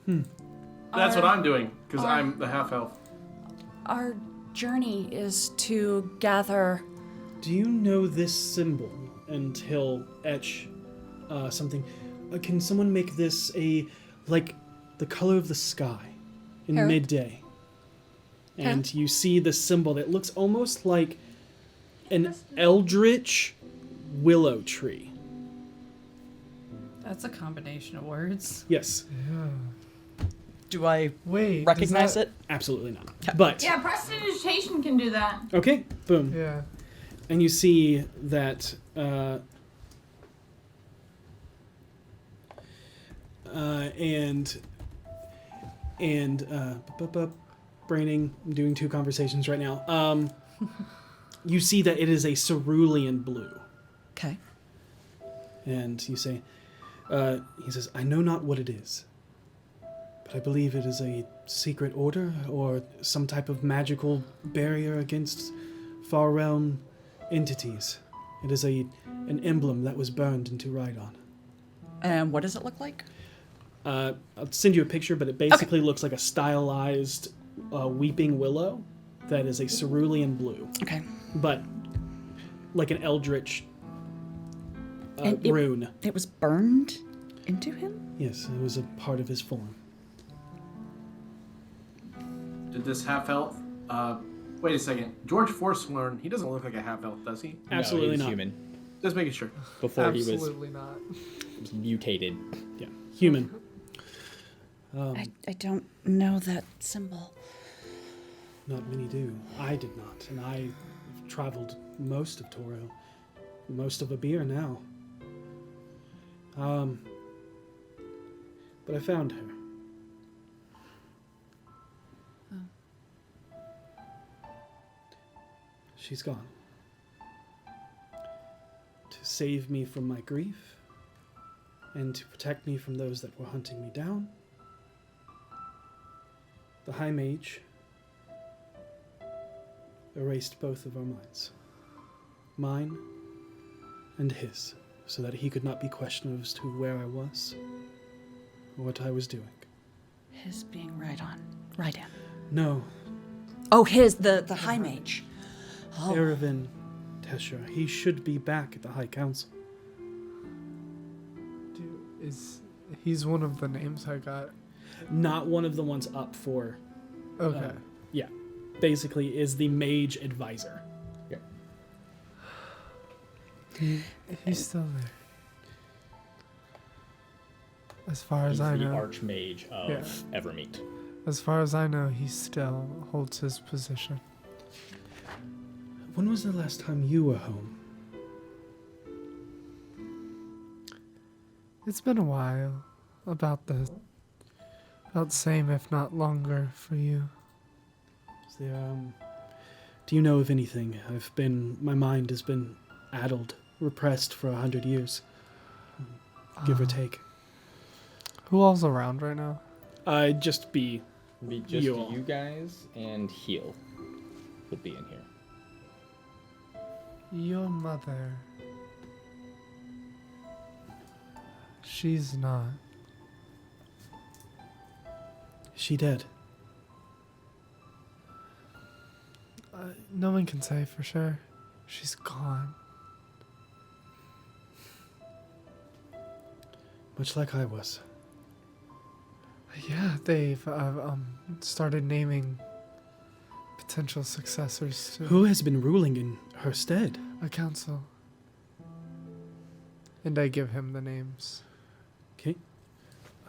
That's what I'm doing, because I'm the half-elf. Our journey is to gather... Do you know this symbol? And he'll etch something. Can someone make this like the color of the sky in Harold? midday? And you see the symbol that looks almost like an eldritch willow tree. That's a combination of words. Yes. Do I Wait, recognize it? Absolutely not. But Yeah, prestidigitation can do that. okay, boom. Yeah. And you see that braining. I'm doing two conversations right now. You see that it is a cerulean blue. Okay. And you say, he says, I know not what it is, but I believe it is a secret order or some type of magical barrier against far realm entities. It is an emblem that was burned into Rhydon. And what does it look like? I'll send you a picture, but it basically looks like a stylized weeping willow that is a cerulean blue. Okay. But like an eldritch And rune. It was burned into him? Yes, it was a part of his form. Did this half-elf... wait a second. George Forsworn, he doesn't look like a half-elf, does he? Absolutely no, not. Human. Just making sure. Before he Absolutely not. was mutated. Yeah, human. I don't know that symbol. Not many do. I did not, and I traveled most of Toro, most of Abir now. But I found her. She's gone. To save me from my grief, and to protect me from those that were hunting me down, the High Mage erased both of our minds. Mine and his, so that he could not be questioned as to where I was or what I was doing. His being Rhydon. No, Oh, the High Mage. Oh. Erevin Tesher. He should be back at the High Council. Dude, he's one of the names I got. Not one of the ones up for... Okay. yeah. Basically is the mage advisor. He's still there. As far as He's I the know. archmage of Evermeet. As far as I know, he still holds his position. When was the last time you were home? It's been a while. About same, if not longer, for you. Is there, do you know of anything? My mind has been addled, repressed for 100 years. Give or take. Who all's around right now? I'd just be... Be just You all. you guys and Heal would be in here. Your mother. She's not. Is she dead? No one can say for sure. She's gone. Much like I was. Yeah, they've started naming potential successors to Who has been ruling in her stead? a council. And I give him the names. Okay.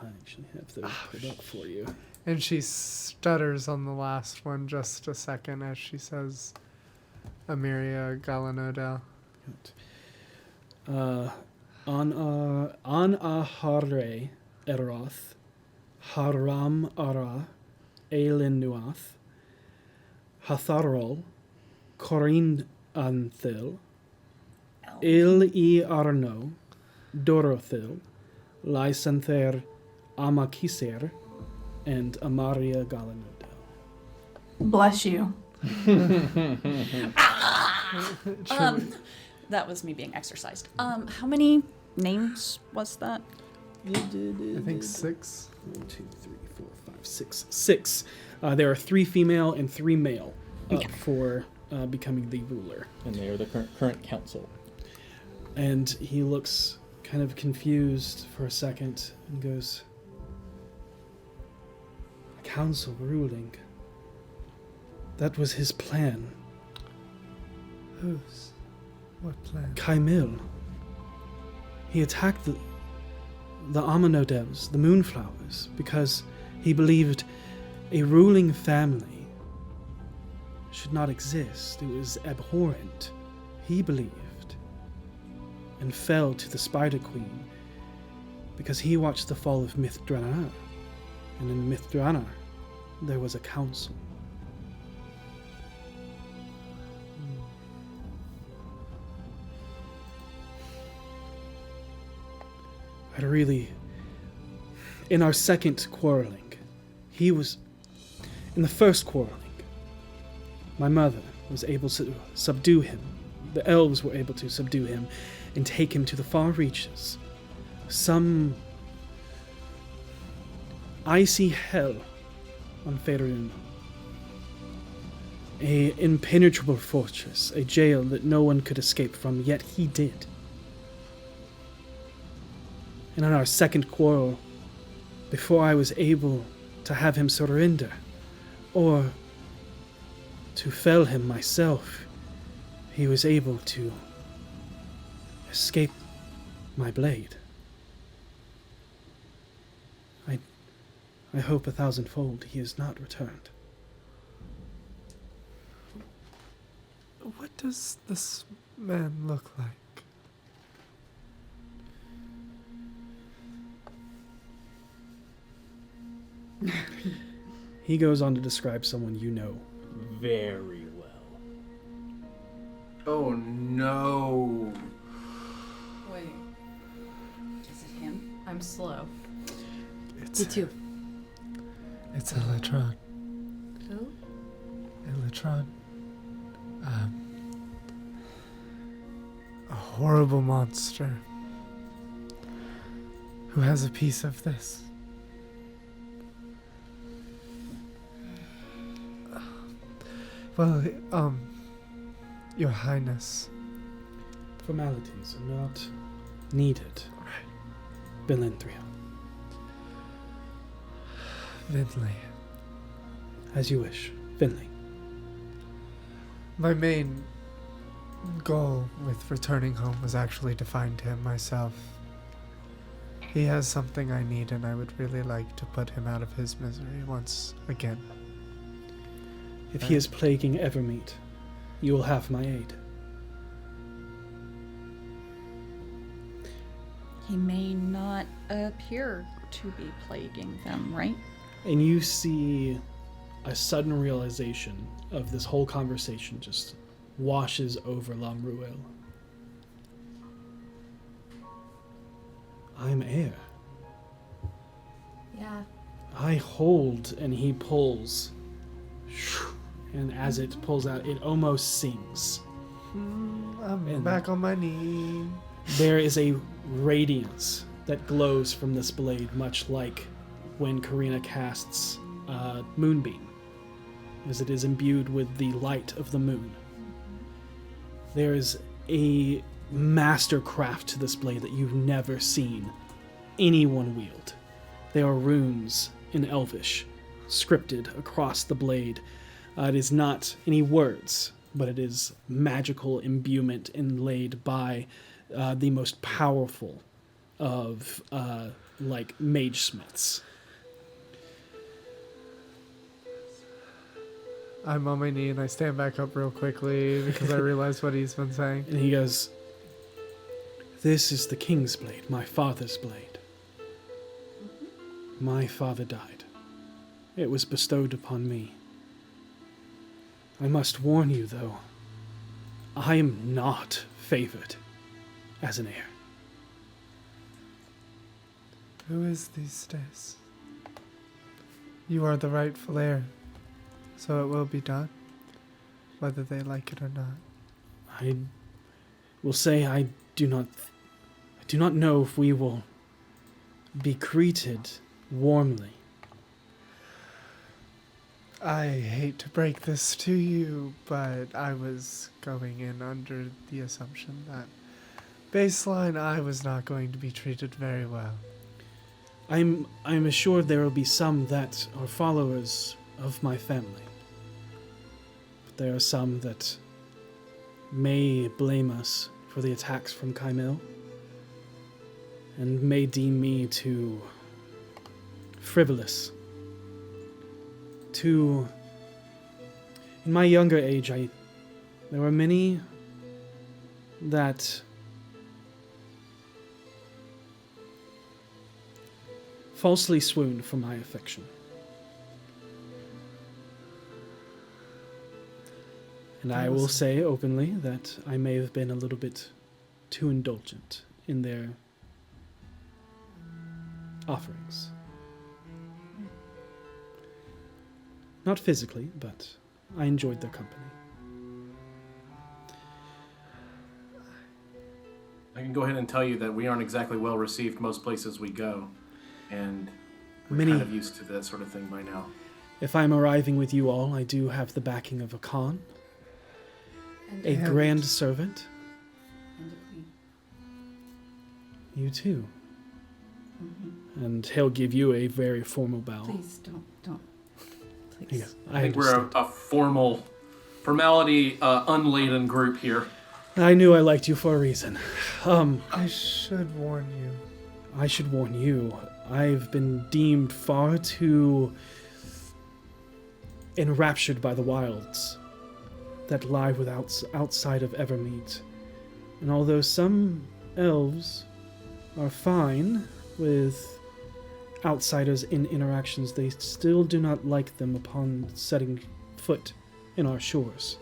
I actually have those pulled up for you. And she stutters on the last one just a second as she says Amiria Galanodel. An-a-hare eroth, haram ara, eilin nuath, hatharol, corin anthil, il I arno, dorothil, Lysanthère Amakiser, and Amaria Galanudel. Bless you. That was me being exercised. How many names was that? I think 6. 1, 2, 3, 4, 5, 6. 6. There are 3 female and 3 male up for becoming the ruler. And they are the current council. And he looks kind of confused for a second and goes, "A council ruling. That was his plan. Whose? What plan? Kaimil. He attacked the Amanodels, the Moonflowers, because he believed a ruling family should not exist. It was abhorrent, he believed, and fell to the Spider Queen because he watched the fall of Mithranar, and in Mithranar there was a council." In our second quarreling, in the first quarreling, my mother was able to subdue him. The elves were able to subdue him and take him to the far reaches. Some icy hell on Faerun. A impenetrable fortress, a jail that no one could escape from, yet he did. And in our second quarrel, before I was able to have him surrender, or to fell him myself, he was able to escape my blade. I hope 1,000-fold he is not returned. What does this man look like? He goes on to describe someone you know Very well. Oh no. Wait, Is it him? I'm slow. It's Me too. It's Electron. Who? Electron. A horrible monster who has a piece of this. Well, Your Highness. Formalities are not needed. Bellenthria. Vinley. As you wish. Finley. My main goal with returning home was actually to find him myself. He has something I need, and I would really like to put him out of his misery once again. If he is plaguing Evermeet, you will have my aid. He may not appear to be plaguing them, right? And you see a sudden realization of this whole conversation just washes over Lamruel. I'm heir. Yeah. I hold, and he pulls. And as it pulls out, it almost sings. I'm And- back on my knee. There is a radiance that glows from this blade, much like when Karina casts Moonbeam, as it is imbued with the light of the moon. There is a mastercraft to this blade that you've never seen anyone wield. There are runes in Elvish scripted across the blade. It is not any words, but it is magical imbuement inlaid by the most powerful of mage smiths. I'm on my knee and I stand back up real quickly because I realize what he's been saying. And he goes, "This is the king's blade, my father's blade. My father died. It was bestowed upon me. I must warn you, though, I am not favored as an heir." Who is these days? You are the rightful heir, so it will be done, whether they like it or not. I will say I do not know if we will be greeted warmly. I hate to break this to you, but I was going in under the assumption that baseline I was not going to be treated very well. I'm assured there will be some that are followers of my family. But there are some that may blame us for the attacks from Kaimil and may deem me too frivolous. In my younger age, there were many that falsely swooned for my affection. And I will say openly that I may have been a little bit too indulgent in their offerings. Not physically, but I enjoyed their company. I can go ahead and tell you that we aren't exactly well received most places we go, and we're Many- kind of used to that sort of thing by now. If I'm arriving with you all, I do have the backing of a Khan, a grand servant. And a queen. You too. And he'll give you a very formal bow. Please don't. Yeah, I think we're a formal, formality unladen group here. I knew I liked you for a reason. I should warn you. I should warn you. I've been deemed far too enraptured by the wilds that lie outside of Evermeet. And although some elves are fine with outsiders in interactions, they still do not like them upon setting foot in our shores.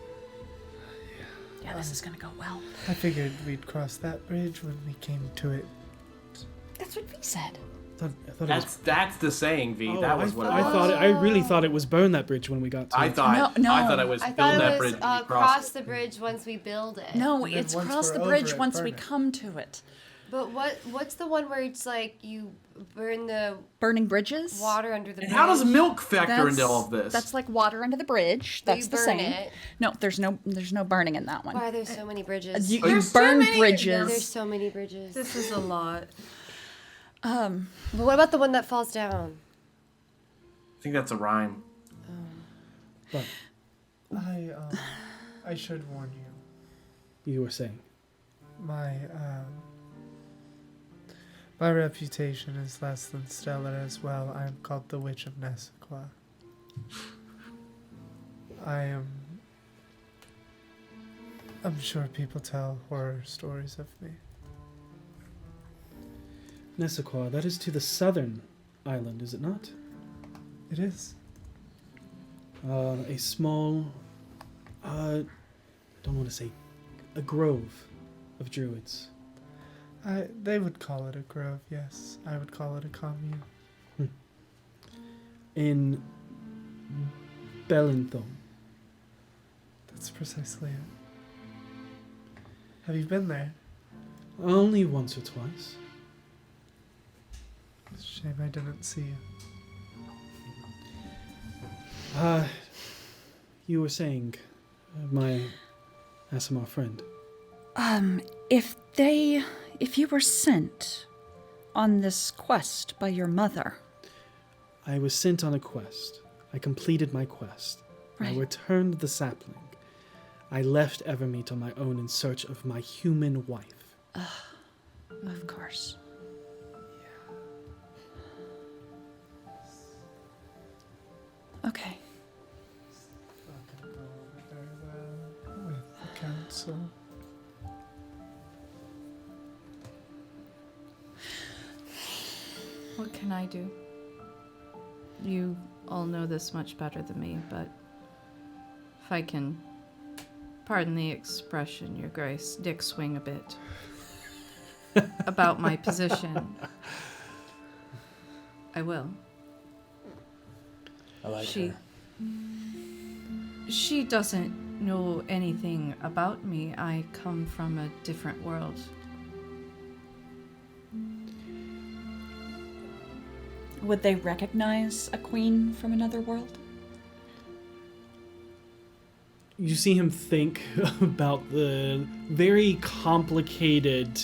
Yeah, this is gonna go well. I figured we'd cross that bridge when we came to it. That's what we said. I thought it was. That's the saying, V. Oh, that was what I really thought it was burn that bridge when we got to I it. thought No. I thought it was I build thought that it bridge was and we cross cross the bridge once we build it. No, And then it's once cross we're the over bridge it, once burn we it. come to it. But what's the one where it's like you burn the Burning bridges? water under the And bridge? how does milk factor into all of this? That's like water under the bridge. But That's you the burn same. it. No, there's no burning in that one. Why are there so many bridges? You There's so burn many- bridges. There's so many bridges. This is a lot. But what about the one that falls down? I think that's a rhyme. But I should warn you. you were saying. My reputation is less than stellar as well. I am called the Witch of Nesaqua. I'm sure people tell horror stories of me. Nesaqua, that is to the southern island, is it not? It is. A small, don't want to say, a grove of druids. They would call it a grove, yes. I would call it a commune. In Belinthon. That's precisely it. Have you been there? Only once or twice. It's a shame I didn't see you. You were saying, my Asimar friend. If you were sent on this quest by your mother. I was sent on a quest. I completed my quest. Right. I returned the sapling. I left Evermeet on my own in search of my human wife. Of course. Okay. Not gonna go over very well with the council. What can I do? You all know this much better than me, but if I can, pardon the expression, Your Grace, dick swing a bit about my position. I will. I like She- her. She doesn't know anything about me. I come from a different world. Would they recognize a queen from another world? You see him think about the very complicated,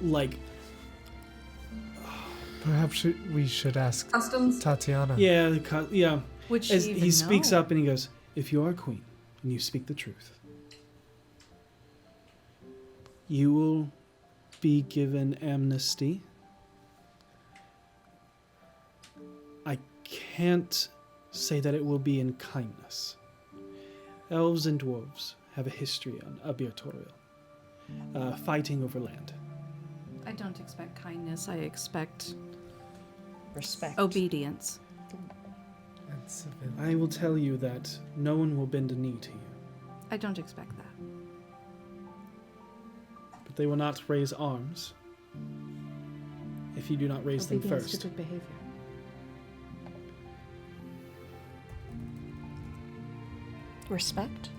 like, Perhaps we should ask Customs? Tatiana. yeah. Would she As even he speaks know? up and he goes, "If you are a queen and you speak the truth, you will be given amnesty. I can't say that it will be in kindness. Elves and dwarves have a history on Abirtorial, fighting over land. I don't expect kindness. I expect Respect. obedience. And civility. I will tell you that no one will bend a knee to you, I don't expect that. but they will not raise arms if you do not raise them Obedience first. to good behavior. Respect?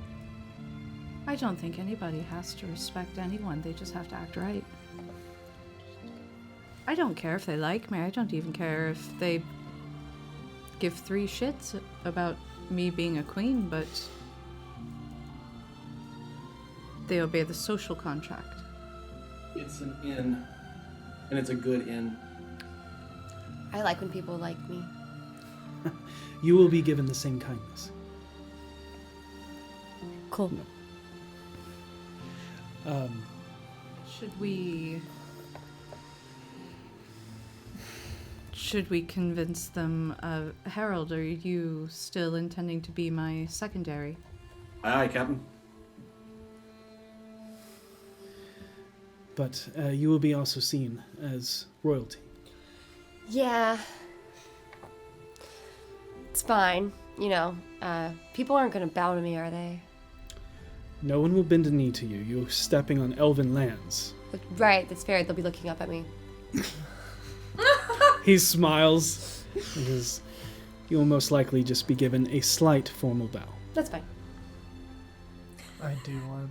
I don't think anybody has to respect anyone. They just have to act right. I don't care if they like me. I don't even care if they give 3 shits about me being a queen, but they obey the social contract. It's an inn, and it's a good inn. I like when people like me. You will be given the same kindness. Cool. Should we convince them of Harold? Are you still intending to be my secondary? Aye, Captain. But you will be also seen as royalty. Yeah. It's fine. You know, people aren't gonna bow to me, are they? No one will bend a knee to you. You're stepping on elven lands. Right, that's fair. They'll be looking up at me. He smiles. And says, you will most likely just be given a slight formal bow. That's fine. I do one.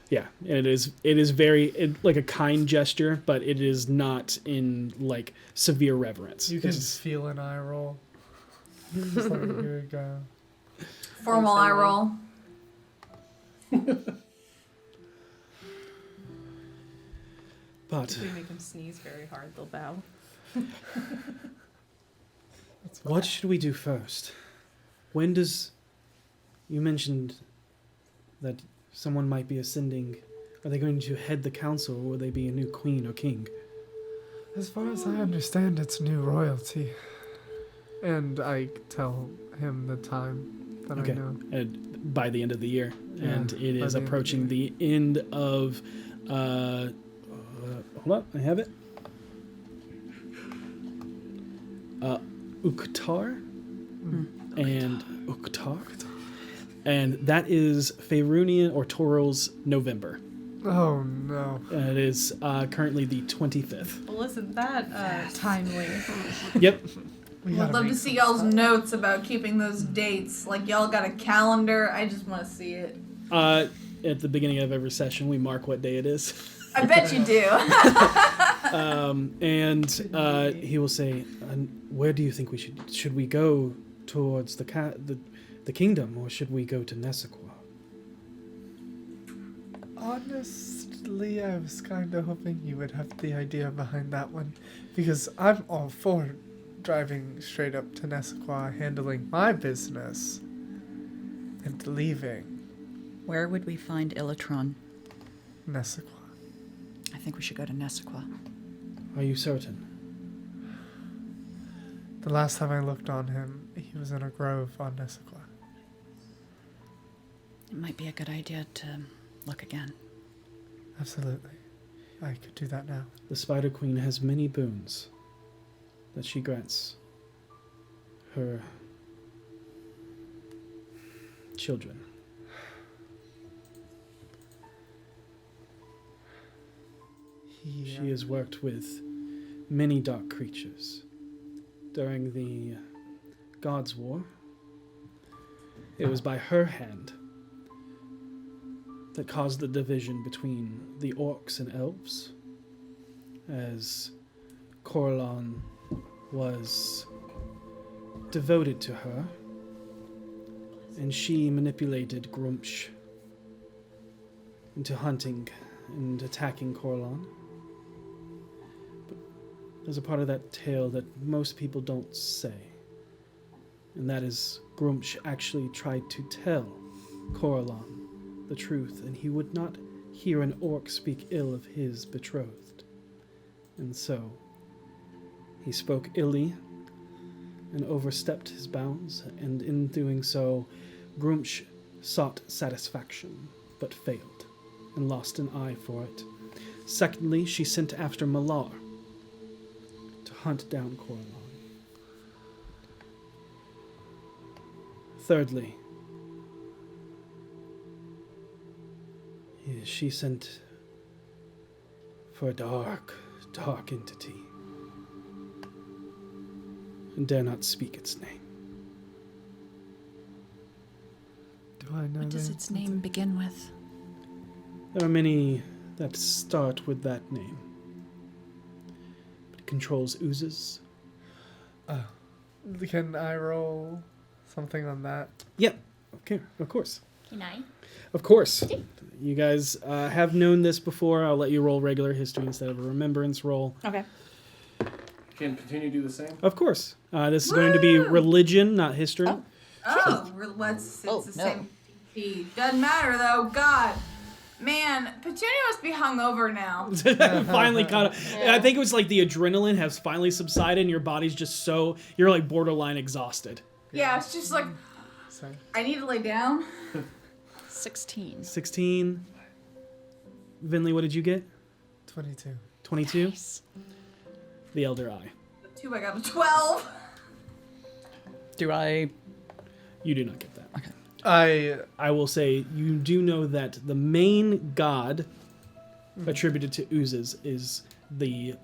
Yeah, it is very like a kind gesture, but it is not in like severe reverence. You can It's- feel an eye roll. Just like, here we go. Formal eye roll. but If we make them sneeze very hard, they'll bow. what should we do first? When does you mentioned that someone might be ascending? Are they going to head the council, or will they be a new queen or king? As far as I understand, it's new royalty. And I tell him the time that Okay, I know. and by the end of the year, Yeah, and it by the is end of the approaching the end of. Hold up, I have it. Uktar and Uktar, and that is Faerunian or Toral's November. Oh no. It is currently the 25th. Well, isn't that timely? Yep. We I'd gotta love to make see some y'all's stuff. notes about keeping those dates. Like, y'all got a calendar. I just want to see it. At the beginning of every session, we mark what day it is. I bet you do. And he will say, "Where do you think we should we go towards the kingdom, or should we go to Nessequa?" Honestly, I was kind of hoping you would have the idea behind that one. Because I'm all for driving straight up to Nessequa, handling my business, and leaving Where would we find Illatron? Nessequa. I think we should go to Nessequa. Are you certain? The last time I looked on him, he was in a grove on Nessequa. It might be a good idea to look again. Absolutely. I could do that now. The Spider Queen has many boons that she grants her children. She has worked with many dark creatures. During the God's War, it was by her hand that caused the division between the orcs and elves, as Corlon was devoted to her, and she manipulated Grumsh into hunting and attacking Corlon. But there's a part of that tale that most people don't say, and that is Grumsh actually tried to tell Corlon the truth, and he would not hear an orc speak ill of his betrothed. And so he spoke illy and overstepped his bounds, and in doing so, Grumsh sought satisfaction, but failed, and lost an eye for it. Secondly, she sent after Malar to hunt down Corlon. Thirdly, she sent for a dark, dark entity, and dare not speak its name. Do I know What does its name begin with? There are many that start with that name. It controls oozes. Can I roll something on that? Yep. Okay, of course. Can I? Of course. You guys have known this before. I'll let you roll regular history instead of a remembrance roll. Okay. Can continue to do the same? Of course. This is going to be religion, not history. It's the same. Doesn't matter though. God, man, Petunia must be hungover now. Finally caught up. I think it was like the adrenaline has finally subsided and your body's just so, you're like borderline exhausted. Yeah, it's just like, I need to lay down. 16. 16. Vinley, what did you get? 22. 22? Nice. The Elder Eye. 2, I got a 12. Do I? You do not get that. I I will say you do know that the main god attributed to oozes is the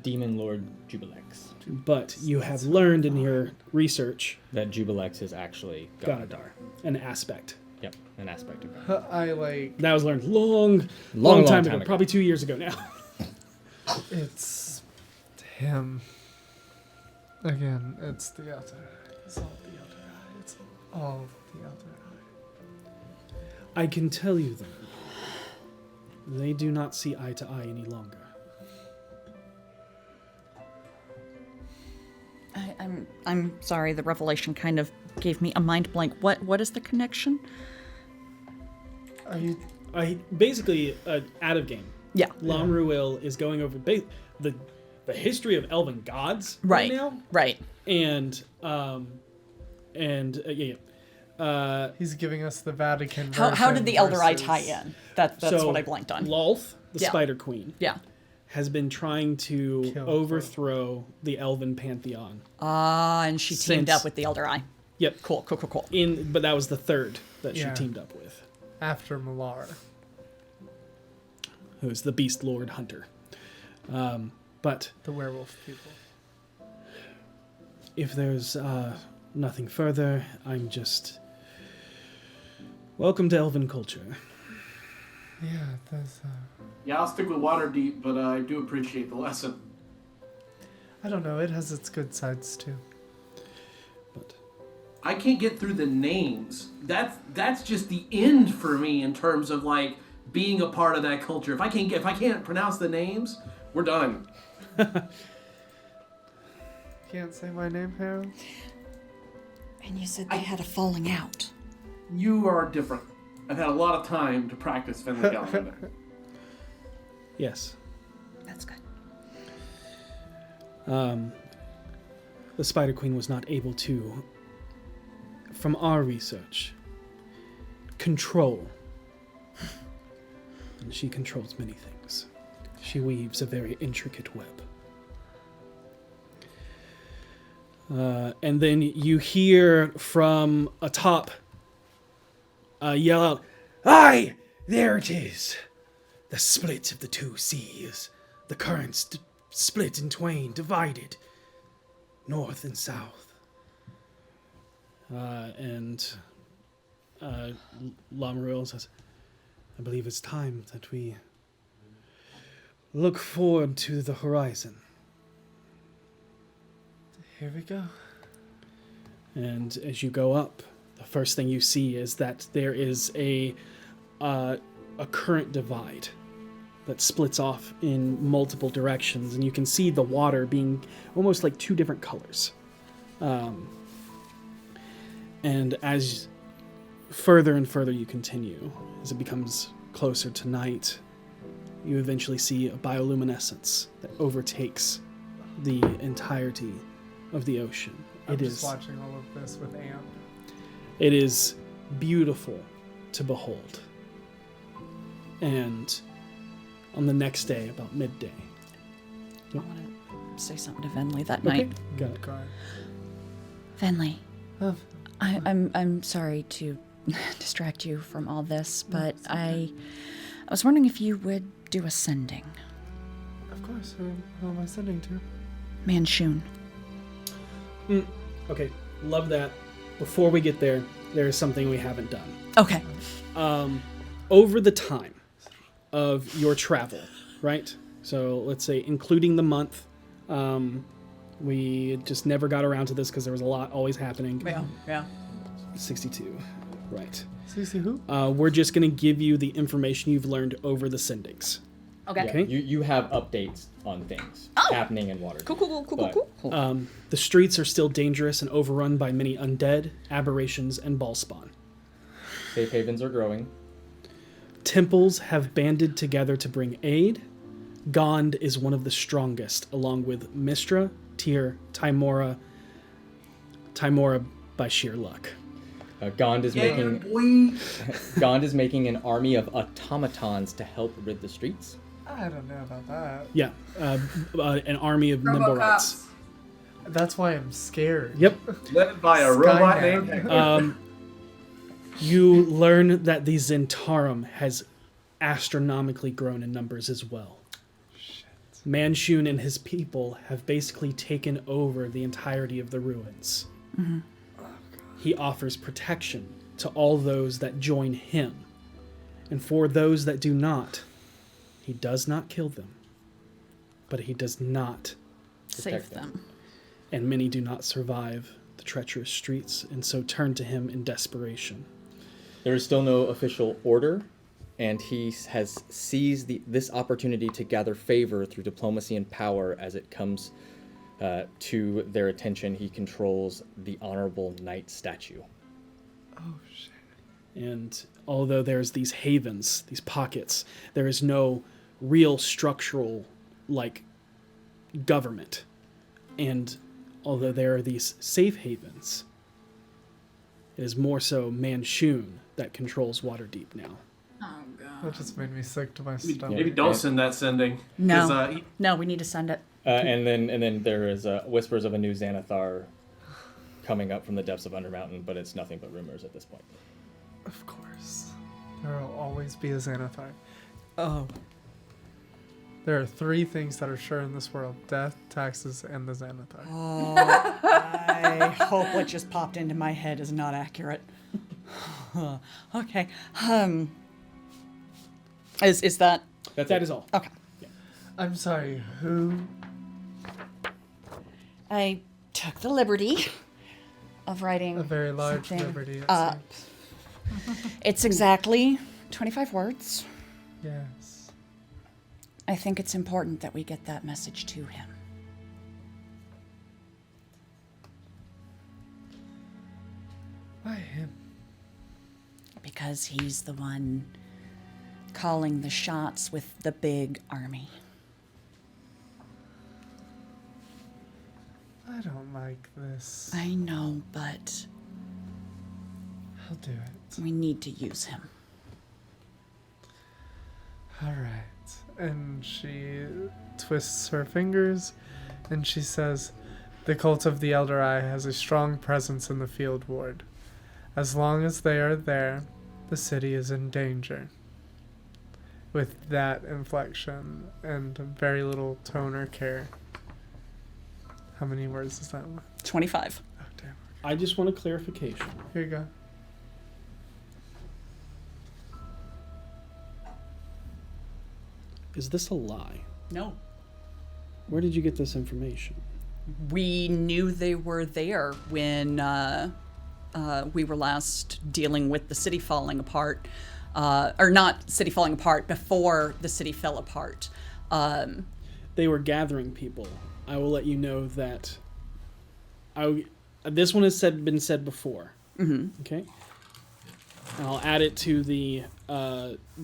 Demon Lord Jubilex. but you have learned in your research That Jubilex is actually God. Godadar, an aspect. Yep, an aspect of God. I like That was learned long time ago, ago. probably 2 years ago now. it's him. Again, it's the outer eye. It's all the outer eye. It's all the outer eye. I can tell you though, they do not see eye to eye any longer. I'm sorry. The revelation kind of gave me a mind blank. What is the connection? Are you Basically out of game. Yeah. Lamruil is going over the history of elven gods Right. now, Right. and he's giving us the Vatican How version did the Elder Eye versus- tie in? That's so what I blanked on. Lolth, the Yeah. Spider Queen, Yeah. has been trying to Kill overthrow the elven pantheon. And she teamed Since- up with the Elder Eye. Yep. Cool. But that was the third that Yeah. she teamed up with, After Malar. who's the Beast Lord Hunter. But The werewolf people. if there's nothing further, I'm just... Welcome to elven culture. Yeah, that's Yeah, I'll stick with Waterdeep, but I do appreciate the lesson. I don't know, it has its good sides too. But I can't get through the names. That's just the end for me in terms of like being a part of that culture. If I can't pronounce the names, we're done. Can't say my name, Harold? And you said they had a falling out. You are different. I've had a lot of time to practice Finley Gallagher. yes. That's good. The Spider Queen was not able to, from our research, control. And she controls many things. She weaves a very intricate web. And then you hear from atop yell out, "Aye, there it is! The split of the two seas. The currents split in twain, divided, north and south. And Lamriel says, I believe it's time that we look forward to the horizon. Here we go. And as you go up, the first thing you see is that there is a current divide that splits off in multiple directions, and you can see the water being almost like two different colors. And as further and further you continue, as it becomes closer to night, you eventually see a bioluminescence that overtakes the entirety of the ocean. I'm just watching all of this with Amp. It is beautiful to behold. And on the next day, about midday. I want to say something to Venley that night. Got it. Venley, I'm sorry to distract you from all this, but I was wondering if you would do a sending. Of course. Who am I sending to? Manshun. Okay, love that. Before we get there, there is something we haven't done. Okay. Over the time of your travel, right? So let's say including the month, we just never got around to this because there was a lot always happening. Yeah. 62, right. 60 who? We're just going to give you the information you've learned over the sendings. Okay. You have updates on things happening in Waterdeep. Cool. The streets are still dangerous and overrun by many undead, aberrations, and ballspawn. Safe havens are growing. Temples have banded together to bring aid. Gond is one of the strongest, along with Mistra, Tyr, Tymora by sheer luck. Gond is making an army of automatons to help rid the streets. I don't know about that. Yeah, an army of Nimborites. That's why I'm scared. Yep. Led by a robot named Hector. You learn that the Zentarum has astronomically grown in numbers as well. Shit. Manshun and his people have basically taken over the entirety of the ruins. Mm-hmm. He offers protection to all those that join him. And for those that do not, he does not kill them, but he does not save them. And many do not survive the treacherous streets, and so turn to him in desperation. There is still no official order, and he has seized this opportunity to gather favor through diplomacy and power as it comes to their attention. He controls the Honorable Knight statue. Oh, shit. And although there's these havens, these pockets, there is no real structural, government. And although there are these safe havens, it is more so Manshun that controls Waterdeep now. Oh, God. That just made me sick to my stomach. Maybe don't send that sending. No. No, we need to send it. And then there is whispers of a new Xanathar coming up from the depths of Undermountain, but it's nothing but rumors at this point. Of course. There will always be a Xanathar. Oh. There are 3 things that are sure in this world: death, taxes, and the Xanathar. Oh, I hope what just popped into my head is not accurate. Okay. Is that... That is all. Okay. Yeah. I'm sorry, who? I took the liberty of writing A very large something liberty, it up. It's exactly 25 words. Yes. I think it's important that we get that message to him. Why him? Because he's the one calling the shots with the big army. I don't like this. I know, but I'll do it. we need to use him. All right. And she twists her fingers and she says, "The cult of the Elder Eye has a strong presence in the field ward. As long as they are there, the city is in danger. with that inflection and very little tone or care. How many words is that one? 25. Oh, damn. I just want a clarification. Here you go. Is this a lie? No. Where did you get this information? We knew they were there when we were last dealing with the city falling apart. Or not city falling apart, before the city fell apart. They were gathering people. I will let you know that this one has been said before. Mm-hmm. Okay? I'll add it to the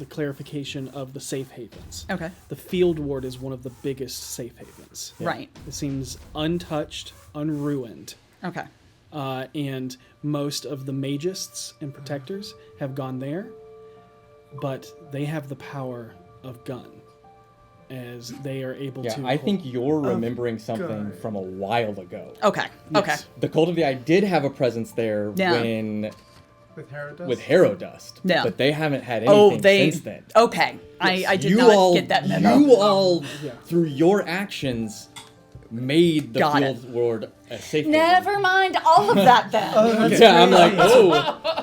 clarification of the safe havens. Okay. The field ward is one of the biggest safe havens. Yeah. Right. It seems untouched, unruined. Okay. And most of the magists and protectors have gone there, but they have the power of gun, as they are able to... Yeah, I think you're remembering something from a while ago. Okay, okay. The Cult of the Eye did have a presence there when... With Harrow With Harrow Dust. Yeah. But they haven't had anything since then. Okay. Yes, I did not get that memo. You all, through your actions, made the Got field ward a safe haven. Never mind all of that then. Yeah, I'm like,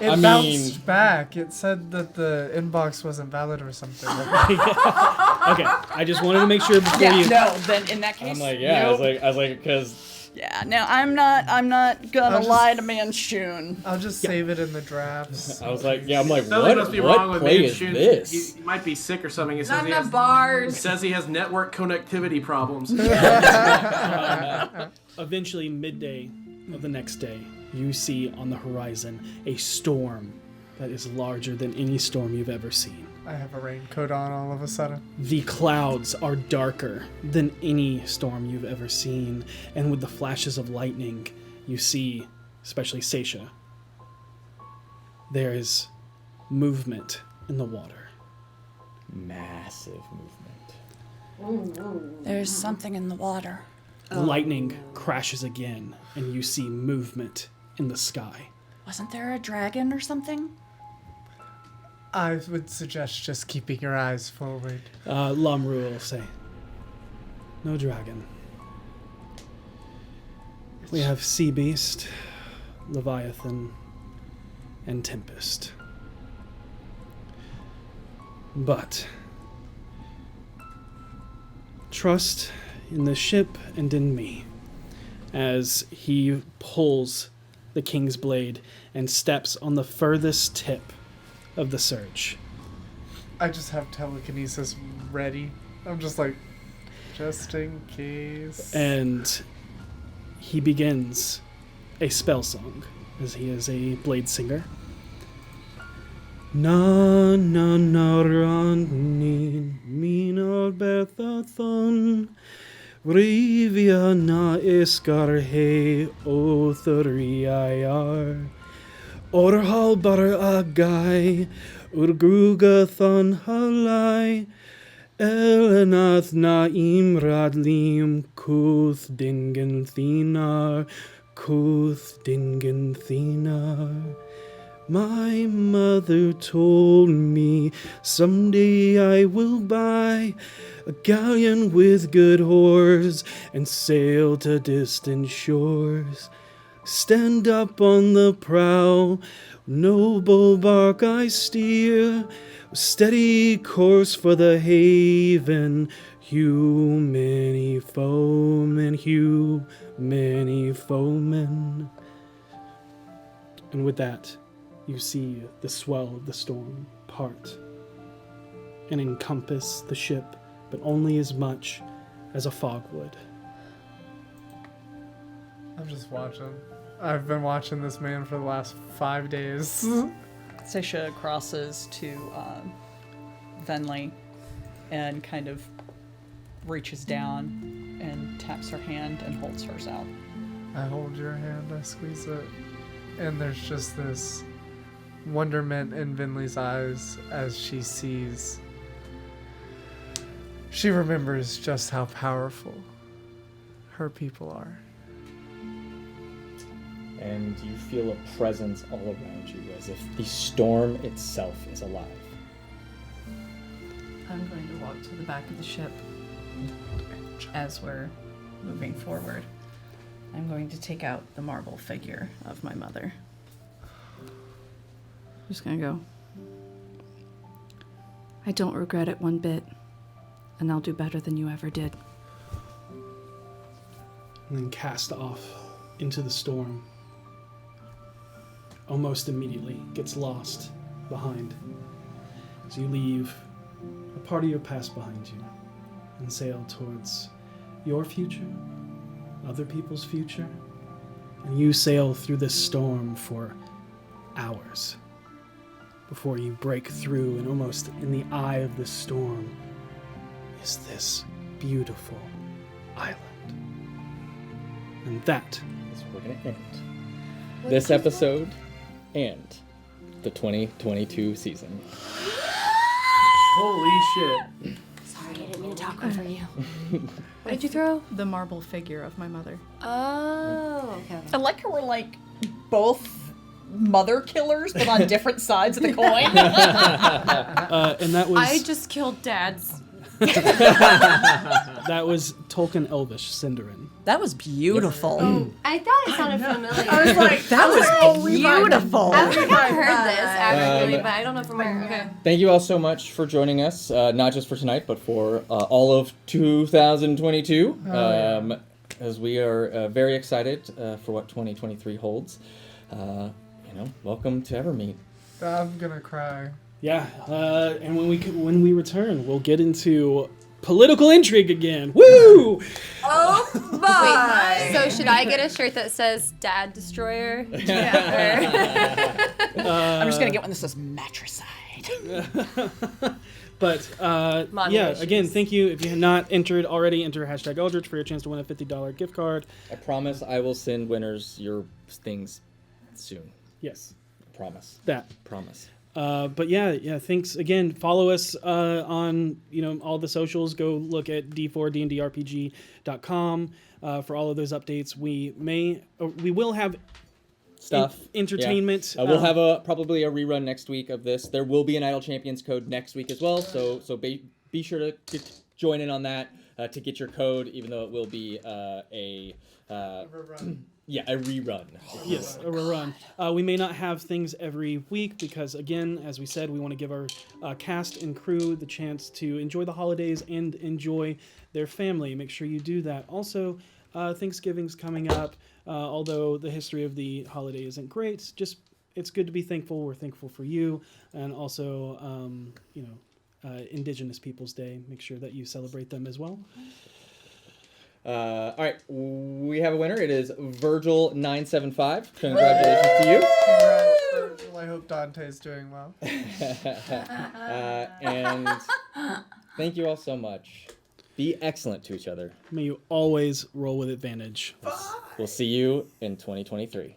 It bounced back. It said that the inbox wasn't valid or something. Okay, I just wanted to make sure before you... No, then in that case, I'm like, yeah, nope. I was like, because... Yeah, no, I'm not gonna lie to Manshun. I'll just save it in the drafts. I was like, yeah, I'm like, Something must be wrong with play is Manshun. this? He might be sick or something. He Not says he enough has, bars. he says he has network connectivity problems. Eventually, midday of the next day, you see on the horizon a storm that is larger than any storm you've ever seen. I have a raincoat on all of a sudden. The clouds are darker than any storm you've ever seen, and with the flashes of lightning, you see, especially Seisha, there is movement in the water. Massive movement. There's something in the water. Lightning crashes again, and you see movement in the sky. Wasn't there a dragon or something? I would suggest just keeping your eyes forward. Lamru will say, no dragon. We have Sea Beast, Leviathan, and Tempest. But trust in the ship and in me, as he pulls the King's Blade and steps on the furthest tip of the surge. I just have telekinesis ready. I'm just like, just in case. And he begins a spell song, as he is a blade singer. Na na na ranin mina bethathon Rivia na iskar he othriayar Orhal bar agai urgugathon halai Elenath na imradlim kuth dingen thinar My mother told me someday I will buy a galleon with good oars and sail to distant shores. Stand up on the prow, noble bark I steer, steady course for the haven, hew many foemen. And with that, you see the swell of the storm part and encompass the ship, but only as much as a fog would. I'm just watching. I've been watching this man for the last 5 days. Seisha crosses to Venli and kind of reaches down and taps her hand and holds hers out. I hold your hand, I squeeze it, and there's just this wonderment in Vinley's eyes as she sees. She remembers just how powerful her people are. And you feel a presence all around you, as if the storm itself is alive. I'm going to walk to the back of the ship as we're moving forward. I'm going to take out the marble figure of my mother. Just gonna go. I don't regret it one bit, and I'll do better than you ever did. And then cast off into the storm. Almost immediately gets lost behind. As you leave a part of your past behind you and sail towards your future, other people's future, and you sail through this storm for hours before you break through, and almost in the eye of the storm is this beautiful island. And that So we're going to end this episode and the 2022 season. Holy shit. Sorry, I didn't mean to talk over you. What did you throw? The marble figure of my mother. Oh, okay. I like how we're like both mother killers, but on different sides of the coin. and that was I just killed Dad's. that was Tolkien Elvish Cinderin. That was beautiful. I thought it sounded familiar. I was like, that was beautiful. I was like, I've heard this actually, but I don't know from where. Okay. Thank you all so much for joining us, not just for tonight, but for all of 2022. As we are very excited for what 2023 holds. Welcome to Evermeet. I'm gonna cry. Yeah, and when we return, we'll get into political intrigue again. Woo! Oh my! Wait, so should I get a shirt that says Dad Destroyer? I'm just gonna get one that says matricide. But again, thank you. If you have not entered already, enter hashtag Eldritch for your chance to win a $50 gift card. I promise I will send winners your things soon. Yes. I promise. That. Promise. But yeah, thanks again. Follow us on all the socials. Go look at d4dndrpg.com for all of those updates. We will have stuff, entertainment. Yeah. We'll have probably a rerun next week of this. There will be an Idle Champions code next week as well. So be sure to join in on that to get your code, even though it will be a rerun. Yeah, a rerun. Yes, a rerun. We may not have things every week because, again, as we said, we want to give our cast and crew the chance to enjoy the holidays and enjoy their family. Make sure you do that. Also, Thanksgiving's coming up. Although the history of the holiday isn't great, it's good to be thankful. We're thankful for you, and also, Indigenous Peoples Day. Make sure that you celebrate them as well. All right, we have a winner. It is Virgil975. Congratulations to you. Congrats, Virgil. I hope Dante's doing well. And thank you all so much. Be excellent to each other. May you always roll with advantage. We'll see you in 2023.